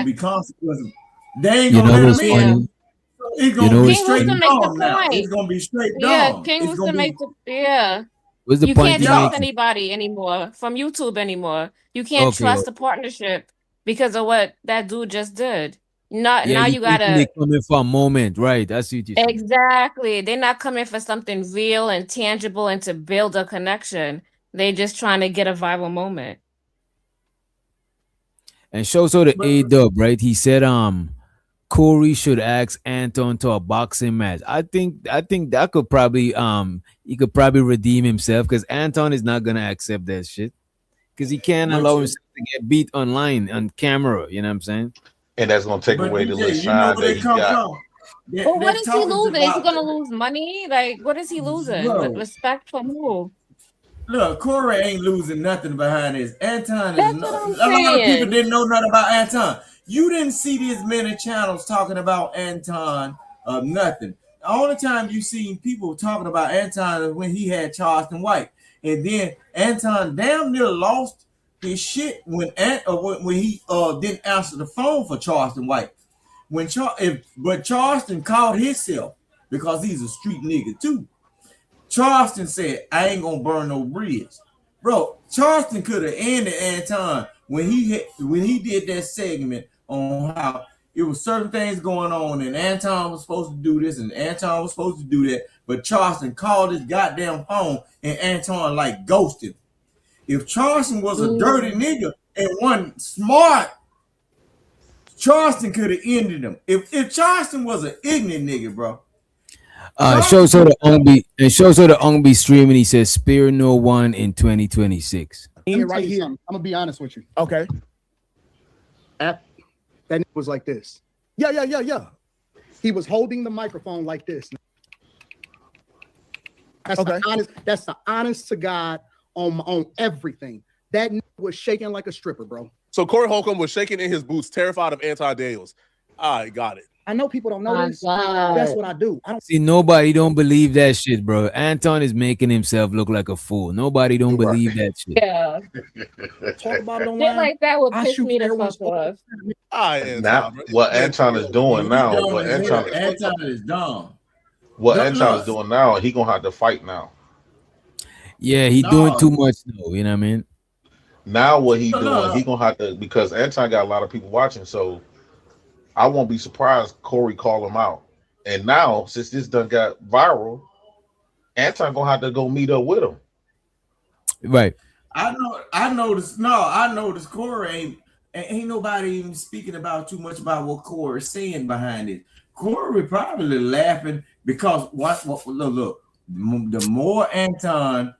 be consequences. They ain't gonna let them in. It's gonna be straight dumb now. It's gonna be straight dumb. Yeah, King was to make the What's the you point can't you trust making? anybody anymore from YouTube anymore. You can't trust the partnership because of what that dude just did. Now you gotta they coming for a moment, right? That's what you saying. exactly. They're not coming for something real and tangible and to build a connection. They just trying to get a viral moment. And shows the A-Dub, right? He said Corey should ask Anton to a boxing match. I think that could probably he could probably redeem himself because Anton is not gonna accept that shit. Because he can't allow himself to get beat online on camera, you know what I'm saying? And that's gonna take away the little shine that he got. Well, what is he losing? Is he gonna lose money? Like, what is he losing? With respect from who? Look, Corey ain't losing nothing behind this. Anton That's is what I'm a lot of saying. people didn't know nothing about Anton. You didn't see this many channels talking about Anton of nothing. The only time you seen people talking about Anton is when he had Charleston White. And then Anton damn near lost his shit when he didn't answer the phone for Charleston White. But Charleston called himself because he's a street nigga too. Charleston said, I ain't gonna burn no bridge. Bro, Charleston could have ended Anton when he did that segment on how it was certain things going on, and Anton was supposed to do this, and Anton was supposed to do that, but Charleston called his goddamn phone, and Anton like ghosted. If Charleston was a dirty nigga and wasn't smart, Charleston could have ended him. If Charleston was an ignorant nigga, bro. Shows her the Ongbe streaming. He says, "Spare no one in 2026." Here, right here. I'm gonna be honest with you. Okay. That nigga was like this. Yeah. He was holding the microphone like this. That's Okay. That's the honest to God on everything. That nigga was shaking like a stripper, bro. So Corey Holcomb was shaking in his boots, terrified of Anton Daniels. I got it. I know people don't know My this. God. That's what I do. I don't See, nobody don't believe that shit, bro. Anton is making himself look like a fool. Nobody don't believe that shit. Yeah. talk about it Shit online. like that would I piss shoot me the everyone's fuck off. Now, what Anton is doing now, Anton is dumb. what Anton is doing now, he gonna have to fight now. Yeah, he doing too much though. You know what I mean? Now what he doing, he gonna have to, because Anton got a lot of people watching, so I won't be surprised Corey call him out. And now, since this done got viral, Anton gonna have to go meet up with him. Right. I noticed Corey ain't nobody even speaking about too much about what Corey's saying behind it. Corey probably laughing because look, the more Anton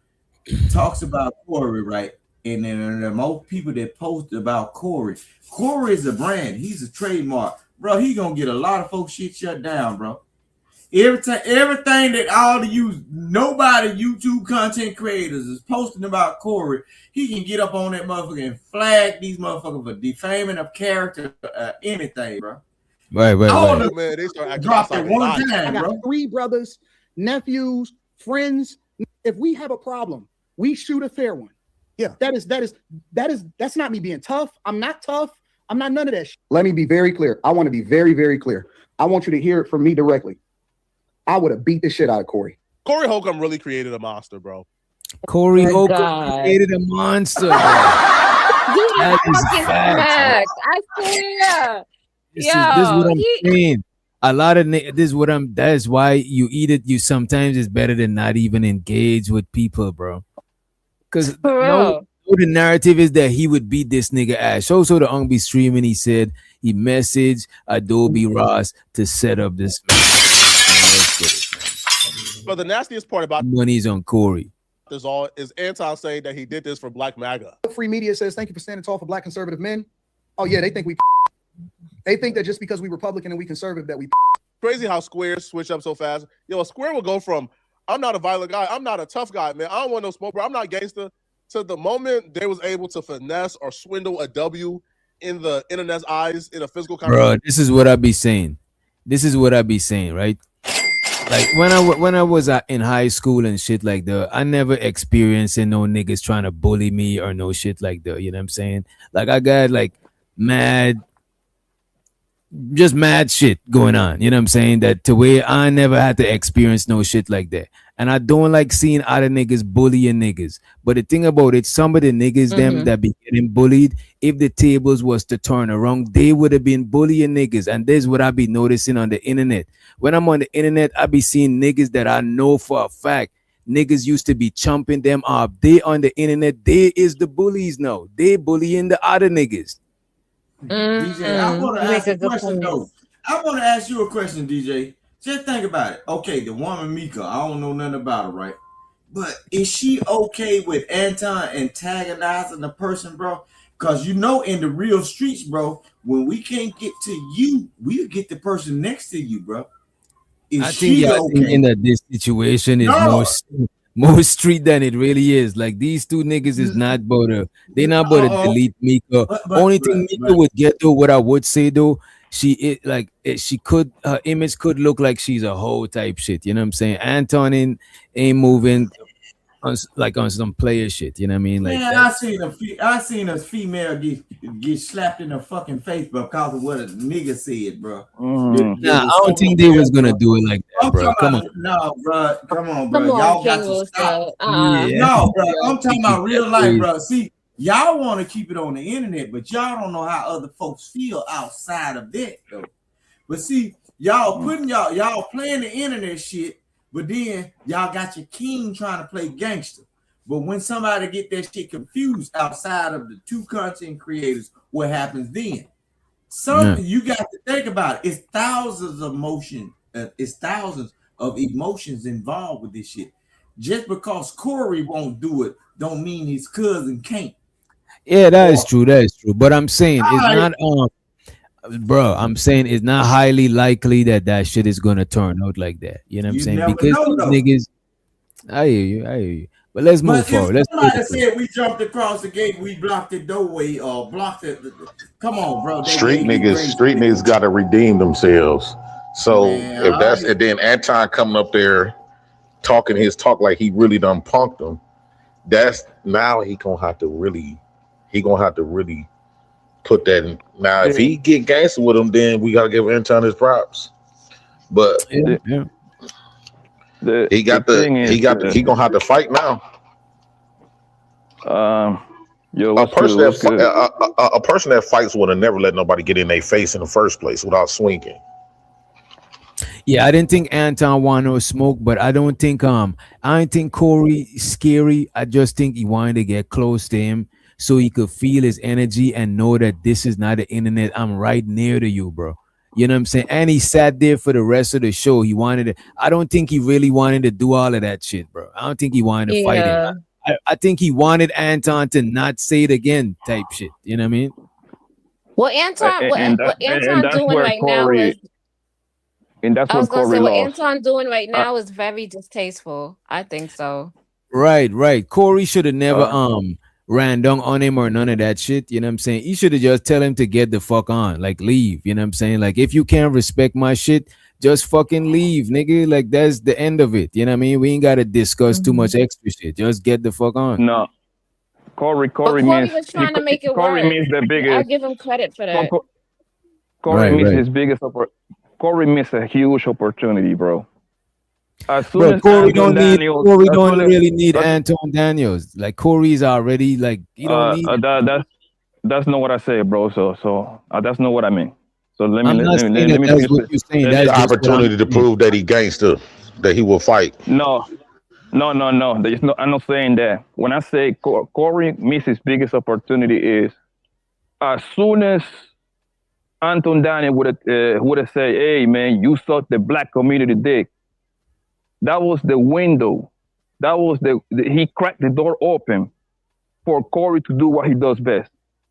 talks about Corey, right? And then the more people that post about Corey is a brand. He's a trademark, bro. He gonna get a lot of folks shit shut down, bro. Everything that all the nobody YouTube content creators is posting about Corey, he can get up on that motherfucker and flag these motherfuckers for defaming of character, anything, bro. Right. Man, they start drop it one time, I got bro. 3 brothers, nephews, friends. If we have a problem, we shoot a fair one. Yeah. That's not me being tough. I'm not tough. I'm not none of that shit. Let me be very clear. I want to be very, very clear. I want you to hear it from me directly. I would have beat the shit out of Corey. Corey Holcomb really created a monster, bro. Corey My Holcomb God. created a monster. Bro. He That is is fucking facts, smacked. I swear. This is what I'm Yo, saying. A lot of that is why you eat it. You sometimes it's better than not even engage with people, bro. Because For real. the narrative is that he would beat this nigga ass. Also, the Ongbe streaming, he said he messaged Adobe Ross to set up this. But the nastiest part about Money's on Corey. this all is Anton saying that he did this for Black MAGA. Free media says, thank you for standing tall for Black conservative men. Oh yeah, they think they think that just because we Republican and we conservative that we Crazy how Square switch up so fast. Yo, Square will go from I'm not a violent guy, I'm not a tough guy, man. I don't want no smoke, bro. I'm not gangster. To the moment they was able to finesse or swindle a W in the internet's eyes in a physical Bro, conversation. this is what I be saying. Right? Like when I was in high school and shit like that, I never experienced no niggas trying to bully me or no shit like that. You know what I'm saying? Like I got like mad shit going on. You know what I'm saying? That to where I never had to experience no shit like that. And I don't like seeing other niggas bullying niggas. But the thing about it, some of the niggas them that be getting bullied, if the tables was to turn around, they would have been bullying niggas. And this is what I be noticing on the internet. When I'm on the internet, I be seeing niggas that I know for a fact niggas used to be chumping them up. They on the internet, they is the bullies now. They bullying the other niggas. DJ, I want to ask a question though. I want to ask you a question, DJ. Just think about it. Okay, the woman Mika, I don't know nothing about her, right? But is she okay with Anton antagonizing the person, bro? Because you know, in the real streets, bro, when we can't get to you, we get the person next to you, bro. I think that this situation is more street than it really is. Like these two niggas is not about to, they not about to delete Mika. Only thing Mika would get though, what I would say though, she could, her image could look like she's a hoe type shit. You know what I'm saying? Anton ain't moving on some player shit. You know what I mean? Like man, I seen a female get slapped in the fucking face because of what a nigga said, bro. Nah, I don't think they was gonna do it like that, bro. Come on. No, bro. Come on, bro. Y'all got to stop. Yeah. No, bro. I'm talking about real life, bro. See, Y'all want to keep it on the internet, but y'all don't know how other folks feel outside of that though. But see, y'all putting y'all playing the internet shit, but then y'all got your king trying to play gangster. But when somebody get that shit confused outside of the two content creators, what happens then? Something you got to think about it. It's thousands of emotions involved with this shit. Just because Corey won't do it, don't mean his cousin can't. Yeah, that is true. That is true. But I'm saying it's not bro, I'm saying it's not highly likely that that shit is gonna turn out like that. You know what I'm saying? never Because know, these niggas, I hear you. But let's move forward. If Let's somebody said we jumped across the gate, we blocked the doorway or blocked it. Come on, bro. Street niggas got to redeem themselves. So if that's and then Anton coming up there talking his talk like he really done punked him, that's now he gonna have to really put that in. Now if he get gangster with him, then we gotta give Anton his props. But he gonna have to fight now. A person that fights would have never let nobody get in their face in the first place without swinging. Yeah, I didn't think Anton want no smoke, but I don't think Corey scary. I just think he wanted to get close to him so he could feel his energy and know that this is not the internet. I'm right near to you, bro. You know what I'm saying? And he sat there for the rest of the show. He wanted to. I don't think he really wanted to do all of that shit, bro. I don't think he wanted to fight him. I think he wanted Anton to not say it again, type shit. You know what I mean? What Anton doing right now is. And that's I was what gonna say Corey what lost. Anton doing right now is very distasteful. I think so. Right. Corey should have never ran down on him or none of that shit. You know what I'm saying? He should have just tell him to get the fuck on, like leave. You know what I'm saying? Like if you can't respect my shit, just fucking leave, nigga. Like that's the end of it. You know what I mean? We ain't gotta discuss too much extra shit. Just get the fuck on. No, Corey was trying to make it Corey work. missed the biggest. I'll give him credit for that. Corey missed his biggest opportunity. Corey missed a huge opportunity, bro. As soon Bro, as Corey don't really need Anton Daniels. Like Corey's already like he don't need. That's not what I say, bro. So that's not what I mean. So let me that's what you're saying. That's the opportunity to prove that he gangster, that he will fight. No. I'm not saying that. When I say Corey missed his biggest opportunity is as soon as Anton Daniel would have said, "Hey man, you suck the black community dick." That was the window. That was he cracked the door open for Corey to do what he does best.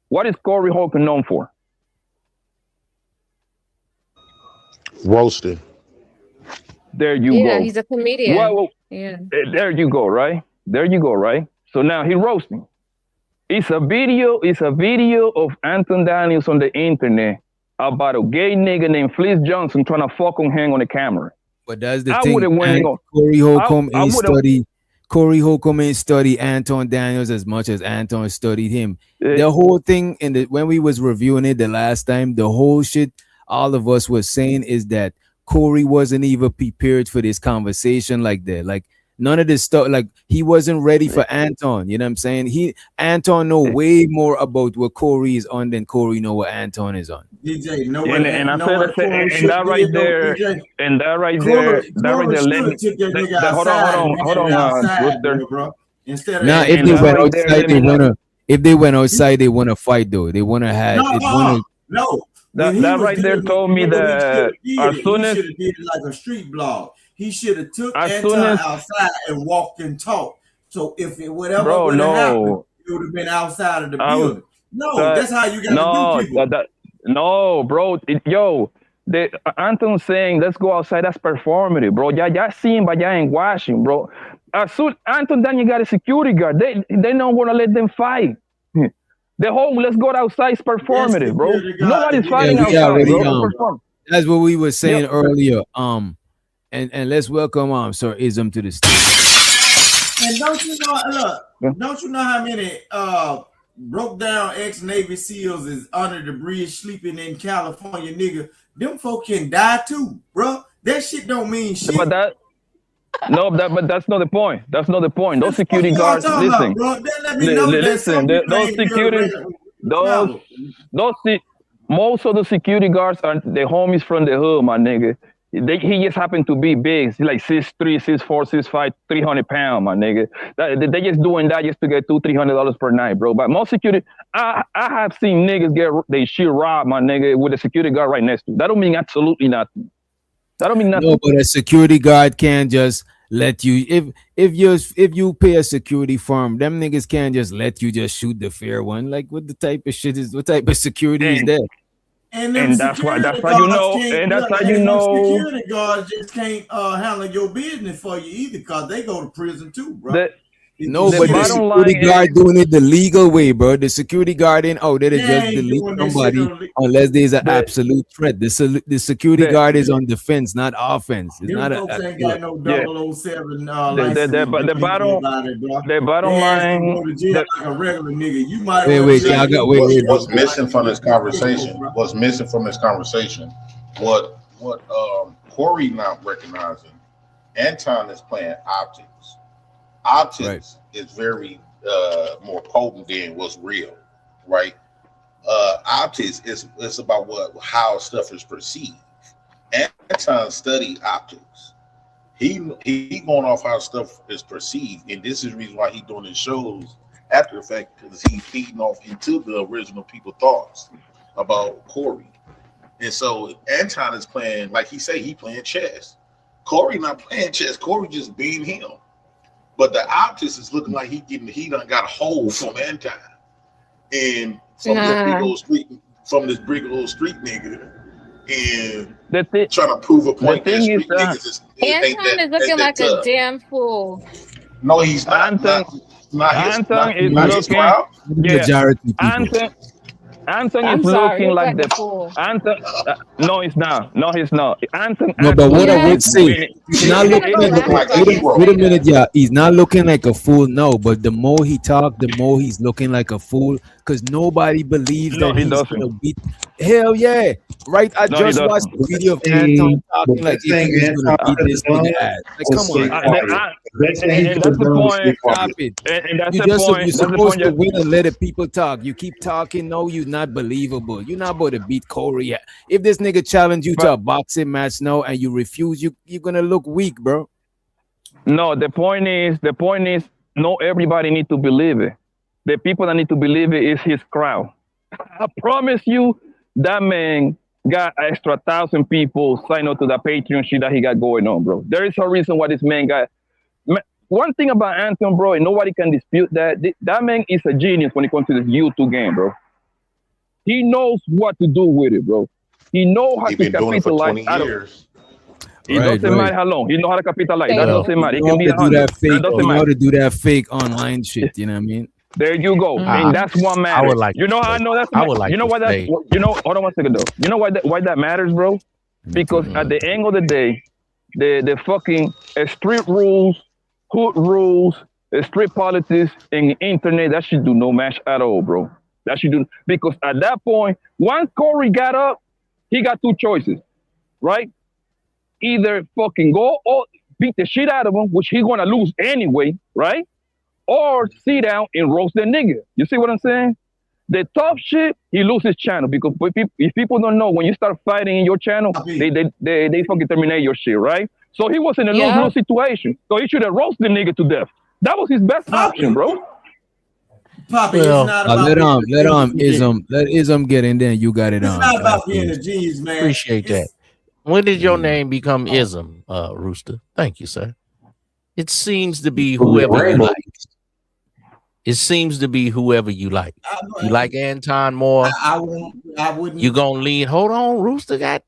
What is Corey Holcomb known for? Roasting. There you go. Yeah, he's a comedian. Yeah. There you go, right? So now he's roasting. It's a video of Anton Daniels on the internet about a gay nigga named Fleece Johnson trying to fuck on him on the camera. But that's the thing. Corey Holcomb ain't study Anton Daniels as much as Anton studied him. The whole thing when we was reviewing it the last time, the whole shit all of us was saying is that Corey wasn't even prepared for this conversation like that. Like none of this stuff, like he wasn't ready for Anton. You know what I'm saying? Anton know way more about what Corey is on than Corey know what Anton is on. DJ, Now, if they went outside, they want to fight though. They want to have. No. That right there told me that as soon as he should have did like a street blog. He should have took Anton outside and walked and talked. So if it would have happened, it would have been outside of the building. That's how you got to do people. No, bro. Anton saying let's go outside. That's performative, bro. Y'all seen by y'all ain't watching, bro. As soon Anton Daniel got a security guard, they don't want to let them fight. The whole let's go outside is performative, bro. Nobody's fighting outside, bro. That's what we were saying earlier. And let's welcome Sir Ism to the stage. And don't you know how many broke down ex-Navy SEALs is under the bridge sleeping in California, nigga? Them folk can die too, bro. That shit don't mean shit. No, but that's not the point. That's not the point. Those security What you all guards, talking listen, about, bro? That let me know that some listen. people Those ain't built a security, regular those, travel. most of the security guards are the homies from the hood, my nigga. He just happened to be big. He's like 6'3", 6'4", 6'5", 300 pounds, my nigga. They just doing that just to get $200-$300 per night, bro. But most security, I have seen niggas get they shit robbed, my nigga, with a security guard right next to. That don't mean absolutely nothing. That don't mean nothing. No, but a security guard can't just let you if you pay a security firm, them niggas can't just let you just shoot the fair one. Like what type of security is that? And them And that's why security you guards know, can't and that's look, how you and them know security guards just can't handle your business for you either, because they go to prison too, bro. that. No, The but the bottom security line guard is, doing it the legal way, bro. The security guard ain't out there to They just ain't delete doing that shit somebody unless there's an the absolute threat. The security the guard is on defense, not offense. It's them not folks a ain't killer. got no yeah. 007 The license to the delete bottom nobody, bro. the bottom They ask to line go to jail the like a regular nigga. You might Wait, well wait, be y'all out here got wait, doing wait, What's shit missing from this like conversation? bro. What's missing from this conversation? What Corey not recognizing? Anton is playing optics. Optics is very more potent than what's real, right? Optics is about how stuff is perceived. Anton studied optics. He going off how stuff is perceived, and this is the reason why he doing his shows after the fact, because he's feeding off into the original people thoughts about Corey. And so Anton is playing, like he say, he playing chess. Corey not playing chess. Corey just being him. But the optics is looking like he done got a hold from Anton. And from this big old street nigga. And trying to prove a point that street niggas Anton is looking like a damn fool. No, he's not. Anton is looking. Majority people. Anton I'm is sorry, looking he's like like a the fool. Anton. No, he's not. No, he's not. Anton. No, but what I would say, winning. he's not looking like wait a minute, yeah. He's not looking like a fool, no. But the more he talk, the more he's looking like a fool, because nobody believes No, that he he's doesn't. gonna beat. Hell yeah, right? I No, he just watched doesn't. the video of Anton talking like if he was gonna beat this nigga ass. Like, come on, And that's the point. stop it. And that's You the just point. you're That's the supposed point. to win and let the people talk. You keep talking, no, you're not believable. You're not about to beat Corey yet. If this nigga challenge you to a boxing match now and you refuse, you're gonna look weak, bro. No, the point is, not everybody need to believe it. The people that need to believe it is his crowd. I promise you, that man got extra 1,000 people sign up to that Patreon shit that he got going on, bro. There is a reason why this man got. One thing about Anton, bro, and nobody can dispute that. That man is a genius when it comes to this YouTube game, bro. He knows what to do with it, bro. He knows how to been doing it for capitalize 20 out of it. years. It doesn't matter how long. He know how to capitalize. That doesn't matter. It You can be know how to do 100. that fake. That doesn't You know how matter. to do that fake online shit. You know what I mean? There you go. And that's what matters. would like you know to how I say- know that's I would like you know to why that say- hold on one second though. You know why that matters, bro? Because at the end of the day, the fucking street rules, hood rules, street politics, and internet, that should do no match at all, bro. That should do, because at that point, once Corey got up, he got two choices, right? Either fucking go or beat the shit out of him, which he's gonna lose anyway, right? Or sit down and roast the nigga. You see what I'm saying? The tough shit, he loses channel, because if people don't know, when you start fighting in your channel, they fucking terminate your shit, right? So he was in a lose-lose situation. So he should have roasted the nigga to death. That was his best option, bro. Poppy, it's not about let Ism get in there. You got it It's on. not about being a genius, man. Appreciate that. When did your name become Ism, Rooster? Thank you, sir. It seems to be whoever you like. It seems to be whoever you like. You like Anton more. I wouldn't. You gonna lean? Hold on, Rooster got.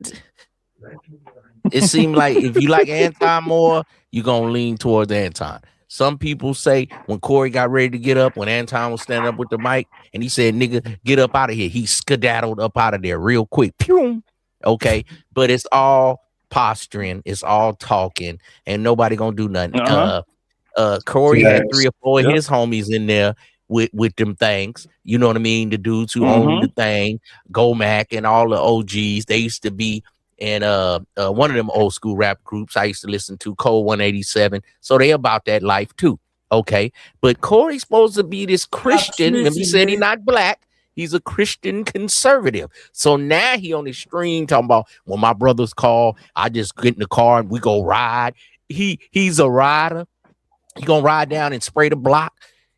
It seemed like if you like Anton more, you gonna lean towards Anton. Some people say when Corey got ready to get up, when Anton was standing up with the mic, and he said, "Nigga, get up out of here." He skedaddled up out of there real quick. Pew. Okay, but it's all posturing. It's all talking, and nobody gonna do nothing. Corey had 3 or 4 of his homies in there with them things. You know what I mean? The dudes who own the thing, Gomac and all the OGs, they used to be and one of them old school rap groups I used to listen to, Code 187. So they about that life too. Okay, but Corey's supposed to be this Christian. Remember, he said he's not black. He's a Christian conservative. So now he on the stream talking about when my brothers call, I just get in the car and we go ride. He's a rider. He gonna ride down and spray the block.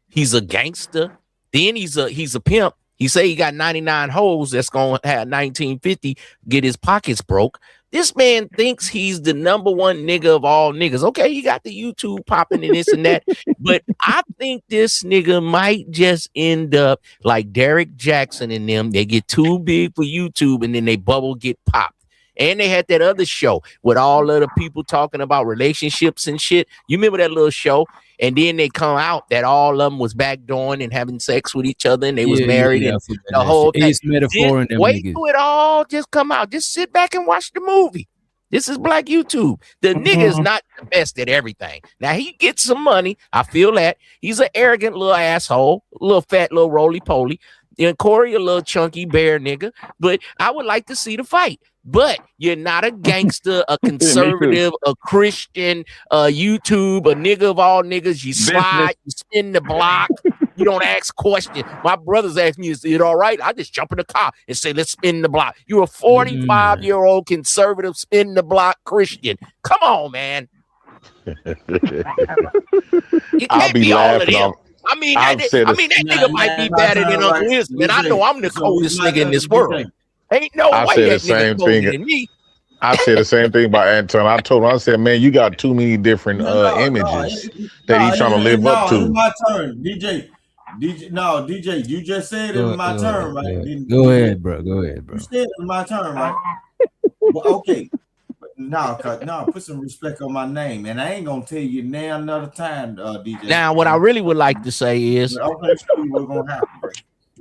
He's a gangster. Then he's a pimp. He say he got 99 hoes that's gonna have 1950 get his pockets broke. This man thinks he's the number one nigga of all niggas. Okay, he got the YouTube popping and this and that, but I think this nigga might just end up like Derek Jackson and them. They get too big for YouTube and then they bubble get popped. And they had that other show with all of the people talking about relationships and shit. You remember that little show? And then they come out that all of them was backdooring and having sex with each other and they was married and the whole thing. Ace Metaphor and them wait niggas. till it all just come out. Just sit back and watch the movie. This is Black YouTube. The nigga is not the best at everything. Now he gets some money. I feel that. He's an arrogant little asshole, little fat, little roly-poly. And Corey, a little chunky bear nigga. But I would like to see the fight. But you're not a gangster, a conservative, a Christian, YouTube, a nigga of all niggas. You slide, you spin the block, you don't ask questions. My brothers ask me, is it all right? I just jump in the car and say, let's spin the block. You're a 45-year-old conservative, spin the block Christian. Come on, man. You I'll can't be be all of laughing them. off. I mean, I've that said nigga might be better than Uncle Ism, and I know I'm the coldest nigga in this world. Ain't no I way said that the nigga same colder thing. than me. I said the same thing about Anton. I told him, I said, man, you got too many different images that he's trying to live up It's to. my turn, DJ. DJ, you just said it was my turn, right? Go ahead, bro. Go ahead, bro. You said it was my turn, right? Well, okay. No, put some respect on my name, man. I ain't gonna tell you now another time, DJ. Now, what I really would like to say is, I'm gonna show you what's gonna happen.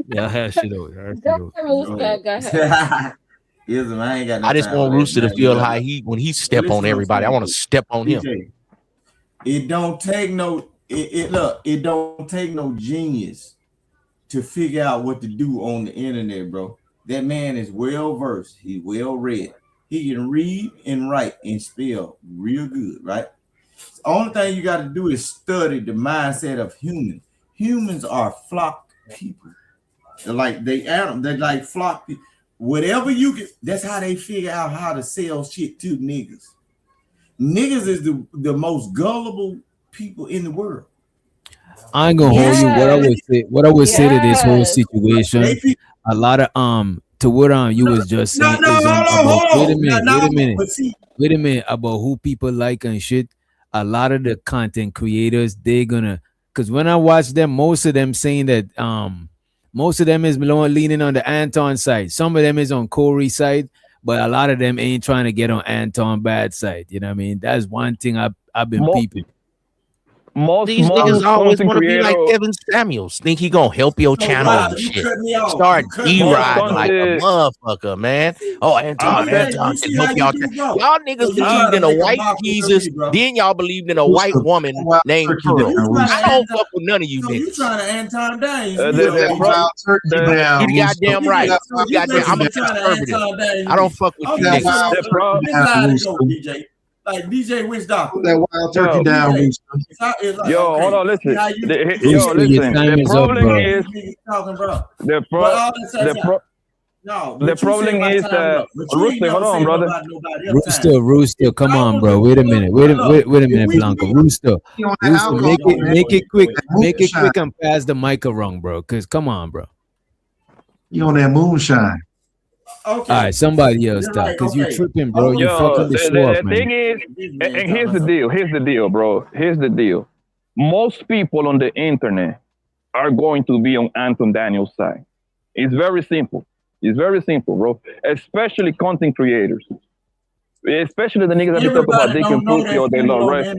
Yeah, have shit over. Go ahead. Ism, I ain't got no I just time want for that, Rooster to man. feel You how got- when he step Listen on to everybody. I want to DJ. step on him. DJ, it don't take no it don't take no genius to figure out what to do on the internet, bro. That man is well versed. He's well read. He can read and write and spell real good, right? The only thing you got to do is study the mindset of humans. Humans are flock people. They're like flock people. Whatever you get, that's how they figure out how to sell shit to niggas. Niggas is the most gullible people in the world. I ain't gonna hold you. What I would say to this whole situation, a lot of to what you was just saying wait a minute about who people like and shit. A lot of the content creators, they're gonna, because when I watch them, most of them saying that most of them is leaning on the Anton side. Some of them is on Corey's side, but a lot of them ain't trying to get on Anton bad side. You know what I mean? That's one thing I've been peeping. These niggas always want to be like Kevin Samuels. Think he gonna help your channel and shit. Start D-ride like a motherfucker, man. Oh, Anton can help y'all. Y'all niggas believed in a white Jesus, then y'all believed in a white woman named Pearl. I don't fuck with none of you niggas. You trying to Anton down? You goddamn right. I'm a conservative. I don't fuck with you niggas. Like DJ Witch Doctor. Put that wild turkey down, Yo, hold on, listen. Listen. The problem is the problem is that Rooster, hold on, brother. Rooster, come on, bro. Wait a minute, Blanco. Rooster, make it quick and pass the mic around, bro. Cause come on, bro. You on that moonshine? Okay. All right, somebody else talk, because you tripping, bro. You fucking the swap, man. The thing is, and here's the deal, bro. Here's the deal. Most people on the internet are going to be on Anton Daniels' side. It's very simple. It's very simple, bro. Especially content creators. Especially the niggas that talk about dick and pussy all day long, right?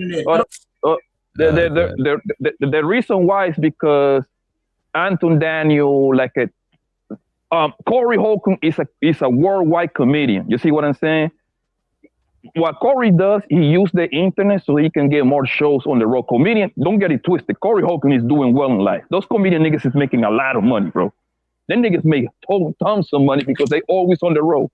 The reason why is because Anton Daniel, like a Corey Holcomb is a worldwide comedian. You see what I'm saying? What Corey does, he uses the internet so he can get more shows on the road. Comedian, don't get it twisted. Corey Holcomb is doing well in life. Those comedian niggas is making a lot of money, bro. Them niggas make tons of money because they always on the road.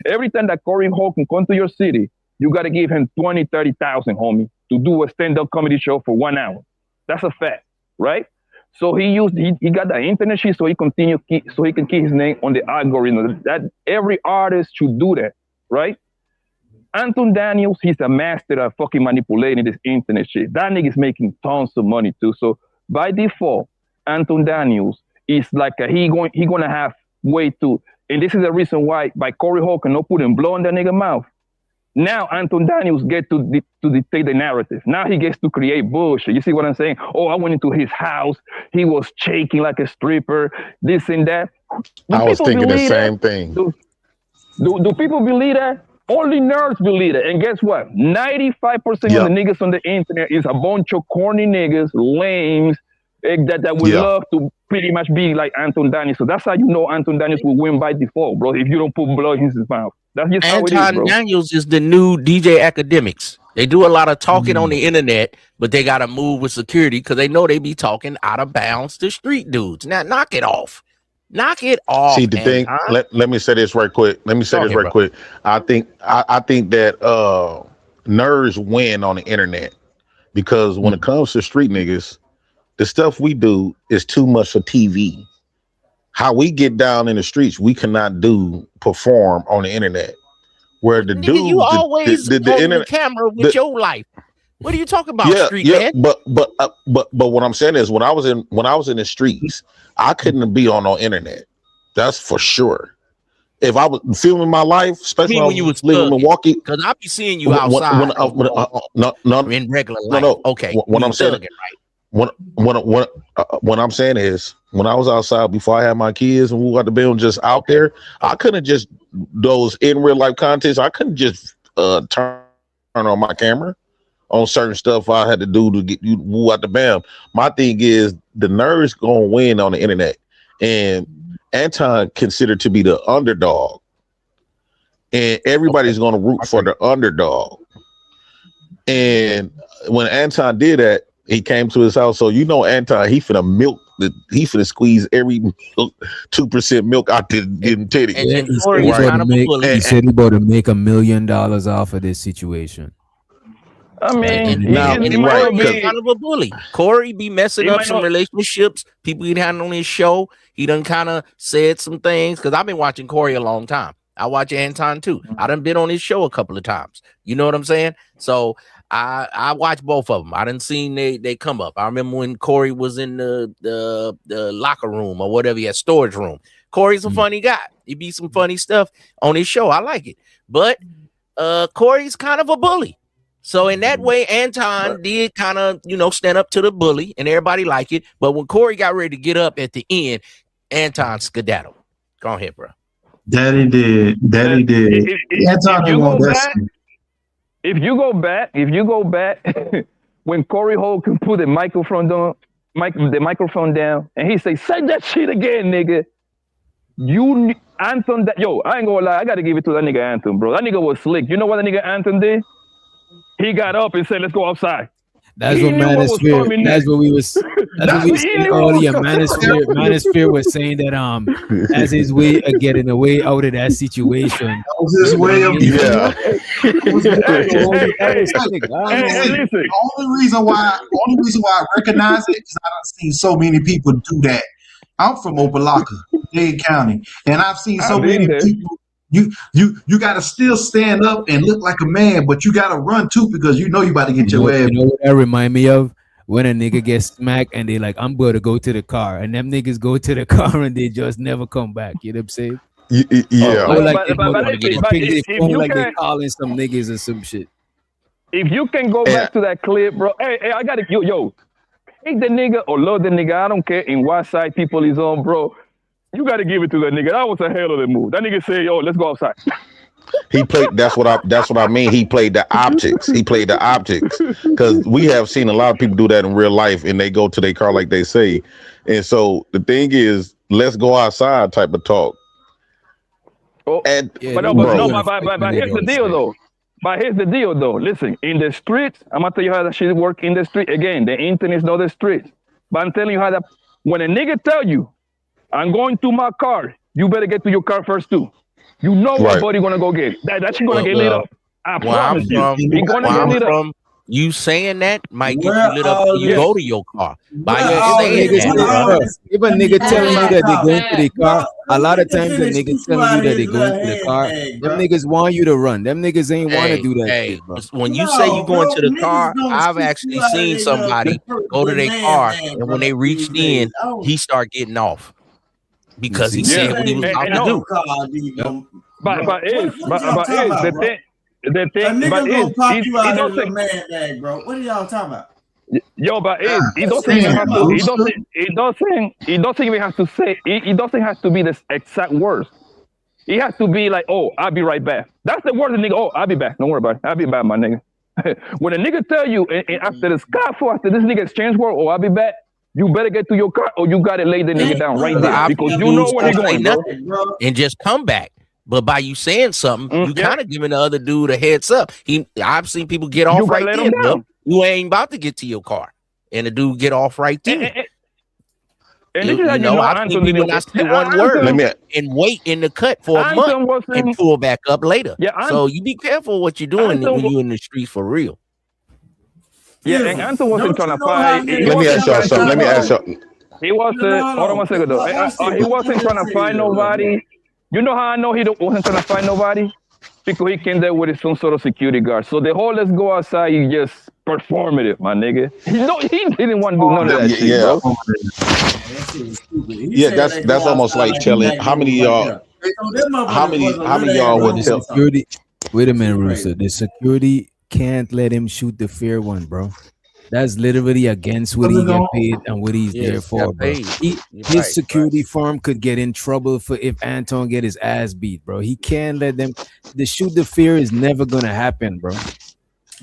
Every time that Corey Holcomb comes to your city, you got to give him 20, 30,000, homie, to do a stand-up comedy show for 1 hour. That's a fact, right? So he got the internet shit so he can keep his name on the algorithm. That every artist should do that, right? Anton Daniels, he's a master at fucking manipulating this internet shit. That nigga's making tons of money too. So by default, Anton Daniels is like he gonna have way to, and this is the reason why by Corey Holcomb not putting blow in that nigga mouth. Now Anton Daniels get to dictate the narrative. Now he gets to create bullshit. You see what I'm saying? Oh, I went into his house. He was shaking like a stripper. This and that. I was thinking the same thing. Do people believe that? Only nerds believe it. And guess what? 95% of the niggas on the internet is a bunch of corny niggas, lames, that would love to pretty much be like Anton Daniels. So that's how you know Anton Daniels will win by default, bro, if you don't put blood in his mouth. That's just how it is, Anton bro. Daniels is the new DJ Academics. They do a lot of talking on the internet, but they got to move with security because they know they be talking out of bounds to street dudes. Now, knock it off. Knock it off. See, the thing, let me say this right quick. Quick. I think that nerds win on the internet because when it comes to street niggas, the stuff we do is too much for TV. How we get down in the streets, we cannot perform on the internet. Where the dude, you always the on internet, the camera with your life. What are you talking about, street man? But what I'm saying is when I was in the streets, I couldn't be on no internet. That's for sure. If I was filming my life, especially when you was living in Milwaukee, because I be seeing you outside. In regular life. Okay. When I'm saying, what I'm saying is when I was outside before I had my kids and we got to be just out there, I couldn't just those in real life contests. I couldn't just turn on my camera on certain stuff I had to do to get you woo out the bam. My thing is the nerds gonna win on the internet, and Anton considered to be the underdog, and everybody's gonna root for the underdog. And when Anton did that, he came to his house. So you know Anton, he finna squeeze every 2% milk out the titty. And then he said he about to make $1 million off of this situation. I mean, he's kind of a bully. Corey be messing up some relationships. People he had on his show. He done kind of said some things because I've been watching Corey a long time. I watch Anton too. I done been on his show a couple of times. You know what I'm saying? So I watch both of them. I done seen they come up. I remember when Corey was in the locker room or whatever, he had storage room. Corey's a funny guy. He be some funny stuff on his show. I like it. But Corey's kind of a bully. So in that way, Anton did kind of, stand up to the bully and everybody like it. But when Corey got ready to get up at the end, Anton skedaddled. Go ahead, bro. Daddy did. Anton didn't want that. If you go back, when Corey Holcomb put the microphone down, and he say, "Say that shit again, nigga." Anton, I ain't gonna lie, I gotta give it to that nigga Anton, bro. That nigga was slick. You know what that nigga Anton did? He got up and said, "Let's go outside." That's what Manosphere. That's what we was. That's what we said earlier. Manosphere was saying that as his way of getting away out of that situation. That was his way of The only reason why I recognize it is I done seen so many people do that. I'm from Opelika, Dade County, and I've seen so many people. You got to still stand up and look like a man, but you got to run too because you know you about to get your ass. You know what that remind me of? When a nigga gets smacked and they like, I'm going to go to the car, and them niggas go to the car and they just never come back. You know what I'm saying? Yeah. Like they calling some niggas or some shit. If you can go back to that clip, bro. Hey, I got to hate the nigga or love the nigga. I don't care in what side people is on, bro. You got to give it to that nigga. That was a hell of a move. That nigga said, "Yo, let's go outside." He played. That's what I mean. He played the optics. Because we have seen a lot of people do that in real life, and they go to their car like they say. And so the thing is, let's go outside type of talk. But here's the deal though. Listen, in the streets, I'm gonna tell you how that shit work in the street. Again, the internet is not the streets. But I'm telling you how that when a nigga tell you, "I'm going to my car," you better get to your car first too. You know Right. what buddy gonna go get. That shit gonna get lit up. I Where I'm promise you. from, He gonna where get I'm lit up. from, you saying that might get Where you lit up all till you this- go to your car. By where you all saying this- that, where all bro. this- If a nigga telling you that they're going to the car, a lot of Let me times a finish nigga this telling out you of that his they're going to little the car, handbag, them bro. niggas want you to run. Them niggas ain't want to do that Hey, shit, bro. when you say you going bro, to the niggas car, gonna I've shoot actually you out of seen their somebody go to their man, car, man, and bro, when they reached these days. in, he started getting off because he Yeah, said what he was about to do. but is What y'all talking the about, bro? thing, the A thing, nigga but gonna is pop he you out of his doesn't. little man bag, bro. What are y'all talking about? Yo, but is he doesn't Damn, even have to. He Rooster. doesn't even have to say. He doesn't have to be the exact words. He has to be like, "Oh, I'll be right back." That's the word, the nigga. Oh, I'll be back. Don't worry about it. I'll be back, my nigga. When a nigga tell you, and after the skyfall, after this nigga exchange word, "Oh, I'll be back," you better get to your car, or you gotta lay the nigga down right there because you know where he's Say going, bro. nothing and just come back. But by you saying something, you kind of giving the other dude a heads up. I've seen people get off You gotta right let him there. Bro. down. You ain't about to get to your car, and the dude get off right there. And this is how you know I've seen Anton people didn't. not say one word Anton- and wait in the cut for a Anton month and wasn't- pull back up later. Yeah, so you be careful what you're doing Anton when you're in the streets for real. Yeah, and Anton wasn't trying to know how fight. many- Let me ask y'all something. Let me ask y'all. He wasn't. Hold on one second though. He wasn't trying to fight nobody. You know how I know he wasn't trying to fight nobody? Because he came there with some sort of security guard. So the whole let's go outside, you just performative, my nigga. He didn't want to do none of that shit, bro. Yeah, that's almost like telling how many y'all would tell. Security. Wait a minute, Russo. The security can't let him shoot the fair one, bro. That's literally against what he get paid and what he's there for, bro. His security firm could get in trouble for if Anton get his ass beat, bro. He can't let them. The shoot the fear is never gonna happen, bro.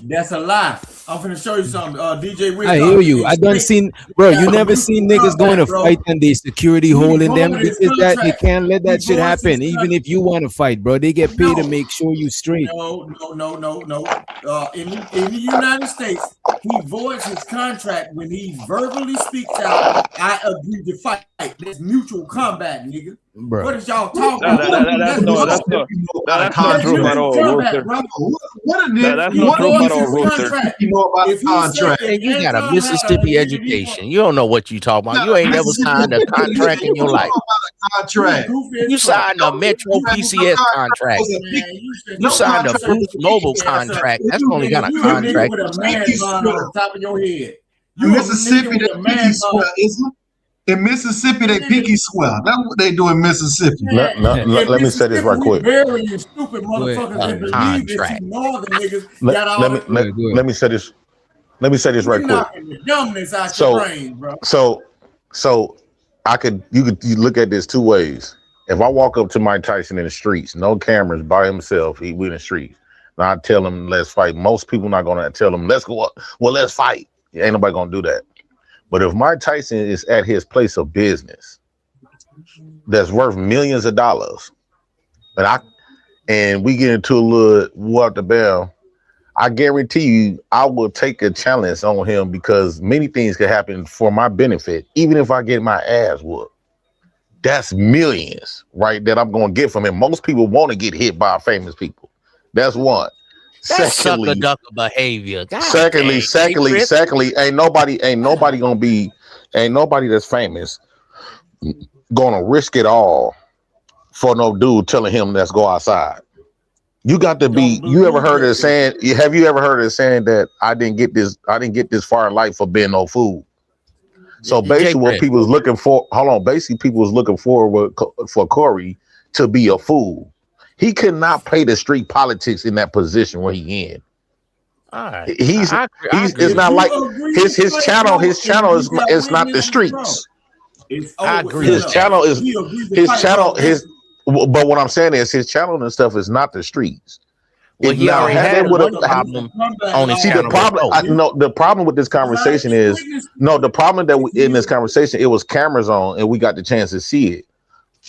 That's a lie. I'm finna show you something. DJ Wick. I hear you. I done seen, bro. You never seen niggas going to fight and the security holding them because that they can't let that shit happen. Even if you want to fight, bro, they get paid to make sure you straight. No. In the United States, he voids his contract when he verbally speaks out. I agree to fight. That's mutual combat, nigga. Bro. What is y'all talking about? That's not true at all, Rooster. That's not true at all, Rooster. You know about the contract. And you got a Mississippi education. You don't know what you talking about. You ain't never signed a contract in your life. Contract. You signed a Metro PCS contract. You signed a Boost Mobile contract. That's only got a contract. With a man bun on the top of your head. In Mississippi, they pinky swear, isn't it? In Mississippi, they pinky swear. That's what they do in Mississippi. Let me say this right quick. Bury you stupid motherfuckers that believe that you northern niggas got all Let me say this. Let me say this right quick. knocking the dumbness out your brain, bro. So you could look at this two ways. If I walk up to Mike Tyson in the streets, no cameras, by himself, we in the streets. And I tell him let's fight. Most people not gonna tell him let's go up. Well, let's fight. Ain't nobody gonna do that. But if Mike Tyson is at his place of business that's worth millions of dollars, and we get into a little what the bell, I guarantee you I will take a challenge on him because many things can happen for my benefit, even if I get my ass whooped. That's millions, right, that I'm gonna get from him. Most people want to get hit by famous people. That's one. That's sucker ducker behavior. God Secondly, ain't nobody that's famous gonna risk it all for no dude telling him let's go outside. You got to be. You ever heard of saying? Have you ever heard of saying that I didn't get this far in life for being no fool? So basically, what people was looking for. Hold on. Basically, people was looking for Corey to be a fool. He could not play the street politics in that position where he in. All right. He's it's not like his channel is not the streets. I agree. His channel but what I'm saying is his channel and stuff is not the streets. Well, he already had one problem on his channel. The problem with this conversation is the problem that in this conversation, it was cameras on and we got the chance to see it.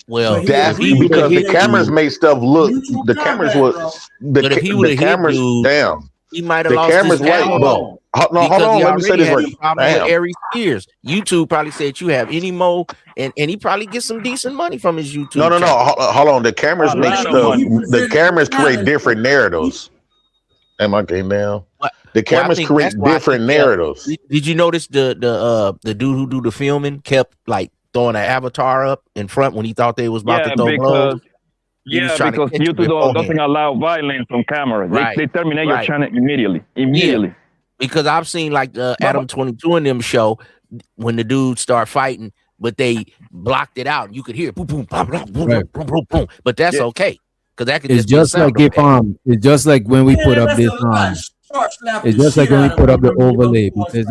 Well, that's because the cameras made stuff look. The cameras was the cameras. Damn, he might have lost his channel. Hold because on. he Let me say already this had right. the problem Damn. with Aries Spears. YouTube probably said you have any more, and he probably gets some decent money from his YouTube. No. channel. Hold on. The cameras A make lot of stuff. money. The cameras create different narratives. Am I getting down? The Well, I cameras think create that's why different he kept. narratives. Did you notice the dude who do the filming kept like throwing an avatar up in front when he thought they was about to throw blows? He was trying to catch you YouTube doesn't beforehand. allow violence on camera. Right. They terminate your Right. channel immediately. Yeah, because I've seen like the Adam 22 in them show when the dudes start fighting, but they blocked it out. You could hear boom, boom, boom, boom, boom, Right. boom, boom, boom. But that's okay because that could It's just be a just sound like if effect. it's just like when we put up this it's just like when we put up the overlay because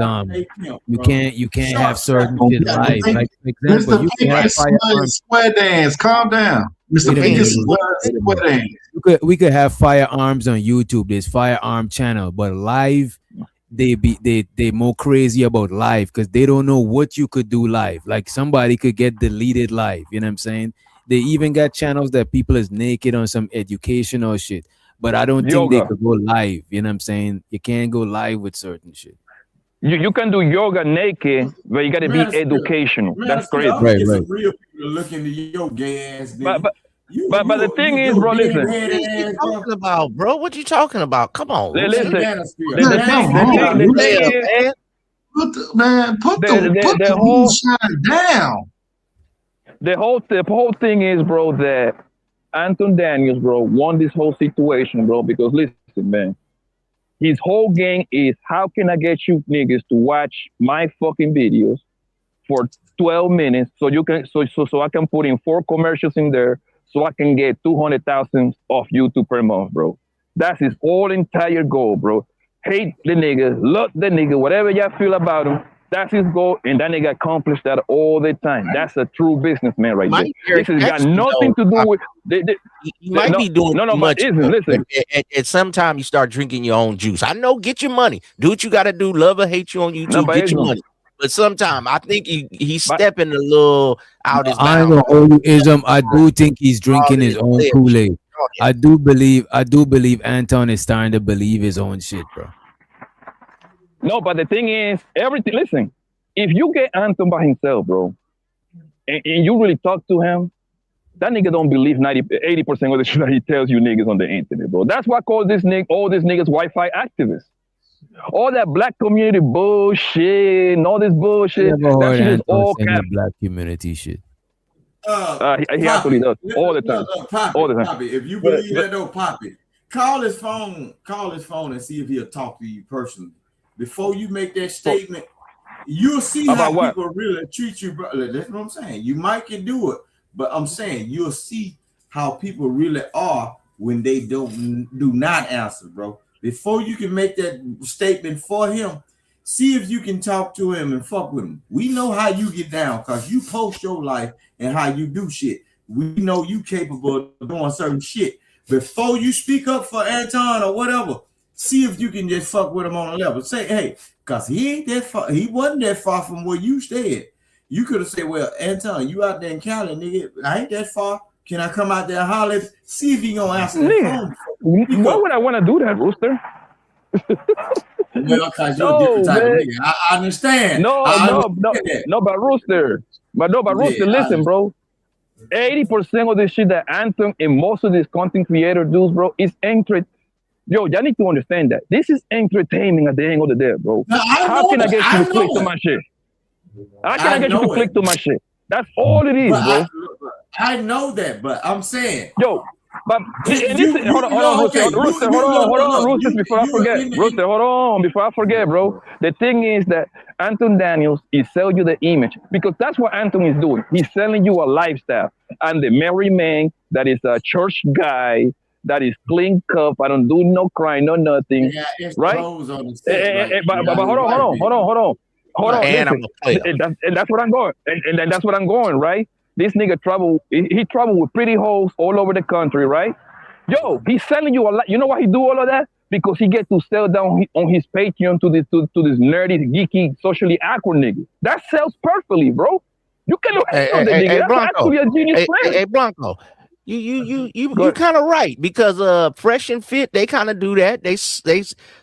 you can't have certain shit live. Like for example, Mr. you can have Pinky firearms. Sweat Dance, calm down. Mr. Wait a Pinky minute, bro. Sweat Dance. We could have firearms on YouTube. There's firearm channel, but live they more crazy about live because they don't know what you could do live. Like somebody could get deleted live. You know what I'm saying? They even got channels that people is naked on some educational shit. But I don't think they Yoga. could go live. You know what I'm saying? You can't go live with certain shit. You can do yoga naked, but you got to be educational. That's crazy. Right. Real people to look into your gay ass. But the thing is, bro, listen. What are you talking about, bro? What you talking about? Come on. Listen. The thing is, put the moonshine down. The whole thing is, bro, that Anton Daniels, bro, won this whole situation, bro, because listen, man, his whole game is how can I get you niggas to watch my fucking videos for 12 minutes so you can so I can put in 4 commercials in there so I can get 200,000 off YouTube per month, bro. That's his whole entire goal, bro. Hate the nigga, love the nigga, whatever y'all feel about him. That's his goal, and that nigga accomplished that all the time. That's a true businessman right there. This has got nothing to do with. You might be doing too much. Listen. At some time, you start drinking your own juice. I know, get your money. Do what you got to do. Love or hate you on YouTube. Get your money. But sometimes I think he's stepping a little out his I ain't bounds. gonna hold you, Ism. I do think he's drinking his own Kool-Aid. I do believe Anton is starting to believe his own shit, bro. No, but the thing is, everything. Listen, if you get Anton by himself, bro, and you really talk to him, that nigga don't believe 80% of the shit that he tells you niggas on the internet, bro. That's why I call all these niggas Wi-Fi activists. All that black community bullshit and all this bullshit. That shit is all cap. Black community shit. He actually does all the time. All the time. Poppy, if you believe that, though, Poppy, call his phone and see if he'll talk to you personally. Before you make that statement, you'll see how people really treat you, bro. That's what I'm saying. You might can do it, but I'm saying you'll see how people really are when they do not answer, bro. Before you can make that statement for him, see if you can talk to him and fuck with him. We know how you get down because you post your life and how you do shit. We know you capable of doing certain shit. Before you speak up for Anton or whatever, see if you can just fuck with him on a level. Say, hey, because he ain't that far, he wasn't that far from where you stayed. You could have said, well, Anton, you out there in Cali, nigga. I ain't that far. Can I come out there and holler? See if he gonna answer the phone. Why would I want to do that, Rooster? Well, because you're a different type of nigga. I understand. But Rooster. Rooster, listen, bro. 80% of this shit that Anton and most of these content creators do, bro, is entertainment. Yo, y'all need to understand that. This is entertainment at the end of the day, bro. How can I get you to click to my shit? How can I get you to click to my shit? That's all it is, bro. I know that, but I'm saying, yo, but listen, hold on, Rooster, before I forget, bro. The thing is that Anton Daniels is selling you the image because that's what Anton is doing. He's selling you a lifestyle. And the married man that is a church guy, that is clean cup. I don't do no crime, no nothing, right? But hold on. And that's what I'm going. And that's what I'm going, right? This nigga travel. He travel with pretty hoes all over the country, right? Yo, he's selling you a lot. You know why he do all of that? Because he get to sell down on his Patreon to this nerdy, geeky, socially awkward nigga. That sells perfectly, bro. You cannot hate on the nigga. That's Blanco. actually a genius plan. Hey, Blanco. You kind of right, because Fresh and Fit, they kind of do that. They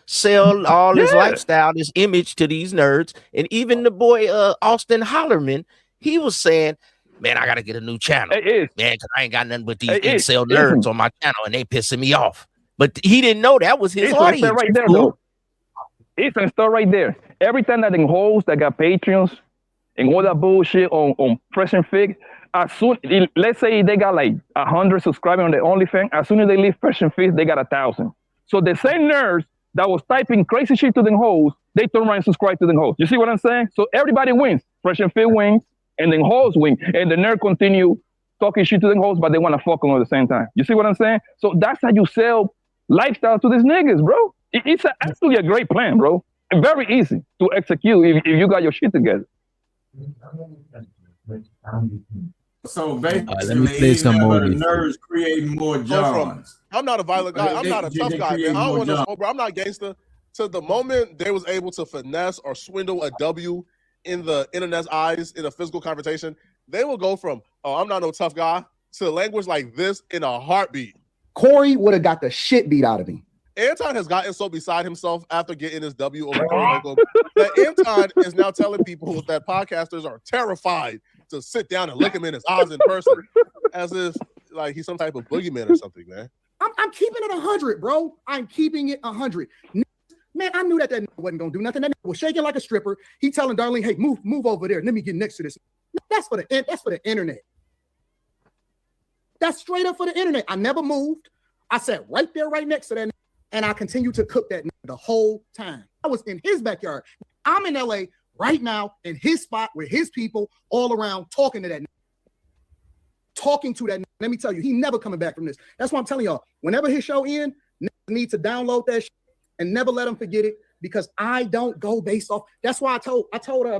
sell all this lifestyle, this image to these nerds, and even the boy Austin Hollerman, he was saying, "Man, I gotta get a new channel, man, because I ain't got nothing but these incel nerds on my channel, and they pissing me off." But he didn't know that was his audience. Right there, though. It's a start right there. Every time that them hoes that got Patreons and all that bullshit on Fresh and Fit, as soon, let's say they got like 100 subscribers on the OnlyFans, as soon as they leave Fresh and Fit, they got 1,000. So the same nerds that was typing crazy shit to them hoes, they turn around and subscribe to them hoes. You see what I'm saying? So everybody wins. Fresh and Fit wins, and then hoes win, and the nerd continue talking shit to them hoes, but they want to fuck them at the same time. You see what I'm saying? So that's how you sell lifestyle to these niggas, bro. It's actually a great plan, bro. And very easy to execute if you got your shit together. So basically, let me play some more. The nerds creating more jobs. I'm not a violent guy. I'm not a tough guy, man. I don't want no smoke, bro. I'm not gangster. To the moment they was able to finesse or swindle a W in the internet's eyes in a physical confrontation, they will go from, "Oh, I'm not no tough guy," to language like this in a heartbeat. Corey would have got the shit beat out of him. Anton has gotten so beside himself after getting his W over Corey Holcomb that Anton is now telling people that podcasters are terrified to sit down and look him in his eyes in person, as if like he's some type of boogeyman or something, man. I'm keeping it 100, bro. I'm keeping it 100. Man, I knew that wasn't gonna do nothing. That was shaking like a stripper. He telling Darlene, "Hey, move over there. Let me get next to this." That's for the internet. That's straight up for the internet. I never moved. I sat right there, right next to that. And I continue to cook that the whole time. I was in his backyard. I'm in LA right now in his spot with his people all around talking to that. Talking to that. Let me tell you, he never coming back from this. That's why I'm telling y'all, whenever his show ends, need to download that shit and never let him forget it, because I don't go based off. That's why I told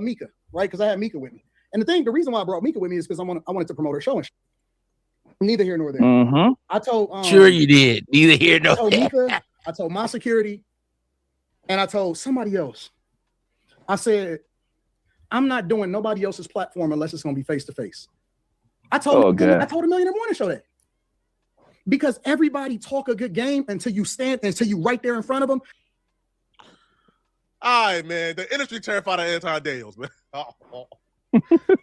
Mika, right? Because I had Mika with me. And the reason why I brought Mika with me is because I wanted to promote her show and shit. Neither here nor there. Mm-hmm. I told sure you did. Neither here nor there. Mika, I told my security, and I told somebody else. I said, I'm not doing nobody else's platform unless it's going to be face to face. I told a Millionaire Morning Show that, because everybody talk a good game until you right there in front of them. All right, man. The industry terrified of Anton Daniels, man. All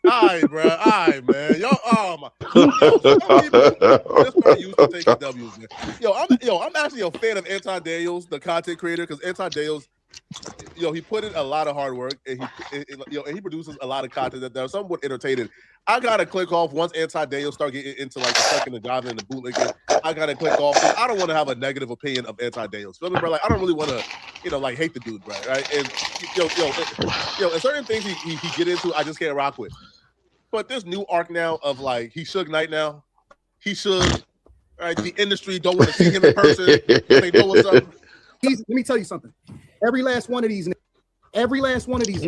right, bro. All right, man. Yo, some people just aren't used to taking W's, man. I'm actually a fan of Anton Daniels, the content creator, because Anton Daniels, he put in a lot of hard work, and he produces a lot of content that are somewhat entertaining. I gotta click off once Anton Daniels start getting into like the second and driving and the bootlegging. I gotta click off. I don't want to have a negative opinion of Anton Daniels. Feel me, bro? Like I don't really want to, like hate the dude, bro. Right? And and certain things he get into, I just can't rock with. But this new arc now of like he Suge Knight now, he should. Right? The industry don't want to see him in person. They know what's up. Let me tell you something. Every last one of these.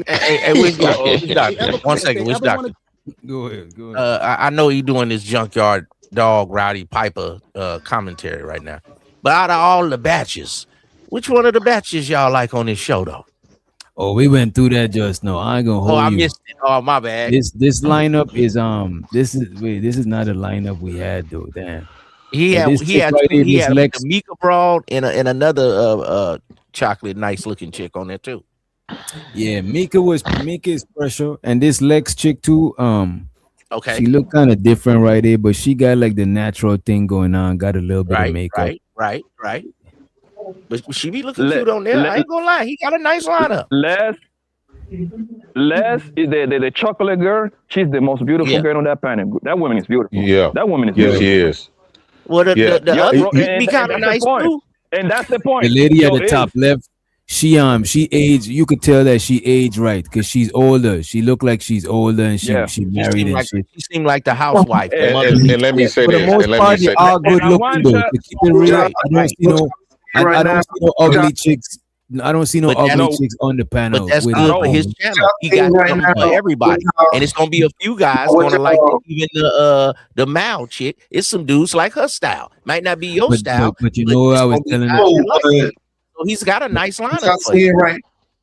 Hey, which doctor? 1 second. Which doctor? Go ahead. I know you're doing this junkyard dog Rowdy Piper commentary right now, but out of all the batches, which one of the batches y'all like on this show though? Oh, we went through that just now. I ain't gonna hold you. I missed it. Oh, my bad. This lineup is this is not a lineup we had though. Damn. He had the Mika Broad and another chocolate nice looking chick on there too. Yeah, Mika is special, and this Lex chick too. Okay, she looked kind of different right there, but she got like the natural thing going on. Got a little bit of makeup. Right. But she be looking cute on there. I ain't gonna lie, he got a nice lineup. Les is the chocolate girl. She's the most beautiful girl on that planet. That woman is beautiful. Yeah, that woman is beautiful. She is. Well, the other be kind of nice too. And that's the point. The lady at the top left. She aged. You could tell that she aged right because she's older. She looked like she's older, and she married and shit. She seemed like the housewife. And let me say this. For the most part, they are good looking though. To keep it real, I don't see no ugly chicks. I don't see no ugly chicks on the panel. But that's good for his channel. He got something for everybody, and it's gonna be a few guys gonna like even the Mao chick. It's some dudes like her style. Might not be your style, but you know what I was telling you. So he's got a nice lineup. Y'all seeing right,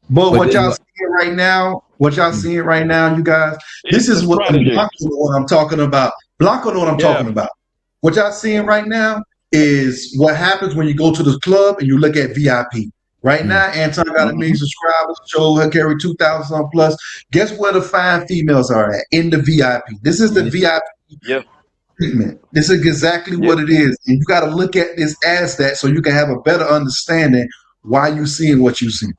but what y'all seeing right now, you guys, this is what I'm talking about. Blanco know what I'm talking about. What y'all seeing right now is what happens when you go to the club and you look at VIP. Right now, Anton got 1 million subscribers, show her carry 2,000 plus. Guess where the fine females are at? In the VIP. This is the VIP treatment. This is exactly what it is. And you got to look at this as that so you can have a better understanding why you seeing what you see.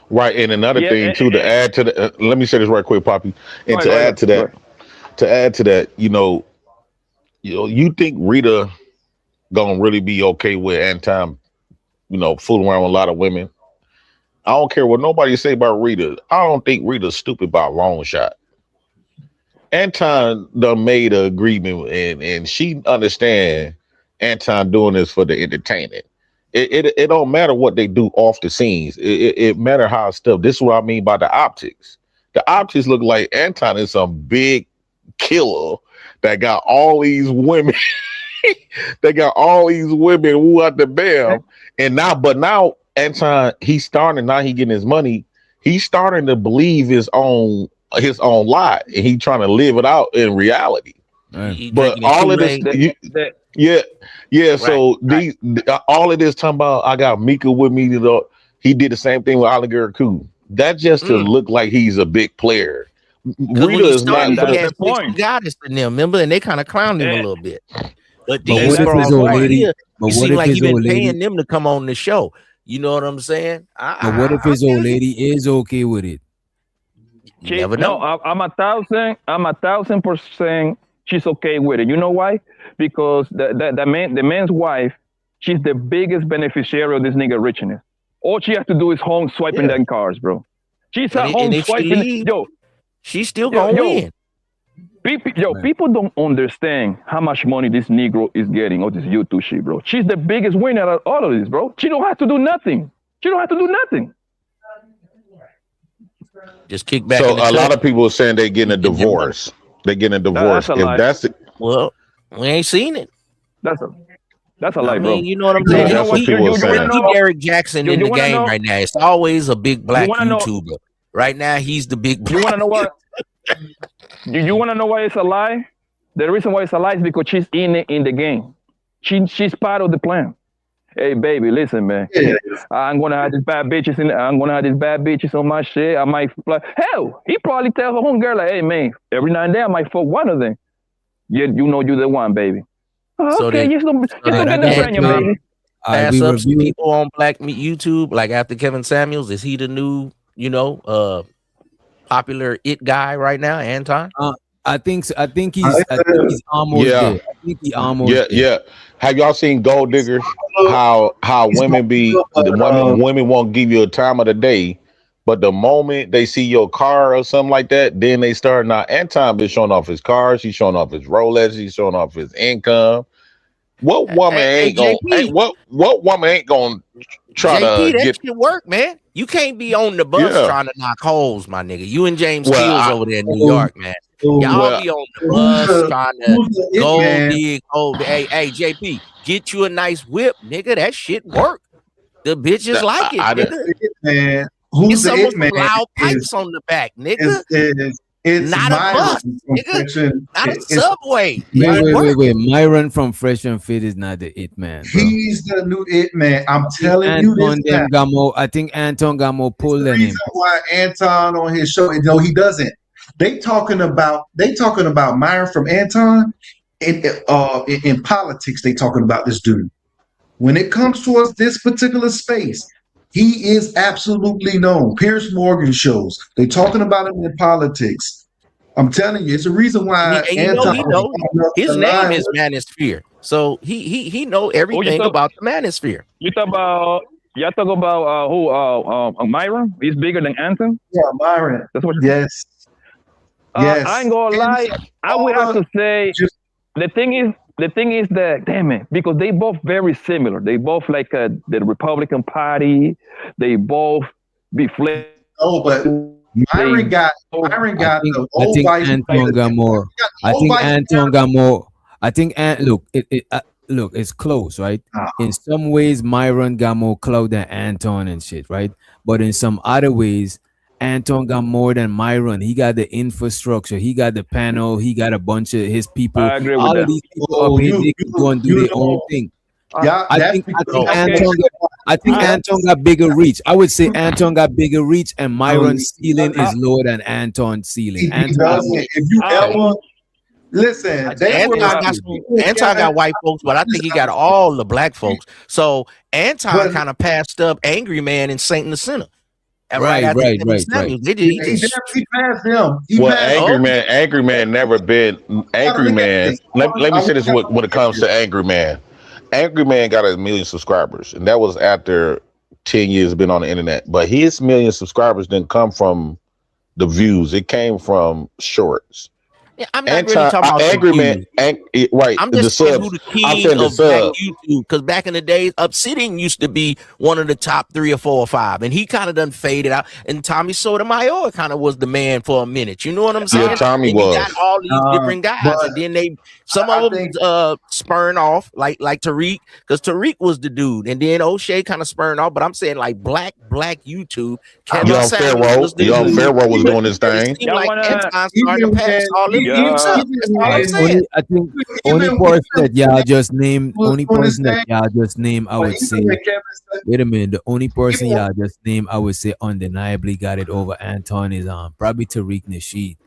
Right, and another thing too, to add to the, let me say this right quick, Poppy, and to add to that, you think Rita gonna really be okay with Anton, fooling around with a lot of women? I don't care what nobody say about Rita. I don't think Rita's stupid by a long shot. Anton done made an agreement, and she understand Anton doing this for the entertainment. It don't matter what they do off the scenes. It matter how stuff. This is what I mean by the optics. The optics look like Anton is some big killer that got all these women. They got all these women who out the bam. And now Anton, he's starting, now he getting his money. He's starting to believe his own lie, and he trying to live it out in reality. But all of this, so these all of this talking about I got Mika with me. He did the same thing with Oliver Koo. That just to look like he's a big player. Rita is not. That's the point. Goddess in them, remember, and they kind of clowned him a little bit. But these what if girls his old right lady? here, But it what seems if like his he been old paying lady? them to come on the show. You know what I'm saying? But what if his old lady is okay with it? You never know. No, I'm 1,000% she's okay with it. You know why? Because the man's wife, she's the biggest beneficiary of this nigga richness. All she has to do is home swiping them cars, bro. She's at home swiping. She's still gonna win. People don't understand how much money this Negro is getting on this YouTube shit, bro. She's the biggest winner out of all of this, bro. She don't have to do nothing. Just kick back. So a lot of people are saying they're getting a divorce. They're getting a divorce. That's a lie. If that's it, well, we ain't seen it. That's a lie, bro. You know what I'm saying? That's what people are saying. Keep Eric Jackson in the game right now. It's always a big black wanna YouTuber. Right now, he's the big. You want to know what? You want to know why it's a lie? The reason why it's a lie is because she's in the game. She's part of the plan. Hey, baby, listen, man. I'm gonna have these bad bitches on my shit. I might fly. Hell, he probably tell her home girl like, "Hey, man, every now and then I might fuck one of them." Yeah, you know you're the one, baby. So Okay, just don't get the pregnant, baby. Pass up some people on Black Meat YouTube, like after Kevin Samuels. Is he the new, popular it guy right now, Anton? I think he's almost there. I think he almost there. yeah. Have y'all seen Gold Diggers? How women women won't give you a time of the day, but the moment they see your car or something like that, then they start. Now Anton been showing off his cars, he's showing off his Rolex, he's showing off his income. What woman ain't gonna? What woman ain't gonna try JP, to that get shit work, man? You can't be on the bus trying to knock holes, my nigga. You and James Kills over there in New York, man. Y'all be on the bus trying to go dig. Hey, JP, get you a nice whip, nigga. That shit work. The bitches like it, nigga. Man, who's Get the some it man? loud pipes on the back, nigga. It's Not a bus, nigga. Not a subway. Wait. Myron from Fresh and Fit is not the it man, bro. He's the new it man. I'm telling you this. I think Anton got more pull than him. Reason why Anton on his show, no, he doesn't. They talking about Myron from Anton in politics. They talking about this dude. When it comes towards this particular space, he is absolutely known. Piers Morgan shows. They talking about him in politics. I'm telling you, it's a reason why Anton. He know. His name is Manosphere, so he know everything about the Manosphere. Y'all talk about who? Myron. He's bigger than Anton. Yeah, Myron. That's what. Yes. Yes. I ain't gonna lie. I would have to say the thing is that, damn it, because they both very similar. They both like the Republican Party. They both be flipped. Oh, but Myron got the old vice. Anton got more. I think Anton got more. I think look, it's close, right? In some ways, Myron got more clout than Anton and shit, right? But in some other ways, Anton got more than Myron. He got the infrastructure. He got the panel. He got a bunch of his people. I agree with All that. of these people up here, they can go and do their own thing. I think Anton got bigger reach. I would say Anton got bigger reach, and Myron's ceiling is lower than Anton's ceiling. He doesn't. If you ever listen, Anton got white folks, but I think he got all the black folks. So Anton kind of passed up Angry Man and Saint in the Center. Right. They passed him. Angry Man never been Angry Man. Let me say this when it comes to Angry Man. Angry Man got 1 million subscribers, and that was after 10 years been on the internet. But his 1 million subscribers didn't come from the views; it came from shorts. Yeah, I'm not really talking about Angry Man. Right, I'm just saying who the king of black YouTube, because back in the days, Obsidian used to be one of the top 3 or 4 or 5, and he kind of done faded out. And Tommy Sotomayor kind of was the man for a minute. You know what I'm saying? Yeah, Tommy and was. You got all these different guys, and then some of them spurn off, like Tariq, because Tariq was the dude, and then O'Shea kind of spurned off. But I'm saying like black YouTube. Young Pharaoh was doing his thing. It seemed like Anton started to pass all them dudes up. That's all I'm saying. I think only person that y'all just named, I would say. Wait a minute, the only person y'all just named, I would say, undeniably got it over Anton is probably Tariq Nasheed.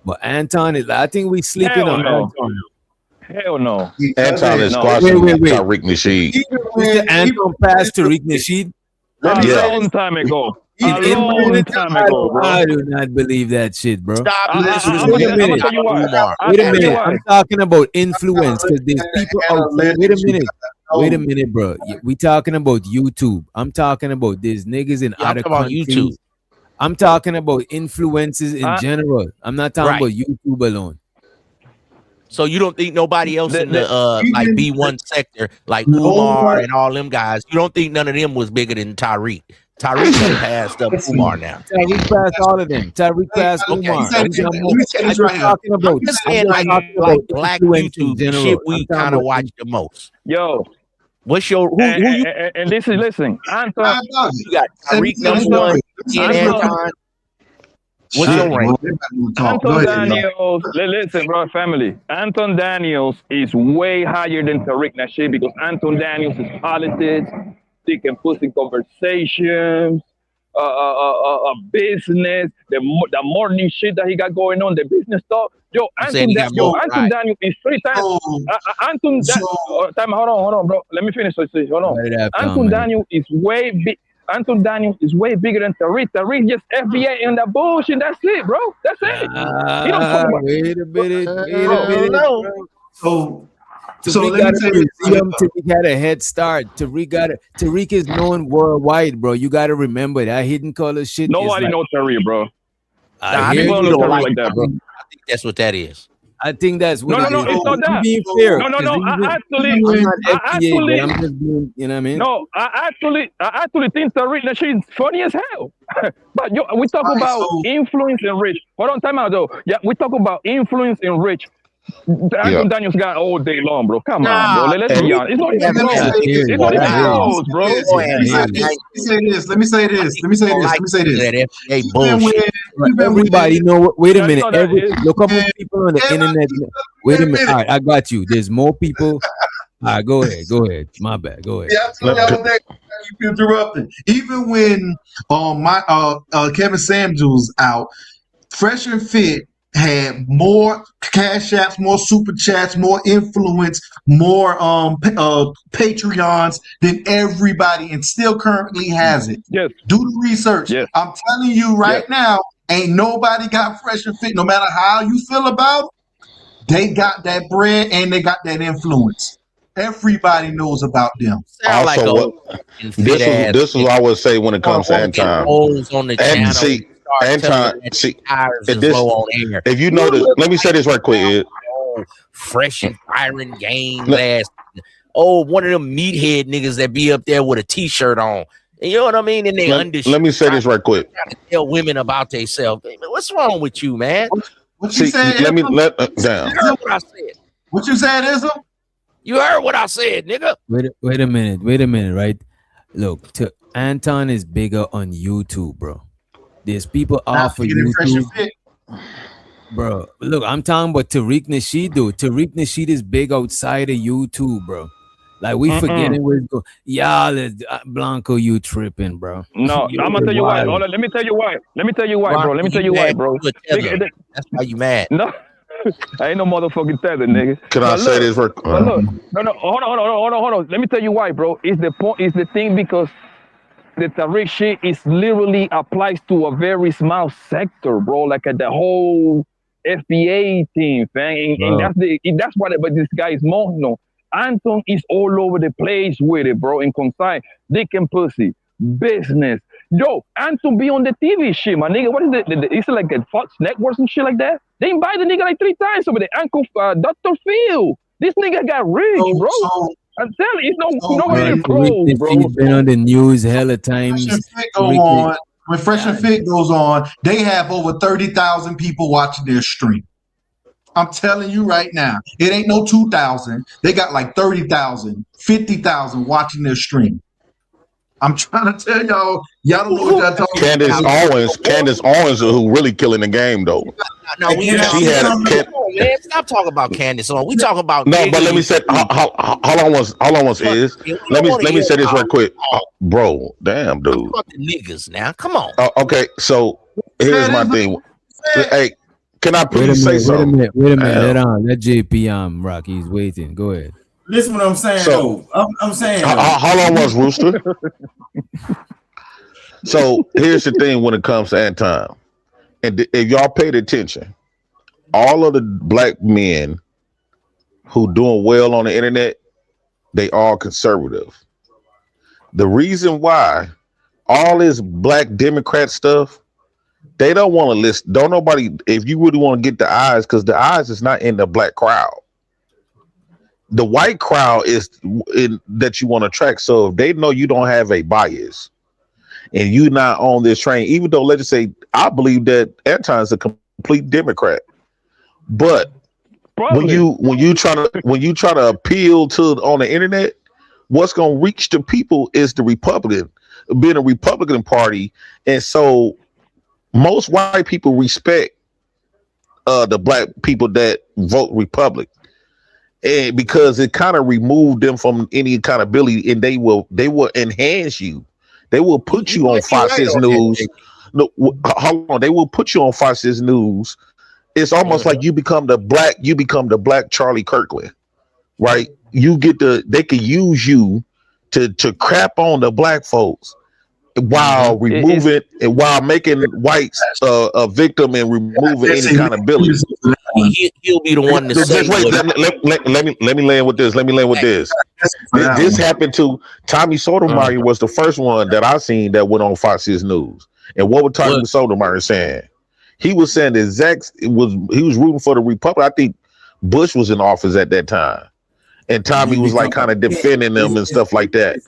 But Anton is, I think we sleeping on Anton. Hell no. Anton is squashing Tariq Nasheed. Anton passed Tariq Nasheed? A long time ago. I do not believe that shit, bro. Stop. Wait a minute. I'm talking about influence, because there's people out there. Wait a minute, bro. We talking about YouTube. I'm talking about there's niggas in other countries. YouTube. I'm talking about influences in general. I'm not talking about YouTube alone. So you don't think nobody else in the like B1 sector, like Umar and all them guys, you don't think none of them was bigger than Tariq? Tariq passed up Umar now. Tariq passed all of them. Tariq passed Umar. I'm talking about black YouTube shit we kind of watch the most. Yo. What's your who you? And this is, listen, Anton. You got Tariq #1 and Anton. What's your rank? Anton Daniels, listen, bro, family. Anton Daniels is way higher than Tariq Nasheed, because Anton Daniels is politics, thick and pussy conversations, business, the morning shit that he got going on, the business stuff. Anton Daniels is 3 times. Hold on, bro. Let me finish. Hold on. Anton Daniels is way big. Anton Daniels is way bigger than Tariq. Tariq just FBA and that bullshit. That's it, bro. That's it. He don't talk about wait a minute. So Tariq had a head start. Tariq is known worldwide, bro. You gotta remember that hidden color shit. Nobody knows Tariq, bro. People don't like that, bro. I think that's what that is. I think that's what No, it's not that. Being fair. No. I'm not FBA, I'm just being, you know what I mean? No, I actually think Tariq Nasheed is funny as hell. But we talk about influence and reach. Hold on, time out though. Yeah, we talk about influence and reach. Anton Daniels got all day long, bro. Come on, bro. Let's be honest. It's not even close. It's not even close, bro. Let me say this. Everybody know. Wait a minute. Look how many people on the internet. Wait a minute. All right, I got you. There's more people. All right, go ahead. My bad. Go ahead. Yeah, I told y'all that. Keep interrupting. Even when Kevin Samuels out, Fresh and Fit had more cash apps, more super chats, more influence, more Patreons than everybody, and still currently has it. Yes. Do the research. Yes. I'm telling you right now, ain't nobody got Fresh and Fit. No matter how you feel about it, they got that bread and they got that influence. Everybody knows about them. Also, this is what I would say when it comes to Anton. Anton, if you notice, let me say this right quick. Fresh and firing game last. One of them meathead niggas that be up there with a t-shirt on. You know what I mean? And they let me say this right quick. Tell women about themselves. What's wrong with you, man? What you said? Down. You heard what I said. What you said, Ism? You heard what I said, nigga. Wait a minute, right? Look, Anton is bigger on YouTube, bro. There's people Not off of getting fresh and YouTube. fit. Bro, look, I'm talking about Tariq Nasheed, though. Tariq Nasheed is big outside of YouTube, bro. Like, we forgetting where it's going. Y'all, Blanco, you tripping, bro. No, You I'm gonna tell you why. wild. Hold on, let me tell you why. Let me tell you why, bro. Let me tell you why, bro. Nigga, That's why you mad. No, I ain't no motherfucking tether, nigga. Can I say this? But look, no, hold on. Let me tell you why, bro. It's the point. It's the thing because the Tariq shit is literally applies to a very small sector, bro. Like at the whole FBA team, fam. And that's why. But this guy is more, Anton is all over the place with it, bro. In consign, dick and pussy, business. Yo, Anton be on the TV shit, my nigga. What is it? Is it like a Fox Networks and shit like that? They invite the nigga like 3 times over there. Uncle Dr. Phil. This nigga got rich, bro. I'm telling you, nobody close, bro. He's been on the news hella times. When Fresh and Fit goes on, they have over 30,000 people watching their stream. I'm telling you right now, it ain't no 2,000. They got like 30,000, 50,000 watching their stream. I'm trying to tell y'all don't know what y'all talking about. Candace Owens, who really killing the game though. No, she had a man, stop talking about Candace on. We talking about no, but let me say how long was is. Let me say this right quick, bro. Damn, dude. About the niggas now. Come on. Okay, so here's my thing. Hey, can I please say something? Wait a minute. Let JP rock. He's waiting. Go ahead. Listen what I'm saying, though. I'm saying. How long was Rooster? So here's the thing when it comes to Anton. And if y'all paid attention, all of the black men who doing well on the internet, they all conservative. The reason why all this black Democrat stuff, they don't want to listen. Don't nobody, if you really want to get the eyes, because the eyes is not in the black crowd. The white crowd is in that you want to attract. So if they know you don't have a bias and you not on this train, even though let's just say I believe that Anton's a complete Democrat, but when you try to appeal to on the internet, what's gonna reach the people is the Republican, being a Republican Party, and so most white people respect the black people that vote Republican. And because it kind of removed them from any accountability, and they will enhance you. They will put you on Fox News. No, hold on. They will put you on Fox News. It's almost like you become the black Charlie Kirkland, right? They can use you to crap on the black folks while removing and while making whites a victim and removing any accountability. He'll be the one to say. Let me land with this. This happened to Tommy Sotomayor. Was the first one that I seen that went on Fox News. And what was Tommy Sotomayor saying? He was saying he was rooting for the Republic. I think Bush was in office at that time. And Tommy was like kind of defending them and stuff like that.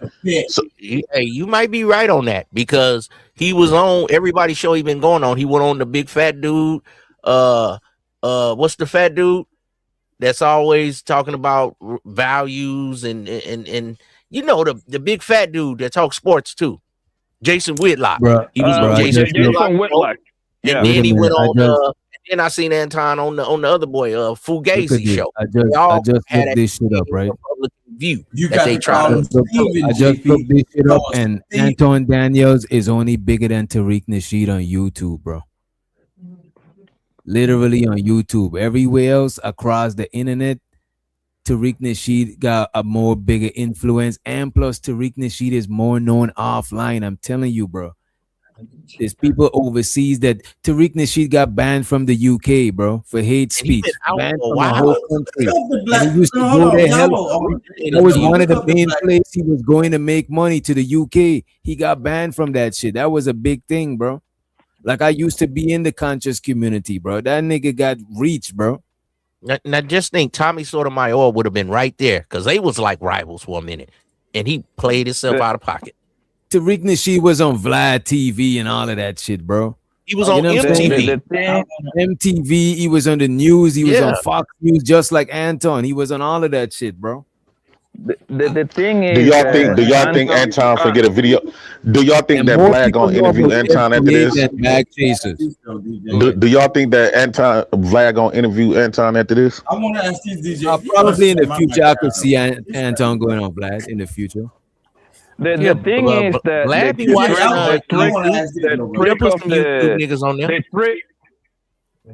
So, hey, you might be right on that because he was on everybody's show he been going on. He went on the big fat dude. What's the fat dude that's always talking about values and you know the big fat dude that talks sports too, Jason Whitlock. He was on Jason Whitlock. And then he went on. And I seen Anton on the other boy, Fugazi show. I just looked this shit up, right? View you that got they try to. I just looked this shit up, and Anton Daniels is only bigger than Tariq Nasheed on YouTube, bro. Literally on YouTube. Everywhere else across the internet, Tariq Nasheed got a more bigger influence, and plus Tariq Nasheed is more known offline. I'm telling you, bro. There's people overseas that Tariq Nasheed got banned from the UK, bro, for hate speech. Banned from the whole country. And he used to go there. That was one of the main places he was going to make money, to the UK. He got banned from that shit. That was a big thing, bro. Like, I used to be in the conscious community, bro. That nigga got reached, bro. Now just think Tommy Sotomayor would have been right there because they was like rivals for a minute. And he played himself out of pocket. Tariq Nasheed was on Vlad TV and all of that shit, bro. He was on MTV. MTV. He was on the news. He was on Fox News, just like Anton. He was on all of that shit, bro. The thing Do is y'all that think Anton forget a video? Do y'all think And that more Vlad people gonna know interview about Anton after FDA this? than bag chasers. Do y'all think that Vlad gonna interview Anton after this? I want to ask these DJ. Probably in the future, I could see Anton going on Vlad in the future. the thing is that Vlad be watching YouTube. He done put some YouTube niggas on there.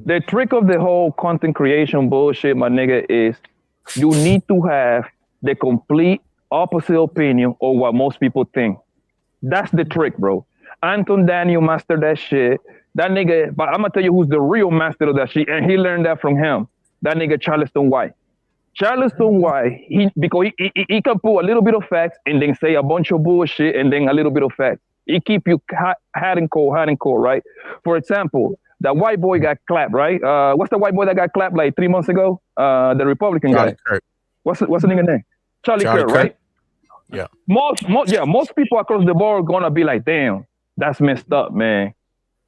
The trick of the whole content creation bullshit, my nigga, is you need to have the complete opposite opinion of what most people think. That's the trick, bro. Anton Daniel mastered that shit. That nigga, but I'm gonna tell you who's the real master of that shit, and he learned that from him. That nigga Charleston White. Charleston White, because he can put a little bit of facts and then say a bunch of bullshit and then a little bit of facts. He keep you hot and cold, right? For example, that white boy got clapped, right? What's the white boy that got clapped like 3 months ago? The Republican Charlie guy. Kirk. What's the nigga name? Charlie Kirk, right? Yeah. Most people across the board are gonna be like, damn, that's messed up, man.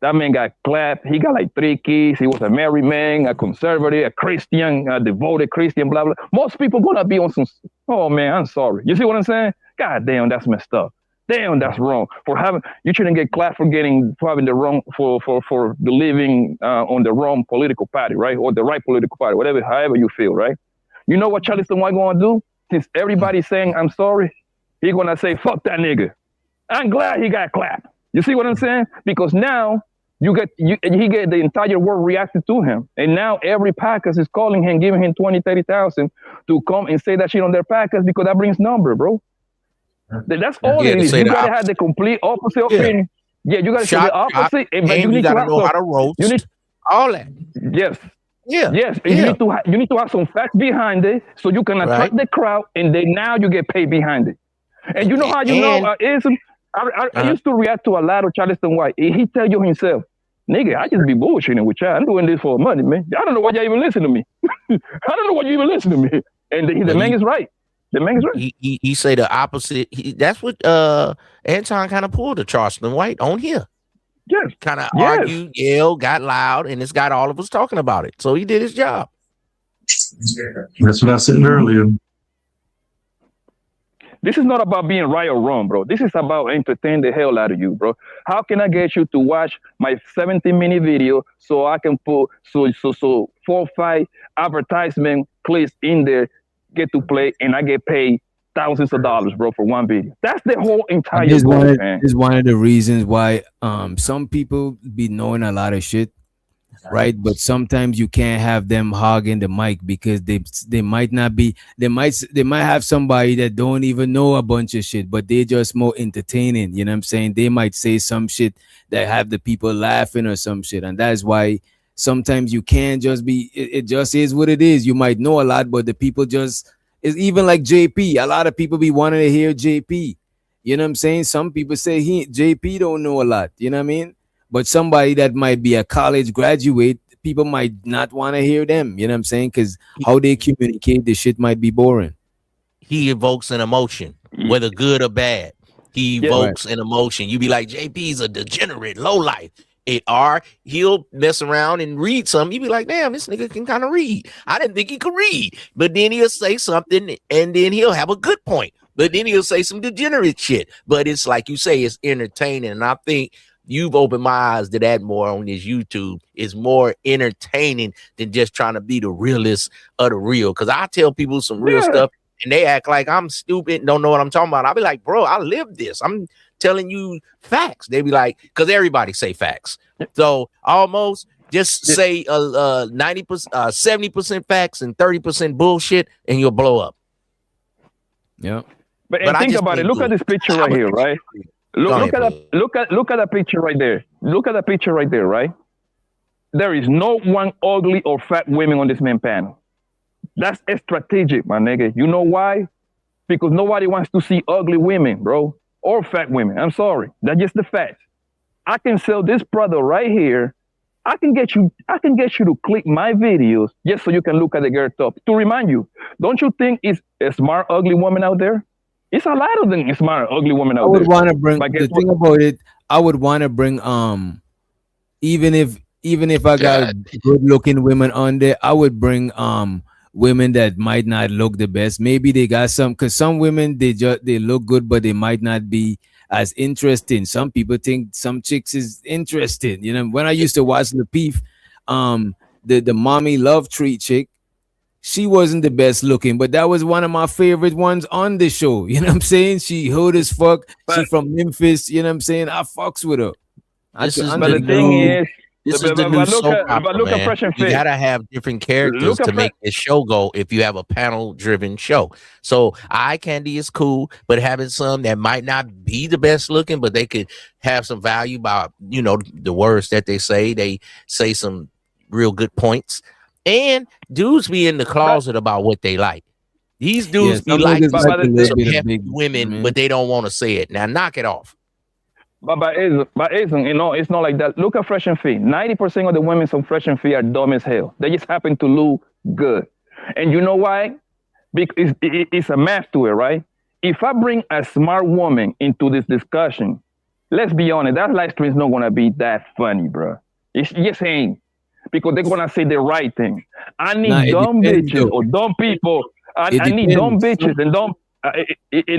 That man got clapped. He got like 3 kids. He was a married man, a conservative, a Christian, a devoted Christian, blah, blah. Most people gonna be on some, oh man, I'm sorry. You see what I'm saying? God damn, that's messed up. Damn, that's wrong. You shouldn't get clapped for having the wrong, for believing on the wrong political party, right? Or the right political party, however you feel, right? You know what Charleston White gonna do? Since everybody's saying I'm sorry, he gonna say, fuck that nigga. I'm glad he got clapped. You see what I'm saying? Because now he get the entire world reacted to him. And now every podcast is calling him, giving him 20, 30,000 to come and say that shit on their podcast because that brings number, bro. That's all it is. You gotta have the complete opposite opinion. Yeah, you gotta say the opposite, but you gotta know how to roast. All that. Yes. Yeah. Yes. Yeah. You need to have some facts behind it so you can attract the crowd, and then now you get paid behind it. And you know how you know I used to react to a lot of Charleston White. He tell you himself, nigga, I just be bullshitting with y'all. I'm doing this for money, man. I don't know why y'all even listen to me. I don't know why you even listen to me. And the man is right. The man is right. He say the opposite. That's what Anton kind of pulled the Charleston White on here. Yes. Kind of argued, yelled, got loud, and it's got all of us talking about it. So he did his job. That's what I said earlier. This is not about being right or wrong, bro. This is about entertaining the hell out of you, bro. How can I get you to watch my 17-minute video so I can put 4 or 5 advertisement clicks in there, get to play, and I get paid thousands of dollars, bro, for one video? That's the whole entire goal, man. This is one of the reasons why some people be knowing a lot of shit, right? But sometimes you can't have them hogging the mic because they might not be, they might have somebody that don't even know a bunch of shit, but they just more entertaining. You know what I'm saying? They might say some shit that have the people laughing or some shit, and that's why sometimes you can't just be. It just is what it is. You might know a lot, but the people just. It's even like JP. A lot of people be wanting to hear JP. You know what I'm saying? Some people say JP don't know a lot. You know what I mean? But somebody that might be a college graduate, people might not want to hear them. You know what I'm saying? Because how they communicate, the shit might be boring. He evokes an emotion, whether good or bad. He evokes an emotion. You be like, JP's a degenerate, lowlife. Or he'll mess around and read something. You be like, damn, this nigga can kind of read. I didn't think he could read. But then he'll say something and then he'll have a good point. But then he'll say some degenerate shit. But it's like you say, it's entertaining. And I think you've opened my eyes to that more on this YouTube. It's more entertaining than just trying to be the realest of the real. Because I tell people some real stuff and they act like I'm stupid and don't know what I'm talking about. I'll be like, bro, I live this. I'm telling you facts. They be like, because everybody say facts. So almost just say 90%, 70% facts and 30% bullshit, and you'll blow up. Yeah. But think about it. Look at this picture right here, right? Look at that picture right there. Look at that picture right there, right? There is no one ugly or fat women on this man panel. That's strategic, my nigga. You know why? Because nobody wants to see ugly women, bro. Or fat women. I'm sorry. That's just the facts. I can sell this product right here. I can get you to click my videos just so you can look at the girl top. To remind you, don't you think it's a smart, ugly woman out there? It's a lot of them smart, ugly women out there. I would want to bring the thing about it. I would want to bring even if I got good looking women on there, I would bring women that might not look the best. Maybe they got some, because some women they look good, but they might not be as interesting. Some people think some chicks is interesting. You know, when I used to watch the Peef, the mommy love treat chick, she wasn't the best looking, but that was one of my favorite ones on the show. You know what I'm saying? She hood as fuck. She from Memphis. You know what I'm saying? I fucks with her. But the Under thing Lou. is, this is the new soap opera, look at man. Fresh and You Fit. gotta have different characters Look at to make this show go if you have a panel-driven show. So eye candy is cool, but having some that might not be the best looking, but they could have some value by, you know, the words that they say. They say some real good points. And dudes be in the closet about what they like. These dudes be some like niggas like a little some bit of hefty big women, but they don't want to say it. Now knock it off. But isn't, you know, it's not like that. Look at Fresh and Fit. 90% of the women on Fresh and Fit are dumb as hell. They just happen to look good. And you know why? Because it's a math to it, right? If I bring a smart woman into this discussion, let's be honest, that live stream is not going to be that funny, bro. It just ain't. Because they're going to say the right thing. I need dumb bitches or dumb people. I need dumb bitches and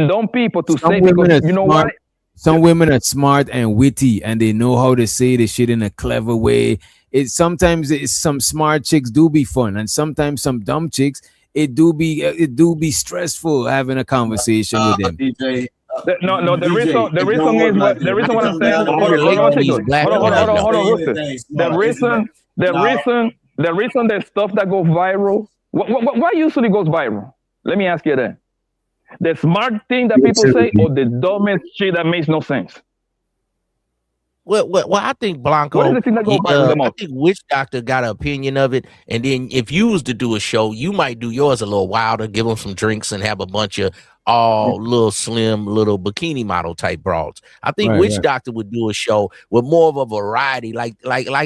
dumb people to say, because you know why? Some women are smart and witty, and they know how to say the shit in a clever way. Sometimes some smart chicks do be fun, and sometimes some dumb chicks it do be stressful having a conversation with them. DJ, the reason is what I'm saying. Hold on. The reason that stuff that goes viral, what usually goes viral? Let me ask you that. The smart thing that people say, or the dumbest shit that makes no sense? Well, I think Blanco. What is the thing that goes viral the most? I think Witch Doctor got an opinion of it, and then if you was to do a show, you might do yours a little wilder, give them some drinks, and have a bunch of all little slim little bikini model type broads. I think Witch Doctor would do a show with more of a variety, like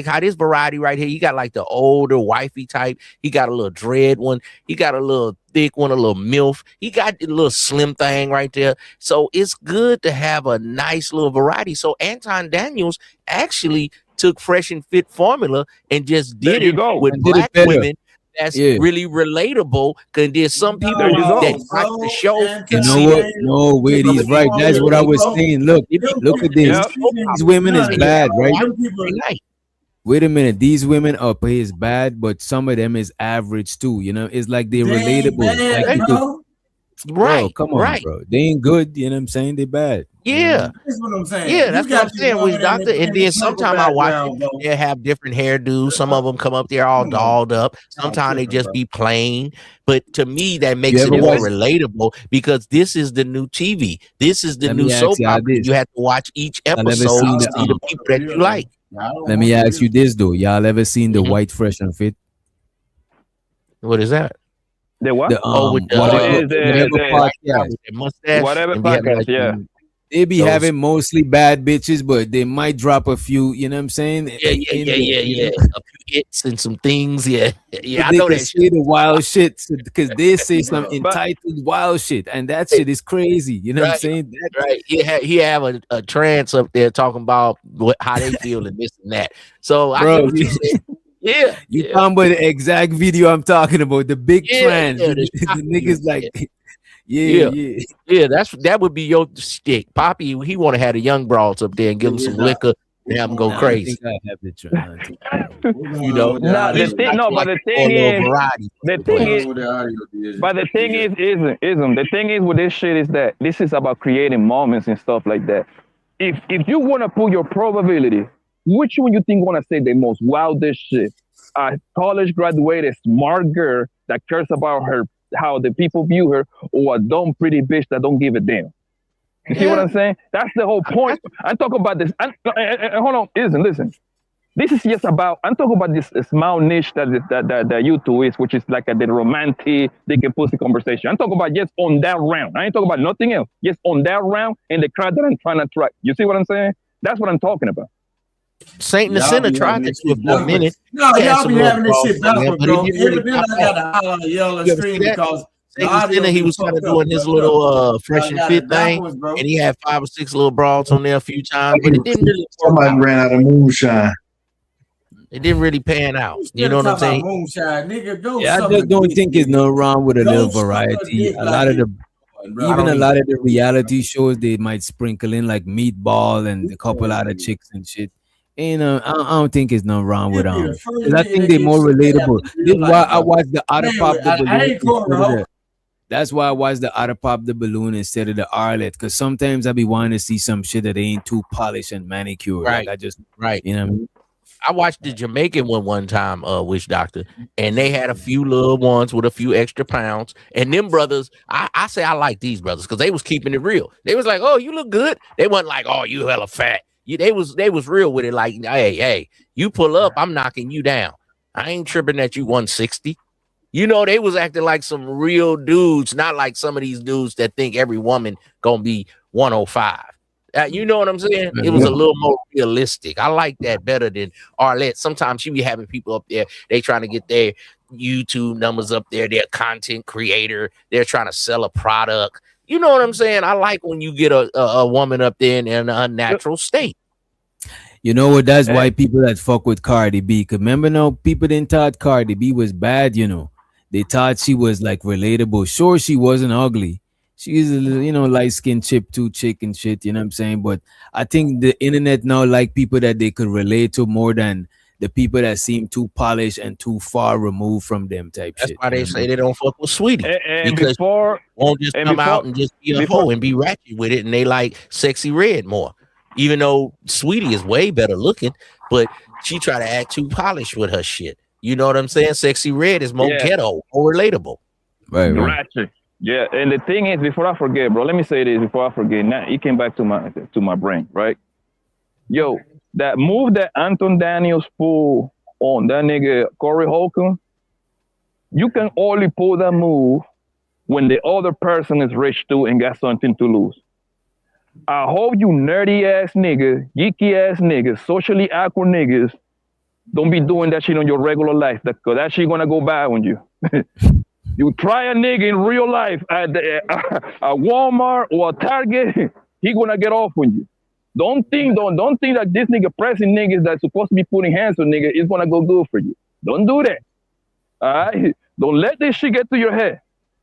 how this variety right here. You got like the older wifey type. He got a little dread one. He got a little thick one, a little MILF. He got the little slim thing right there. So it's good to have a nice little variety. So Anton Daniels actually took Fresh and Fit formula and just did it with black women. That's really relatable. Because there's some people that watch the show. You know what? No, wait, he's right. That's what I was saying. Look at this. These women is bad, right? Wait a minute. These women are is bad, but some of them is average too. You know, it's like they're relatable. Bro, come on, bro. They ain't good. You know what I'm saying? They bad. Yeah, that's what I'm saying. Yeah, that's what I'm saying. With Doctor, and then sometimes I watch it, they have different hairdos. Some of them come up there all dolled up. Sometimes they just be plain. But to me, that makes it more relatable because this is the new TV. This is the new soap opera. You have to watch each episode to see the people that you like. Let me ask you this though: y'all ever seen the White Fresh and Fit? What is that? The what? With the whatever podcast, yeah. They be having mostly bad bitches, but they might drop a few, you know what I'm saying? Yeah. A few hits and some things, yeah. I they know can that say the wild shit because they say some entitled wild shit, and that shit is crazy. You know what I'm saying? Right. He have a trance up there talking about how they feel and this and that. So I get what you said. Yeah, you talking about the exact video I'm talking about, the big trans. The niggas like, that would be your stick. Poppy, he want to have the young broads up there and give them some liquor and have them go crazy. I have the trans. You know, but the thing is with this shit is that this is about creating moments and stuff like that. If you want to put your probability, which one you think want to say the most wildest shit? A college graduated smart girl that cares about her, how the people view her, or a dumb pretty bitch that don't give a damn. You see what I'm saying? That's the whole point. I'm talking about this. Hold on, listen. This is just about. I'm talking about this small niche that YouTube is, which is like the romantic, they can pussy conversation. I'm talking about just on that round. I ain't talking about nothing else. Just on that round and the crowd that I'm trying to attract. You see what I'm saying? That's what I'm talking about. Saint and the Sinner tried to do it for a minute. No, y'all be having this shit backwards, bro. Evidently, I got to holler on the yellow stream because Saint and Sinner, he was kind of doing his little Fresh and Fit thing, and he had 5 or 6 little broads on there a few times, but it didn't really. Somebody ran out of moonshine. It didn't really pan out. You know what I'm saying? Moonshine, nigga, go Yeah, I suck just a don't dick, think it's nigga. no wrong with a Go little suck a variety. dick A like lot of it. the Bro, I even a don't lot of the reality shows they might sprinkle in like meatball and a couple out of chicks and shit. And I don't think it's no wrong with He'll be the first 'cause I nigga think that they're get more stabbed relatable. in This real is why life, I bro. watched the Otter Man, Pop the I balloon ain't Corey instead of Holcomb. the. That's why I watch the Otter Pop the balloon instead of the Arlet. Because sometimes I be wanting to see some shit that ain't too polished and manicured. Right. Like I just, Right. you know what I mean? I watched the Jamaican one time, Witch Doctor, and they had a few little ones with a few extra pounds. And them brothers, I say I like these brothers because they was keeping it real. They was like, "Oh, you look good." They wasn't like, "Oh, you hella fat." They was real with it. Like, hey, you pull up, I'm knocking you down. I ain't tripping at you 160. You know, they was acting like some real dudes, not like some of these dudes that think every woman gonna be 105. You know what I'm saying? It was a little more realistic. I like that better than Arlette. Sometimes she be having people up there, they trying to get their YouTube numbers up there, they're a content creator, they're trying to sell a product. You know what I'm saying? I like when you get a woman up there in an unnatural state. You know what? That's why people that fuck with Cardi B. Cause remember, no, people didn't thought Cardi B was bad. You know, they thought she was like relatable. Sure, she wasn't ugly. She's a little, light skinned chip too chick and shit. You know what I'm saying? But I think the internet now like people that they could relate to more than the people that seem too polished and too far removed from them type That's shit. why they say they don't fuck with Sweetie. And Because before won't just come out and just be a hoe and be ratchet with it, and they like Sexy Red more. Even though Sweetie is way better looking, but she try to act too polished with her shit. You know what I'm saying? Sexy Red is more ghetto, more relatable. Right. Ratchet. Yeah, and the thing is, before I forget, bro, let me say this before I forget. Now it came back to my brain, right? Yo, that move that Anton Daniels pulled on that nigga Corey Holcomb, you can only pull that move when the other person is rich too and got something to lose. I hope you nerdy ass niggas, geeky ass niggas, socially awkward niggas don't be doing that shit on your regular life, because that shit gonna go bad on you. You try a nigga in real life at a Walmart or a Target, he gonna get off on you. Don't think that this nigga pressing niggas that's supposed to be putting hands on niggas is gonna go good for you. Don't do that. All right? Don't let this shit get to your head.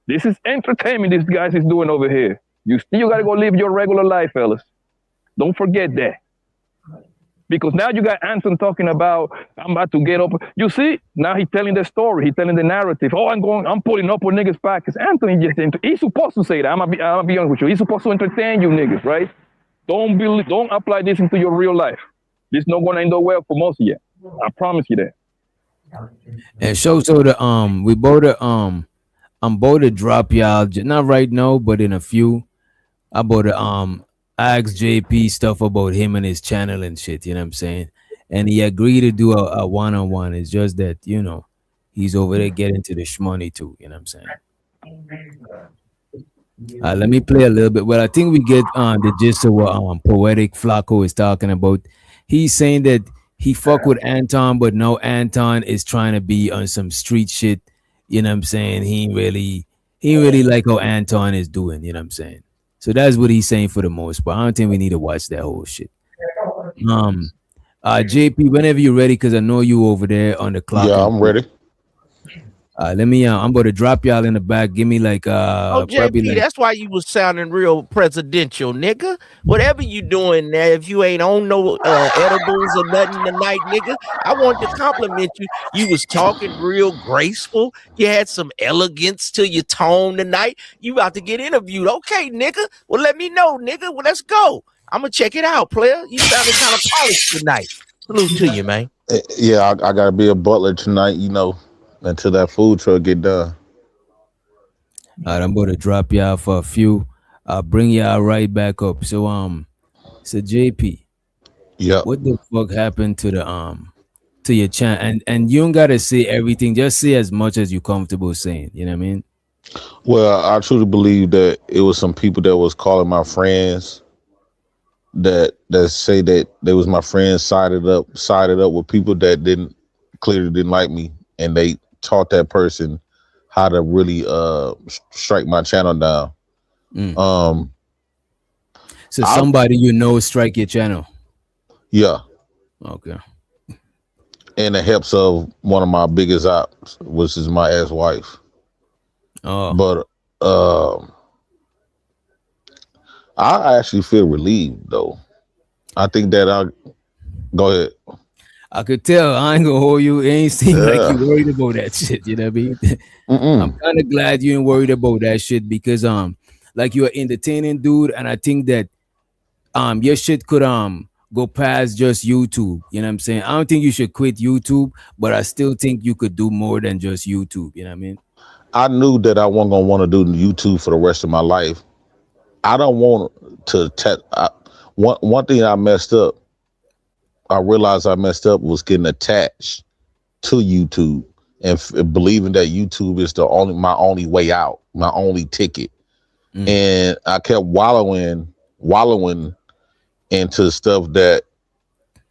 This is entertainment this guys is doing over here. You still gotta go live your regular life, fellas. Don't forget that. Because now you got Anton talking about, I'm about to get up. You see, now he's telling the story. He's telling the narrative. Oh, I'm pulling up on niggas' pockets. Anthony he's supposed to say that. I'm gonna be honest with you. He's supposed to entertain you niggas, right? Don't apply this into your real life. This not gonna end up well for most of you. I promise you that. And so we both I'm about to drop y'all not right now, but in a few. I'm about to ask JP stuff about him and his channel and shit, you know what I'm saying? And he agreed to do a one-on-one. It's just that, he's over there getting to the shmoney too, you know what I'm saying? Let me play a little bit. Well, I think we get the gist of what Poetic Flacco is talking about. He's saying that he fuck with Anton, but no, Anton is trying to be on some street shit, you know what I'm saying? He ain't really like how Anton is doing, you know what I'm saying? So that's what he's saying for the most part. I don't think we need to watch that whole shit. JP, whenever you're ready, because I know you over there on the clock. Yeah, I'm ready. Let me. I'm going to drop y'all in the back. Give me like JP, probably like, that's why you was sounding real presidential, nigga. Whatever you doing there, if you ain't on no edibles or nothing tonight, nigga, I want to compliment you. You was talking real graceful. You had some elegance to your tone tonight. You about to get interviewed. Okay, nigga. Well, let me know, nigga. Well, let's go. I'm gonna check it out, player. You sounded kind of polished tonight. Salute to you, man. Yeah, I gotta be a butler tonight, until that food truck get done. All right, I'm going to drop y'all for a few. I'll bring y'all right back up. So JP, yeah, what the fuck happened to the to your channel? And you don't gotta say everything. Just say as much as you're comfortable saying. You know what I mean? Well, I truly believe that it was some people that was calling my friends that say that they was my friends sided up with people that clearly didn't like me, and they taught that person how to really strike my channel down. So somebody strike your channel. Yeah. Okay. in the helps of one of my biggest ops, which is my ex-wife. Oh, but I actually feel relieved though. I think that I go ahead. I could tell. I ain't gonna hold you. It ain't seem like you Yeah. worried about that shit. You know what I mean? I'm Mm-mm. kind of glad you ain't worried about that shit because like you're an entertaining dude, and I think that your shit could go past just YouTube. You know what I'm saying? I don't think you should quit YouTube, but I still think you could do more than just YouTube. You know what I mean? I knew that I wasn't gonna want to do YouTube for the rest of my life. I don't want to. One thing I messed up. I realized I messed up was getting attached to YouTube and believing that YouTube is my only way out, my only ticket. And I kept wallowing into stuff that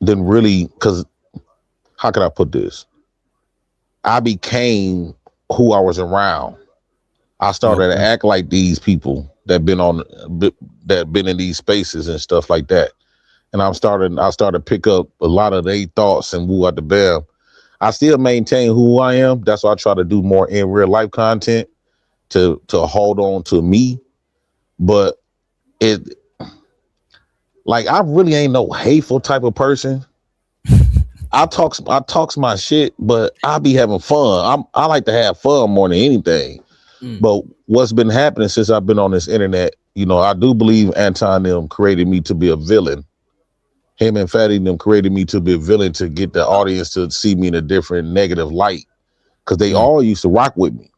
didn't really. Because how can I put this? I became who I was around. I started to act like these people that been in these spaces and stuff like that. And I started to pick up a lot of their thoughts and woo at the bam. I still maintain who I am. That's why I try to do more in real life content to hold on to me. But I really ain't no hateful type of person. I talks my shit, but I be having fun. I like to have fun more than anything. But what's been happening since I've been on this internet, I do believe Anton them created me to be a villain. Him and Fatty them created me to be a villain to get the audience to see me in a different negative light. Because they all used to rock with me.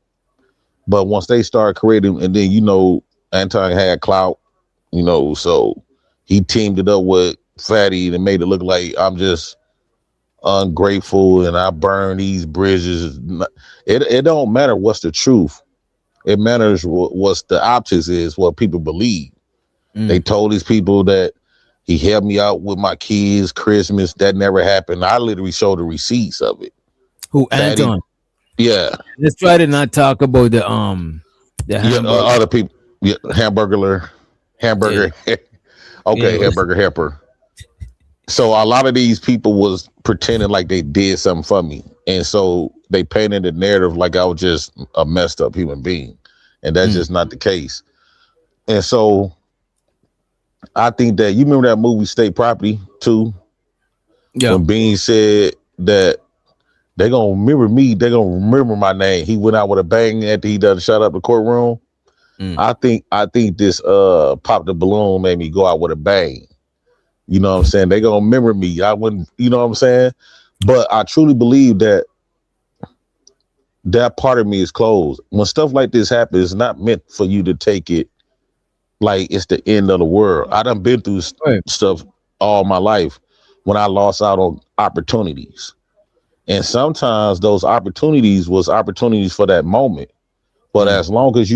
But once they started creating, and then, Anton had clout, so he teamed it up with Fatty and made it look like I'm just ungrateful and I burn these bridges. It don't matter what's the truth. It matters what's the optics is, what people believe. They told these people that he helped me out with my kids' Christmas. That never happened. I literally showed the receipts of it. Who, Fatty, Anton? yeah. Let's try to not talk about the hamburger. Other people, hamburger. Yeah. Okay, hamburger helper. So a lot of these people was pretending like they did something for me. And so they painted the narrative like I was just a messed up human being. And that's just not the case. And so I think that you remember that movie State Property too? Yeah. When Bean said that they're gonna remember me, they're gonna remember my name. He went out with a bang after he done shut up the courtroom. I think this Pop the Balloon made me go out with a bang. You know what I'm saying? They gonna remember me. I wouldn't, you know what I'm saying? But I truly believe that part of me is closed. When stuff like this happens, it's not meant for you to take it like it's the end of the world. I done been through stuff all my life when I lost out on opportunities. And sometimes those opportunities was opportunities for that moment. But as long as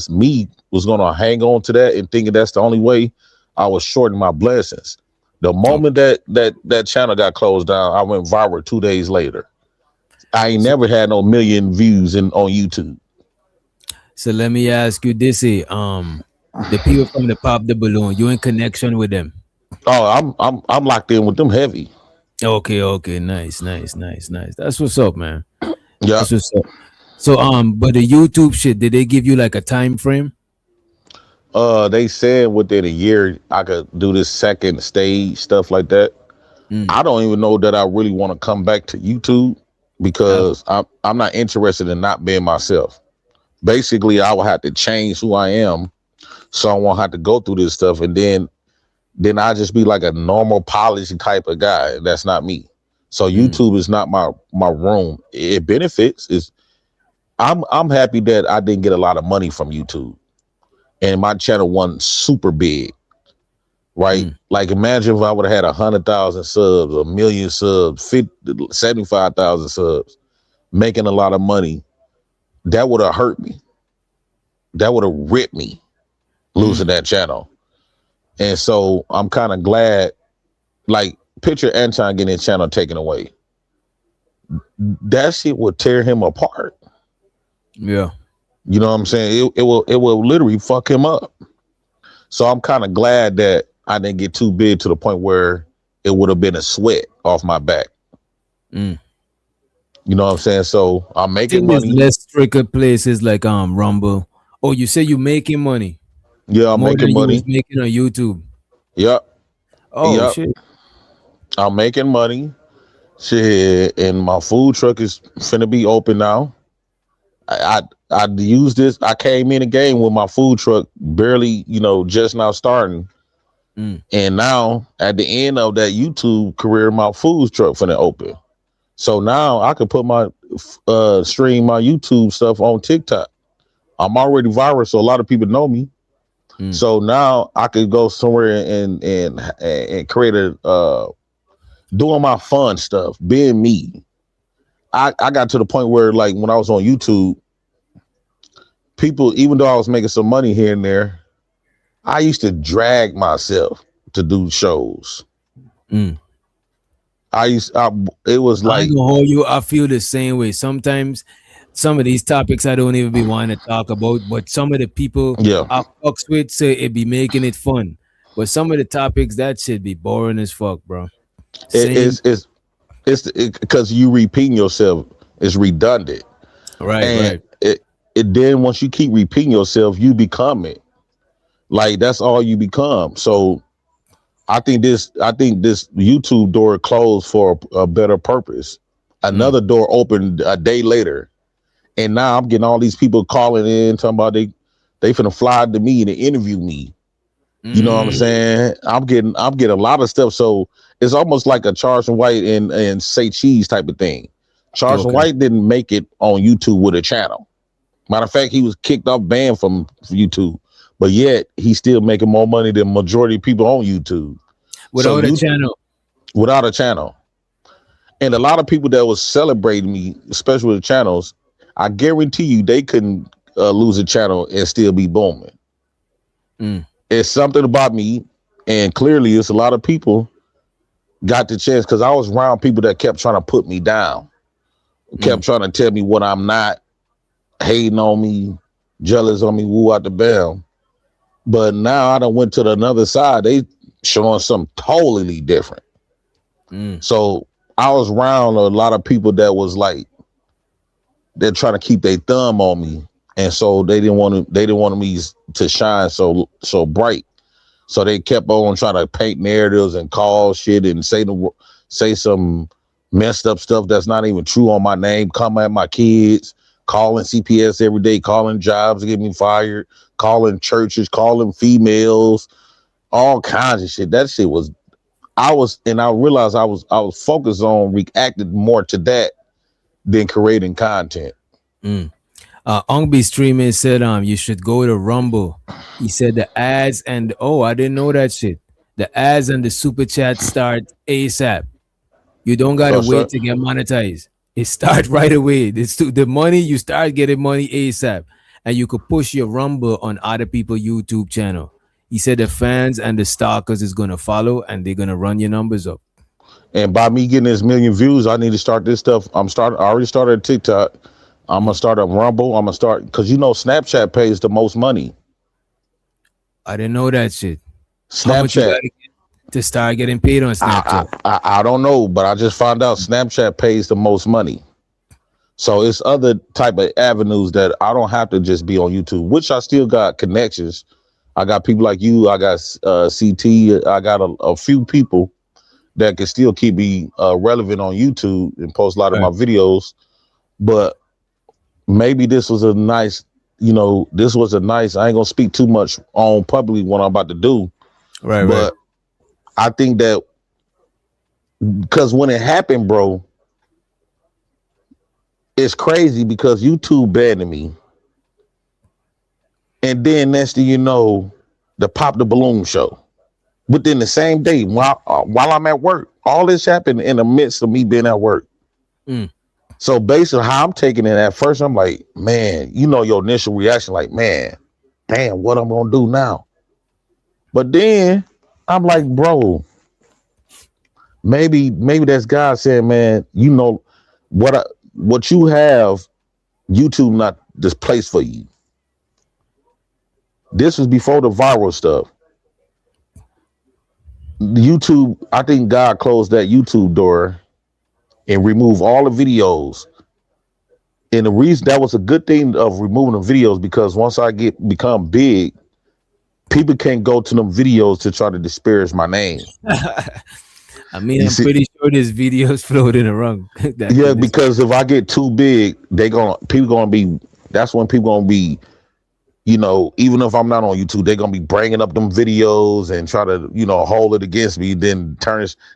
me was gonna hang on to that and thinking that's the only way, I was shorting my blessings. The moment that channel got closed down, I went viral 2 days later. I ain't never had no million views on YouTube. So let me ask you this: the people from the Pop the Balloon, you in connection with them? Oh, I'm locked in with them heavy. Okay, nice. That's what's up, man. Yeah. That's what's up. So but the YouTube shit, did they give you like a time frame? They said within a year I could do this second stage, stuff like that. I don't even know that I really want to come back to YouTube because I'm not interested in not being myself. Basically, I will have to change who I am, so I won't have to go through this stuff, and then I just be like a normal polished type of guy. That's not me. So YouTube is not my room. It benefits. I'm happy that I didn't get a lot of money from YouTube, and my channel wasn't super big, right? Like imagine if I would have had 100,000 subs, 1 million subs, 75,000 subs, making a lot of money. That would have hurt me. That would have ripped me losing that channel. And so I'm kind of glad, like picture Anton getting his channel taken away. That shit would tear him apart. Yeah. You know what I'm saying? It will literally fuck him up. So I'm kind of glad that I didn't get too big to the point where it would have been a sweat off my back. Mm. You know what I'm saying? So I'm I making think there's money. less stricter places like Rumble. Oh, you say you making money Yeah, I'm more than making you was money. making on YouTube. Yep. Oh Yep. shit. I'm making money. Shit, and my food truck is finna be open now. I use this. I came in the game with my food truck barely, just now starting. Mm. And now at the end of that YouTube career, my food truck finna open. So now I can put my stream my YouTube stuff on TikTok. I'm already viral, so a lot of people know me. Mm. So now I could go somewhere and create a doing my fun stuff, being me. I got to the point where, like, when I was on YouTube, people, even though I was making some money here and there, I used to drag myself to do shows. Mm. It was I like, ain't gonna hold you. I feel the same way. Sometimes some of these topics I don't even be wanting to talk about, but some of the people yeah, I fucks with say it be making it fun. But some of the topics that should be boring as fuck, bro. Same. it's because you repeating yourself. It's redundant, Right, and right. it then once you keep repeating yourself, you become it. Like, that's all you become. So I think this YouTube door closed for a better purpose. Another door opened a day later, and now I'm getting all these people calling in talking about they finna fly to me to interview me. You know what I'm saying? I'm getting a lot of stuff. So it's almost like a Charles and White and Say Cheese type of thing. Charles and Okay. White didn't make it on YouTube with a channel. Matter of fact, he was kicked off, banned from YouTube, but yet he's still making more money than majority of people on YouTube. Without a channel. Without a channel. And a lot of people that was celebrating me, especially with the channels, I guarantee you they couldn't lose a channel and still be booming. Mm. It's something about me, and clearly it's a lot of people got the chance, because I was around people that kept trying to put me down, kept trying to tell me what I'm not, hating on me, jealous on me, woo out the bell. But now I done went to the other side. They showing something totally different. So I was around a lot of people that was like, they're trying to keep their thumb on me, and so they didn't want me to shine so bright. So they kept on trying to paint narratives and call shit and say some messed up stuff that's not even true on my name, come at my kids, calling CPS every day, calling jobs to get me fired, calling churches, calling females, all kinds of shit. That shit was, I realized I was focused on reacting more to that than creating content. Ongby streaming said you should go to Rumble. He said the ads and I didn't know that shit. The ads and the super chat start ASAP. You don't gotta wait to get monetized. It starts right away. The money, you start getting money ASAP, and you could push your Rumble on other people's YouTube channel. He said the fans and the stalkers is gonna follow, and they're gonna run your numbers up. And by me getting this million views, I need to start this stuff. I already started TikTok. I'm gonna start a Rumble. I'm gonna start, because Snapchat pays the most money. I didn't know that shit. How much you Snapchat. gotta get to start getting paid on Snapchat? I don't know, but I just found out Snapchat pays the most money. So it's other type of avenues that I don't have to just be on YouTube, which I still got connections. I got people like you. I got CT. I got a few people that can still keep me relevant on YouTube and post a lot of my videos. But maybe this was a nice, I ain't gonna speak too much on publicly what I'm about to do. But I think that because when it happened, bro, it's crazy because YouTube banned me. And then next thing you know, the Pop the Balloon show. Within the same day, while I'm at work, all this happened in the midst of me being at work. So basically how I'm taking it at first, I'm like, man, your initial reaction, like, man, damn, what I'm gonna do now? But then I'm like, bro, maybe that's God saying, man, what you have, YouTube not this place for you. This was before the viral stuff. YouTube, I think God closed that YouTube door and remove all the videos. And the reason that was a good thing of removing the videos, because once I become big, people can't go to them videos to try to disparage my name. I mean, I'm pretty sure there's videos floating around. Yeah, because if I get too big, people gonna be. That's when people gonna be. You know, even if I'm not on YouTube, they're gonna be bringing up them videos and try to, hold it against me. Then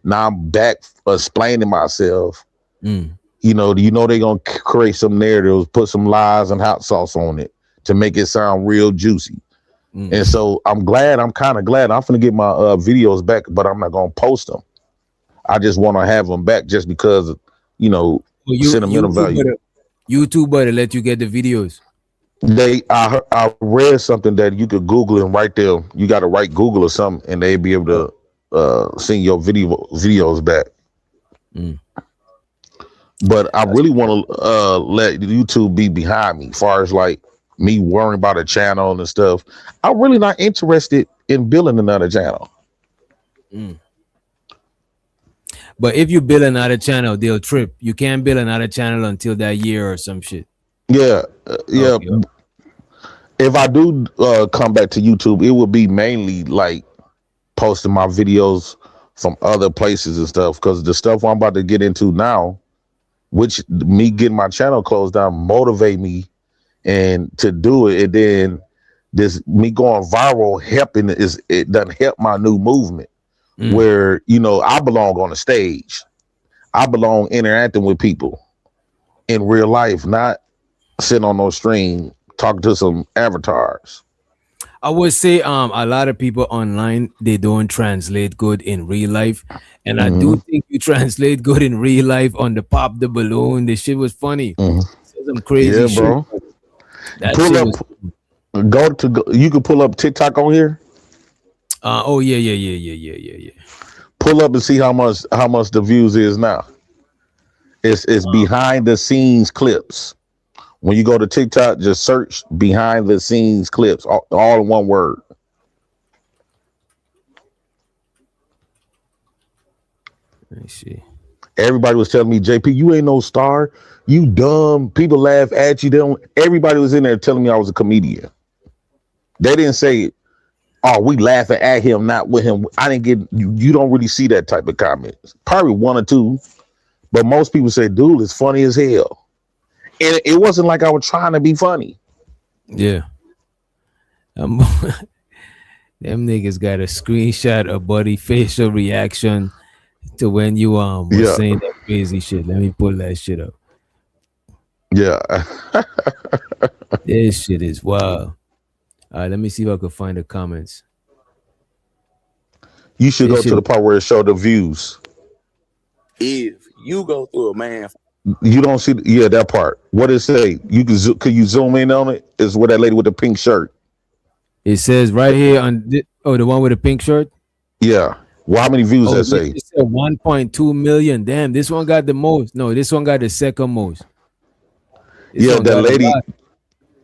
now I'm back explaining myself. They're gonna create some narratives, put some lies and hot sauce on it to make it sound real juicy. And so I'm kind of glad I'm gonna get my videos back, but I'm not gonna post them. I just want to have them back just because, sentimental value. YouTube better let you get the videos. I read something that you could Google and right there. You got to write Google or something, and they'd be able to send your videos back. But I really want to let YouTube be behind me, as far as like me worrying about a channel and stuff. I'm really not interested in building another channel. But if you build another channel, they'll trip. You can't build another channel until that year or some shit. Yeah, yeah. Okay. If I do come back to YouTube, it would be mainly like posting my videos from other places and stuff, because the stuff I'm about to get into now, which me getting my channel closed down motivate me and to do it, and then this me going viral it doesn't help my new movement. Where I belong on the stage, I belong interacting with people in real life, not sitting on no stream talking to some avatars. I would say a lot of people online, they don't translate good in real life, and I do think you translate good in real life on the Pop the Balloon. The shit was funny. Some crazy shit. Bro. You can pull up TikTok on here. Yeah. Pull up and see how much the views is now. It's behind the scenes clips. When you go to TikTok, just search behind the scenes clips, all in one word. Let me see. Everybody was telling me, JP, you ain't no star. You dumb. People laugh at you. Everybody was in there telling me I was a comedian. They didn't say, oh, we laughing at him, not with him. I didn't get you don't really see that type of comments. Probably one or two. But most people say, dude, it's funny as hell. And it wasn't like I was trying to be funny. Yeah. Them niggas got a screenshot of Buddy facial reaction to when you was saying that crazy shit. Let me pull that shit up. Yeah. This shit is wild. All right, let me see if I can find the comments. You should go to the part where it showed the views. If you go through a man, you don't see that part. What does it say? Could you zoom in on it? Is where that lady with the pink shirt. It says right here on the one with the pink shirt. Yeah. Well, how many views that say? It said 1.2 million. Damn, this one got the most. No, this one got the second most. That lady.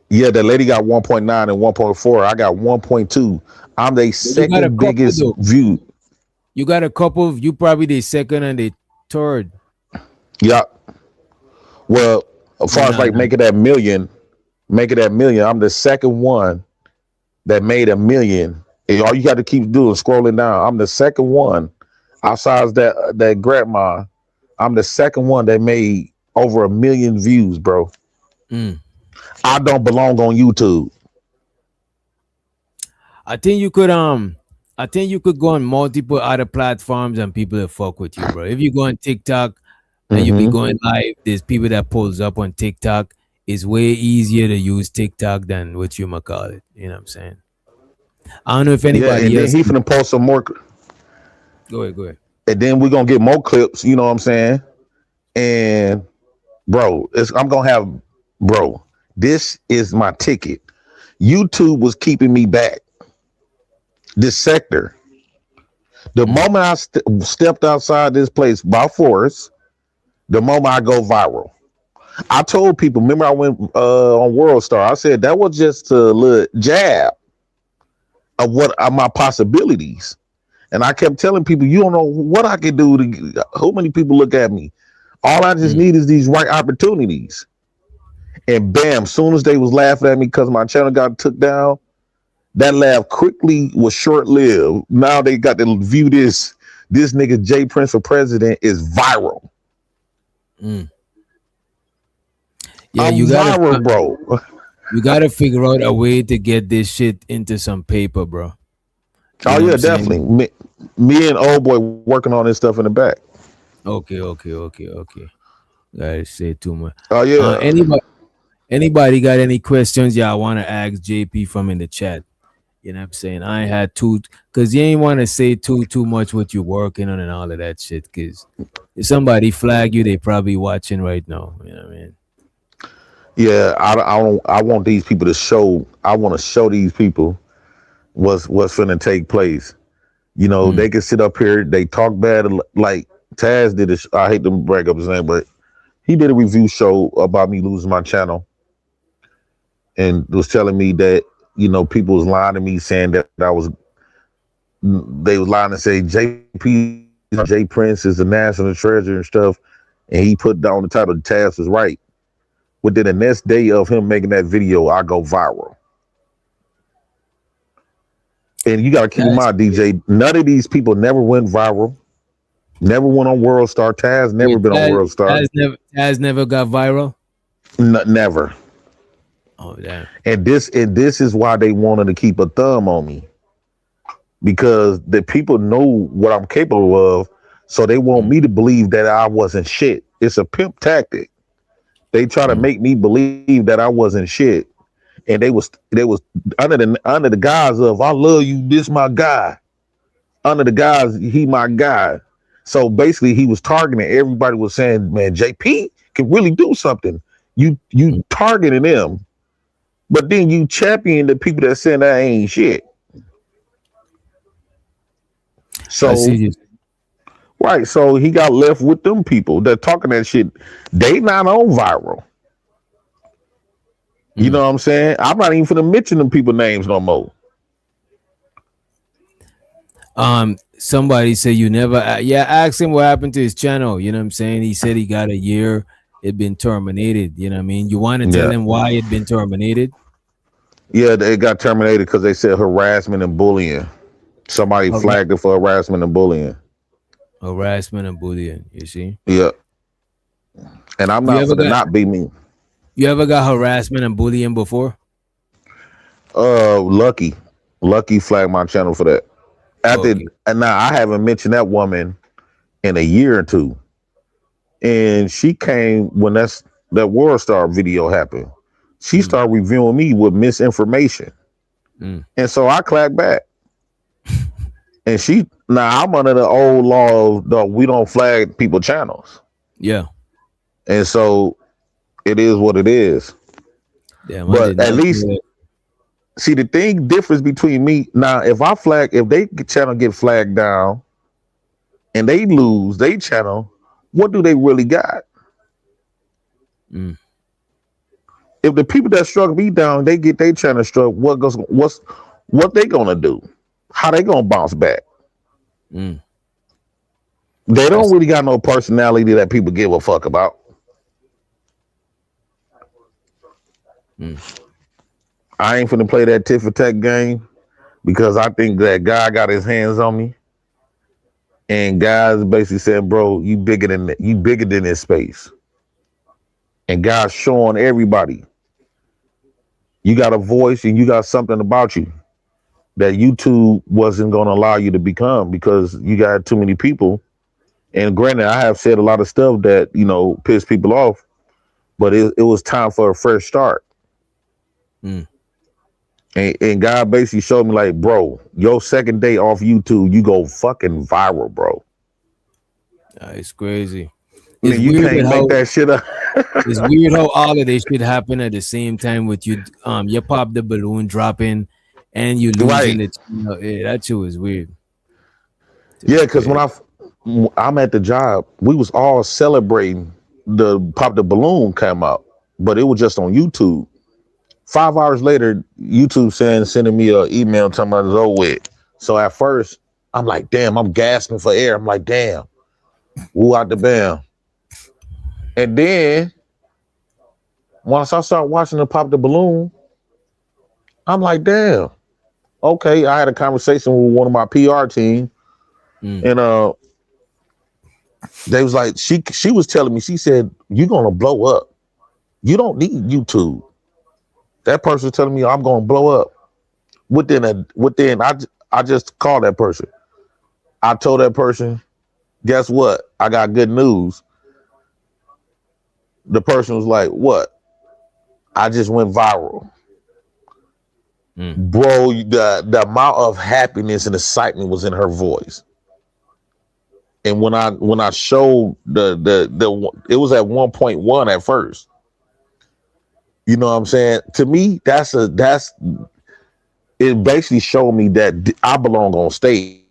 Yeah, that lady got 1.9 and 1.4. I got 1.2. I'm the second biggest view. You got a couple. You probably the second and the third. Yeah. Well, as far as making that million, I'm the second one that made $1 million. And all you got to keep doing is scrolling down. I'm the second one. Outside that grandma, I'm the second one that made over 1 million views, bro. I don't belong on YouTube. I think you could go on multiple other platforms and people that fuck with you, bro. If you go on TikTok and you be going live, there's people that pulls up on TikTok. It's way easier to use TikTok than what you might call it. You know what I'm saying? I don't know if anybody else. He finna post some more. Go ahead. And then we're gonna get more clips. You know what I'm saying? And bro, this is my ticket. YouTube was keeping me back. This sector. The moment I stepped outside this place by force, the moment I go viral. I told people, remember I went on World Star, I said that was just a little jab of what are my possibilities. And I kept telling people, you don't know what I can do. How many people look at me? All I just need is these right opportunities. And bam, soon as they was laughing at me because my channel got took down, that laugh quickly was short-lived. Now they got to view this nigga J Prince for president is viral. Yeah, I'm you gotta viral, bro. You gotta figure out a way to get this shit into some paper, bro. You know Oh what yeah, I'm saying? definitely. Me and old boy working on this stuff in the back. Okay. Gotta say too much. Oh yeah. Anybody got any questions y'all want to ask JP from in the chat? You know what I'm saying? I ain't had because you ain't want to say too much what you're working on and all of that shit. Because if somebody flag you, they probably watching right now. You know what I mean? Yeah, I want these people to show. I want to show these people what's finna take place. You know, they can sit up here, they talk bad, like Taz did. I hate to brag up his name, but he did a review show about me losing my channel, and was telling me that, you know, people was lying to me, saying that they was lying to say J Prince is the national treasure and stuff, and he put down the title Taz was right. Within the next day of him making that video, I go viral. And you got to keep in mind, DJ, none of these people never went viral, never went on World Star. Taz never been on World Star. Taz never got viral? Never. Oh, damn. And this is why they wanted to keep a thumb on me. Because the people know what I'm capable of, so they want me to believe that I wasn't shit. It's a pimp tactic. They try to make me believe that I wasn't shit. And they was under the guise of, I love you, this my guy. Under the guise, he my guy. So basically he was targeting, everybody was saying, man, JP can really do something. You targeting them, but then you champion the people that saying that ain't shit. So right, so he got left with them people that talking that shit. They not on viral. You know what I'm saying? I'm not even finna mention them people names no more. Somebody said you never. Ask him what happened to his channel. You know what I'm saying? He said he got a year. It been terminated. You know what I mean? You want to tell him why it been terminated? Yeah, they got terminated because they said harassment and bullying. Somebody flagged it for harassment and bullying. Harassment and bullying. You see? Yeah. And I'm not gonna not be me. You ever got harassment and bullying before? Lucky flagged my channel for that. And now I haven't mentioned that woman in a year or two. And she came when that World Star video happened. She started reviewing me with misinformation. And so I clapped back. And I'm under the old law of we don't flag people channels. Yeah. And so it is what it is. Damn, but at least see the difference between me now, if they channel get flagged down and they lose their channel, what do they really got? If the people that struck me down, they get their channel struck, what they gonna do? How they gonna bounce back? They don't really got no personality that people give a fuck about. I ain't finna play that tit for tat game because I think that guy got his hands on me, and guys basically said, "Bro, you bigger than this space." And guys showing everybody you got a voice and you got something about you that YouTube wasn't gonna allow you to become because you got too many people. And granted, I have said a lot of stuff that pissed people off, but it was time for a fresh start. And God basically showed me like, bro, your second day off YouTube, you go fucking viral, bro. It's crazy. I mean, you can't make that shit up. It's weird how all of this shit happen at the same time with you. You pop the balloon dropping and you losing it. Yeah, that shit was weird. Yeah, because when I'm at the job, we was all celebrating the Pop the Balloon came out, but it was just on YouTube. 5 hours later, YouTube sending me an email telling me it's over with. So at first, I'm like, damn, I'm gasping for air. I'm like, damn, woo out the bam. And then once I start watching the Pop the Balloon, I'm like, damn. Okay, I had a conversation with one of my PR team, and they was like, she was telling me, she said, you're gonna blow up. You don't need YouTube. That person was telling me I'm gonna blow up. Within I just called that person. I told that person, guess what? I got good news. The person was like, what? I just went viral. Bro, the amount of happiness and excitement was in her voice. And when I showed the it was at 1.1 at first. You know what I'm saying? To me, it basically showed me that I belong on stage.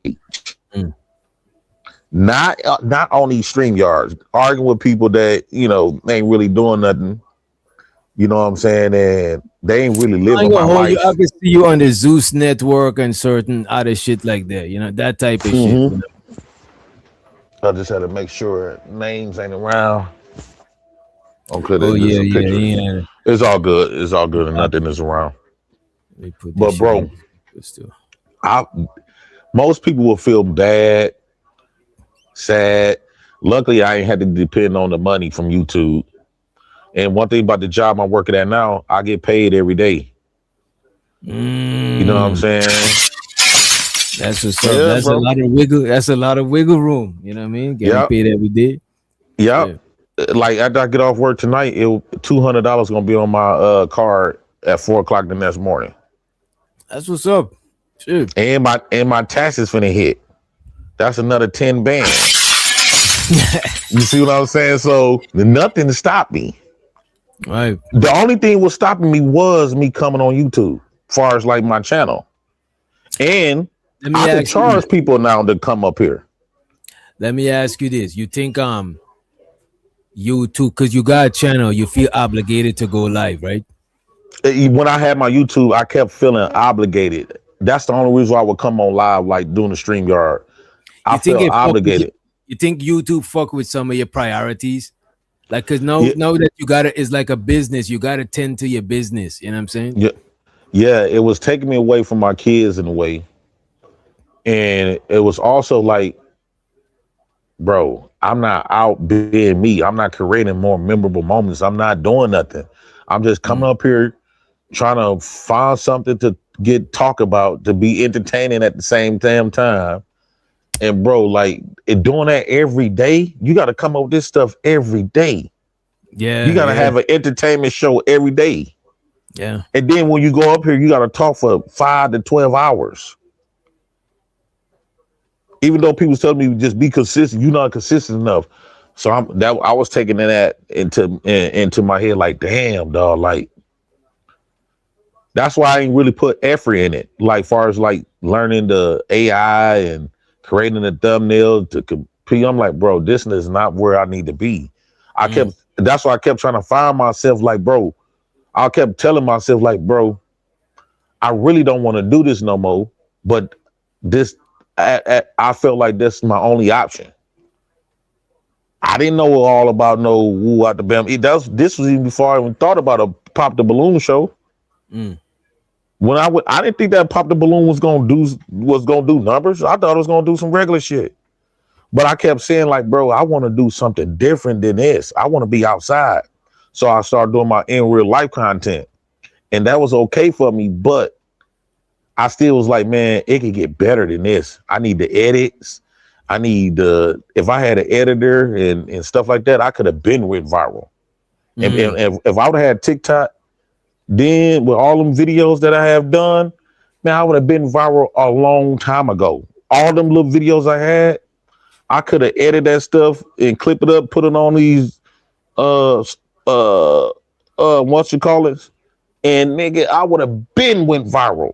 Not on these stream yards, arguing with people that, you know, ain't really doing nothing. You know what I'm saying? And they ain't really I living ain't my gonna hold you. life. I can see you on the Zeus network and certain other shit like that. You know, that type of shit. You know? I just had to make sure names ain't around. Okay, Oh there's yeah, a picture. yeah. It's all good. It's all good, and nothing is around. Let me put But this bro, shit most people will feel bad, sad. Luckily, I ain't had to depend on the money from YouTube. And one thing about the job I'm working at now, I get paid every day. You know what I'm saying? That's what's Yeah, up. That's bro. a lot of wiggle. That's a lot of wiggle room. You know what I mean? Getting Yep. paid every day. Yep. Like after I get off work tonight, $200 gonna be on my card at 4:00 the next morning. That's what's up. Shit. And my taxes finna hit. That's another 10 bands. You see what I'm saying? So nothing to stop me. Right. The only thing was stopping me was me coming on YouTube, as far as like my channel. And I can charge people now to come up here. Let me ask you this. You think you too, because you got a channel, you feel obligated to go live, right? When I had my YouTube, I kept feeling obligated. That's the only reason why I would come on live, like doing the StreamYard. I felt obligated. You think YouTube fuck with some of your priorities? Like, cause now that you got it, it's like a business. You got to tend to your business. You know what I'm saying? Yeah, it was taking me away from my kids in a way. And it was also like, bro, I'm not out being me. I'm not creating more memorable moments. I'm not doing nothing. I'm just coming up here trying to find something to talk about, to be entertaining at the same damn time. And bro, like doing that every day, you got to come up with this stuff every day. Yeah. You got to have an entertainment show every day. Yeah. And then when you go up here, you got to talk for 5 to 12 hours. Even though people tell me just be consistent, you're not consistent enough. So I was taking that into my head, like, damn, dog, like that's why I ain't really put effort in it. Like far as like learning the AI and creating a thumbnail to compete. I'm like, bro, this is not where I need to be. That's why I kept trying to find myself, like, bro. I kept telling myself, like, bro, I really don't want to do this no more. But I felt like that's my only option. I didn't know all about no woo out the bam. This was even before I even thought about a Pop the Balloon show. When I didn't think that Pop the Balloon was gonna do numbers. I thought it was gonna do some regular shit. But I kept saying, like, bro, I want to do something different than this. I want to be outside. So I started doing my in real life content. And that was okay for me, but I still was like, man, it could get better than this. I need the edits. I need if I had an editor and stuff like that, I could have been went viral. And if I would have had TikTok, then with all them videos that I have done, man, I would have been viral a long time ago. All them little videos I had, I could have edited that stuff and clip it up, put it on these what you call it, and nigga, I would have been went viral.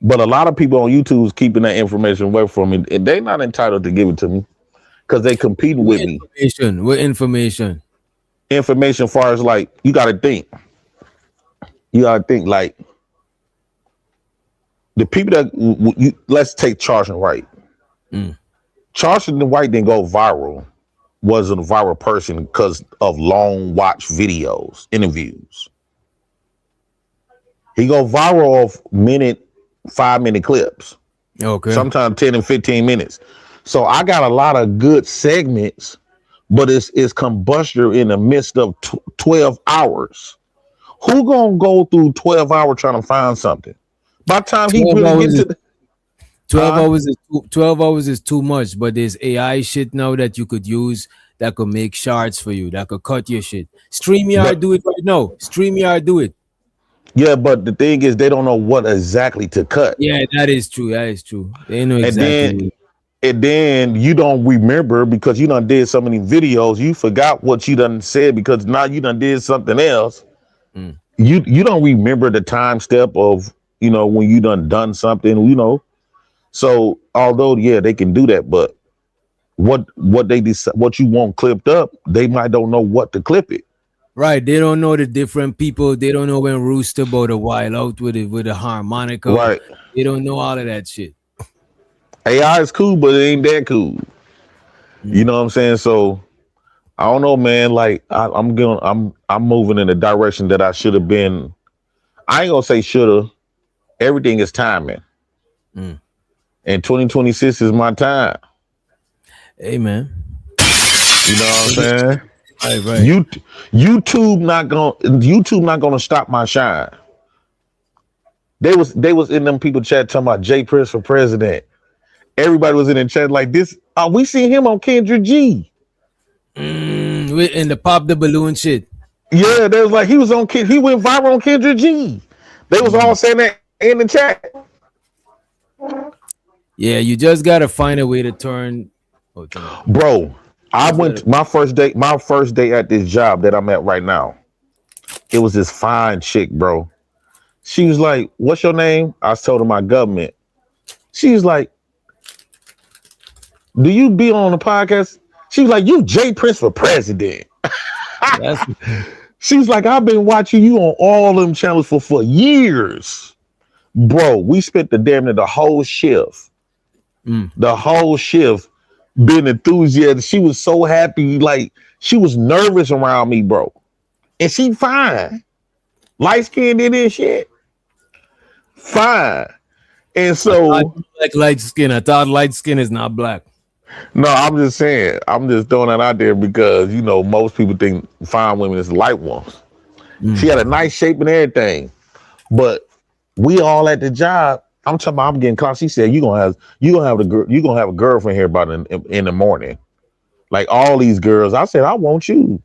But a lot of people on YouTube is keeping that information away from me, and they're not entitled to give it to me because they competing with me. What information? Information far as like you gotta think like the people that let's take Charles and Wright. Charles and White didn't go viral wasn't a viral person because of long watch videos, interviews. He go viral off 5-minute clips. Okay. Sometimes 10 and 15 minutes. So I got a lot of good segments, but it's combustion in the midst of 12 hours. Who gonna go through 12 hours trying to find something? By the time he really gets to the 12 hours is too much, but there's AI shit now that you could use that could make shards for you, that could cut your shit. StreamYard do it right now. StreamYard do it. Yeah, but the thing is, they don't know what exactly to cut. Yeah, that is true. That is true. They know exactly. And then you don't remember because you done did so many videos, you forgot what you done said because now you done did something else. You don't remember the time step of, you know, when you done something, you know. So although, yeah, they can do that, but what they decide, what you want clipped up, they might don't know what to clip it. Right, they don't know the different people. They don't know when Rooster bought a while out with a harmonica. Right. They don't know all of that shit. AI is cool, but it ain't that cool. You know what I'm saying? So I don't know, man. Like I'm moving in the direction that I should have been. I ain't gonna say shoulda. Everything is timing. And 2026 is my time. Hey, man. You know what I'm saying? Right. YouTube not gonna stop my shine. They was in them people chat talking about Jay Prince for president. Everybody was in the chat like this. We seen him on Kendrick G. And the pop the balloon shit. Yeah, they was like he went viral on Kendrick G. They was all saying that in the chat. Yeah, you just gotta find a way to turn. Bro, I went my first day at this job that I'm at right now. It was this fine chick, bro. She was like, "What's your name?" I told her my government. She was like, "Do you be on the podcast?" She was like, "You Jay Prince for president." She was like, "I've been watching you on all them channels for years." Bro, we spent the whole shift. The whole shift being enthusiastic. She was so happy, like she was nervous around me, bro. And she fine. Light skinned and shit. Fine. And so like light skin. I thought light skin is not black. No, I'm just saying, I'm just throwing that out there because you know most people think fine women is light ones. She had a nice shape and everything. But we all at the job. I'm talking about I'm getting close. She said, you're gonna have a girlfriend here about in the morning. Like all these girls. I said, I want you.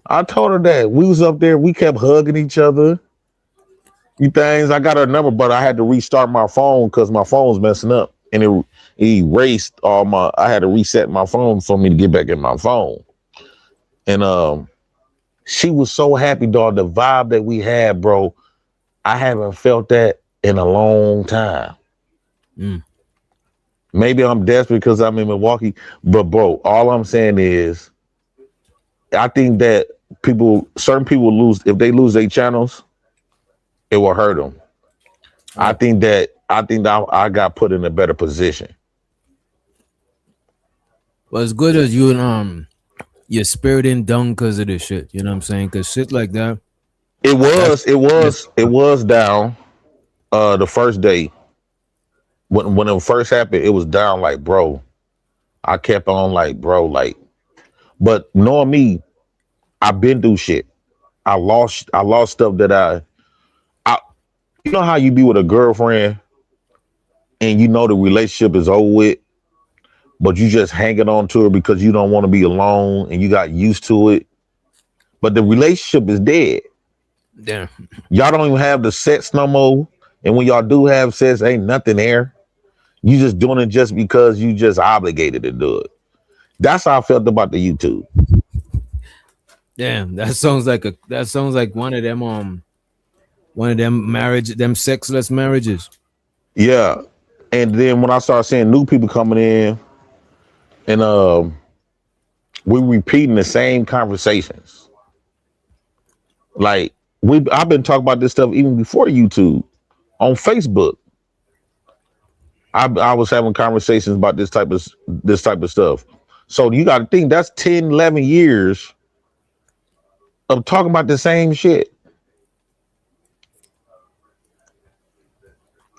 I told her that. We was up there, we kept hugging each other. You things. I got her number, but I had to restart my phone because my phone's messing up. And it erased I had to reset my phone for me to get back in my phone. And she was so happy, dog. The vibe that we had, bro. I haven't felt that in a long time. Maybe I'm desperate because I'm in Milwaukee, but bro, all I'm saying is, I think that certain people lose if they lose their channels, it will hurt them. I think that I got put in a better position. Well, as good as you your spirit ain't done because of this shit. You know what I'm saying? Because shit like that. It was down the first day. When it first happened, it was down like, bro. I kept on like, bro, like, but knowing me, I've been through shit. I lost stuff that I you know how you be with a girlfriend and you know the relationship is over with, but you just hanging on to her because you don't want to be alone and you got used to it. But the relationship is dead. Damn. Y'all don't even have the sex no more. And when y'all do have sex, ain't nothing there. You just doing it just because you just obligated to do it. That's how I felt about the YouTube. Damn, that sounds like one of them sexless marriages. Yeah. And then when I started seeing new people coming in and we repeating the same conversations. Like I've been talking about this stuff even before YouTube on Facebook. I was having conversations about this type of stuff. So you got to think that's 10, 11 years of talking about the same shit.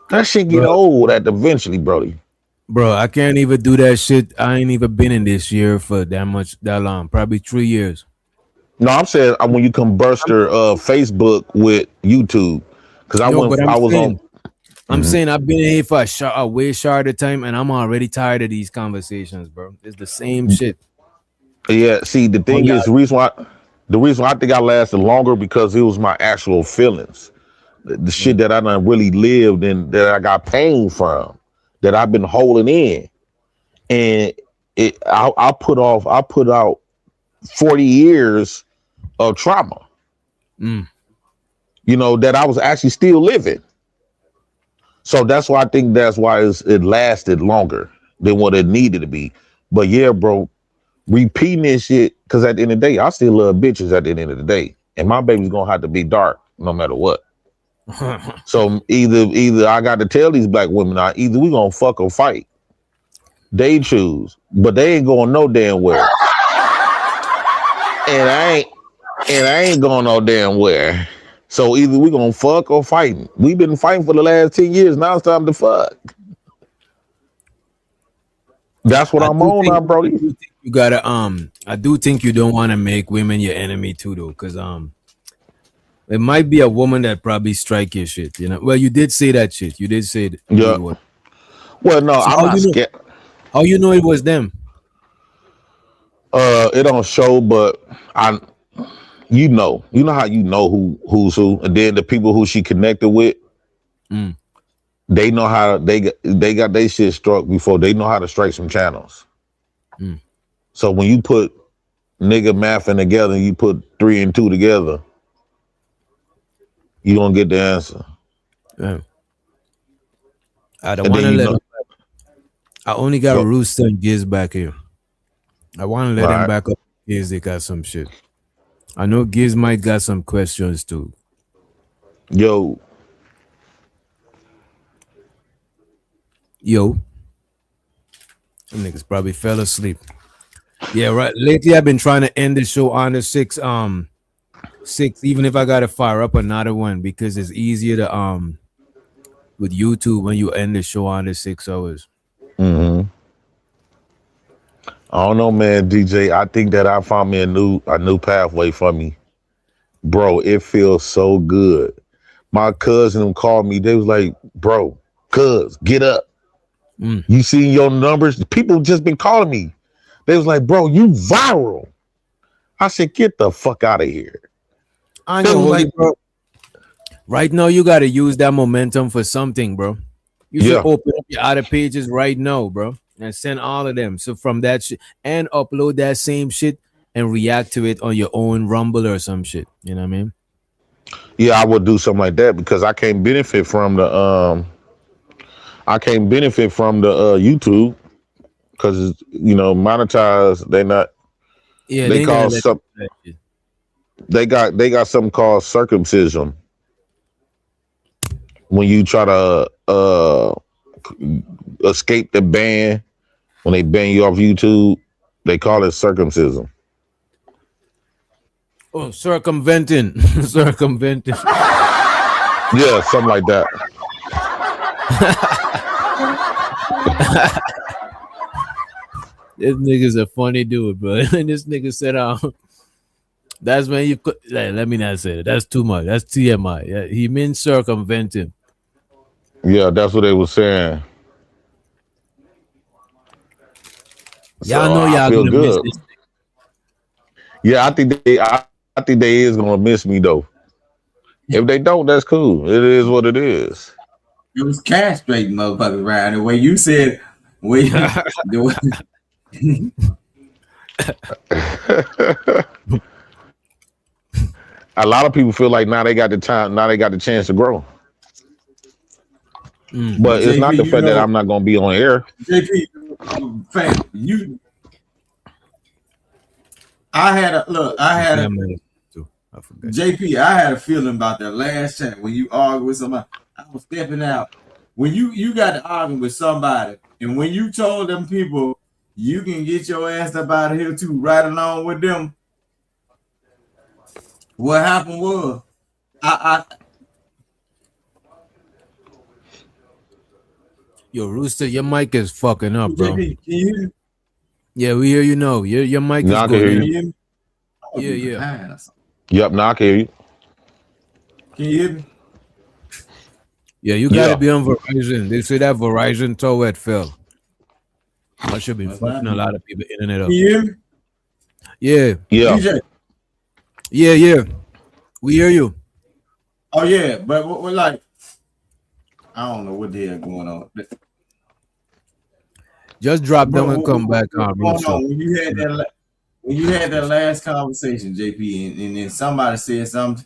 That shit get old at eventually, Brody. Bro, I can't even do that shit. I ain't even been in this year for that long. Probably 3 years. No, I'm saying when you converse your Facebook with YouTube, because I But was on. I'm saying I've been here for a way shorter time, and I'm already tired of these conversations, bro. It's the same shit. Yeah, see, the thing is, the reason why I think I lasted longer because it was my actual feelings, the shit that I done really lived and that I got pain from, that I've been holding in, and I put out 40 years of trauma, you know, that I was actually still living. So that's why I think that's why it lasted longer than what it needed to be. But yeah, bro, repeating this shit, because at the end of the day, I still love bitches at the end of the day. And my baby's gonna have to be dark no matter what. So either I got to tell these black women, either we gonna fuck or fight. They choose, but they ain't going no damn where. And I ain't going no damn where. So either we gonna fuck or fighting. We've been fighting for the last 10 years. Now it's time to fuck. That's what I'm on now, Brody. You gotta I do think you don't want to make women your enemy too, though, because it might be a woman that probably strike your shit. You know, well, you did say that shit. You did say that. Yeah. Well, no, So I'm not scared. How you know it was them? It don't show, but you know how you know who's who, and then the people who she connected with, they know how they got their shit struck before. They know how to strike some channels. So when you put nigga mathing together, and you put 3 and 2 together, you gonna get the answer. Yeah. I don't want to let. I only got Rooster and Giz back here. I want to let them back up. Giz, they got some shit. I know Giz might got some questions too. Yo. Them niggas probably fell asleep. Yeah, right. Lately I've been trying to end the show on the 6, even if I gotta fire up another one, because it's easier to with YouTube when you end the show on the 6 hours. I don't know, man, DJ. I think that I found me a new pathway for me. Bro, it feels so good. My cousin called me. They was like, bro, cuz, get up. You see your numbers? People just been calling me. They was like, bro, you viral. I said, get the fuck out of here. I know, like, bro. Right now, you got to use that momentum for something, bro. You should open up your other pages right now, bro, and send all of them. So from that shit, and upload that same shit and react to it on your own Rumble or some shit. You know what I mean? Yeah, I would do something like that because I can't benefit from the YouTube because it's, you know, monetized. They're not. Yeah, they call some. They got something called circumcision. When you try to escape the ban, when they ban you off YouTube, they call it circumcision. Oh, circumventing. Circumventing. Yeah, something like that. This nigga's a funny dude, bro. And this nigga said, that's when you could, let me not say that. That's too much. That's TMI. Yeah, he means circumventing. Yeah, that's what they were saying. Y'all know y'all feel gonna good. miss this. Yeah, I think they is gonna miss me though. If they don't, that's cool. It is what it is. It was castrating motherfuckers around the way you said. A lot of people feel like now they got the time, now they got the chance to grow. But it's not the fact that I'm not gonna be on air. JP, I had a feeling about that last chat when you argued with somebody. I was stepping out. When you got to argue with somebody, and when you told them people You can get your ass up out of here too, right along with them. What happened was, Yo, Rooster, your mic is fucking up, bro. JP, can you hear me? Yeah, we hear you now. Your mic Now is I can good. hear you. Yeah. Yep, now I can hear you. Can you hear me? Yeah, you gotta be on Verizon. They say that Verizon tower fell. I should be fucking a lot of people internet up. Can you hear me? Yeah. DJ. Yeah. We hear you. Oh yeah, but we're like, I don't know what the hell going on. Just drop them and come back on. When you had that last conversation, JP, and then somebody said something.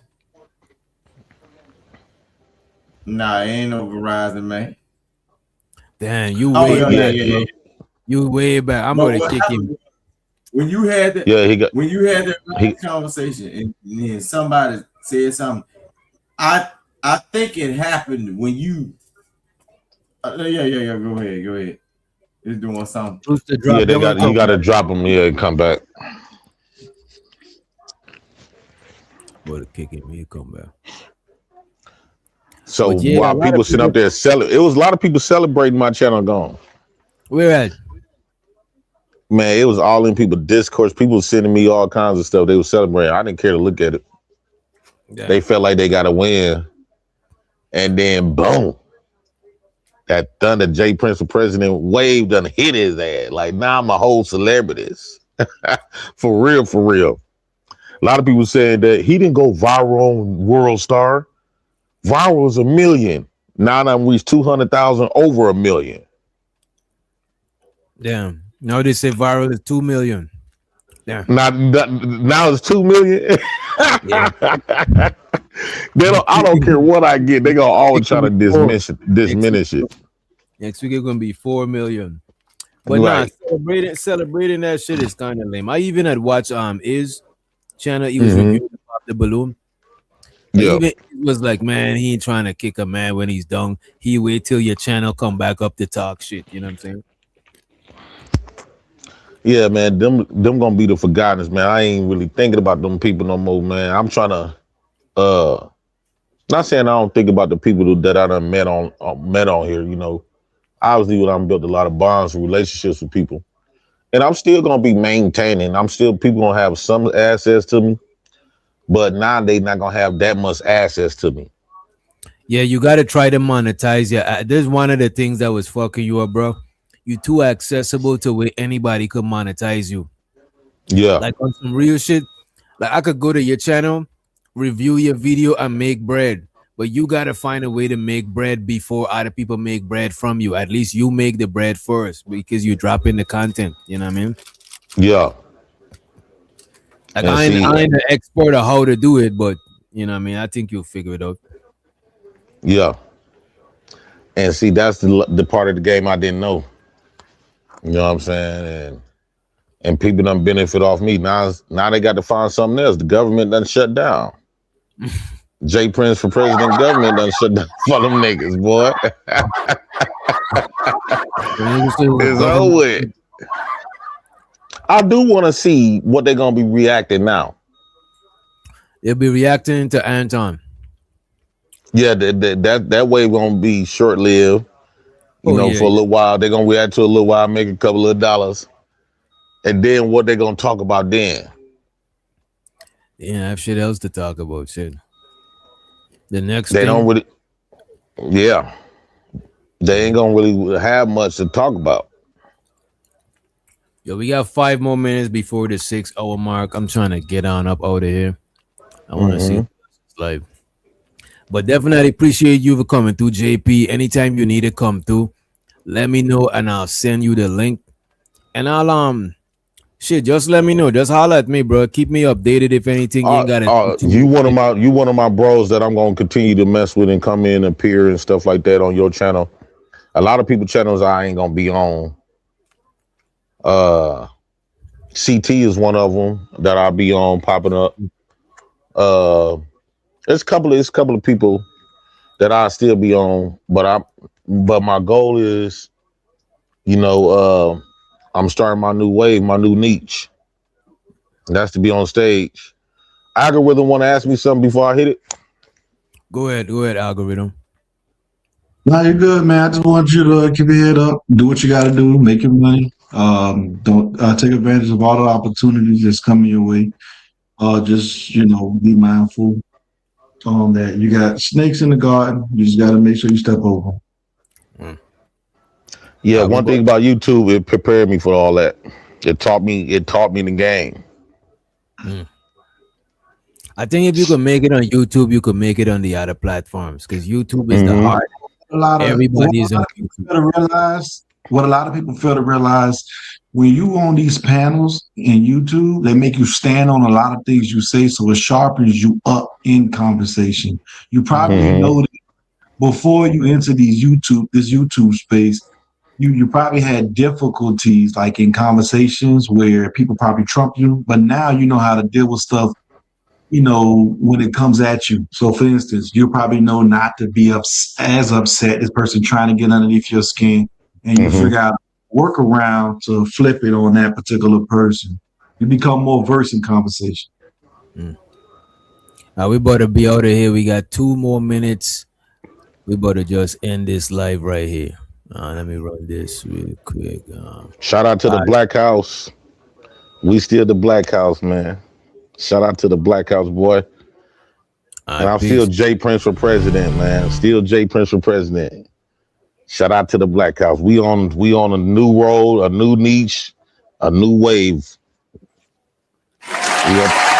Nah, it ain't no Verizon, man. Damn, you way back, bro. You way back. I'm gonna kick him. When you had that, when you had that last conversation, and then somebody said something, I think it happened when you. Yeah. Go ahead. It's doing something. Yeah, you got to drop them. Yeah, and come back. Boy, kicking me, come back. So But yeah, while people sitting up there selling, it was a lot of people celebrating my channel gone. Where at? Man, it was all in people discourse. People were sending me all kinds of stuff. They were celebrating. I didn't care to look at it. Yeah. They felt like they got to win. And then boom. That Thunder J Prince for president wave done hit his ass. Like now I'm a whole celebrities. For real. A lot of people saying that he didn't go viral on World Star. Viral was 1 million. Now I'm reached 200,000 over 1 million. Damn. Now they say viral is 2 million. Damn. Now it's 2 million. I don't care what I get. They gonna always try to diminish it. Next week it's gonna be 4 million. But Right. celebrating that shit is kind of lame. I even had watched Iz channel. He was reviewing Pop the Balloon. Yeah. Even it was like, man, he ain't trying to kick a man when he's done. He wait till your channel come back up to talk shit. You know what I'm saying? Yeah, man, them gonna be the forgottens, man. I ain't really thinking about them people no more, man. I'm trying to not saying I don't think about the people that I done met on here, you know. Obviously, when I'm built a lot of bonds and relationships with people. And I'm still gonna be maintaining. People gonna have some access to me, but now they not gonna have that much access to me. Yeah, you gotta try to monetize. Yeah, there's one of the things that was fucking you up, bro. You too accessible to where anybody could monetize you. Yeah. Like on some real shit. Like I could go to your channel, review your video, and make bread. But you gotta find a way to make bread before other people make bread from you. At least you make the bread first because you drop in the content. You know what I mean? Yeah. Like I ain't an expert of how to do it, but you know what I mean? I think you'll figure it out. Yeah. And see, that's the part of the game I didn't know. You know what I'm saying? And people done benefit off me. Now they got to find something else. The government done shut down. J Prince for president government done shut down for them niggas, boy. It's over with. I do want to see what they're going to be reacting now. They'll be reacting to Anton. Yeah, that wave going to be short-lived. For a little while. They're going to react to a little while, make a couple of dollars. And then what they going to talk about then? Yeah, I have shit else to talk about, shit. The next They don't really, yeah. They ain't going to really have much to talk about. Yo, we got 5 more minutes before the 6-hour mark. I'm trying to get on up out of here. I want to see it's live. But definitely appreciate you for coming through, JP. Anytime you need to come through, let me know and I'll send you the link. And I'll shit, just let me know. Just holler at me, bro. Keep me updated if anything. You ain't got you one of my bros that I'm gonna continue to mess with and come in and appear and stuff like that on your channel. A lot of people channels I ain't gonna be on. CT is one of them that I'll be on popping up. There's a couple of people that I'll still be on, but my goal is, I'm starting my new wave, my new niche. And that's to be on stage. Algorithm want to ask me something before I hit it? Go ahead, Algorithm. No, you're good, man. I just want you to keep your head up, do what you got to do, make your money. Don't take advantage of all the opportunities that's coming your way. Just be mindful that you got snakes in the garden. You just got to make sure you step over. Yeah, one thing about YouTube, it prepared me for all that. It taught me the game. I think if you could make it on YouTube, you could make it on the other platforms because YouTube is the heart. Everybody is on YouTube. What a lot of people fail to realize, when you on these panels in YouTube, they make you stand on a lot of things you say, so it sharpens you up in conversation. You probably know that before you enter this YouTube space, you probably had difficulties like in conversations where people probably trump you, but now you know how to deal with stuff, when it comes at you. So for instance, you probably know not to be as upset this person trying to get underneath your skin, and you figure out a workaround to flip it on that particular person. You become more versed in conversation. We about to be out of here. We got 2 more minutes. We about to just end this live right here. Let me run this real quick. Shout out to the Black House. We still the Black House, man. Shout out to the Black House, boy. And I'm still J Prince for president, man. Still J Prince for president. Shout out to the Black House. We on a new road, a new niche, a new wave. We up.